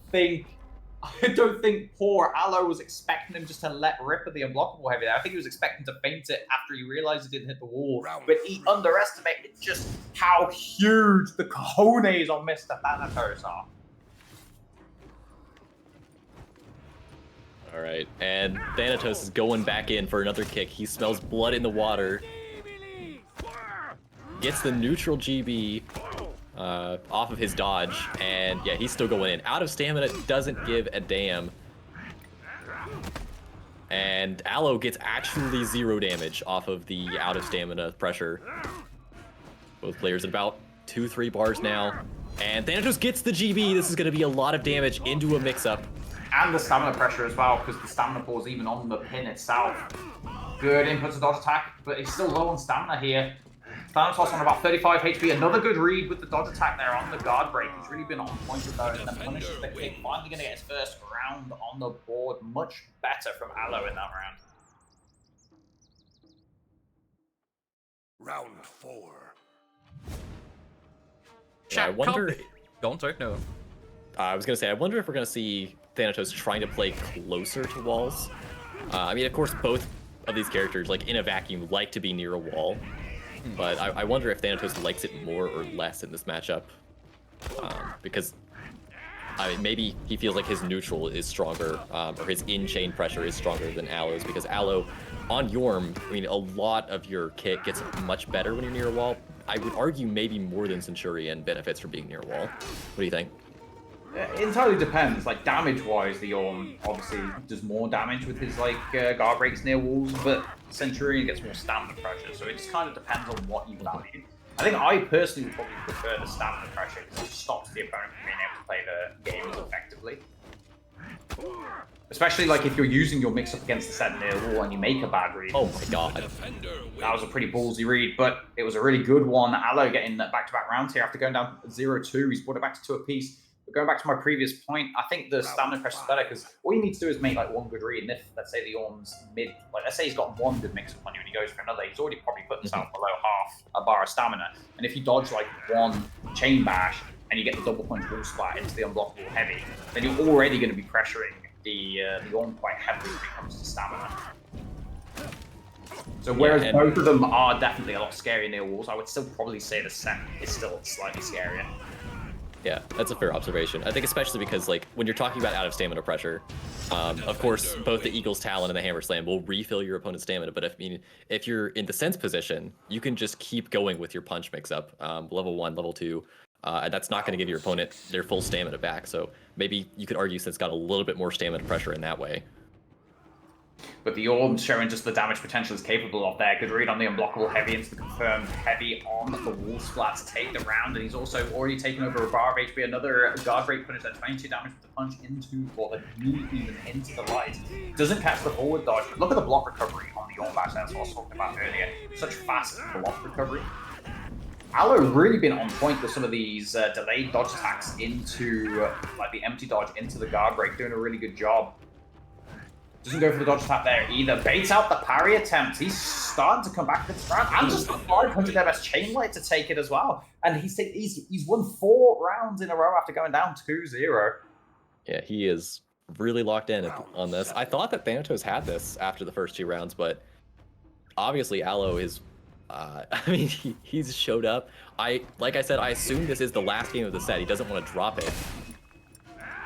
I don't think poor Aloe was expecting him just to let rip at the unblockable heavy there. I think he was expecting to feint it after he realized he didn't hit the wall. But he underestimated just how huge the cojones on Mr. Thanatos are. All right, and Thanatos is going back in for another kick. He smells blood in the water. Gets the neutral GB off of his dodge, and yeah, he's still going in. Out of stamina, doesn't give a damn. And Aloe gets actually 0 damage off of the out of stamina pressure. Both players at about 2-3 bars now. And Thanatos gets the GB. This is going to be a lot of damage into a mix-up. And the stamina pressure as well, because the stamina pulls even on the pin itself. Good input to dodge attack, but he's still low on stamina here. Thanatos on about 35 HP. Another good read with the dodge attack there on the guard break. He's really been on point with those, and then punishes the kick. Finally going to get his first round on the board. Much better from Aloe in that round. Round 4. Yeah, I wonder. Go on, sorry, no. I was gonna say, I wonder if we're gonna see Thanatos trying to play closer to walls. I mean, of course, both of these characters, like in a vacuum, like to be near a wall. But I wonder if Thanatos likes it more or less in this matchup. Because, I mean, maybe he feels like his neutral is stronger, or his in-chain pressure is stronger than Aloe's. Because Aloe, on Yorm, I mean, a lot of your kit gets much better when you're near a wall. I would argue maybe more than Centurion benefits from being near a wall. What do you think? It entirely depends. Like, damage-wise, the Yorm obviously does more damage with his, like, guard breaks near walls, but Centurion gets more stamina pressure, so it just kind of depends on what you value. I think I personally would probably prefer the stamina pressure, because it stops the opponent from being able to play the game as effectively. Especially, like, if you're using your mix-up against the set near wall and you make a bad read. Oh my god. That was a pretty ballsy read, but it was a really good one. Aloe getting back-to-back rounds here after going down 0-2. He's brought it back to 2 apiece. But going back to my previous point, I think the stamina pressure is better because all you need to do is make like one good read. And if, let's say, the Yorm's mid, like let's say he's got one good mix-up on you and he goes for another, he's already probably put himself below half a bar of stamina. And if you dodge like one chain bash and you get the double punch wall splat into the unblockable heavy, then you're already going to be pressuring the Yorm quite heavily when it comes to stamina. So whereas both of them are definitely a lot scarier near walls, I would still probably say the set is still slightly scarier. Yeah, that's a fair observation. I think especially because, like, when you're talking about out of stamina pressure, of course, both the Eagle's Talon and the Hammer Slam will refill your opponent's stamina. But if you're in the sense position, you can just keep going with your punch mix-up, level 1, level 2, and that's not going to give your opponent their full stamina back. So maybe you could argue Sense got a little bit more stamina pressure in that way. But the Orb's showing just the damage potential is capable of there. Good read on the unblockable heavy into the confirmed heavy on the wall splat to take the round. And he's also already taken over a bar of HP. Another guard break punish at 22 damage with the punch into, or the knee even into the light. Doesn't catch the forward dodge. But look at the block recovery on the Yorm bash. That's what I was talking about earlier. Such fast block recovery. Aloe really been on point with some of these delayed dodge attacks into, like the empty dodge into the guard break. Doing a really good job. Doesn't go for the dodge attack there either. Baits out the parry attempt. He's starting to come back to this round. And just the 500 MS chain light to take it as well. And he's won 4 rounds in a row after going down 2-0. Yeah, he is really locked in on this. I thought that Thanatos had this after the first 2 rounds, but obviously Aloe is... I mean, he's showed up. Like I said, I assume this is the last game of the set. He doesn't want to drop it.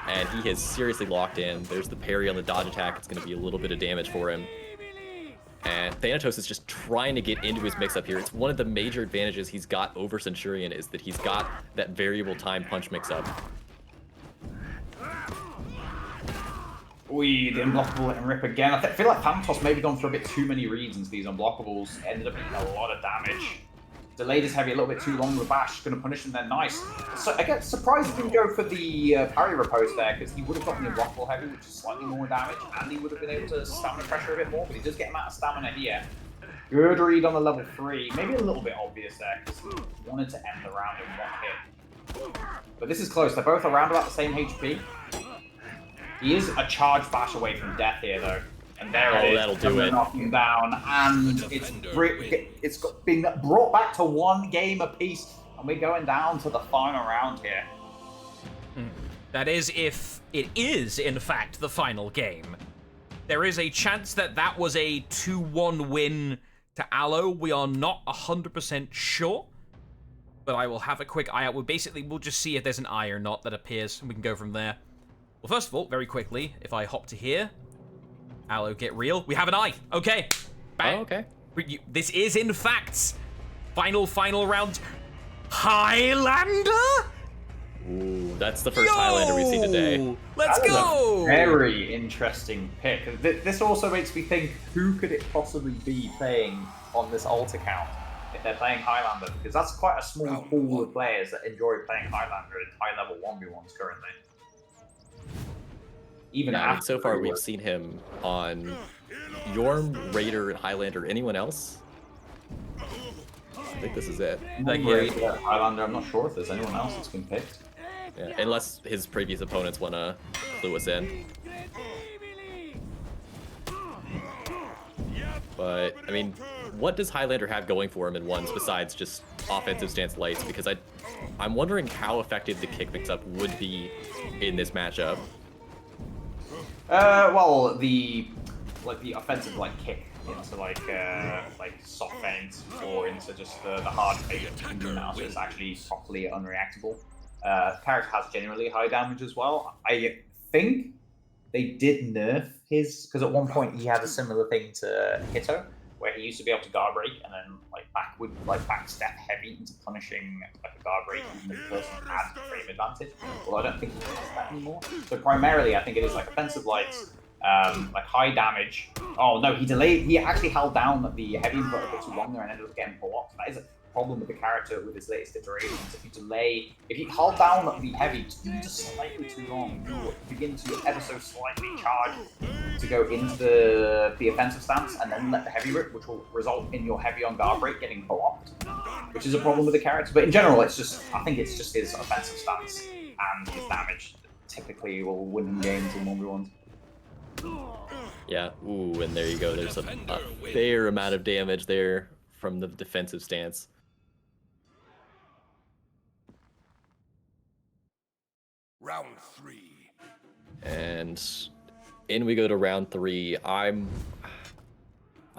And he has seriously locked in. There's the parry on the dodge attack. It's going to be a little bit of damage for him. And Thanatos is just trying to get into his mix-up here. It's one of the major advantages he's got over Centurion is that he's got that variable time punch mix-up. The unblockable and rip again. I feel like Thanatos maybe gone for a bit too many reads into these unblockables. Ended up getting a lot of damage. Delayed his heavy a little bit too long with bash. Going to punish him then. Nice. So I get surprised he didn't go for the parry riposte there because he would have gotten the unblockable heavy, which is slightly more damage, and he would have been able to stamina pressure a bit more. But he does get him out of stamina here. Good read on the level 3. Maybe a little bit obvious there, because he wanted to end the round in one hit. But this is close. They're both around about the same HP. He is a charge bash away from death here, though. And there it is. That'll do it. Knock him down, and it's been brought back to one game apiece, and we're going down to the final round here. That is if it is, in fact, the final game. There is a chance that that was a 2-1 win to Aloe. We are not 100% sure, but I will have a quick eye out. We'll just see if there's an eye or not that appears, and we can go from there. Well, first of all, very quickly, if I hop to here, Aloe, get real. We have an eye. Okay. Bang. Oh, okay. This is, in fact, final round. Highlander? Ooh, that's the first Highlander we've seen today. Let's go! Very interesting pick. This also makes me think, who could it possibly be playing on this alt account if they're playing Highlander? Because that's quite a small pool of players that enjoy playing Highlander in high-level 1v1s currently. Even after so far we've seen him on Yorm, Raider, and Highlander. Anyone else? I think this is it. Highlander, I'm not sure if there's anyone else that's been picked. Yeah, unless his previous opponents want to clue us in. But, I mean, what does Highlander have going for him in ones besides just offensive stance lights? Because I'm wondering how effective the kick mix-up would be in this matchup. Well, the offensive kick into soft feint or into just the hard fake you can do now, so it's actually properly unreactable. Character has generally high damage as well. I think they did nerf his, because at one point he had a similar thing to Hitto, where he used to be able to guard break and then back step heavy into punishing a guard break even if the person had frame advantage. Although I don't think he has that anymore. So primarily I think it is offensive lights, high damage. Oh no, he actually held down the heavy input a bit too long there and ended up getting blocked. That is a problem with the character with his latest iterations. If you hold down the heavy just slightly too long, you begin to ever so slightly charge to go into the offensive stance and then let the heavy rip, which will result in your heavy on guard break getting blocked, which is a problem with the character. But in general, I think it's just his offensive stance and his damage typically will win games in 1v1s. Yeah, ooh, and there you go. There's a fair amount of damage there from the defensive stance. Round 3. And in we go to round 3. I'm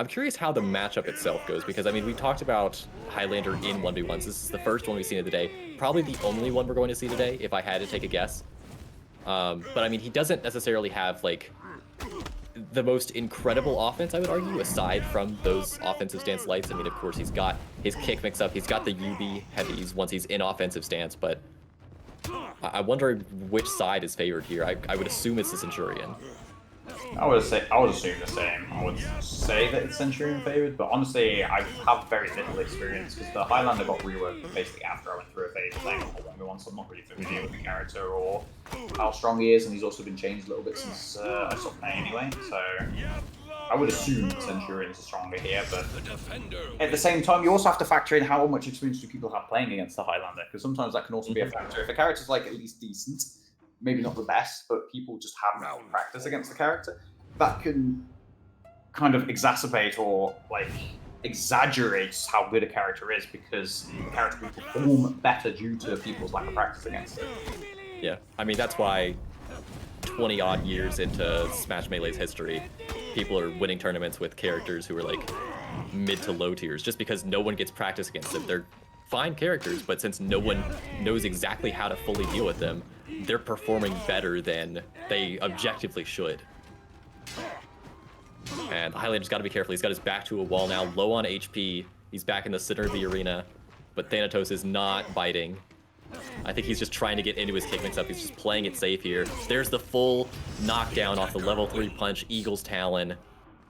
curious how the matchup itself goes, because I mean we talked about Highlander in 1v1s. This is the first one we've seen of the day. Probably the only one we're going to see today, if I had to take a guess. But I mean he doesn't necessarily have the most incredible offense, I would argue, aside from those offensive stance lights. I mean, of course, he's got his kick mix-up, he's got the UB heavies once he's in offensive stance, but I wonder which side is favored here. I would assume it's the Centurion. I would assume the same. I would say that it's Centurion favored, but honestly, I have very little experience because the Highlander got reworked basically after I went through a phase playing on 1v1, so I'm not really familiar with the character or how strong he is, and he's also been changed a little bit since I stopped playing anyway, so I would assume Centurions are stronger here, but at the same time, you also have to factor in how much experience do people have playing against the Highlander, because sometimes that can also be a factor. If a character's at least decent, maybe not the best, but people just haven't practiced against the character, that can kind of exacerbate or exaggerates how good a character is, because the character will perform better due to people's lack of practice against it. Yeah, I mean that's why 20 odd years into Smash Melee's history, people are winning tournaments with characters who are mid to low tiers, just because no one gets practice against them. They're fine characters, but since no one knows exactly how to fully deal with them, they're performing better than they objectively should. And Highlander's got to be careful. He's got his back to a wall now, low on HP. He's back in the center of the arena, but Thanatos is not biting. I think he's just trying to get into his kick mix-up. He's just playing it safe here. There's the full knockdown off the level 3 punch, Eagle's Talon,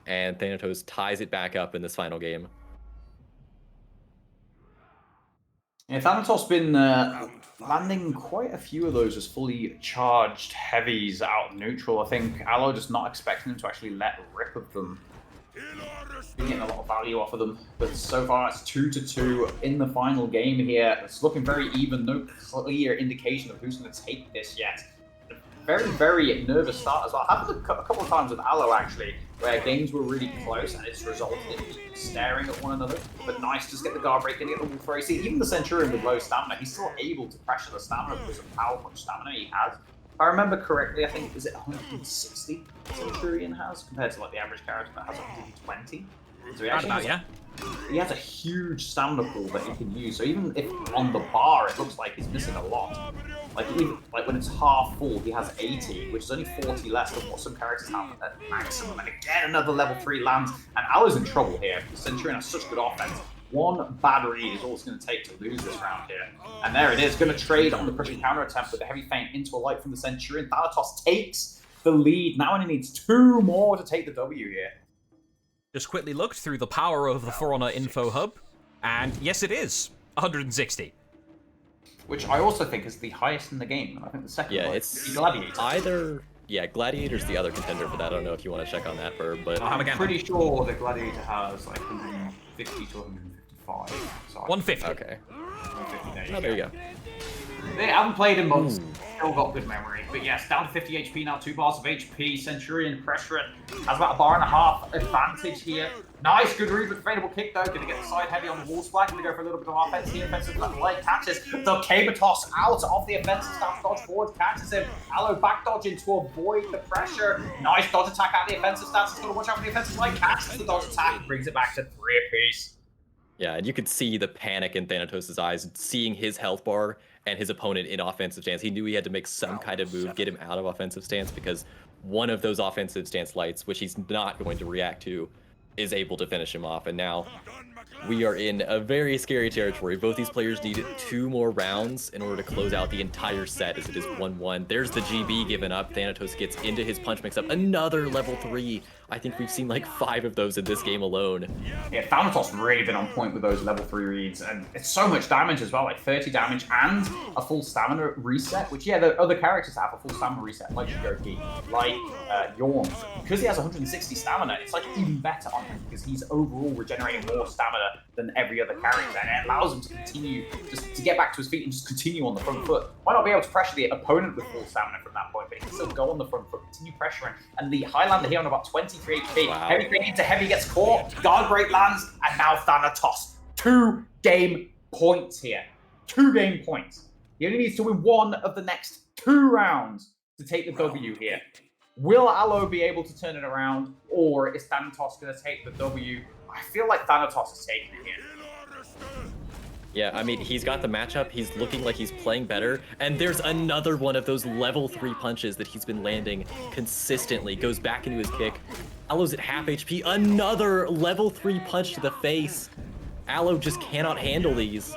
and Thanatos ties it back up in this final game. Yeah, Thanatos been landing quite a few of those as fully charged heavies out neutral. I think Aloe just not expecting him to actually let rip of them Been getting a lot of value off of them, but so far it's 2-2 in the final game here. It's looking very even, no clear indication of who's going to take this yet. Very, very nervous start as well. Happened a couple of times with Aloe actually, where games were really close and it's resulted in people staring at one another. But nice to just get the guard break and get the wall throw. See, even the Centurion with low stamina, he's still able to pressure the stamina because of how much stamina he has. If I remember correctly, I think, is it 160 Centurion has compared to like the average character that has 120? So he actually he has a huge stamina pool that he can use. So even if on the bar it looks like he's missing a lot, like when it's half full, he has 80, which is only 40 less than what some characters have at maximum. And again, another level 3 lands, and Aloe's in trouble here. The Centurion has such good offense. One bad read is all it's going to take to lose this round here. And there it is, going to trade on the pushing counter attempt with a heavy feint into a light from the Centurion. Thanatos takes the lead. Now only needs 2 more to take the W here. Just quickly looked through the power of the For Honor info hub, and yes, it is 160. Which I also think is the highest in the game. I think the second one it's is Gladiator. either... Yeah, Gladiator's the other contender for that. I don't know if you want to check on that, Verb, but... I'm pretty sure that Gladiator has like 150 to 155. So 150. Okay. 150, Oh, there you go. They haven't played in months. Still got good memory. But yes, down to 50 HP now, 2 bars of HP. Centurion pressure has about a bar and a half advantage here. Nice, good read with the fadeable kick though. Gonna get the side heavy on the wall splat. Gonna go for a little bit of offense here. Offensive left light catches the cable toss out of the offensive stance. Dodge forward catches him. Aloe back dodging to avoid the pressure. Nice dodge attack out of the offensive stance. He's gonna watch out for the offensive light. Catches the dodge attack. Brings it back to 3 apiece. Yeah, and you could see the panic in Thanatos' eyes, seeing his health bar and his opponent in offensive stance. He knew he had to make some kind of move, get him out of offensive stance, because one of those offensive stance lights, which he's not going to react to, is able to finish him off. And now we are in a very scary territory. Both these players need 2 more rounds in order to close out the entire set, as it is 1-1. There's the GB given up. Thanatos gets into his punch mix-up. Another level 3. I think we've seen like 5 of those in this game alone. Yeah, Thanatos really been on point with those level 3 reads, and it's so much damage as well, like 30 damage and a full stamina reset, which, yeah, the other characters have a full stamina reset, like Shigoki, like Yorn. Because he has 160 stamina, it's like even better on him, because he's overall regenerating more stamina than every other character, and it allows him to continue, just to get back to his feet and just continue on the front foot. Might not be able to pressure the opponent with full stamina from that point, but he can still go on the front foot, continue pressuring, and the Highlander here on about 23 HP. Wow. Heavy feint into heavy, gets caught, guard break lands, and now Thanatos. 2 game points here. 2 game points. He only needs to win 1 of the next 2 rounds to take the W here. Will Aloe be able to turn it around, or is Thanatos going to take the W? I feel like Thanatos is taking it here. Yeah, I mean, he's got the matchup. He's looking like he's playing better. And there's another one of those level 3 punches that he's been landing consistently. Goes back into his kick. Aloe's at half HP. Another level 3 punch to the face. Aloe just cannot handle these.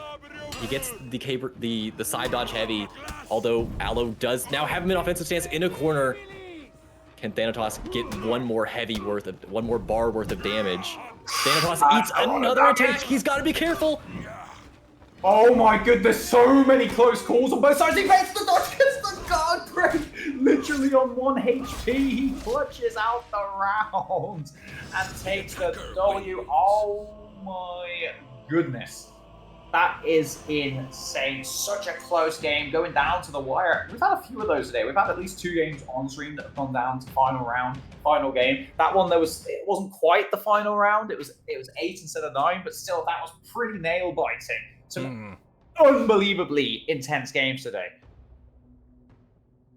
He gets the side dodge heavy. Although Aloe does now have him in offensive stance in a corner. Can Thanatos get one more bar worth of damage? Thanatos eats another attack. He's got to be careful. Oh my goodness, so many close calls on both sides. He makes the dodge, gets the guard break. Literally on 1 HP, he clutches out the round and takes the W. Oh my goodness. That is insane. Such a close game, going down to the wire. We've had a few of those today. We've had at least 2 games on stream that have gone down to final round, final game. That one, it wasn't quite the final round. It was 8 instead of 9, but still, that was pretty nail biting. Some unbelievably intense games today.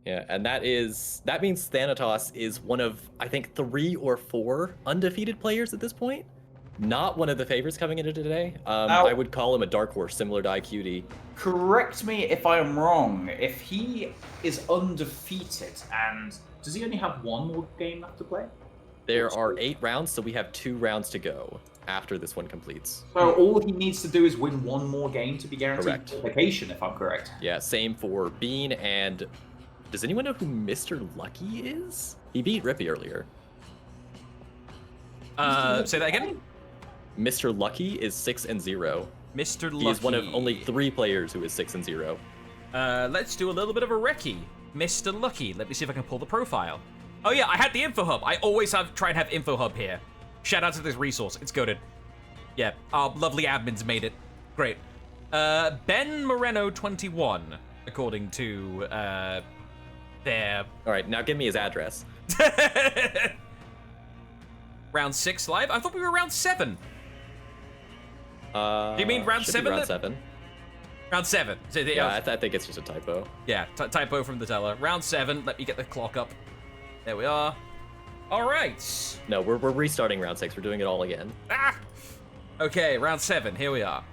Yeah, and that means Thanatos is one of, I think, 3 or 4 undefeated players at this point. Not one of the favorites coming into today. Now, I would call him a dark horse, similar to IQD. Correct me if I am wrong. If he is undefeated, and does he only have 1 more game left to play? There are 8 rounds, so we have 2 rounds to go after this one completes. So all he needs to do is win 1 more game to be guaranteed Correct. qualification, if I'm correct. Yeah, same for Bean, and does anyone know who Mr. Lucky is? He beat Rippy earlier. Say that again? Mr. Lucky is 6-0. Mr. Lucky. He is one of only 3 players who is 6-0. Let's do a little bit of a recce. Mr. Lucky. Let me see if I can pull the profile. Oh yeah, I had the info hub. I always try and have info hub here. Shout out to this resource. It's goated. Yeah, our lovely admins made it. Great. Ben Moreno 21, according to their... Alright, now give me his address. Round 6 live? I thought we were round 7. Do you mean round 7? Round 7. Round 7. So, yeah, I think it's just a typo. Yeah, typo from the teller. Round 7. Let me get the clock up. There we are. All right. No, we're restarting round 6. We're doing it all again. Ah! Okay, round 7. Here we are.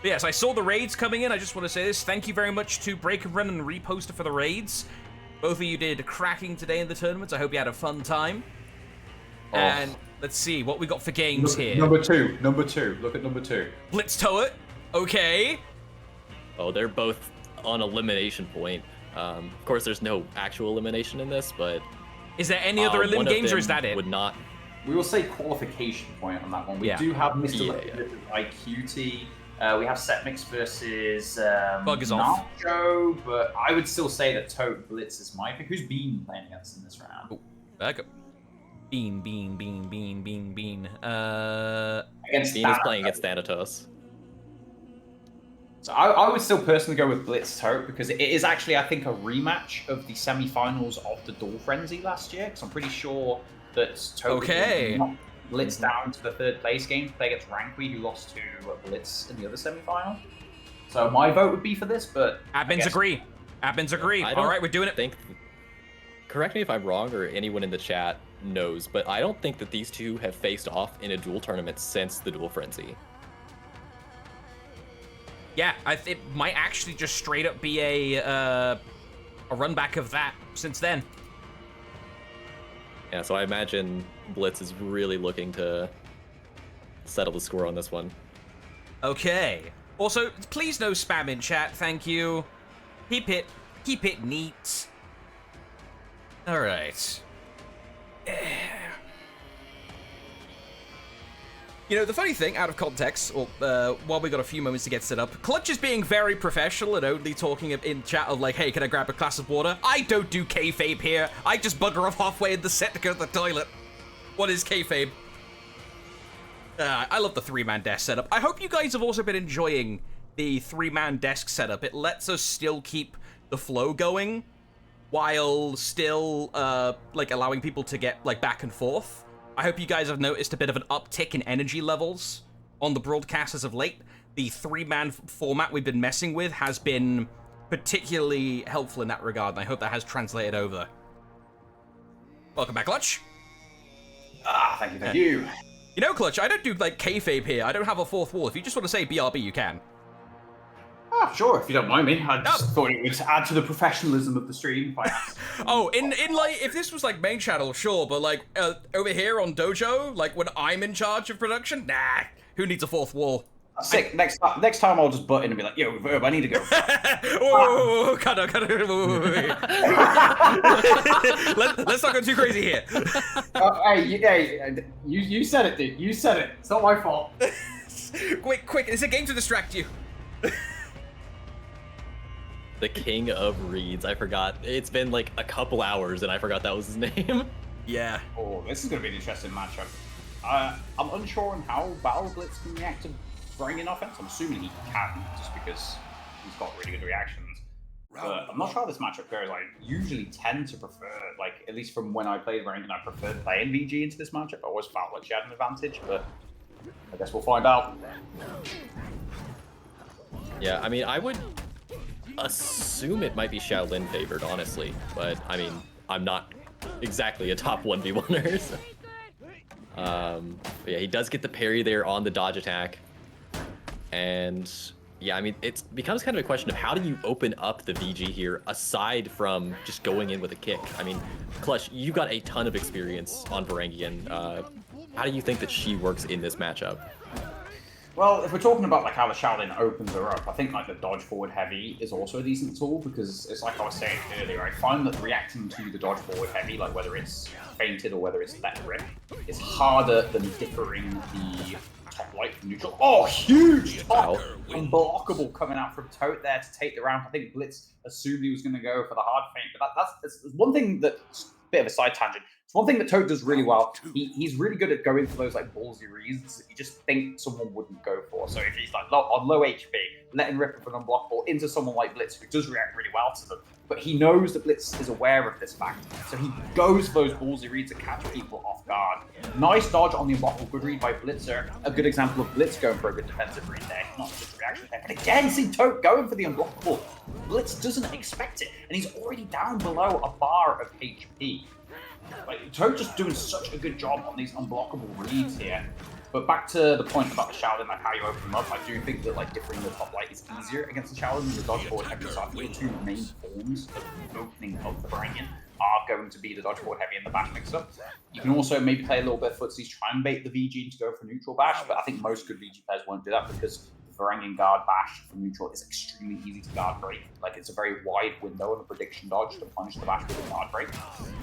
But yes, I saw the raids coming in. I just want to say this. Thank you very much to Breakinrun and Reposter for the raids. Both of you did cracking today in the tournaments. I hope you had a fun time. Oh. And let's see what we got for games here. Number two. Look at number 2. Blitz Tote. Okay. Oh, they're both on elimination point. Of course, there's no actual elimination in this, but... Is there any other elim games, or is that it? Would not... We will say qualification point on that one. We do have Mr. IQT. We have Setmix versus Nacho, but I would still say that Tote Blitz is my pick. Who's Bean playing against in this round? Oh, back up. Bean. Against Bean is playing against Thanatos. So I would still personally go with Blitz Tote because it is actually, I think, a rematch of the semi-finals of the Duel Frenzy last year. Because I'm pretty sure that Tote knocked Blitz down to the 3rd place game to play against Rankwe, who lost to Blitz in the other semi-final. So my vote would be for this, but admins agree. Admins agree. All right, we're doing it. Correct me if I'm wrong, or anyone in the chat knows, but I don't think that these two have faced off in a duel tournament since the Duel Frenzy. Yeah, it might actually just straight up be a run back of that since then. Yeah, so I imagine Blitz is really looking to settle the score on this one. Okay. Also, please no spam in chat, thank you. Keep it neat. All right. You know, the funny thing, out of context, or while we got a few moments to get set up, Clutch is being very professional and only talking in chat of like, hey, can I grab a glass of water? I don't do kayfabe here. I just bugger off halfway in the set to go to the toilet. What is kayfabe? I love the 3-man desk setup. I hope you guys have also been enjoying the 3-man desk setup. It lets us still keep the flow going while still like allowing people to get like back and forth. I hope you guys have noticed a bit of an uptick in energy levels on the broadcast as of late. The 3-man format we've been messing with has been particularly helpful in that regard, and I hope that has translated over. Welcome back, Clutch. Thank you. You know, Clutch, I don't do like kayfabe here. I don't have a 4th wall. If you just want to say BRB, you can. Sure, if you don't mind me. I just thought it would add to the professionalism of the stream. Oh, in like, if this was like main channel, sure, but like over here on Dojo, like when I'm in charge of production, nah, who needs a 4th wall? Sick. Next time I'll just butt in and be like, yo, Verb, I need to go. Whoa, cut it. Let's not go too crazy here. Hey, you said it, dude. You said it. It's not my fault. Quick, it's a game to distract you. The king of reads. I forgot. It's been like a couple hours and I forgot that was his name. Yeah. Oh, this is going to be an interesting matchup. I'm unsure on how Battle Blitz can react to bringing offense. I'm assuming he can, just because he's got really good reactions. But I'm not sure how this matchup goes. I usually tend to prefer, like, at least from when I played Rank, I preferred playing VG into this matchup. I always felt like she had an advantage, but I guess we'll find out. Yeah, I mean, I would assume it might be Shaolin favored, honestly. But, I mean, I'm not exactly a top 1v1er. So. But yeah, he does get the parry there on the dodge attack. And yeah, I mean, it becomes kind of a question of how do you open up the VG here aside from just going in with a kick? I mean, Clutch, you got a ton of experience on Varangian. How do you think that she works in this matchup? Well, if we're talking about like how the Shaolin opens her up, I think like the dodge forward heavy is also a decent tool because it's like I was saying earlier, I find that reacting to the dodge forward heavy, like whether it's fainted or whether it's let rip, is harder than differing the top light from neutral. Oh, huge top! Unblockable coming out from Tote there to take the ramp. I think Blitz assumed he was going to go for the hard feint, but that's one thing that's a bit of a side tangent. One thing that Tote does really well, he's really good at going for those like ballsy reads that you just think someone wouldn't go for. So if he's like on low HP, letting rip of an unblockable into someone like Blitz, who does react really well to them, but he knows that Blitz is aware of this fact, so he goes for those ballsy reads to catch people off guard. Nice dodge on the unblockable, good read by Blitzer. A good example of Blitz going for a good defensive read there, not just reaction there. And again, see Tote going for the unblockable. Blitz doesn't expect it, and he's already down below a bar of HP. Like, Tote just doing such a good job on these unblockable reads here. But back to the point about the Shaolin, like how you open them up, I do think that like differing the top light is easier against the Shaolin than the dodge forward heavy. So I think the two main forms of opening up the Varangian are going to be the dodge forward heavy and the bash mix-up. You can also maybe play a little bit of footsies, try and bait the VG to go for neutral bash, but I think most good VG players won't do that because Varangian guard bash from neutral is extremely easy to guard break. Like, it's a very wide window on the prediction dodge to punish the bash with a guard break.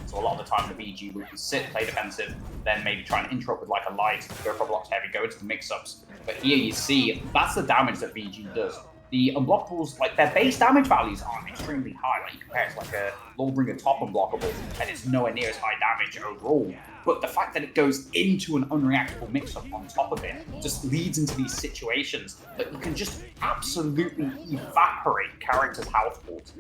So a lot of the time the VG would sit, play defensive, then maybe try and interrupt with like a light, go for blocks heavy, go into the mix-ups. But here you see, that's the damage that VG does. The unblockables, like their base damage values aren't extremely high. Like you compare it to like a Lawbringer top unblockable, and it's nowhere near as high damage overall. But the fact that it goes into an unreactable mix-up on top of it just leads into these situations that you can just absolutely evaporate characters' health pools.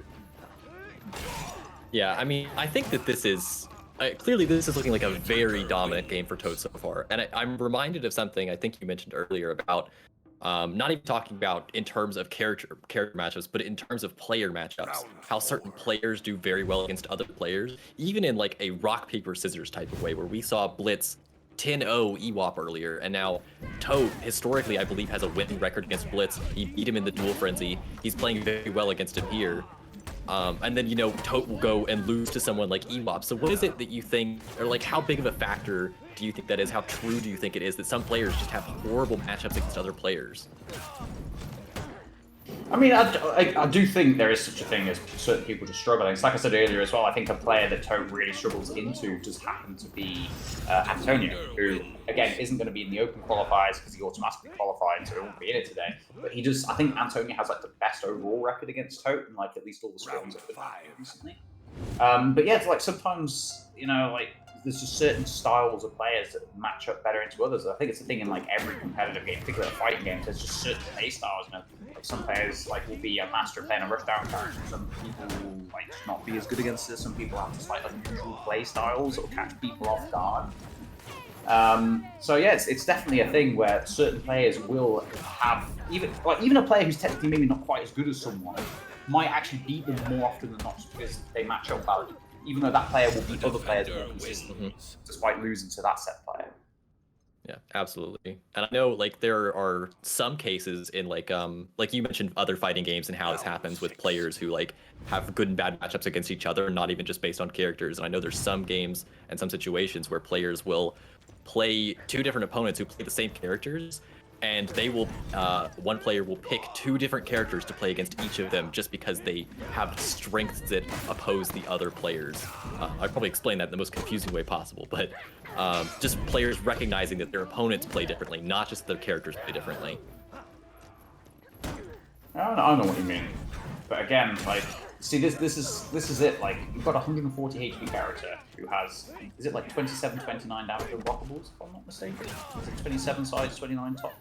Yeah, I mean, I think that this is clearly this is looking like a very dominant game for Tote so far, and I'm reminded of something I think you mentioned earlier about. Not even talking about in terms of character matchups, but in terms of player matchups, how certain players do very well against other players, even in like a rock, paper, scissors type of way, where we saw Blitz 10-0 Ewop earlier, and now Tote, historically, I believe, has a winning record against Blitz. He beat him in the Duel Frenzy. He's playing very well against him here. And then, you know, Tote will go and lose to someone like Ewop. So what is it that you think, or like how big of a factor do you think that is? How true do you think it is that some players just have horrible matchups against other players? I mean, I do think there is such a thing as certain people just struggling. It's like I said earlier as well, I think a player that Tote really struggles into just happened to be Antonio, who, again, isn't going to be in the open qualifiers because he automatically qualified, so he won't be in it today. But he just, I think Antonio has like the best overall record against Tote, and like at least all the scrims have been recently. But yeah, it's like sometimes, you know, like there's just certain styles of players that match up better into others. I think it's a thing in like every competitive game, particularly fighting games. There's just certain play styles. You know, like some players like will be a master playing a rushdown character. Some people will like not be as good against this. Some people have just like unusual play styles that will catch people off guard. So yeah, it's definitely a thing where certain players will have even a player who's technically maybe not quite as good as someone might actually beat them more often than not just because they match up well. Even though that player will beat other players more consistently, despite losing to that set player. Yeah, absolutely. And I know like there are some cases in like you mentioned other fighting games and how this happens with players who like have good and bad matchups against each other, not even just based on characters. And I know there's some games and some situations where players will play two different opponents who play the same characters, and they will one player will pick two different characters to play against each of them just because they have strengths that oppose the other players. I'd probably explain that in the most confusing way possible, but just players recognizing that their opponents play differently, not just their characters play differently. I don't know what you mean, but again, like, see, this is it. Like, you've got a 140 HP character who has, is it like 27, 29 damage unblockables, if I'm not mistaken? Is it 27 sides, 29 top?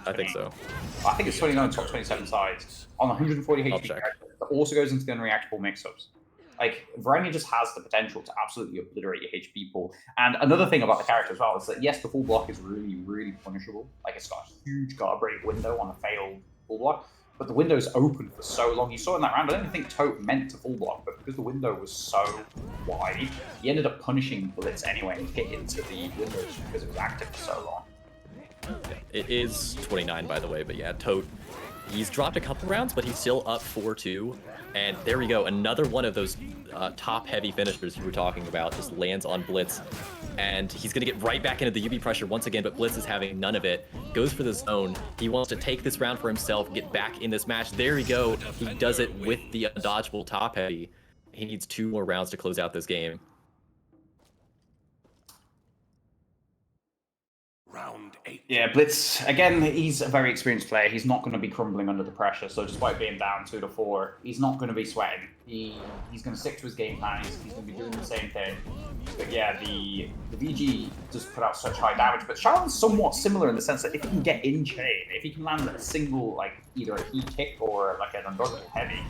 I think so. I think it's 29 top, 27 sides on 140 HP character that also goes into the unreactable mix-ups. Like, Varangian just has the potential to absolutely obliterate your HP pool. And another thing about the character as well is that, yes, the full block is really, really punishable. Like, it's got a huge guard break window on a failed full block. But the window's open for so long. You saw in that round, I don't even think Tote meant to full block, but because the window was so wide, he ended up punishing Blitz anyway and hit into the windows because it was active for so long. It is 29, by the way, but yeah, Tote, he's dropped a couple rounds, but he's still up 4-2. And there we go, another one of those top-heavy finishers you were talking about just lands on Blitz. And he's going to get right back into the UV pressure once again, but Blitz is having none of it. Goes for the zone. He wants to take this round for himself, get back in this match. There we go. He does it with the undodgeable top-heavy. He needs 2 more rounds to close out this game. Round 8. Yeah, Blitz, again, he's a very experienced player. He's not going to be crumbling under the pressure. So despite being down 2-4, he's not going to be sweating. He's going to stick to his game plan. He's going to be doing the same thing. But yeah, the VG just put out such high damage. But Sharon's somewhat similar in the sense that if he can get in chain, if he can land a single, like either a heat kick or like an unblockable heavy,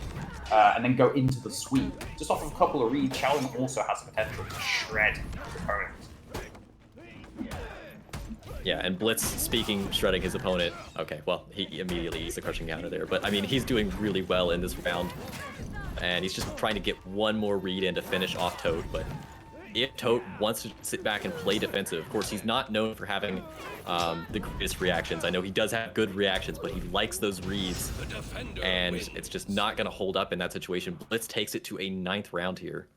and then go into the sweep, just off of a couple of reads, Sharon also has the potential to shred his opponent. Yeah, and Blitz, speaking, shredding his opponent. Okay, well, he immediately used the crushing counter there. But, I mean, he's doing really well in this round. And he's just trying to get one more read in to finish off Tote. But if Tote wants to sit back and play defensive, of course, he's not known for having the greatest reactions. I know he does have good reactions, but he likes those reads. And it's just not going to hold up in that situation. Blitz takes it to a 9th round here.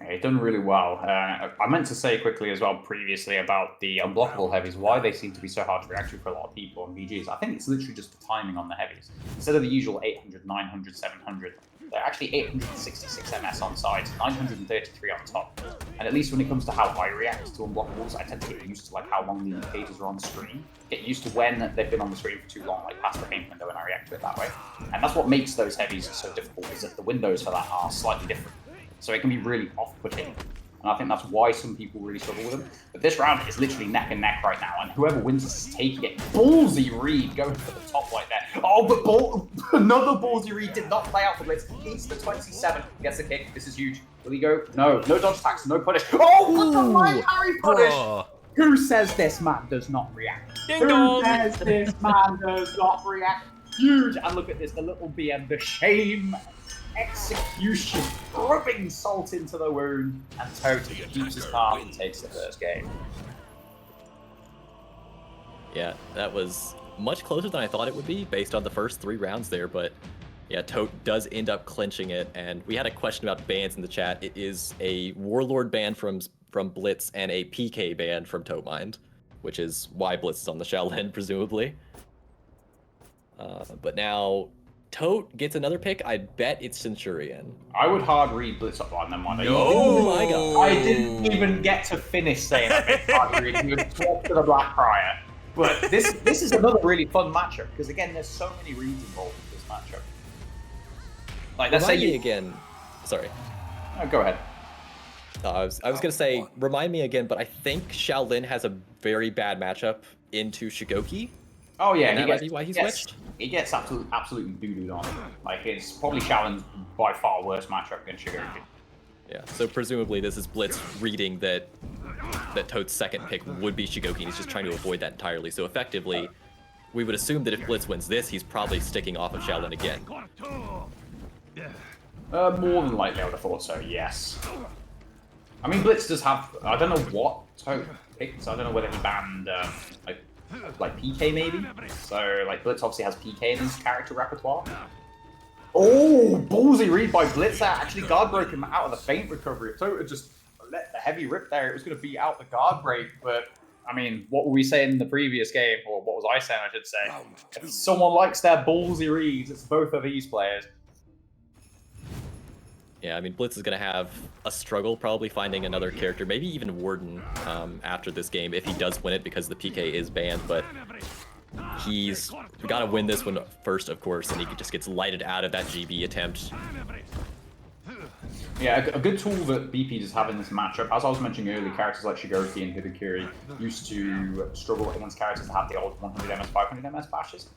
He's done really well. I meant to say quickly as well previously about the unblockable heavies, why they seem to be so hard to react to for a lot of people on VGs. I think it's literally just the timing on the heavies. Instead of the usual 800, 900, 700, they're actually 866 MS on sides, 933 on top. And at least when it comes to how I react to unblockables, I tend to get used to like how long the indicators are on screen. Get used to when they've been on the screen for too long, like past the game window, and I react to it that way. And that's what makes those heavies so difficult, is that the windows for that are slightly different. So it can be really off-putting. And I think that's why some people really struggle with them. But this round is literally neck and neck right now, and whoever wins this is taking it. Ballsy Reed going for the top right there. Oh, but another Ballsy Reed did not play out for Blitz. He's the 27, gets the kick. This is huge. Will he go? No. No dodge attacks, no punish. Oh, what the light parry punish! Who says this man does not react? Who says this man does not react? Huge! And look at this, the little BM, the shame. Execution, rubbing salt into the wound, and Tote keeps his calm and takes the first game. Yeah, that was much closer than I thought it would be based on the first 3 rounds there, but yeah, Tote does end up clinching it, and we had a question about bans in the chat. It is a Warlord ban from Blitz and a PK ban from Tote Mind, which is why Blitz is on the Shaolin, presumably. But now Tote gets another pick. I bet it's Centurion. I would hard read Blitz up on them one. Oh my god. I didn't even get to finish saying I meant hard read. You would talk to the Black Prior. But this is another really fun matchup, because again, there's so many reads involved in this matchup. Like, let's say you again. Sorry. Go ahead. I was gonna say, remind me again, but I think Shaolin has a very bad matchup into Shigoki. Oh yeah, and that might be why he switched. He gets absolutely doo-dooed on. Like, it's probably Shaolin's by far worst matchup against Shigoki. Yeah, so presumably this is Blitz reading that Tote's second pick would be Shigoki, and he's just trying to avoid that entirely. So effectively, we would assume that if Blitz wins this, he's probably sticking off of Shaolin again. More than likely, I would have thought so, yes. I mean, Blitz does have, I don't know what Tote picked, I don't know whether he banned, like PK maybe? So, like, Blitz obviously has PK in his character repertoire. Oh, ballsy read by Blitz there. Actually, guard broke him out of the feint recovery. If Tote had just let the heavy rip there, it was going to be out the guard break. But, I mean, what were we saying in the previous game? Or what was I saying, I should say? If someone likes their ballsy reads, it's both of these players. Yeah, I mean, Blitz is going to have a struggle probably finding another character, maybe even Warden after this game, if he does win it, because the PK is banned, but he's got to win this one first, of course, and he just gets lighted out of that GB attempt. Yeah, a good tool that BP does have in this matchup, as I was mentioning earlier, characters like Shigoki and Hidokuri used to struggle against characters that have the old 100 MS, 500 MS bashes,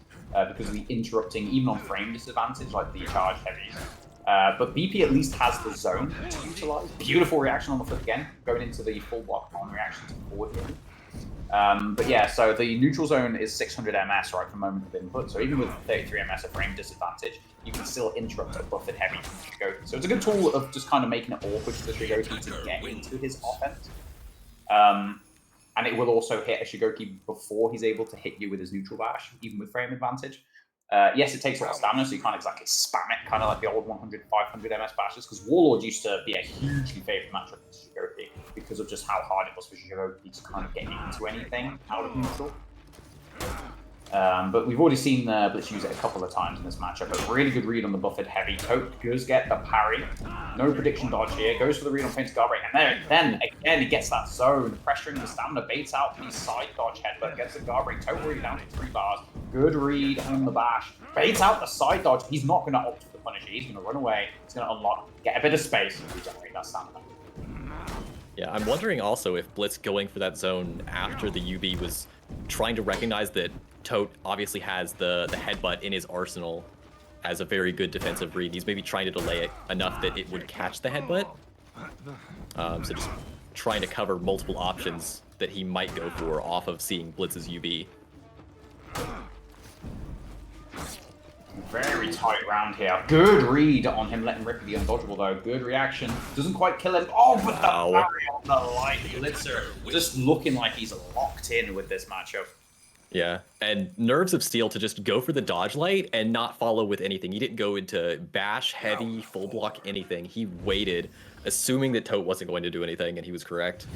because of the interrupting, even on frame disadvantage, like the charge heavies. But BP at least has the zone to utilize. Beautiful reaction on the flip again, going into the full block on reaction to forward hit. But yeah, so the neutral zone is 600 MS right from moment of input. So even with 33 MS of frame disadvantage, you can still interrupt a buffered heavy from Shigoki. So it's a good tool of just kind of making it awkward for Shigoki to get into his offense. And it will also hit a Shigoki before he's able to hit you with his neutral bash, even with frame advantage. Yes, it takes a lot of stamina, so you can't exactly spam it, kind of like the old 100, 500 MS bashes, because Warlord used to be a hugely favourite matchup for Shigoki because of just how hard it was for Shigoki to kind of get into anything out of neutral. But we've already seen Blitz use it a couple of times in this matchup. A really good read on the buffeted heavy. Tote does get the parry. No prediction dodge here. Goes for the read on Painted guard break. And then again, he gets that zone. Pressuring the stamina. Baits out the side dodge headbutt. Gets the guard break. Tote already down to 3 bars. Good read on the bash. Baits out the side dodge. He's not going to opt for the Punisher. He's going to run away. He's going to unlock. Get a bit of space and regenerate that stamina. Yeah, I'm wondering also if Blitz going for that zone after the UB was trying to recognize that Tote obviously has the headbutt in his arsenal as a very good defensive read. He's maybe trying to delay it enough that it would catch the headbutt. So just trying to cover multiple options that he might go for off of seeing Blitz's UB. Very tight round here. Good read on him letting Rippy be undodgeable though. Good reaction. Doesn't quite kill him. Oh, but the parry on the light Blitzer. Just looking like he's locked in with this matchup. Yeah, and nerves of steel to just go for the dodge light and not follow with anything. He didn't go into bash, heavy, full block, anything. He waited, assuming that Tote wasn't going to do anything, and he was correct.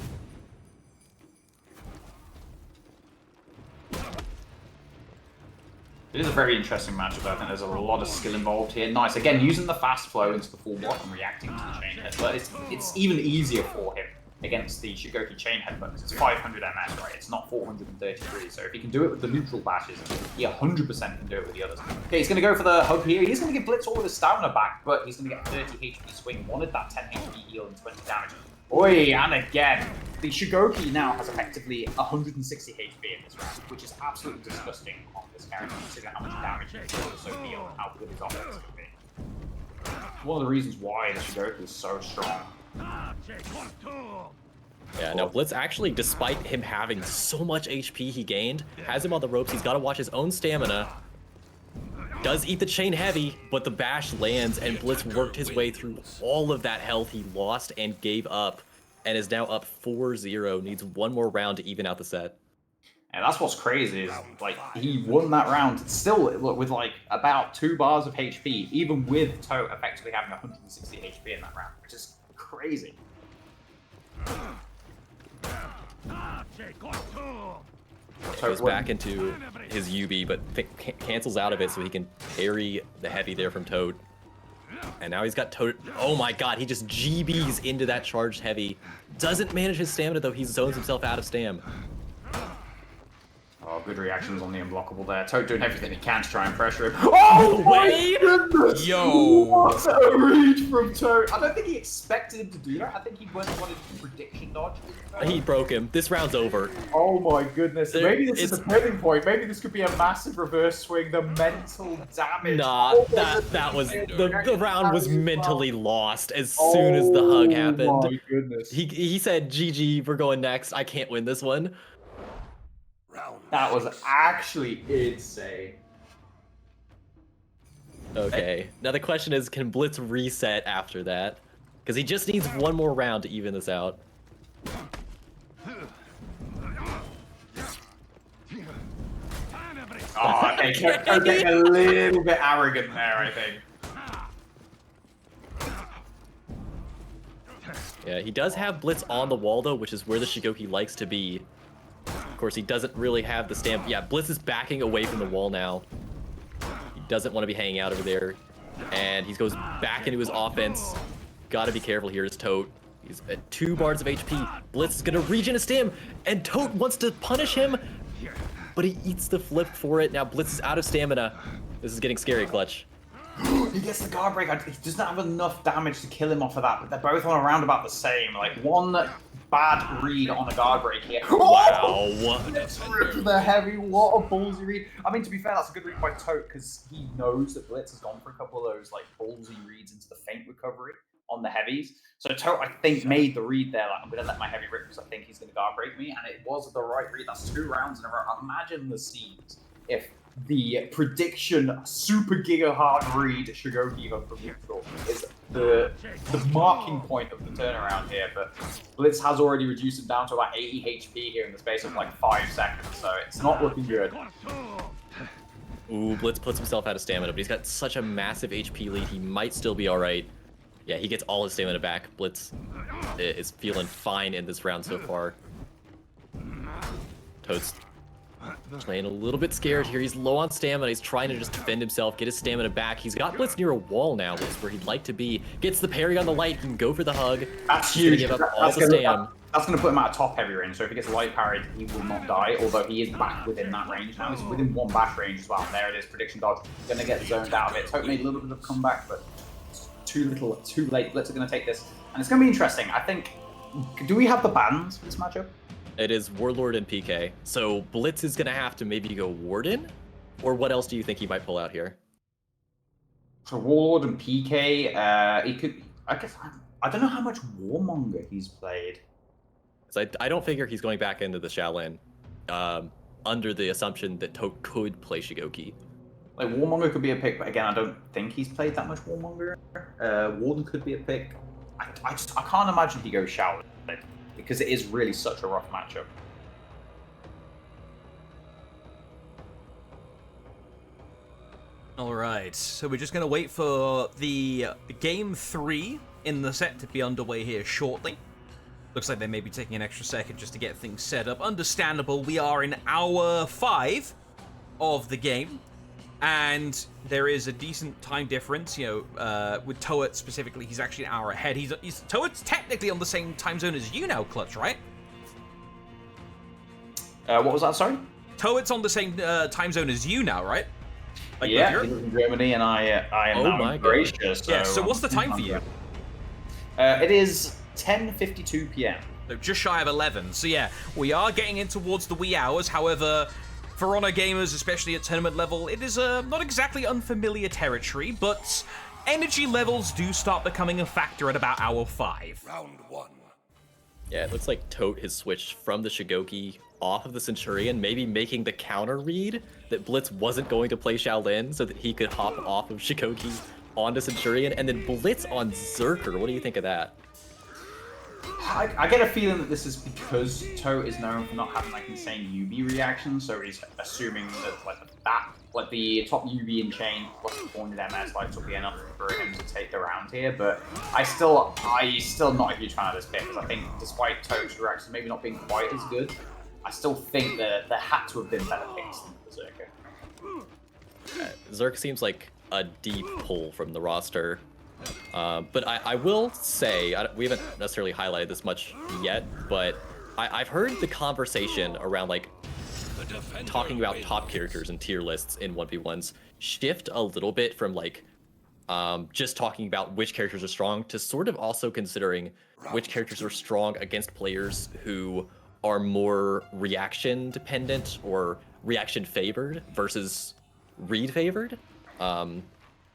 It is a very interesting matchup though. I think there's a lot of skill involved here. Nice. Again, using the fast flow into the full block and reacting to the chain head. But it's even easier for him against the Shigoki chain headbutt because it's 500 MS, right? It's not 433. So if he can do it with the neutral bashes, he 100% can do it with the others. Okay, he's going to go for the hug here. He's going to give Blitz all of his stamina back, but he's going to get 30 HP swing. Wanted that 10 HP heal and 20 damage. Oi, and again, the Shigoki now has effectively 160 HP in this round, which is absolutely disgusting on this character, considering how much damage he does so deal and how good his offense can be. One of the reasons why the Shigoki is so strong. Yeah, no, Blitz actually, despite him having so much HP he gained, has him on the ropes. He's got to watch his own stamina. Does eat the chain heavy, but the bash lands, and Blitz worked his way through all of that health he lost and gave up, and is now up 4-0. Needs one more round to even out the set. And that's what's crazy is, like, he won that round still with, like, about 2 bars of HP, even with Tote effectively having 160 HP in that round, which is crazy. Goes back into his UB, but cancels out of it so he can parry the heavy there from Tote. And now he's got Tote. Oh my god, he just GBs into that charged heavy. Doesn't manage his stamina though, he zones himself out of stam. Oh, good reactions on the unblockable there. Tote doing everything he can to try and pressure him. Oh my goodness! Yo! What a read from Tote! I don't think he expected him to do that. I think he wanted to prediction dodge. He broke him. This round's over. Oh my goodness. Maybe this is a turning point. Maybe this could be a massive reverse swing. The mental damage. Nah, that was... The round was mentally lost as soon as the hug happened. Oh my goodness. He said, GG, we're going next. I can't win this one. That was actually insane. Okay, now the question is, can Blitz reset after that? Because he just needs one more round to even this out. Oh, okay, getting a little bit arrogant there, I think. Yeah, he does have Blitz on the wall though, which is where the Shigoki likes to be. Of course, he doesn't really have the stamp. Yeah, Blitz is backing away from the wall now. He doesn't want to be hanging out over there. And he goes back into his offense. Gotta be careful here is Tote. He's at 2 bars of HP. Blitz is gonna regen a stam, and Tote wants to punish him, but he eats the flip for it. Now Blitz is out of stamina. This is getting scary, Clutch. He gets the guard break. He doesn't have enough damage to kill him off of that, but they're both on around about the same. Like, one bad read on a guard break here. Wow. Let's rip the heavy. What a ballsy read. I mean, to be fair, that's a good read by Tote because he knows that Blitz has gone for a couple of those like ballsy reads into the feint recovery on the heavies. So Tote, I think, made the read there. Like, I'm going to let my heavy rip because I think he's going to guard break me. And it was the right read. That's 2 rounds in a row. Imagine the scenes if the prediction super giga hard read Shigoki hook from neutral is the marking point of the turnaround here, but Blitz has already reduced him down to about 80 HP here in the space of like 5 seconds, so it's not looking good. Ooh, Blitz puts himself out of stamina, but he's got such a massive HP lead, he might still be alright. Yeah, he gets all his stamina back. Blitz is feeling fine in this round so far. Tote's Playing a little bit scared here. He's low on stamina. He's trying to just defend himself, get his stamina back. He's got Blitz near a wall now. That's where he'd like to be. Gets the parry on the light. He can go for the hug. That's He's huge. Gonna give up all That's the gonna, stam. that's going to put him at a top heavy range. So if he gets light parried, he will not die. Although he is back within that range now. He's within one bash range as well. And there it is. Prediction dodge. Going to get zoned out of it. Tote made a little bit of a comeback, but too little, too late. Blitz are going to take this, and it's going to be interesting. I think. Do we have the bans for this matchup? It is Warlord and PK. So Blitz is going to have to maybe go Warden? Or what else do you think he might pull out here? So Warlord and PK, he could. I guess I don't know how much Warmonger he's played. So I don't figure he's going back into the Shaolin under the assumption that Tote could play Shigoki. Like Warmonger could be a pick, but again, I don't think he's played that much Warmonger. Warden could be a pick. I can't imagine he goes Shaolin because it is really such a rough matchup. All right, so we're just going to wait for the game 3 in the set to be underway here shortly. Looks like they may be taking an extra second just to get things set up. Understandable, we are in hour 5 of the game, and there is a decent time difference. You know, with Tote specifically, he's actually an hour ahead. Tote's technically on the same time zone as you now, Clutch, right? What was that? Sorry. Tote's on the same time zone as you now, right? Like Yeah, he lives in Germany, and I am now in Croatia. So yeah. So what's the time for you? It is 10:52 p.m. So just shy of 11. So yeah, we are getting in towards the wee hours. However, for Honor gamers, especially at tournament level, it is not exactly unfamiliar territory, but energy levels do start becoming a factor at about hour 5. Round 1. Yeah, it looks like Tote has switched from the Shigoki off of the Centurion, maybe making the counter read that Blitz wasn't going to play Shaolin so that he could hop off of Shigoki onto Centurion, and then Blitz on Zerker. What do you think of that? I get a feeling that this is because Tote is known for not having like insane UB reactions, so he's assuming that like the top UB in chain plus the 400 MS lights will be enough for him to take the round here. But I'm still not a huge fan of this pick, because I think despite Tote's reactions maybe not being quite as good, I still think that there had to have been better picks than Zerker. Zerk seems like a deep pull from the roster. But I will say, we haven't necessarily highlighted this much yet, but I've heard the conversation around like talking about top characters and tier lists in 1v1s shift a little bit from like just talking about which characters are strong to sort of also considering which characters are strong against players who are more reaction dependent or reaction favored versus read favored.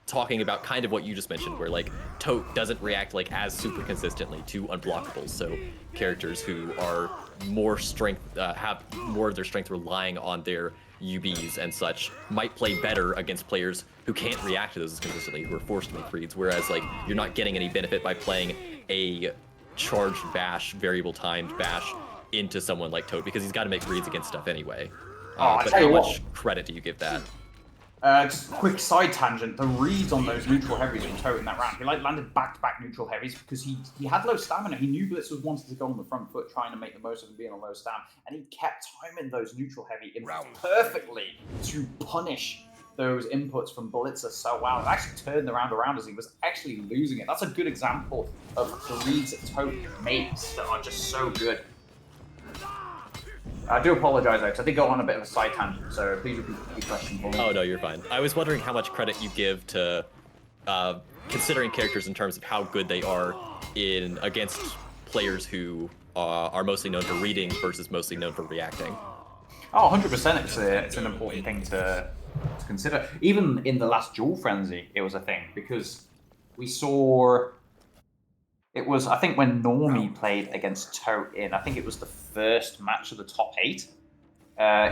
Talking about kind of what you just mentioned, where like Tote doesn't react like as super consistently to unblockables, so characters who are more strength, have more of their strength relying on their UBs and such, might play better against players who can't react to those as consistently, who are forced to make reads, whereas like you're not getting any benefit by playing a charged bash, variable timed bash into someone like Tote, because he's got to make reads against stuff anyway. But how much credit do you give that? Just a quick side tangent. The reads on those neutral heavies from Tote in that round, he like landed back-to-back neutral heavies because he had low stamina. He knew Blitz was wanting to go on the front foot, trying to make the most of him being on low stam, and he kept timing those neutral heavy inputs perfectly to punish those inputs from Blitzer so well. It actually turned the round around as he was actually losing it. That's a good example of the reads that Tote makes that are just so good. I do apologize, because I did go on a bit of a side tangent, so please repeat your question for me. Oh, no, you're fine. I was wondering how much credit you give to considering characters in terms of how good they are against players who are mostly known for reading versus mostly known for reacting. Oh, 100%. It's an important thing to consider. Even in the last Duel Frenzy, it was a thing, because we saw... It was, I think, when Normie played against Tote I think it was the first match of the top 8.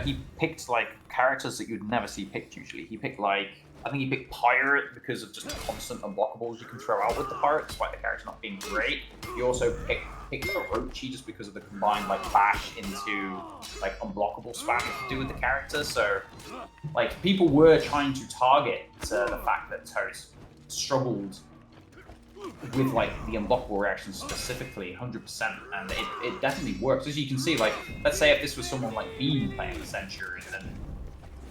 He picked, like, characters that you'd never see picked usually. He picked, like, I think he picked Pirate because of just constant unblockables you can throw out with the Pirate, despite the character not being great. He also picked Orochi just because of the combined, like, bash into, like, unblockable spam you could do with the character. So, like, people were trying to target the fact that Tote struggled with like the unblockable reactions specifically, 100%, and it definitely works. As you can see, like let's say if this was someone like Bean playing the Century, then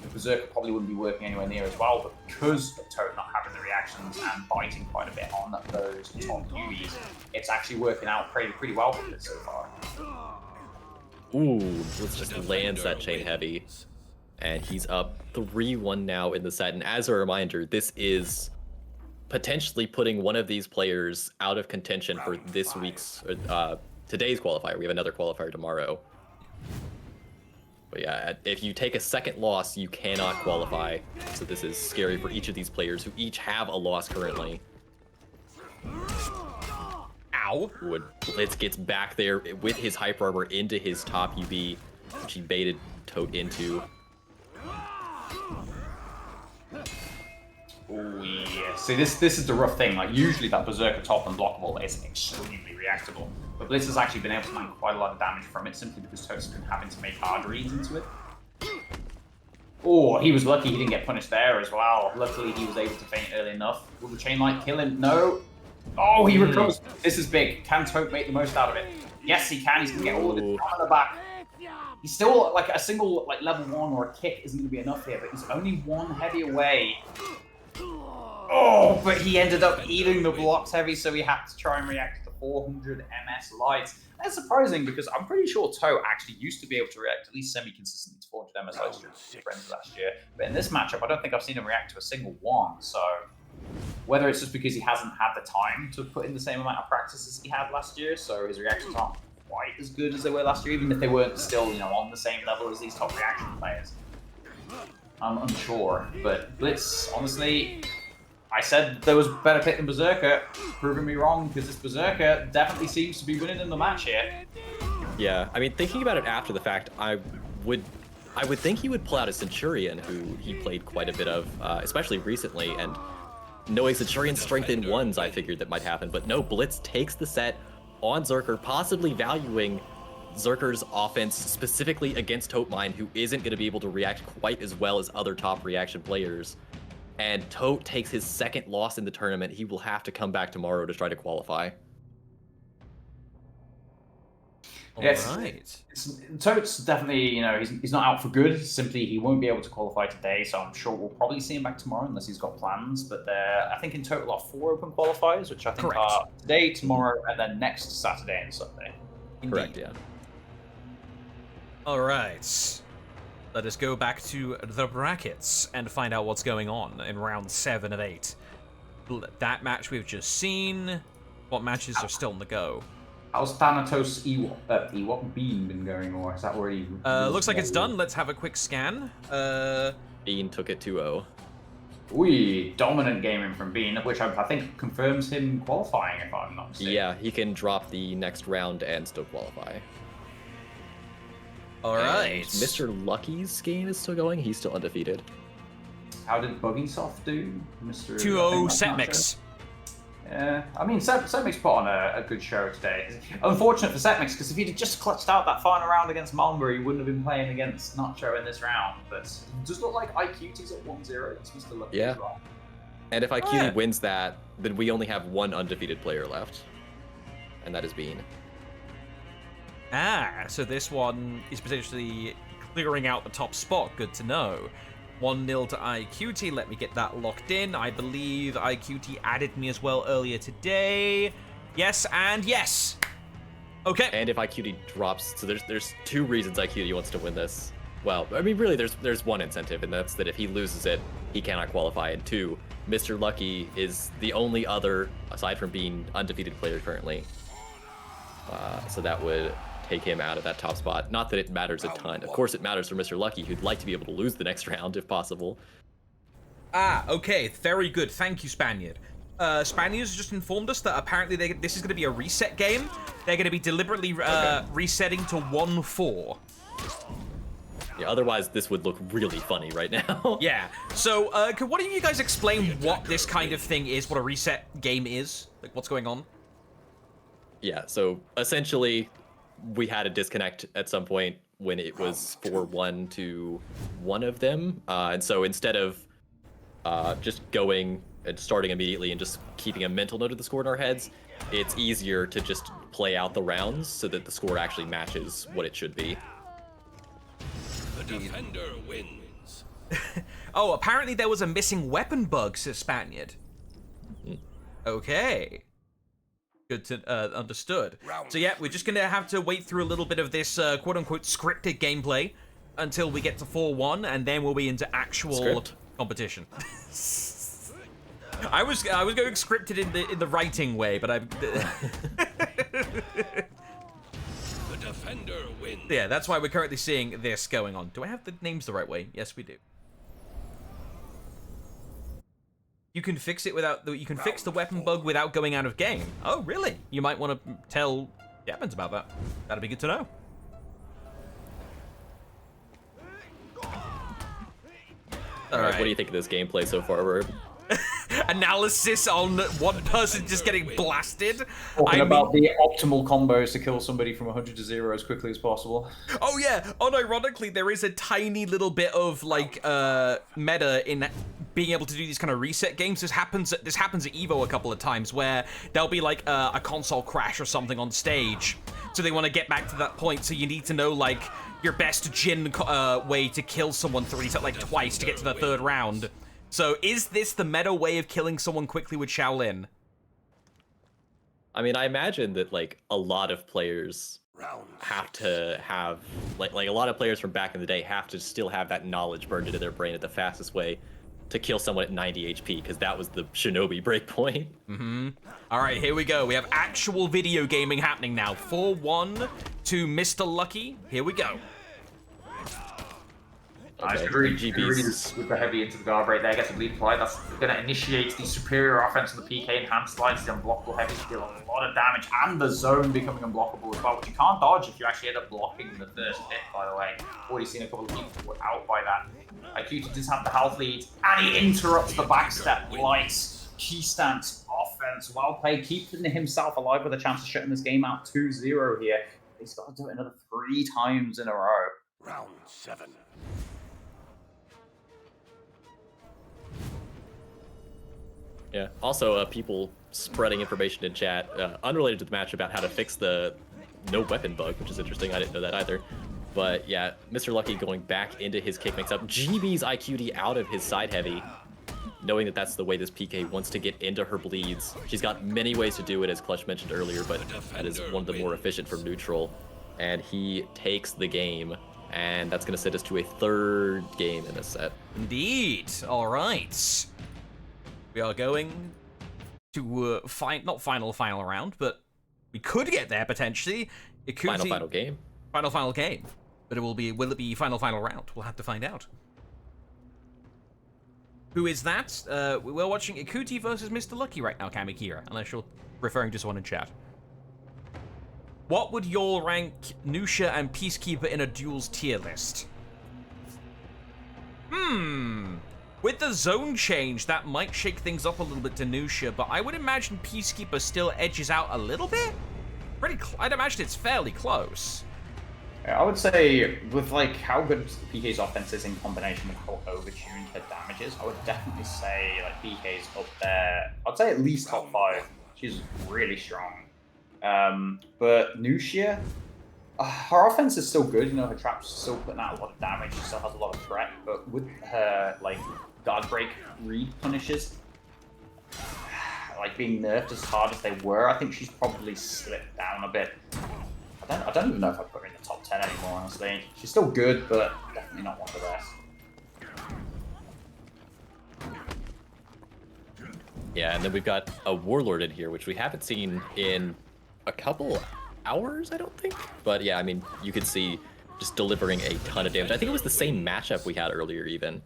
the Berserker probably wouldn't be working anywhere near as well. But because of Tote not having the reactions and biting quite a bit on those top UVs, it's actually working out pretty well for this so far. Ooh, let's just lands that chain heavy. And he's up 3-1 now in the set. And as a reminder, this is potentially putting one of these players out of contention for this week's, today's qualifier. We have another qualifier tomorrow. But yeah, if you take a second loss, you cannot qualify. So this is scary for each of these players who each have a loss currently. Ow. When Blitz gets back there with his hyper armor into his top UB, which he baited Tote into. Oh yeah. See, this is the rough thing. Like usually that Berserker top unblockable is extremely reactable, but Blitz has actually been able to land quite a lot of damage from it simply because Tote's been having to make hard reads into it. Oh, he was lucky he didn't get punished there as well. Luckily he was able to feint early enough. Will the chain light kill him? No. Oh, he recovers. This is big. Can Tote make the most out of it? Yes, he can. He's gonna get all of his armor back. He's still like a single like level 1 or a kick isn't gonna be enough here, but he's only one heavy away. Oh, but he ended up eating the blocks heavy, so he had to try and react to the 400 MS lights. That's surprising because I'm pretty sure Tote actually used to be able to react at least semi-consistently to 400 MS lights during the Frenzy last year. But in this matchup, I don't think I've seen him react to a single one. So whether it's just because he hasn't had the time to put in the same amount of practice as he had last year, so his reactions aren't quite as good as they were last year, even if they weren't still, you know, on the same level as these top reaction players. I'm unsure, but Blitz, honestly, I said there was better pick than Berserker, proving me wrong, because this Berserker definitely seems to be winning in the match here. Yeah, I mean, thinking about it after the fact, I would think he would pull out a Centurion, who he played quite a bit of, especially recently, and knowing Centurion's strength in ones, I figured that might happen, but no, Blitz takes the set on Zerker, possibly valuing Zerker's offense specifically against Tote Mine, who isn't going to be able to react quite as well as other top reaction players. And Tote takes his second loss in the tournament. He will have to come back tomorrow to try to qualify. Tote's definitely, you know, he's not out for good. Simply, he won't be able to qualify today, so I'm sure we'll probably see him back tomorrow unless he's got plans. But I think in total are 4 open qualifiers, which I think are today, tomorrow, and then next Saturday and Sunday. Correct, yeah. All right. Let us go back to the brackets and find out what's going on in round 7 of 8. That match we've just seen. What matches are still in the go? How's Thanatos Ewop Bean been going, or is that already... Looks like it's done. Let's have a quick scan. Bean took it 2-0. Ooh, dominant gaming from Bean, which I think confirms him qualifying, if I'm not mistaken. Yeah, he can drop the next round and still qualify. All right. And Mr. Lucky's game is still going. He's still undefeated. How did Buggysoft do, Mr. 2-0 Setmix. Yeah, I mean, Setmix put on a good show today. Unfortunate for Setmix, because if he'd just clutched out that final round against Mamba, he wouldn't have been playing against Nuxia in this round. But it does look like IQT's at 1-0. It's Mr. Lucky as well. And if IQT wins that, then we only have one undefeated player left. And that is Bean. So this one is potentially clearing out the top spot. Good to know. 1-0 to IQT. Let me get that locked in. I believe IQT added me as well earlier today. Yes, and yes. Okay. And if IQT drops, so there's 2 reasons IQT wants to win this. Well, I mean, really, there's one incentive, and that's that if he loses it, he cannot qualify. And 2, Mr. Lucky is the only other, aside from being undefeated player currently. So that would take him out of that top spot. Not that it matters a ton. Of course it matters for Mr. Lucky, who'd like to be able to lose the next round if possible. Okay. Very good. Thank you, Spaniard. Spaniard's just informed us that apparently this is going to be a reset game. They're going to be deliberately resetting to 1-4. Yeah, otherwise this would look really funny right now. Yeah. So, could one of you guys explain what this kind of thing is, what a reset game is? Like, what's going on? Yeah, so essentially, we had a disconnect at some point when it was 4-1 to one of them. And so instead of just going and starting immediately and just keeping a mental note of the score in our heads, it's easier to just play out the rounds so that the score actually matches what it should be. The defender wins. Oh, apparently there was a missing weapon bug, says Spaniard. Okay. Good to understood. So yeah, we're just gonna have to wait through a little bit of this quote-unquote scripted gameplay until we get to 4-1, and then we'll be into actual competition. I was going scripted in the writing way, but The defender wins. yeah, that's why we're currently seeing this going on. Do I have the names the right way? Yes, we do. You can fix it you can fix the weapon bug without going out of game. Oh, really? You might want to tell Evans about that. That'd be good to know. All right, what do you think of this gameplay so far, Verb? Analysis on one person just getting blasted. Talking about the optimal combos to kill somebody from 100 to 0 as quickly as possible. Oh yeah, unironically, there is a tiny little bit of like meta in being able to do these kind of reset games. This happens at Evo a couple of times where there'll be like a console crash or something on stage, so they want to get back to that point. So you need to know like your best Jin way to kill someone to reset like twice to get to the third round. So is this the meta way of killing someone quickly with Shaolin? I mean, I imagine that like a lot of players have to have like a lot of players from back in the day have to still have that knowledge burned into their brain at the fastest way to kill someone at 90 HP, because that was the Shinobi breakpoint. All right, here we go. We have actual video gaming happening now. 4-1 to Mr. Lucky. Here we go. Nice, agreed with the heavy into the guard break there, gets a bleed applied. That's going to initiate the superior offense of the PK enhanced slides, the unblockable heavy to deal a lot of damage, and the zone becoming unblockable as well, which you can't dodge if you actually end up blocking the first hit, by the way. Already seen a couple of people put out by that. Cutie does have the health lead, and he interrupts the backstep lights. Key stance offense, well played, keeping himself alive with a chance of shutting this game out 2-0 here. He's got to do it another 3 times in a row. Round 7. Yeah. Also, people spreading information in chat, unrelated to the match, about how to fix the no weapon bug, which is interesting. I didn't know that either. But yeah, Mr. Lucky going back into his kick mix up. GB's IQD out of his side heavy, knowing that that's the way this PK wants to get into her bleeds. She's got many ways to do it, as Clutch mentioned earlier, but that is one of the more efficient from neutral. And he takes the game, and that's going to set us to a 3rd game in this set. Indeed. All right. We are going to not final round, but we could get there potentially. It could final game. Final game. But will it be final round? We'll have to find out. Who is that? We're watching Ikuti versus Mr. Lucky right now, Kamikira, unless you're referring to someone in chat. What would y'all rank Nuxia and Peacekeeper in a Duel's tier list? With the zone change, that might shake things up a little bit to Nuxia, but I would imagine Peacekeeper still edges out a little bit? I'd imagine it's fairly close. I would say, with like how good PK's offense is in combination with how overtuned her damage is, I would definitely say like PK's up there. I'd say at least top 5. She's really strong. But Nuxia, her offense is still good. You know, her traps are still putting out a lot of damage. She still has a lot of threat. But with her like guard break read punishes, like being nerfed as hard as they were, I think she's probably slipped down a bit. I don't even know if I'd put her in the top 10 anymore, honestly. She's still good, but definitely not one of the best. Yeah, and then we've got a Warlord in here, which we haven't seen in a couple hours, I don't think. But yeah, I mean, you could see just delivering a ton of damage. I think it was the same matchup we had earlier, even.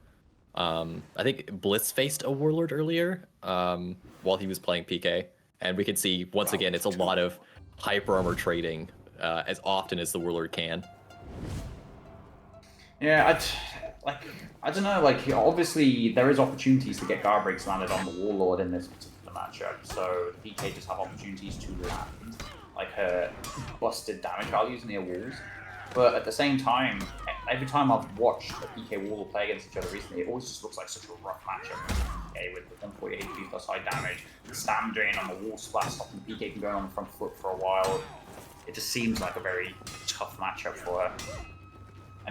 I think Blitz faced a Warlord earlier while he was playing PK. And we could see, once again, it's a lot of hyper armor trading as often as the Warlord can. Yeah, I don't know, like, obviously there is opportunities to get guard breaks landed on the Warlord in this particular matchup, so PK just have opportunities to land, like her busted damage values near walls. But at the same time, every time I've watched a PK Warlord play against each other recently, it always just looks like such a rough matchup. Okay, with the 140 HP plus high damage, the stam drain on the wall splash, stopping PK from going on the front foot for a while. It just seems like a very tough matchup for her.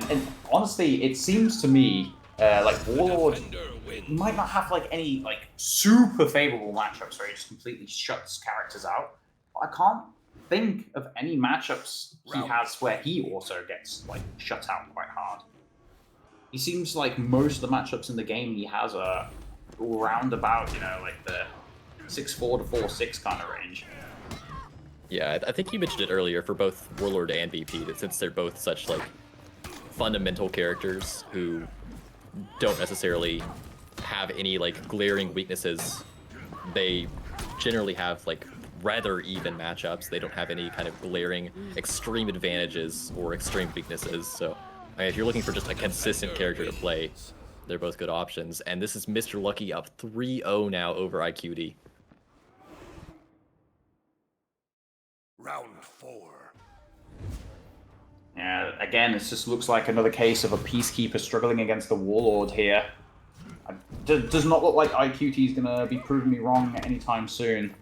And honestly, it seems to me like Warlord might not have like any like super favorable matchups where he just completely shuts characters out. But I can't think of any matchups he has where he also gets like shut out quite hard. He seems like most of the matchups in the game he has are round about, you know, like the 6-4 to 4-6 kind of range. Yeah, I think you mentioned it earlier for both Warlord and VP, that since they're both such like fundamental characters who don't necessarily have any like glaring weaknesses, they generally have like rather even matchups. They don't have any kind of glaring extreme advantages or extreme weaknesses. So I mean, if you're looking for just a consistent character to play, they're both good options. And this is Mr. Lucky up 3-0 now over IQD. Round 4. Yeah, again, it just looks like another case of a Peacekeeper struggling against the Warlord here. Does not look like IQT is going to be proving me wrong anytime soon.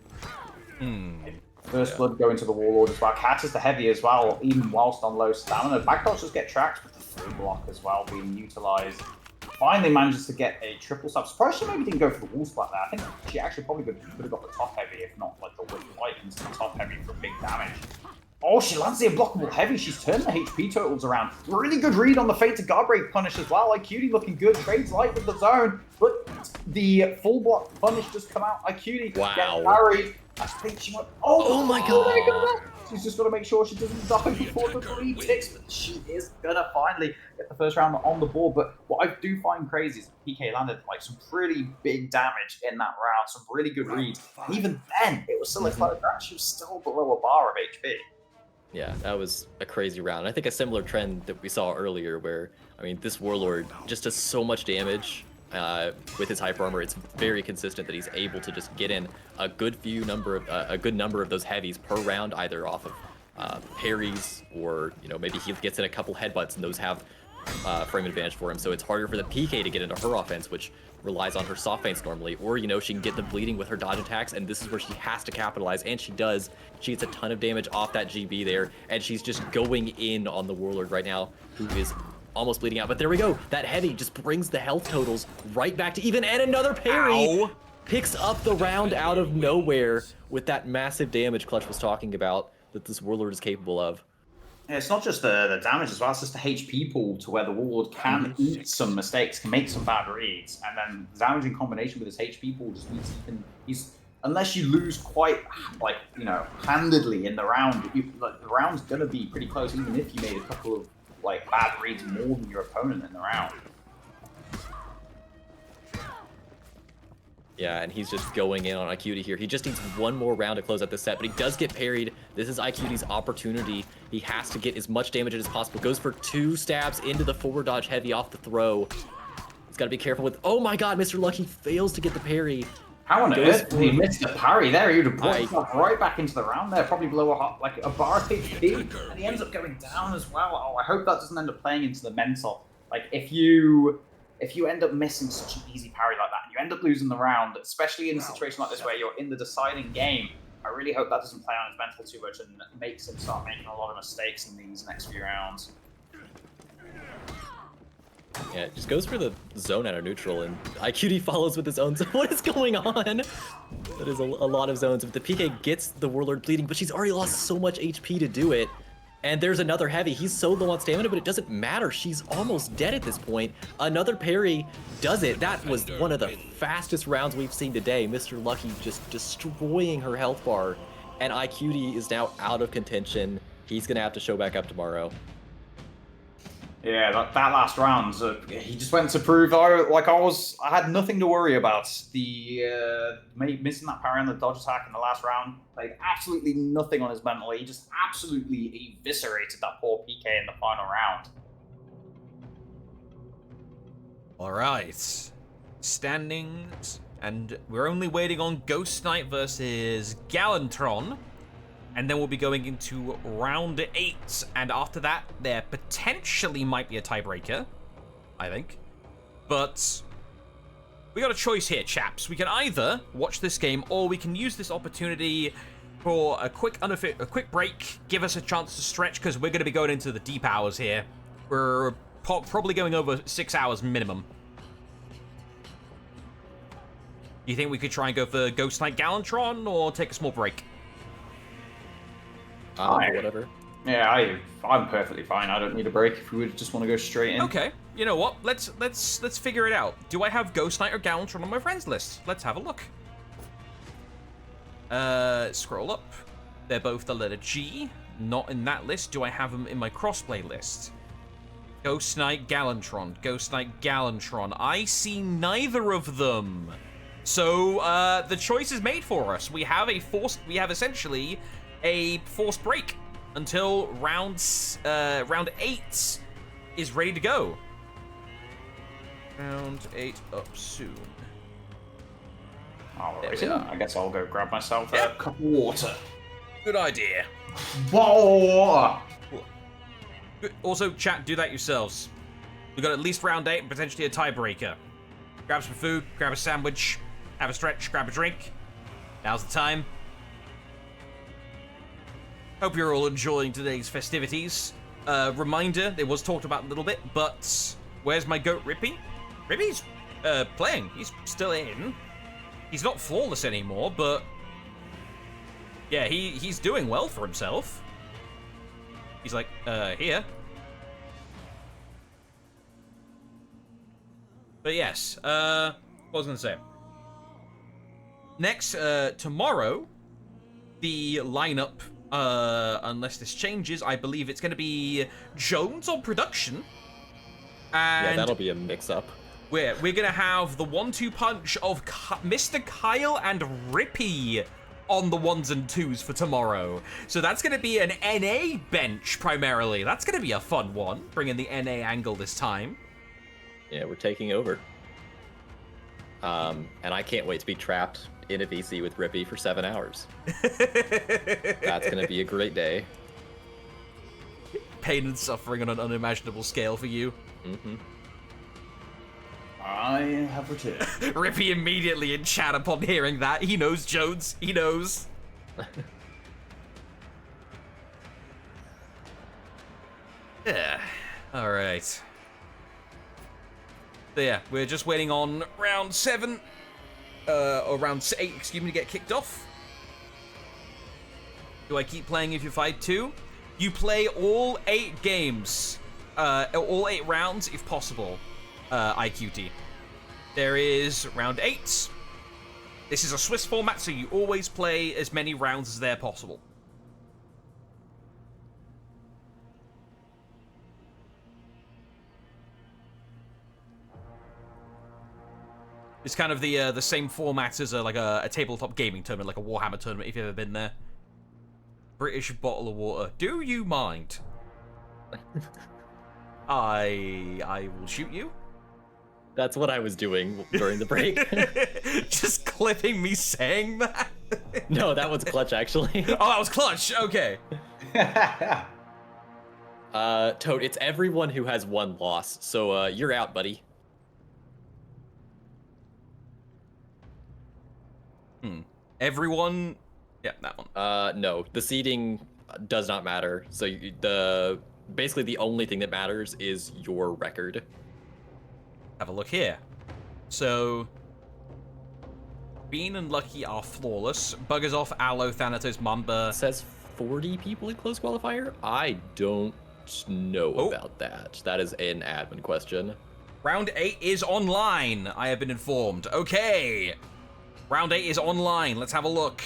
First blood going to the Warlord as well. Catches the heavy as well, even whilst on low stamina. Backdoors just get tracked with the full block as well being utilized. Finally manages to get a triple sub. Surprised she maybe didn't go for the wall splat there. I think she actually probably could have got the top heavy, if not like the whip light into the top heavy for big damage. Oh, she lands the unblockable heavy. She's turned the HP totals around. Really good read on the Fate to guard break punish as well. IQD looking good. Trades light with the zone, but the full block punish just come out. IQD gets parried. I think she went. Oh my god! She's just got to make sure she doesn't die before the 3 ticks, but she is gonna finally get the first round on the board. But what I do find crazy is PK landed like some pretty big damage in that round, some really good reads. And even then, it was still a close round. She was still below a bar of HP. Yeah, that was a crazy round. I think a similar trend that we saw earlier where, I mean, this Warlord just does so much damage with his hyper armor. It's very consistent that he's able to just get in a good number of those heavies per round, either off of parries or, you know, maybe he gets in a couple headbutts and those have frame advantage for him. So it's harder for the PK to get into her offense, which relies on her soft feints normally, or, you know, she can get the bleeding with her dodge attacks, and this is where she has to capitalize, and she does. She gets a ton of damage off that GB there, and she's just going in on the Warlord right now, who is almost bleeding out. But there we go. That heavy just brings the health totals right back to even, and another parry. Ow. Picks up the round out of nowhere with that massive damage Clutch was talking about that this Warlord is capable of. Yeah, it's not just the damage as well, it's just the HP pool to where the Warlord can eat some mistakes, can make some bad reads, and then the damage in combination with his HP pool just means he's unless you lose quite, like, you know, handedly in the round, like, the round's gonna be pretty close, even if you made a couple of, like, bad reads more than your opponent in the round. Yeah, and he's just going in on IQD here. He just needs one more round to close out the set, but he does get parried. This is IQD's opportunity. He has to get as much damage as possible. Goes for 2 stabs into the forward dodge heavy off the throw. He's got to be careful with... Oh my god, Mr. Lucky fails to get the parry. How on earth did he miss the parry there? He would have brought himself right back into the round there, probably below a bar of HP, and he ends up going down as well. Oh, I hope that doesn't end up playing into the mental. Like, if you end up missing such an easy parry like that, and you end up losing the round, especially in a situation like this where you're in the deciding game, I really hope that doesn't play on his mental too much and makes him start making a lot of mistakes in these next few rounds. Yeah, it just goes for the zone out of neutral, and IQD follows with his own zone. What is going on? That is a lot of zones. But the PK gets the Warlord bleeding, but she's already lost so much HP to do it. And there's another heavy. He's so low on stamina, but it doesn't matter. She's almost dead at this point. Another parry does it. That was one of the fastest rounds we've seen today. Mr. Lucky just destroying her health bar. And IQD is now out of contention. He's going to have to show back up tomorrow. Yeah, that last round, he just went to prove I had nothing to worry about. The missing that parry on the dodge attack in the last round, like absolutely nothing on his mental. He just absolutely eviscerated that poor PK in the final round. All right, standings, and we're only waiting on Ghost Knight versus Galantron. And then we'll be going into round 8. And after that, there potentially might be a tiebreaker, I think. But we got a choice here, chaps. We can either watch this game, or we can use this opportunity for a quick break, give us a chance to stretch, because we're going to be going into the deep hours here. We're probably going over 6 hours minimum. Do you think we could try and go for Ghost Knight Galantron, or take a small break? Whatever. Yeah, I'm perfectly fine. I don't need a break if we would just want to go straight in. Okay, you know what? Let's figure it out. Do I have Ghost Knight or Galantron on my friends list? Let's have a look. Scroll up. They're both the letter G. Not in that list. Do I have them in my crossplay list? Ghost Knight Galantron. Ghost Knight Galantron. I see neither of them. So the choice is made for us. We have essentially a forced break until round 8 is ready to go. Round 8 up soon. Alright, I guess I'll go grab myself a cup of water. Good idea. Whoa! Also, chat, do that yourselves. We got at least round 8 and potentially a tiebreaker. Grab some food, grab a sandwich, have a stretch, grab a drink. Now's the time. Hope you're all enjoying today's festivities. Reminder, it was talked about a little bit, but where's my goat Rippy? Rippy's playing. He's still in. He's not flawless anymore, but yeah, he's doing well for himself. He's like, here. But yes, what was I gonna say? Next, tomorrow, the lineup, unless this changes, I believe it's gonna be Jones on production. And yeah, that'll be a mix-up. We're gonna have the 1-2 punch of Mr. Kyle and Rippy on the 1s and 2s for tomorrow. So that's gonna be an NA bench primarily. That's gonna be a fun one, bringing the NA angle this time. Yeah, we're taking over. And I can't wait to be trapped in a VC with Rippy for 7 hours. That's gonna be a great day. Pain and suffering on an unimaginable scale for you. Mm-hmm. I have returned. Rippy immediately in chat upon hearing that. He knows, Jones. He knows. Yeah. All right. So yeah, we're just waiting on round 7, or round 8, excuse me, to get kicked off. Do I keep playing if you fight 2? You play all 8 games, all 8 rounds if possible. IQT. There is round 8. This is a Swiss format, so you always play as many rounds as there possible. It's kind of the same format as a tabletop gaming tournament, like a Warhammer tournament, if you've ever been there. British bottle of water. Do you mind? I will shoot you. That's what I was doing during the break. Just clipping me saying that? No, that was Clutch, actually. Oh, that was Clutch. Okay. Tote, it's everyone who has 1 loss, so you're out, buddy. Everyone. Yeah, that one. No, the seeding does not matter. So basically the only thing that matters is your record. Have a look here. So, Bean and Lucky are flawless. Buggers off, Aloe, Thanatos, Mamba. It says 40 people in close qualifier? I don't know about that. That is an admin question. Round 8 is online, I have been informed. Okay. Round 8 is online. Let's have a look.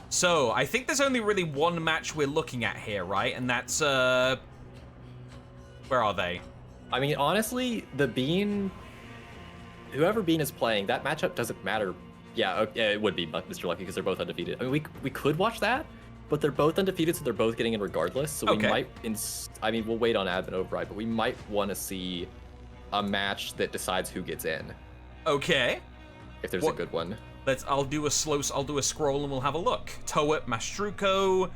So, I think there's only really one match we're looking at here, right? And that's, where are they? I mean, honestly, whoever Bean is playing, that matchup doesn't matter. Yeah, it would be Mr. Lucky because they're both undefeated. I mean, we could watch that, but they're both undefeated, so they're both getting in regardless. So we might, I mean, we'll wait on admin override, but we might want to see a match that decides who gets in. Okay. if there's a good one. I'll do a scroll and we'll have a look. Tote, Mastruko.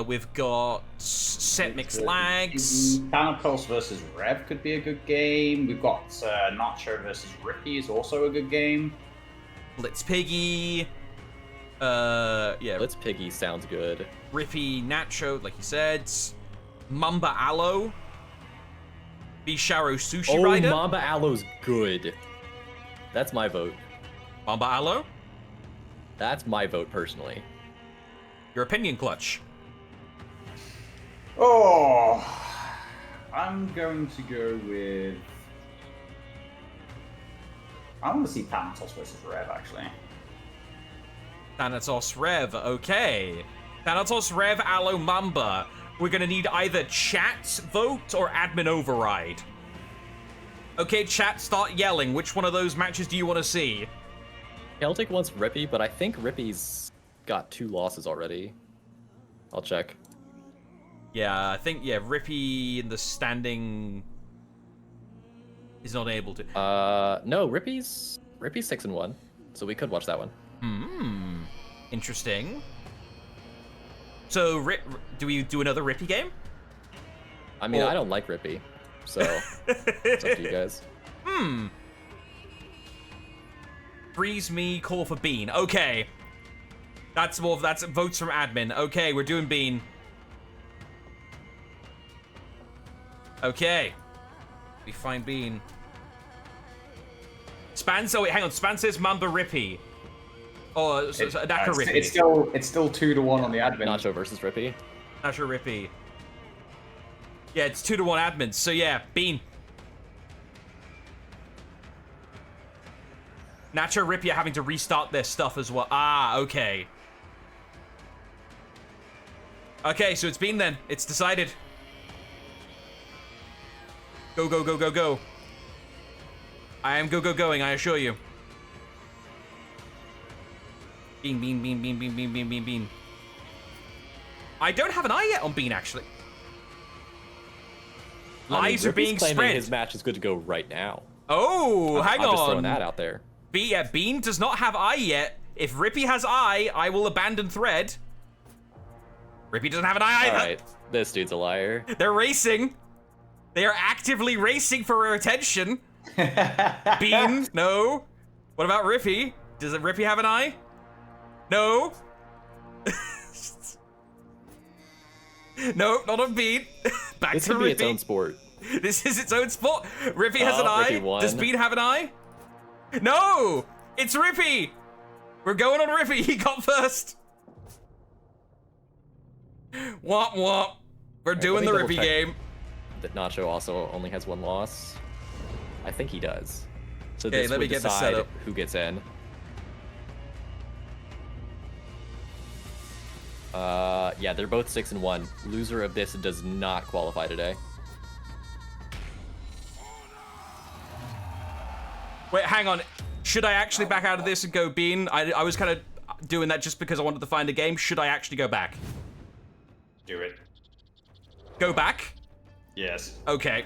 We've got Set Mix Lags. Thanatos versus Rev could be a good game. We've got Nacho versus Rippy is also a good game. Blitz Piggy. Yeah. Blitz Piggy sounds good. Rippy Nacho, like you said. Mamba Aloe. Bisharo Sushi Rider. Oh, Mamba Aloe's good. That's my vote. Mamba Aloe? That's my vote, personally. Your opinion, Clutch? Oh, I'm going to go with... I want to see Thanatos versus Rev, actually. Thanatos Rev, okay. Thanatos Rev, Aloe, Mamba. We're gonna need either chat vote or admin override. Okay, chat, start yelling. Which one of those matches do you want to see? Celtic wants Rippy, but I think Rippy's got 2 losses already. I'll check. Yeah, I think, Rippy in the standing is not able to. No, Rippy's 6-1, so we could watch that one. Interesting. So, do we do another Rippy game? I mean, I don't like Rippy, so it's up to you guys. Freeze me, call for Bean. Okay. That's votes from admin. Okay, we're doing Bean. Okay. We find Bean. Span, so wait, hang on. Span says Mamba Rippy. Oh, Naka Rippy. It's still 2-1 on the admin. Nacho versus Rippy. Nacho Rippy. Yeah, it's 2-1 admins. So yeah, Bean. Nacho Rippy are having to restart their stuff as well. Ah, okay. Okay, so it's Bean then. It's decided. Go, go, go, go, go. I am going, I assure you. Bean, Bean, Bean, Bean, Bean, Bean, Bean, Bean, Bean. I don't have an eye yet on Bean, actually. Lies are being spread. His match is good to go right now. Oh, hang on. I'm just throwing that out there. Bean does not have eye yet. If Rippy has eye, I will abandon thread. Rippy doesn't have an eye either. Alright, this dude's a liar. They're racing. They are actively racing for her attention. Bean, no. What about Rippy? Does Rippy have an eye? No. No, not on Bean. Back This to could Rippy. be its own sport. This is its own sport. Rippy has an eye. Rippy won. Does Bean have an eye? No! It's Rippy! We're going on Rippy. He got first. Womp womp. We're doing the Rippy game. That Nacho also only has 1 loss. I think he does. So Okay, this let me would get this decide set up. who gets in. Yeah, they're both 6-1. Loser of this does not qualify today. Wait, hang on. Should I actually back out of this and go Bean? I was kind of doing that just because I wanted to find a game. Should I actually go back? Do it. Go back? Yes. Okay.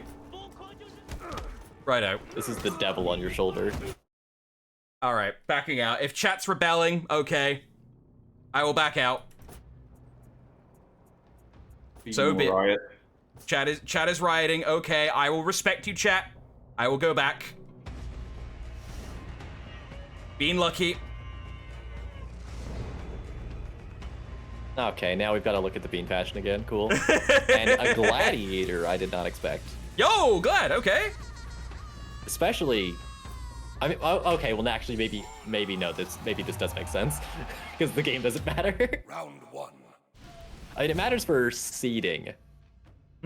Righto. This is the devil on your shoulder. All right, backing out. If chat's rebelling, okay. I will back out. So be it. Chat is rioting. Okay, I will respect you, chat. I will go back. Being lucky. Okay, now we've got to look at the bean fashion again. Cool. And a gladiator I did not expect. Yo, glad. Okay. Especially, I mean, okay. Well, actually, maybe no. Maybe this does make sense because the game doesn't matter. Round 1. I mean, it matters for seeding.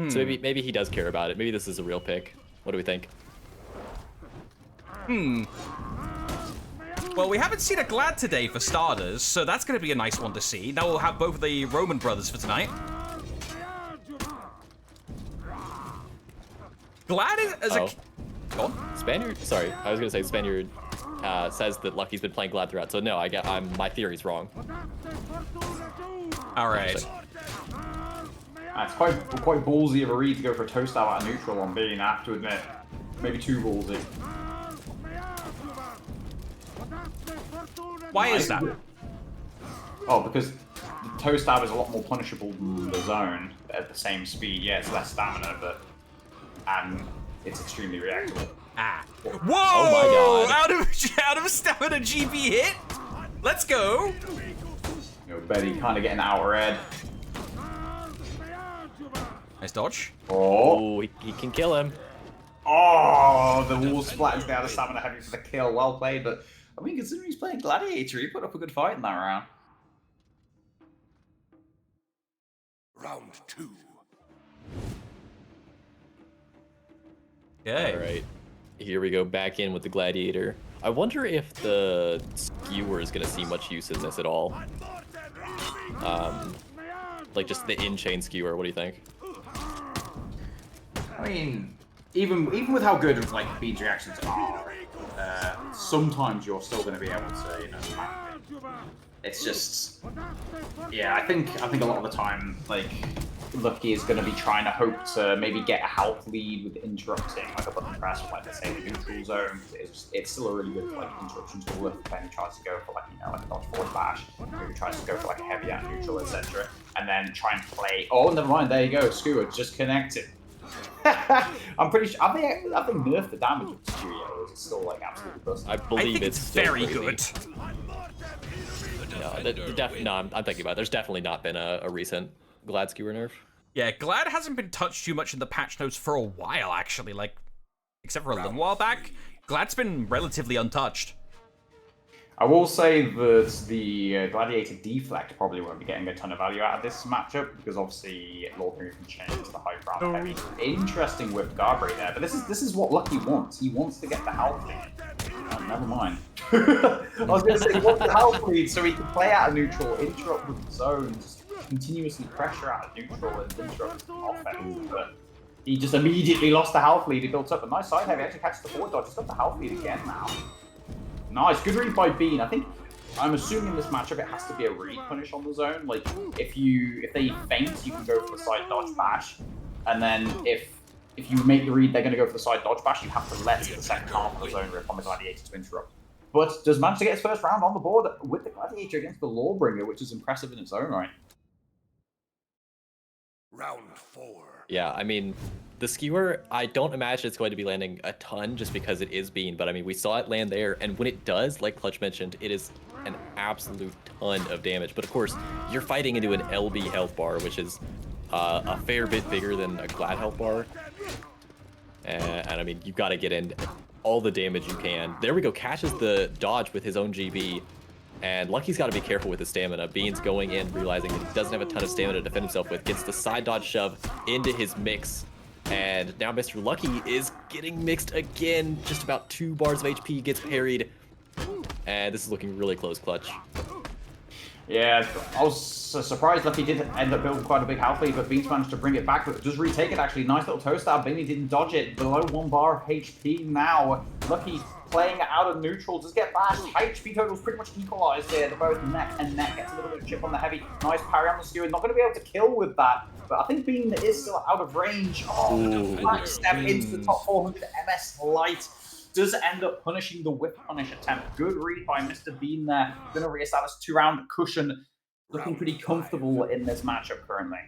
So maybe he does care about it. Maybe this is a real pick. What do we think? Well, we haven't seen a Glad today for starters, so that's going to be a nice one to see. Now we'll have both of the Roman brothers for tonight. Glad is a... Go on. Spaniard? Sorry, I was gonna say Spaniard says that Lucky's been playing Glad throughout. So no, my theory's wrong. All right. It's quite ballsy of a read to go for a toast out of neutral on Bean, I have to admit. Maybe too ballsy. Why is that? Oh, because the toe stab is a lot more punishable than the zone at the same speed. Yeah, it's less stamina, but and it's extremely reactable. Ah. Whoa! Oh my god. Out of stamina GB hit? Let's go! You know, Betty kind of getting out red. Nice dodge. Oh, Oh, he can kill him. oh, the wall splatters down the stamina heavy for the kill. Well played, but I mean, considering he's playing Gladiator, he put up a good fight in that round. Round 2. Okay. All right, here we go back in with the Gladiator. I wonder if the skewer is going to see much use in this at all. Like just the in-chain skewer. What do you think? I mean, even with how good like bead reactions are, sometimes you're still going to be able to, you know, smack it. It's just, yeah, I think a lot of the time, like, Lucky is going to be trying to hope to maybe get a health lead with interrupting, like a button press, like let's say the neutral zone. It's still a really good like interruption tool if he tries to go for like, you know, like a dodge forward bash, or he tries to go for like a heavy out neutral, etc. And then try and play. Oh, never mind. There you go. Skewer just connected. I'm pretty sure. Have they nerfed the damage of the Skewer yet, or is it still like absolutely busted? I believe I think it's still very crazy. good. No, I'm thinking about it. There's definitely not been a recent Glad skewer nerf. Yeah, Glad hasn't been touched too much in the patch notes for a while, actually. Like, except for a little while back, Glad's been relatively untouched. I will say that the Gladiator deflect probably won't be getting a ton of value out of this matchup because obviously Lawbringer can change the high ground heavy. Interesting with Garbray there, but this is what Lucky wants. He wants to get the health lead. Oh, never mind. I was going to say he wants the health lead so he can play out of neutral, interrupt with the zone, just continuously pressure out of neutral and interrupt offense. But he just immediately lost the health lead. He built up a nice side heavy. Actually catches the forward dodge. He's got the health lead again now. Nice, good read by Bean. I'm assuming in this matchup it has to be a read punish on the zone. Like if they feint, you can go for the side dodge bash, and then if you make the read, they're going to go for the side dodge bash. You have to let the second half of the zone rip on the Gladiator to interrupt. But does manage to get his first round on the board with the Gladiator against the Lawbringer, which is impressive in its own right. Round 4. Yeah, I mean, the skewer, I don't imagine it's going to be landing a ton just because it is Bean, but I mean, we saw it land there, and when it does, like Clutch mentioned, it is an absolute ton of damage. But of course, you're fighting into an LB health bar, which is a fair bit bigger than a Glad health bar. And I mean, you've got to get in all the damage you can. There we go, catches the dodge with his own GB. And Lucky's got to be careful with his stamina. Bean's going in, realizing that he doesn't have a ton of stamina to defend himself with. Gets the side dodge shove into his mix. And now Mr. Lucky is getting mixed again. Just about 2 bars of HP, gets parried. And this is looking really close, Clutch. Yeah, I was surprised Lucky did end up building quite a big health lead, but Beans managed to bring it back, but does retake it actually. Nice little toe stab. Beanie didn't dodge it. Below 1 bar of HP now. Lucky playing it out of neutral, does get bashed. High HP totals pretty much equalized here. They're both neck and neck. Gets a little bit of chip on the heavy. Nice parry on the skewer. Not going to be able to kill with that, but I think Bean is still out of range. Oh, back step into the top 400 MS Light. Does end up punishing the whip punish attempt. Good read by Mr. Bean there. Going to reestablish 2-round cushion. Looking pretty comfortable in this matchup currently.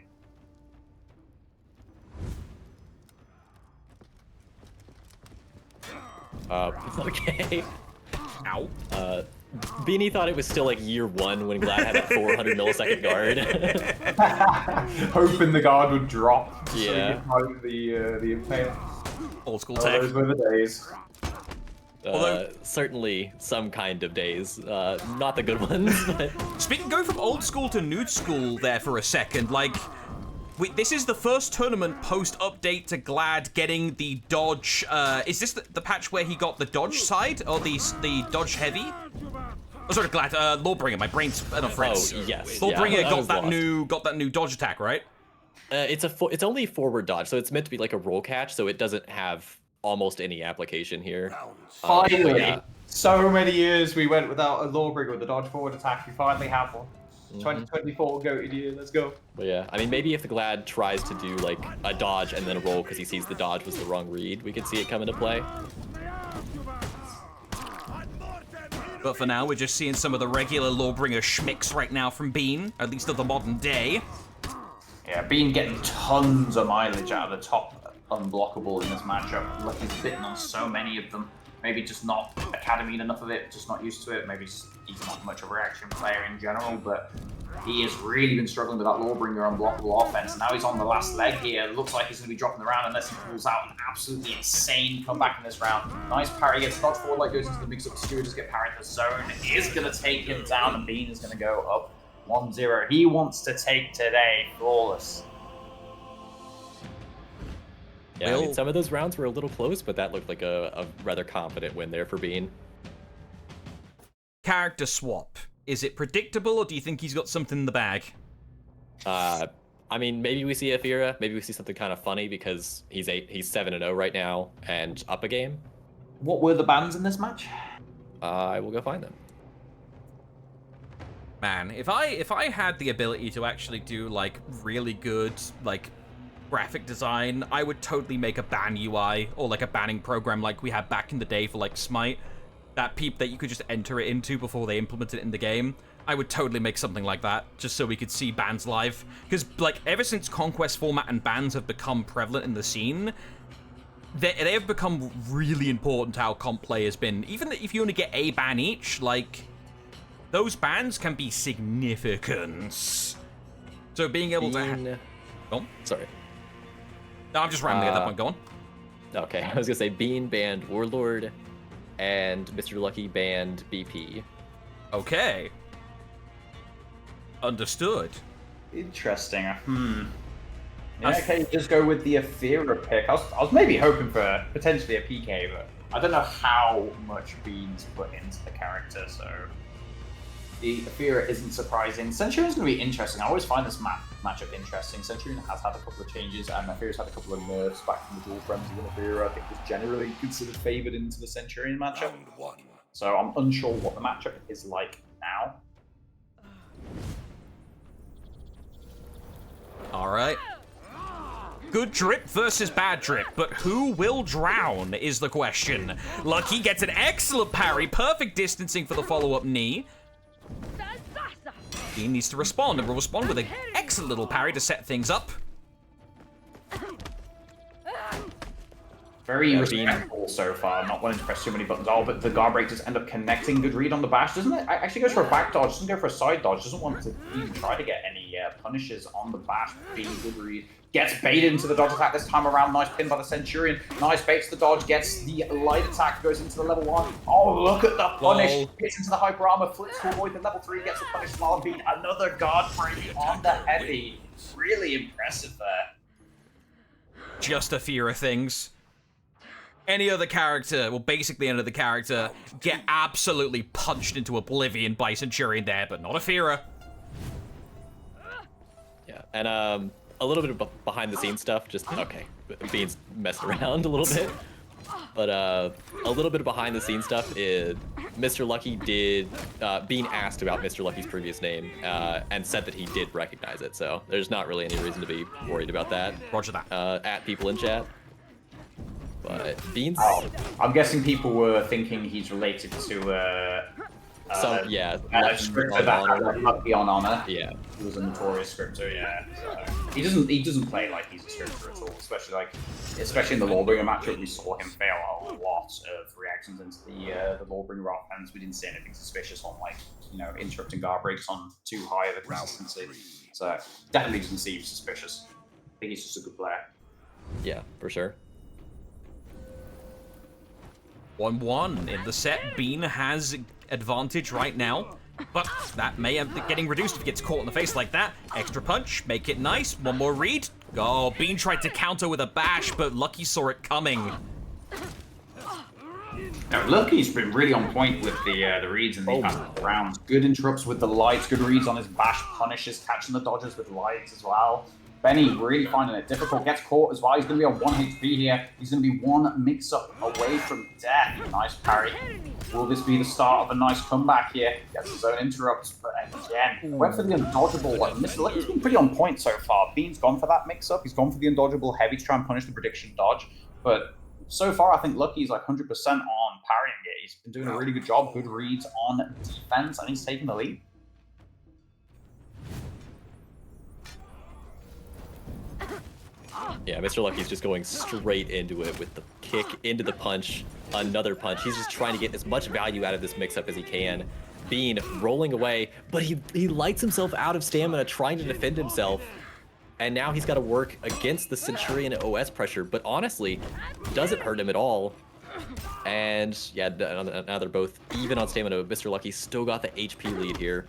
Okay. Ow. Beanie thought it was still like year 1 when Glad had that 400 millisecond guard. Hoping the guard would drop. Yeah. So he could the impale. Old school Oh, tech. those were the days. Certainly some kind of days. Not the good ones, but... Speaking, go from old school to new school there for a second, like... this is the first tournament post-update to Glad getting the dodge, is this the patch where he got the dodge side, or the dodge heavy? Oh, sorry, Glad, Lawbringer, my brain's enough friends. Oh, yes. Lawbringer yeah, got that new dodge attack, right? It's only forward dodge, so it's meant to be like a roll catch, so it doesn't have almost any application here. Finally, yeah. so many years we went without a Lawbringer with the dodge forward attack. We finally have one. 2024 goated year, let's go. But yeah, I mean, maybe if the Glad tries to do like a dodge and then a roll because he sees the dodge was the wrong read, we could see it come into play. But for now, we're just seeing some of the regular Lawbringer schmicks right now from Bean, at least of the modern day. Yeah, Bean getting tons of mileage out of the top unblockable in this matchup. Lucky's bitten on so many of them. Maybe just not academied enough of it, just not used to it. Maybe he's not much of a reaction player in general, but he has really been struggling with that Lawbringer unblockable offense. Now he's on the last leg here. Looks like he's going to be dropping the round unless he pulls out an absolutely insane comeback in this round. Nice parry, gets dodge forward, like goes into the mix-up. Stewart just get parried. The zone is going to take him down, and Bean is going to go up 1-0. He wants to take today flawless. Yeah, I mean, some of those rounds were a little close, but that looked like a rather confident win there for Bean. Character swap. Is it predictable, or do you think he's got something in the bag? I mean, maybe we see Aphira, maybe we see something kind of funny because he's 7-0 right now and up a game. What were the bans in this match? I will go find them. Man, if I had the ability to actually do like really good like graphic design, I would totally make a ban UI or like a banning program like we had back in the day for like Smite. That you could just enter it into before they implemented it in the game. I would totally make something like that, just so we could see bans live. Because, like, ever since Conquest format and bans have become prevalent in the scene, they have become really important to how comp play has been. Even if you only get a ban each, like, those bans can be significant. So being able to... Go on. Sorry. No, I'm just rambling at that point. Go on. Okay, I was going to say Bean banned Warlord, and Mr. Lucky banned BP. Okay. Understood. Interesting. Yeah, okay, just go with the Aphira pick. I was maybe hoping for potentially a PK, but I don't know how much Bean's put into the character, so the Aphira isn't surprising. Centurion's going to be interesting. I always find this matchup interesting. Centurion has had a couple of changes, and Aphira's had a couple of nerfs back from the Duel Frenzy, and Aphira, I think, was generally considered favored into the Centurion matchup. So I'm unsure what the matchup is like now. All right. Good drip versus bad drip, but who will drown is the question. Lucky gets an excellent parry, perfect distancing for the follow-up knee. He needs to respond, and will respond with an excellent little parry to set things up. Very respectful so far, not wanting to press too many buttons. Oh, but the guard break does end up connecting. Good read on the bash, doesn't it? Actually goes for a back dodge, doesn't go for a side dodge, doesn't want to even try to get any punishes on the bash. Being good read. Gets baited into the dodge attack this time around. Nice pin by the Centurion. Nice baits the dodge, gets the light attack, goes into the level 1. Oh, look at the punish. Gets into the hyper armor, flips to avoid the level 3, gets the punish while beat. Another guard break on the heavy. Really impressive there. Just a fear of things. Any other character, well, basically any other character, get absolutely punched into oblivion by Centurion there, but not Aphira. Yeah, and a little bit of behind-the-scenes stuff, just, okay, Bean's messing around a little bit. But a little bit of behind-the-scenes stuff is Mr. Lucky did, Bean asked about Mr. Lucky's previous name, and said that he did recognize it, so there's not really any reason to be worried about that. Roger that. At people in chat. But Bean's... I'm guessing people were thinking he's related to yeah, a scripter that had Lucky on honor. Yeah, he was a notorious scripter. Yeah, so he doesn't play like he's a scripter at all. Especially in the Lawbringer matchup, we saw him fail a lot of reactions into the Lawbringer offense. We didn't see anything suspicious on interrupting guard breaks on too high of a consistency. So definitely doesn't seem suspicious. I think he's just a good player. Yeah, for sure. 1-1 in the set. Bean has advantage right now, but that may end up getting reduced if he gets caught in the face like that. Extra punch, make it nice. One more read. Oh, Bean tried to counter with a bash, but Lucky saw it coming. Now, Lucky's been really on point with the reads in the past rounds. Good interrupts with the lights, good reads on his bash punishes, catching the dodges with lights as well. Benny really finding it difficult, gets caught as well. He's going to be on 1 HP here. He's going to be one mix-up away from death. Nice parry. Will this be the start of a nice comeback here? Gets his own interrupts, but again, went for the undodgeable. Mr. Lucky's been pretty on point so far. Bean's gone for that mix-up. He's gone for the undodgeable heavy to try and punish the prediction dodge. But so far, I think Lucky's like 100% on parrying it. He's been doing a really good job, good reads on defense, and he's taking the lead. Yeah, Mr. Lucky's just going straight into it with the kick, into the punch, another punch. He's just trying to get as much value out of this mix-up as he can. Bean rolling away, but he lights himself out of stamina trying to defend himself. And now he's got to work against the Centurion OS pressure, but honestly, doesn't hurt him at all. And yeah, now they're both even on stamina, but Mr. Lucky still got the HP lead here.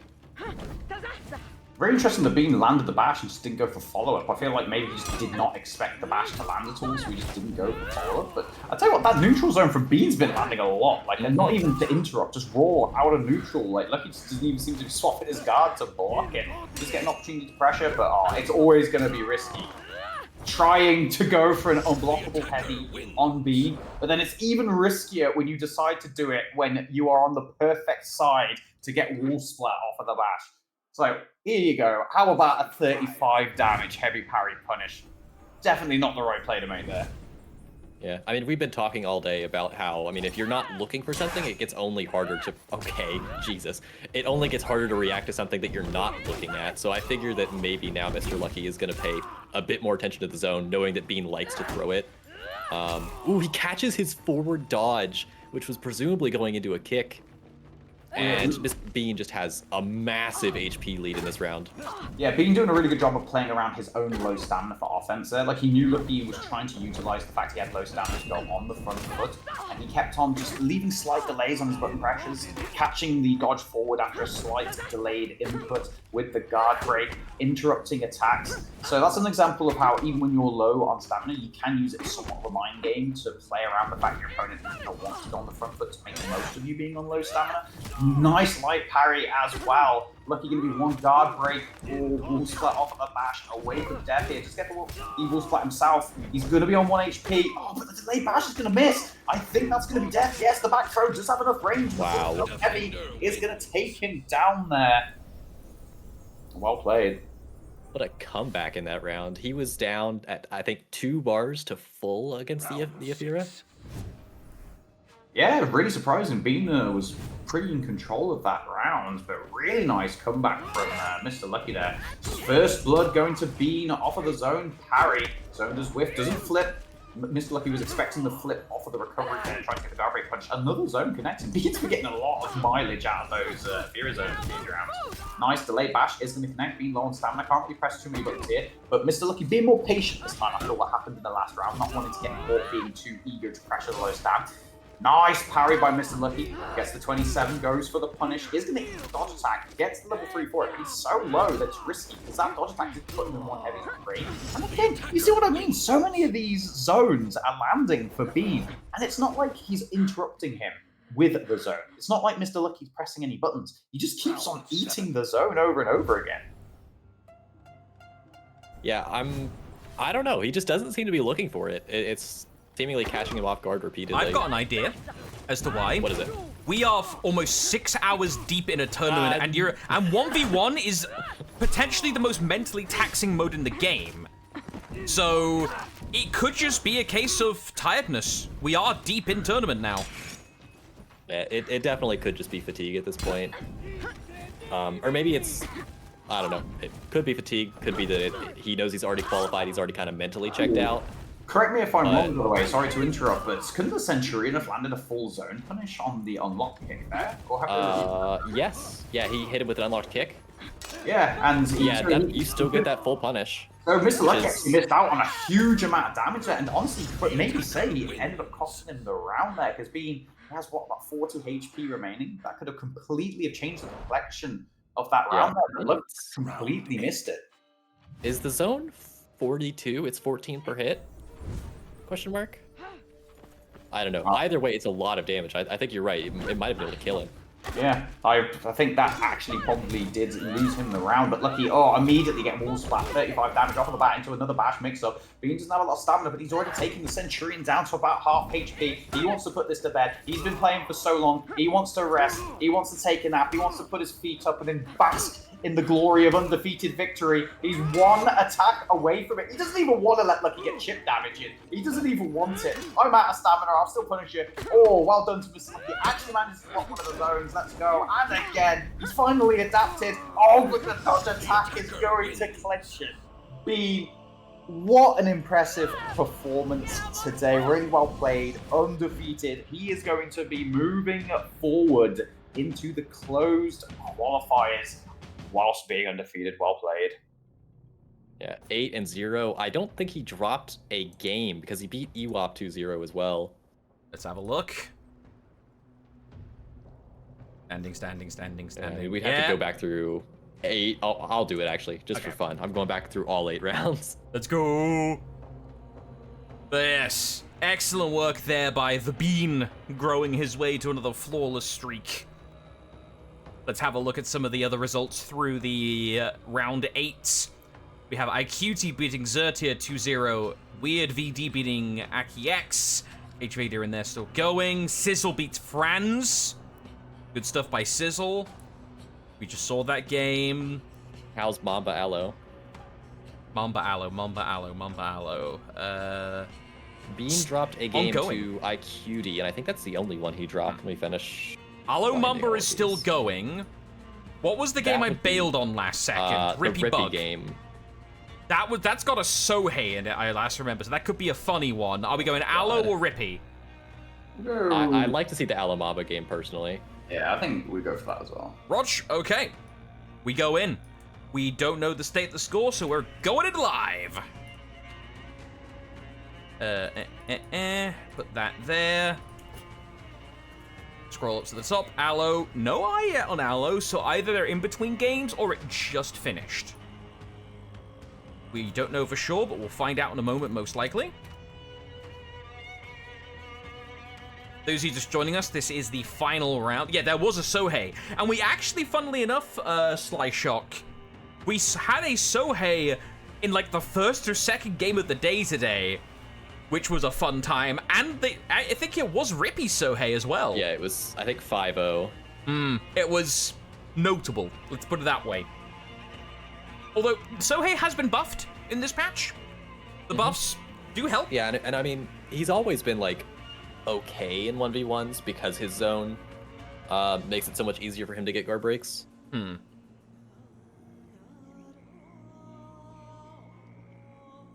Very interesting that Bean landed the bash and just didn't go for follow-up. I feel like maybe he just did not expect the bash to land at all, so he just didn't go for follow-up. But I tell you what, that neutral zone from Bean's been landing a lot. Like, and not even to interrupt, just raw out of neutral. Like, Lucky just doesn't even seem to be swapping his guard to block it. Just get an opportunity to pressure, but it's always going to be risky. Trying to go for an unblockable heavy on Bean, but then it's even riskier when you decide to do it when you are on the perfect side to get wall splat off of the bash. So, here you go. How about a 35 damage heavy parry punish? Definitely not the right play to make there. Yeah, I mean, we've been talking all day about how, I mean, if you're not looking for something, it gets only harder to, okay, Jesus. It only gets harder to react to something that you're not looking at. So I figure that maybe now Mr. Lucky is going to pay a bit more attention to the zone, knowing that Bean likes to throw it. Ooh, he catches his forward dodge, which was presumably going into a kick. And Miss Bean just has a massive HP lead in this round. Yeah, Bean doing a really good job of playing around his own low stamina for offense there. Like, he knew Lucky was trying to utilize the fact he had low stamina to go on the front foot, and he kept on just leaving slight delays on his button pressures, catching the dodge forward after a slight delayed input with the guard break, interrupting attacks. So that's an example of how even when you're low on stamina, you can use it as somewhat of a mind game to play around the fact your opponent wants to go on the front foot to make the most of you being on low stamina. Nice light parry as well. Lucky going to be one guard break or wall splat off of the bash away from death here. Just get the wall splat himself. He's going to be on 1 HP. Oh, but the delayed bash is going to miss. I think that's going to be death. Yes, the back throw does have enough range. Wow. Heavy is going to take him down there. Well played. What a comeback in that round. He was down at, I think, 2 bars to full against the Afira. Yeah, really surprising. Bean was pretty in control of that round, but really nice comeback from Mr. Lucky there. First blood going to Bean off of the zone parry. Zone does whiff, doesn't flip. Mr. Lucky was expecting the flip off of the recovery there, trying to get the guard break punch. Another zone connecting. Bean's been getting a lot of mileage out of those Afira zones in these rounds. Nice delayed bash is going to connect. Bean low on stamina. Can't really press too many buttons here. But Mr. Lucky being more patient this time after what happened in the last round, not wanting to get caught being too eager to pressure the low stam. Nice parry by Mr. Lucky. Gets the 27, goes for the punish. Is going to hit the dodge attack. Gets the level 3 for it, but he's so low that it's risky because that dodge attack is putting him in 1 heavy frame. And again, you see what I mean? So many of these zones are landing for Bean, and it's not like he's interrupting him with the zone. It's not like Mr. Lucky's pressing any buttons. He just keeps on eating the zone over and over again. Yeah, I don't know. He just doesn't seem to be looking for it. It's seemingly catching him off guard repeatedly. I've got an idea as to why. What is it? We are almost 6 hours deep in a tournament, and 1v1 is potentially the most mentally taxing mode in the game. So it could just be a case of tiredness. We are deep in tournament now. Yeah, it definitely could just be fatigue at this point. Or maybe it's, I don't know. It could be fatigue. Could be that he knows he's already qualified. He's already kind of mentally checked out. Correct me if I'm wrong, by the way. Sorry to interrupt, but couldn't the Centurion have landed a full zone punish on the unlocked kick there? Or yes. Yeah, he hit him with an unlocked kick. Yeah, and you still get that full punish. So Mr. Lucky actually missed out on a huge amount of damage there, and honestly, but maybe say he ended up costing him the round there, because Bean has, what, about 40 HP remaining? That could have completely changed the complexion of that round there, but completely missed it. Is the zone 42? It's 14 per hit? Question mark? I don't know. Either way, it's a lot of damage. I think you're right. It might have been able to kill him. Yeah, I think that actually probably did lose him the round, but Lucky, immediately get wall splat, 35 damage off of the bat into another bash mix-up. Bean doesn't have a lot of stamina, but he's already taken the Centurion down to about half HP. He wants to put this to bed. He's been playing for so long. He wants to rest. He wants to take a nap. He wants to put his feet up and then bask in the glory of undefeated victory. He's one attack away from it. He doesn't even want to let Lucky get chip damage in. He doesn't even want it. I'm out of stamina. I'll still punish you. Oh, well done to Mr. Lucky. Actually manages to block one of the zones. Let's go. And again, he's finally adapted. Oh, but the dodge attack is going to clench it. What an impressive performance today. Really well played, undefeated. He is going to be moving forward into the closed qualifiers whilst being undefeated. Well played. Yeah, 8-0. I don't think he dropped a game because he beat Ewop 2-0 as well. Let's have a look. Standing. Yeah, we'd have to go back through 8. I'll do it actually, just for fun. I'm going back through all 8 rounds. Let's go. But yes, excellent work there by the Bean, growing his way to another flawless streak. Let's have a look at some of the other results through the round 8. We have IQT beating Zertia 2-0, Weird VD beating Aki X, H Vader in there still going, Sizzle beats Franz. Good stuff by Sizzle. We just saw that game. How's Mamba Aloe? Mamba Aloe. Bean dropped a game to IQT, and I think that's the only one he dropped. Let me finish. Aloe Mamba is still going. What was the game I bailed on last second? The Rippy Bug game. That's got a Sohei in it, I last remember, so that could be a funny one. Are we going Aloe or Rippy? I'd like to see the Aloe Mamba game, personally. Yeah, I think we go for that as well. Rog, okay. We go in. We don't know the state of the score, so we're going in live. Put that there. Scroll up to the top. Aloe. No eye yet on Aloe, so either they're in between games or it just finished. We don't know for sure, but we'll find out in a moment, most likely. Those of you just joining us, this is the final round. Yeah, there was a Sohei. And we actually, funnily enough, Sly Shock, we had a Sohei in like the first or second game of the day today, which was a fun time. And I think it was Rippy Sohei as well. Yeah, it was, I think, 5-0. It was notable, let's put it that way. Although, Sohei has been buffed in this patch. The buffs do help. Yeah, and I mean, he's always been like, okay in 1v1s because his zone makes it so much easier for him to get guard breaks. So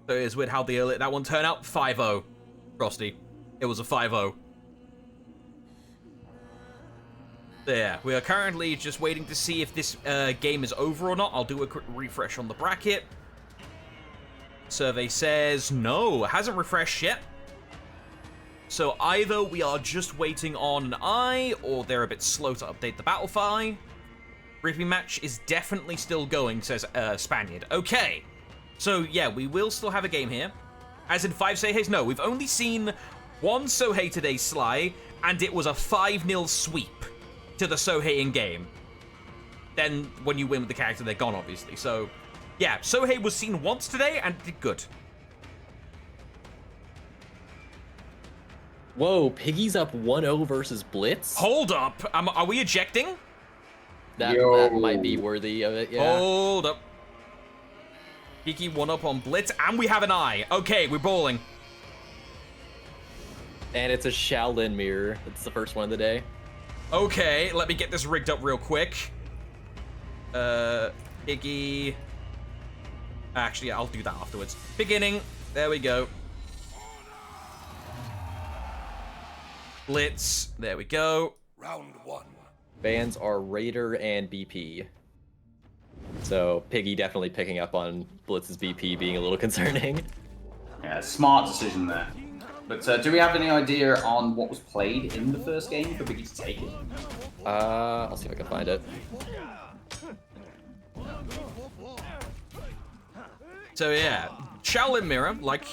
it is weird how that one turned out. 5-0, Frosty. It was a 5-0. There, we are currently just waiting to see if this game is over or not. I'll do a quick refresh on the bracket. Survey says no, hasn't refreshed yet. So either we are just waiting on an eye, or they're a bit slow to update the battle file. Rippy match is definitely still going, says Spaniard. Okay, so yeah, we will still have a game here. As in 5 Soheis? No, we've only seen one Sohei today, Sly, and it was a 5-0 sweep to the Sohei in game. Then when you win with the character, they're gone, obviously. So yeah, Sohei was seen once today and did good. Whoa, Piggy's up 1-0 versus Blitz? Hold up. Are we ejecting? That might be worthy of it, yeah. Hold up. Piggy 1-up on Blitz, and we have an eye. Okay, we're bowling. And it's a Shaolin mirror. It's the first one of the day. Okay, let me get this rigged up real quick. Piggy. Actually, I'll do that afterwards. Beginning. There we go. Blitz. There we go. Round 1. Bans are Raider and BP. So Piggy definitely picking up on Blitz's BP being a little concerning. Yeah, smart decision there. But do we have any idea on what was played in the first game for Piggy to take it? I'll see if I can find it. So yeah, Shaolin Mirror, like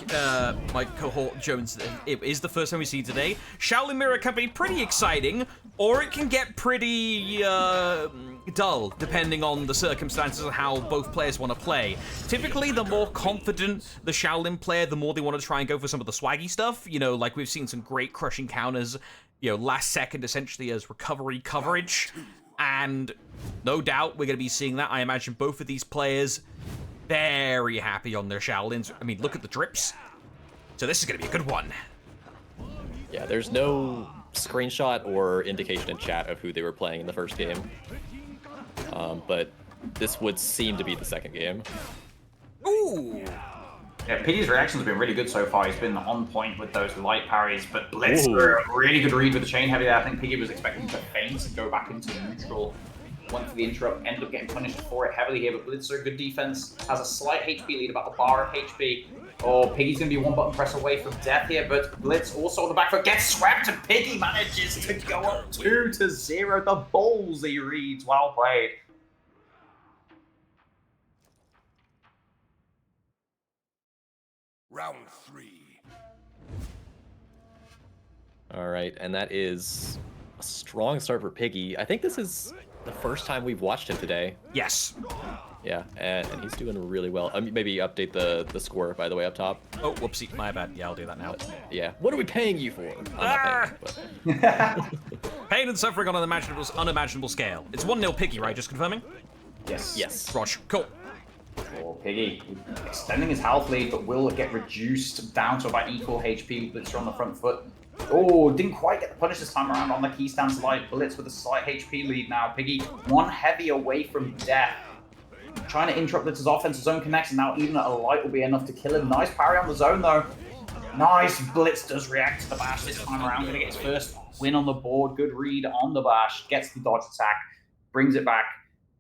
my cohort Jones, it is the first time we see today. Shaolin Mirror can be pretty exciting, or it can get pretty dull, depending on the circumstances of how both players want to play. Typically, the more confident the Shaolin player, the more they want to try and go for some of the swaggy stuff. You know, like we've seen some great crushing counters, you know, last second essentially as recovery coverage. And no doubt we're going to be seeing that. I imagine both of these players very happy on their Shaolins. I mean, look at the drips. So this is going to be a good one. Yeah, there's no screenshot or indication in chat of who they were playing in the first game. But this would seem to be the second game. Ooh! Yeah, Piggy's reactions have been really good so far. He's been on point with those light parries, but Blitzer, a really good read with the chain heavy there. I think Piggy was expecting to feint and go back into neutral. Went for the interrupt, ended up getting punished for it heavily here, but Blitzer, good defense, has a slight HP lead, about a bar of HP. Oh, Piggy's going to be one button press away from death here, but Blitz also on the back foot gets swept, and Piggy manages to go up 2-0. The ballsy reads, well played. Round 3. All right, and that is a strong start for Piggy. I think this is the first time we've watched him today. Yes. Yeah, and he's doing really well. Maybe update the score, by the way, up top. Oh, whoopsie, my bad. Yeah, I'll do that now. Yeah, what are we paying you for? I'm not paying, but... Pain and suffering on an unimaginable scale. It's 1-0 Piggy, right? Just confirming? Yes. Yes. Rosh, cool. Oh, Piggy extending his health lead, but will get reduced down to about equal HP. Blitzer on the front foot. Oh, didn't quite get the punish this time around on the key stand slide. Blitz with a slight HP lead now. Piggy one heavy away from death. Trying to interrupt Blitz's offense. Zone connects, and now even a light will be enough to kill him. Nice parry on the zone, though. Nice. Blitz does react to the bash this time around. Going to get his first win on the board. Good read on the bash. Gets the dodge attack. Brings it back.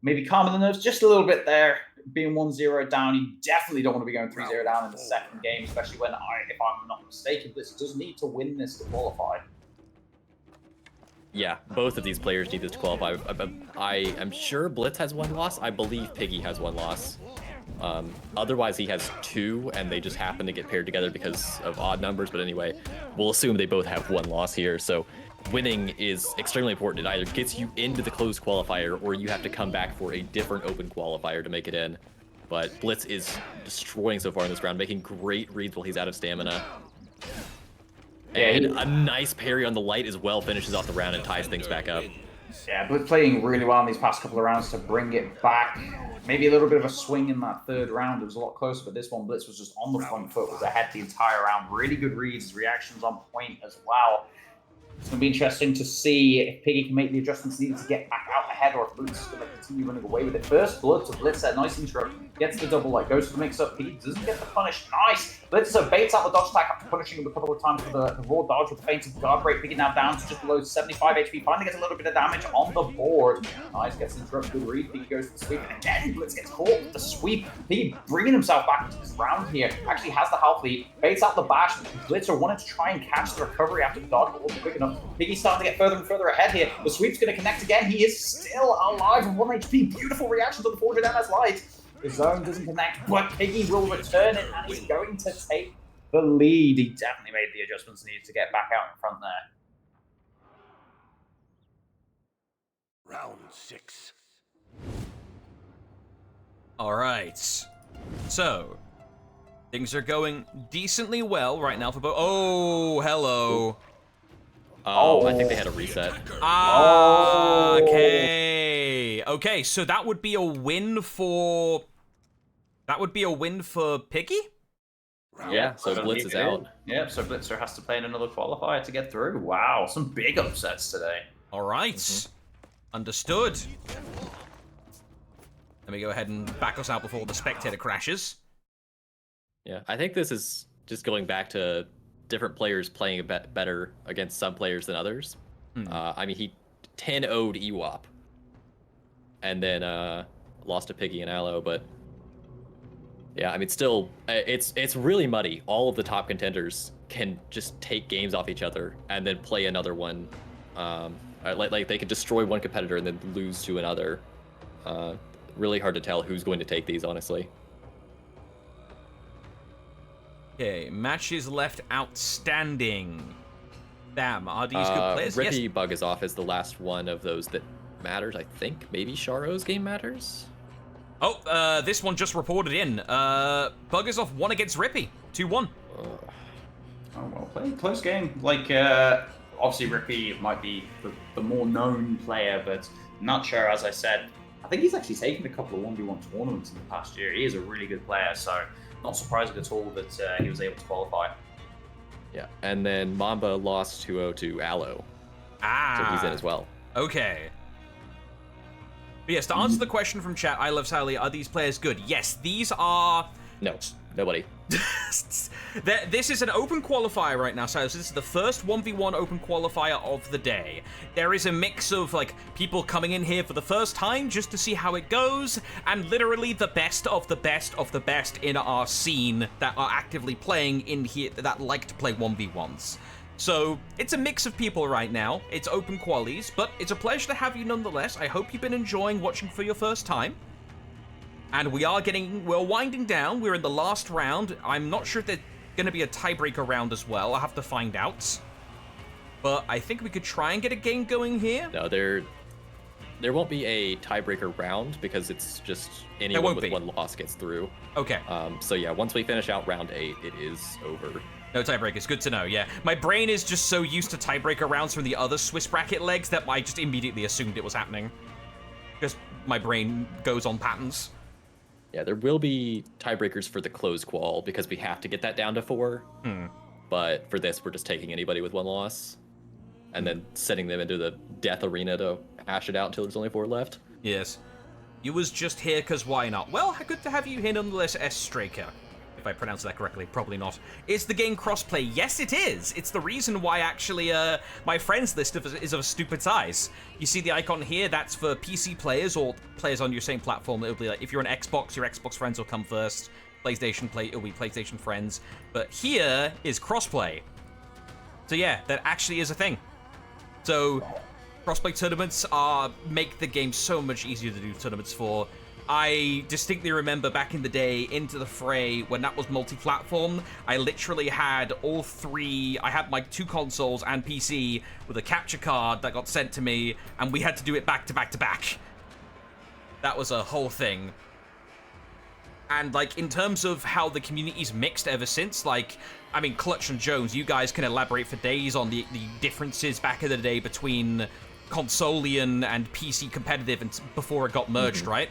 Maybe calming the nerves just a little bit there. Being 1-0 down, you definitely don't want to be going 3-0 down in the second game, especially when, if I'm not mistaken, Blitz does need to win this to qualify. Yeah, both of these players need this to qualify. I am sure Blitz has one loss. I believe Piggy has one loss. Otherwise, he has two, and they just happen to get paired together because of odd numbers. But anyway, we'll assume they both have one loss here. So winning is extremely important. It either gets you into the closed qualifier, or you have to come back for a different open qualifier to make it in. But Blitz is destroying so far in this round, making great reads while he's out of stamina. And a nice parry on the light as well finishes off the round and ties things back up. Yeah, Blitz playing really well in these past couple of rounds to bring it back. Maybe a little bit of a swing in that third round. It was a lot closer, but this one, Blitz was just on the front foot, was ahead the entire round. Really good reads, his reactions on point as well. It's going to be interesting to see if Piggy can make the adjustments needed to get back out ahead, or if Blitz is going to continue running away with it. First blood to Blitz, that nice interrupt, gets the double light, goes for the mix-up. Piggy doesn't get the punish. Nice! Blitzer baits out the dodge attack after punishing him a couple of times for the raw dodge with the fainted guard break. Piggy now down to just below 75 HP. Finally gets a little bit of damage on the board. Nice, gets the interrupt, good read. Piggy goes for the sweep, and again, Blitz gets caught with the sweep. Piggy bringing himself back into this round here. Actually has the health lead, baits out the bash. Blitzer wanted to try and catch the recovery after the dodge, but wasn't quick enough. Piggy's starting to get further and further ahead here. The sweep's going to connect again. He is still alive with 1 HP. Beautiful reactions on the forward MS light. The zone doesn't connect, but Piggy will return it, and he's going to take the lead. He definitely made the adjustments needed to get back out in front there. Round 6. All right. So, things are going decently well right now for both. Oh, hello. I think they had a reset. Ah, okay. Okay, so that would be a win for... That would be a win for Piggy? Yeah, so Blitz is out. Yep, so Blitzer has to play in another qualifier to get through. Wow, some big upsets today. All right. Understood. Let me go ahead and back us out before the spectator crashes. Yeah, I think this is just going back to different players playing a bit better against some players than others. I mean, he 10-0'd Ewop. And then lost to Piggy and Aloe, but... Yeah, I mean, still, it's really muddy. All of the top contenders can just take games off each other and then play another one. Like they could destroy one competitor and then lose to another. Really hard to tell who's going to take these, honestly. Okay, matches left outstanding. Damn, are these good players? Rippy Yes. Bug is off as the last one of those that matters, I think. Maybe Sharo's game matters? Oh, this one just reported in. Buggers off 1 against Rippy. 2-1. Oh, well played. Close game. Like, obviously Rippy might be the more known player, but Nuxia, as I said, I think he's actually taken a couple of 1v1 tournaments in the past year. He is a really good player, so not surprising at all that he was able to qualify. Yeah, and then Mamba lost 2-0 to Aloe. So he's in as well. Okay. But yes, to answer the question from chat, I Love Sally, are these players good? Yes, these are... No, nobody. This is an open qualifier right now, so this is the first 1v1 open qualifier of the day. There is a mix of like people coming in here for the first time just to see how it goes, and literally the best of the best of the best in our scene that are actively playing in here that like to play 1v1s. So it's a mix of people right now. It's open qualies, but it's a pleasure to have you nonetheless. I hope you've been enjoying watching for your first time. And we're winding down. We're in the last round. I'm not sure if there's going to be a tiebreaker round as well. I'll have to find out. But I think we could try and get a game going here. No, there won't be a tiebreaker round because it's just anyone with one loss gets through. Okay. So yeah, once we finish out round 8, it is over. No tiebreakers. Good to know, yeah. My brain is just so used to tiebreaker rounds from the other Swiss bracket legs that I just immediately assumed it was happening. Because my brain goes on patterns. Yeah, there will be tiebreakers for the closed qual because we have to get that down to 4. But for this, we're just taking anybody with one loss and then sending them into the death arena to hash it out until there's only 4 left. Yes. You was just here because why not? Well, good to have you here nonetheless, S. Straker. If I pronounce that correctly, probably not. Is the game crossplay? Yes, it is. It's the reason why actually my friends list is of stupid size. You see the icon here? That's for PC players or players on your same platform. It'll be like if you're on Xbox, your Xbox friends will come first. PlayStation it'll be PlayStation friends. But here is crossplay. So yeah, that actually is a thing. So crossplay tournaments make the game so much easier to do tournaments for. I distinctly remember back in the day, Into the Fray, when that was multi-platform, I literally had all 3, I had my 2 consoles and PC with a capture card that got sent to me, and we had to do it back to back to back. That was a whole thing. And like, in terms of how the community's mixed ever since, like, I mean, Clutch and Jones, you guys can elaborate for days on the differences back in the day between consolean and PC competitive and before it got merged, right?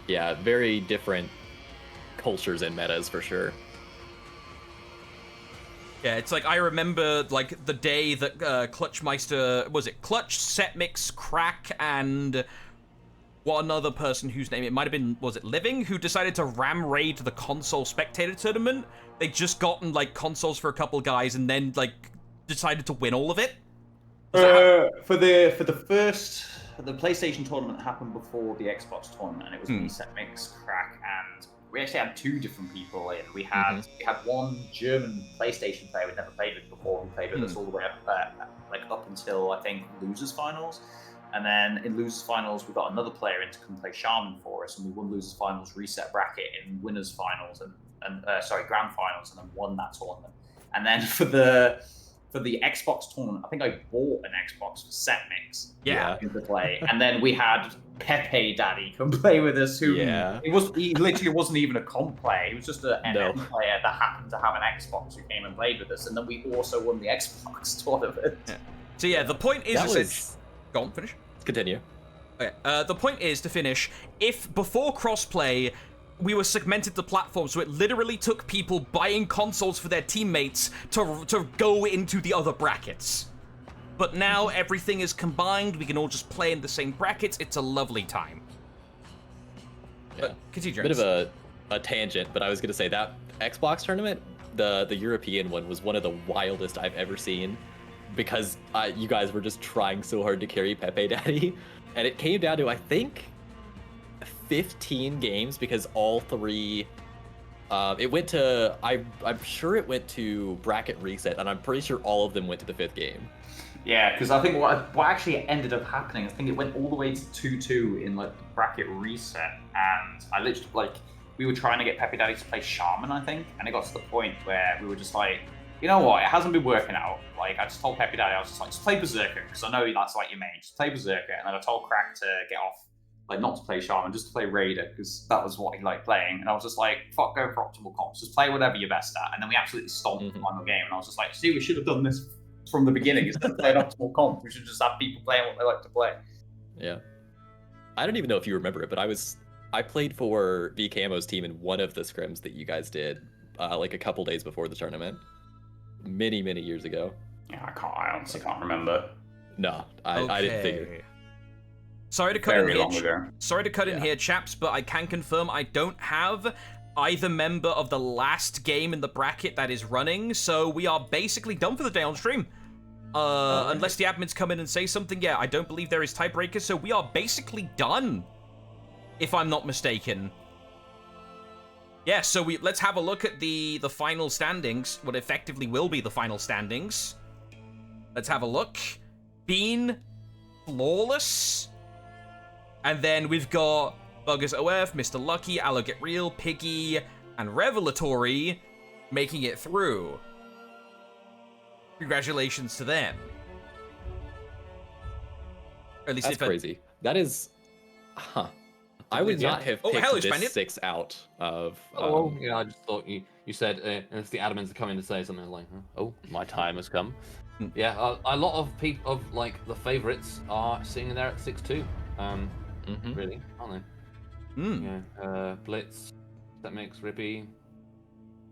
Yeah, very different cultures and metas for sure. Yeah, it's like I remember like the day that Clutchmeister, was it Clutch, Setmix, Crack, and what another person whose name it might have been, was it Living, who decided to ram raid the console spectator tournament. They just gotten like consoles for a couple guys and then like decided to win all of it. For the first. The PlayStation tournament happened before the Xbox tournament, and it was me, Setmix, Crack, and we actually had 2 different people in. We had one German PlayStation player we'd never played with before, who played with us all the way up until I think Losers Finals, and then in Losers Finals we got another player in to come play Shaman for us, and we won Losers Finals reset bracket in Winners Finals and Grand Finals, and then won that tournament. And then for the Xbox tournament, I think I bought an Xbox for Setmix to play, and then we had Pepe Daddy come play with us. He literally wasn't even a comp player; he was just an NM player that happened to have an Xbox who came and played with us, and then we also won the Xbox tournament. Yeah. So yeah, the point is, go on, finish. Continue. Okay. The point is to finish. If before crossplay, we were segmented the platform, so it literally took people buying consoles for their teammates to go into the other brackets. But now everything is combined, we can all just play in the same brackets, it's a lovely time. Yeah. But continue, Bit of a tangent, but I was going to say that Xbox tournament, the European one, was one of the wildest I've ever seen, because you guys were just trying so hard to carry Pepe Daddy, and it came down to, I think, 15 games because all 3 it went to I'm sure it went to bracket reset, and I'm pretty sure all of them went to the 5th game. Yeah, because I think what actually ended up happening, I think it went all the way to 2-2 in like the bracket reset, and I literally we were trying to get Pepe Daddy to play Shaman, I think, and it got to the point where we were just like, you know what, it hasn't been working out. Like, I just told Pepe Daddy, I was just like, just play Berserker, because I know that's like your main, just play Berserker, and then I told Crack to get off, like not to play Shaman, just to play Raider, because that was what he liked playing. And I was just like, fuck, go for optimal comps, just play whatever you're best at. And then we absolutely stomped the final game, and I was just like, see, we should have done this from the beginning. Instead of playing optimal comp, we should just have people playing what they like to play. Yeah. I don't even know if you remember it, but I played for VKMO's team in one of the scrims that you guys did, like a couple days before the tournament. Many years ago. Yeah, I honestly can't remember. No, I didn't figure. Sorry to cut Very in long here. ago. Sorry to cut in here, chaps, but I can confirm I don't have either member of the last game in the bracket that is running, so we are basically done for the day on stream. Unless the admins come in and say something, yeah, I don't believe there is tiebreaker, so we are basically done, if I'm not mistaken. Yeah, so let's have a look at the final standings, what effectively will be the final standings. Let's have a look. Bean, flawless. And then we've got Buggers OF, Mr. Lucky, Allo Get Real, Piggy, and Revelatory making it through. Congratulations to them. Or at least That's crazy. That is... Huh. I would not have picked this 6 out of... yeah, I just thought you said if the admins are coming to say something, like, oh, my time has come. Yeah, a lot of people, of like the favorites, are sitting there at 6-2. Really, aren't they? Yeah, Blitz, that makes Rippy,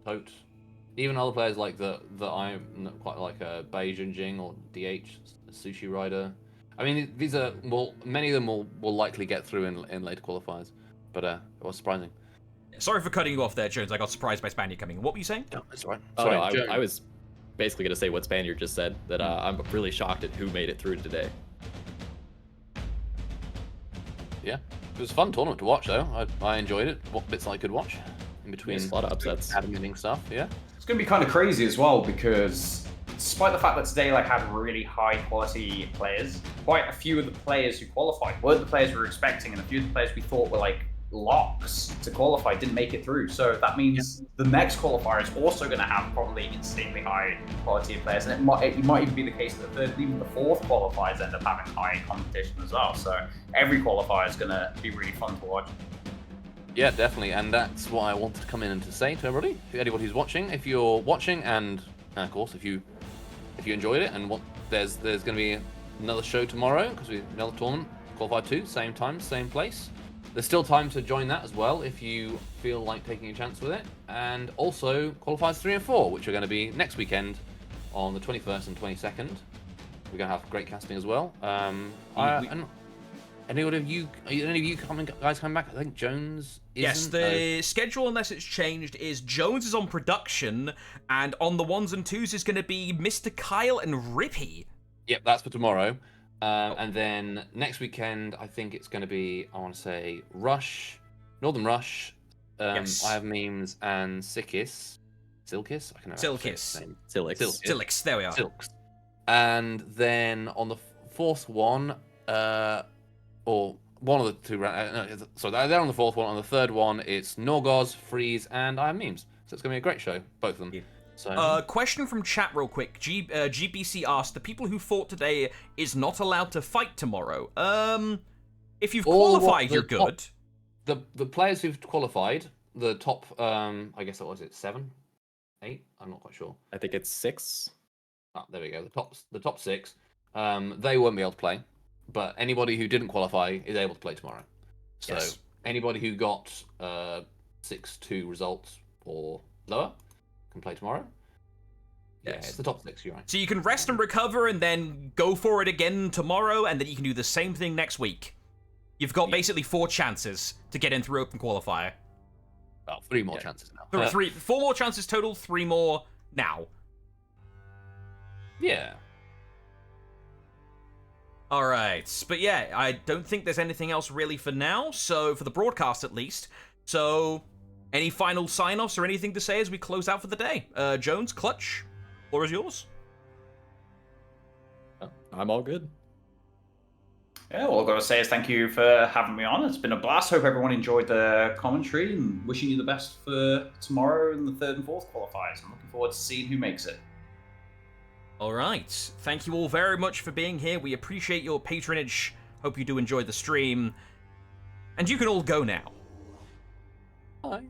Tote, even other players like that I'm quite like Baigujing or DH, Sushi Rider. I mean, these are many of them will likely get through in later qualifiers, but it was surprising. Sorry for cutting you off there, Jones. I got surprised by Spaniard coming in. What were you saying? No, that's right. Sorry, I was basically going to say what Spaniard just said, that I'm really shocked at who made it through today. Yeah, it was a fun tournament to watch, though. I enjoyed it. What bits I could watch in between. There's a lot of upsets. Admitting stuff, yeah. It's going to be kind of crazy as well, because despite the fact that today had really high quality players, quite a few of the players who qualified weren't the players we were expecting, and a few of the players we thought were locks to qualify didn't make it through. So that means the next qualifier is also going to have probably insanely high quality of players, and it might even be the case that the third, even the fourth qualifiers end up having high competition as well. So every qualifier is going to be really fun to watch. Yeah, definitely, and that's what I wanted to come in and to say to everybody, anybody who's watching. If you're watching, and of course, if you enjoyed it, and there's going to be another show tomorrow because we another tournament, Qualifier 2, same time, same place. There's still time to join that as well if you feel like taking a chance with it. And also Qualifiers 3 and 4, which are going to be next weekend on the 21st and 22nd. We're going to have great casting as well. Any of you guys coming back? I think Jones isn't. Yes, the schedule, unless it's changed, is Jones is on production, and on the 1s and 2s is going to be Mr. Kyle and Rippy. Yep, that's for tomorrow. And then next weekend, I think it's going to be, I want to say, Northern Rush, yes. I have Memes, and Silkis. Silkis? I can never Silkis. Silkis, there we are. Silks. And then on the fourth one, or one of the two, so they're on the fourth one. On the third one, it's Norgos, Freeze, and I have Memes. So it's going to be a great show, both of them. Yeah. So, question from chat real quick. GBC asked, the people who fought today is not allowed to fight tomorrow. If you've qualified, you're good. The players who've qualified, the top, I guess what was it, 7? 8? I'm not quite sure. I think it's 6. Oh, there we go. The top 6, they won't be able to play. But anybody who didn't qualify is able to play tomorrow. So yes. Anybody who got 6-2 results or lower can play tomorrow. Yes. Yeah, it's the top 6, you're right. So you can rest and recover and then go for it again tomorrow, and then you can do the same thing next week. You've got basically 4 chances to get in through Open Qualifier. Well, 3 more chances now. 4 more chances total, 3 more now. Yeah. Alright, but yeah, I don't think there's anything else really for now, so for the broadcast at least. So, any final sign-offs or anything to say as we close out for the day? Jones, Clutch, floor is yours. I'm all good. Yeah, all I've got to say is thank you for having me on. It's been a blast. Hope everyone enjoyed the commentary, and wishing you the best for tomorrow and the 3rd and 4th qualifiers. I'm looking forward to seeing who makes it. Alright, thank you all very much for being here. We appreciate your patronage. Hope you do enjoy the stream. And you can all go now. Bye.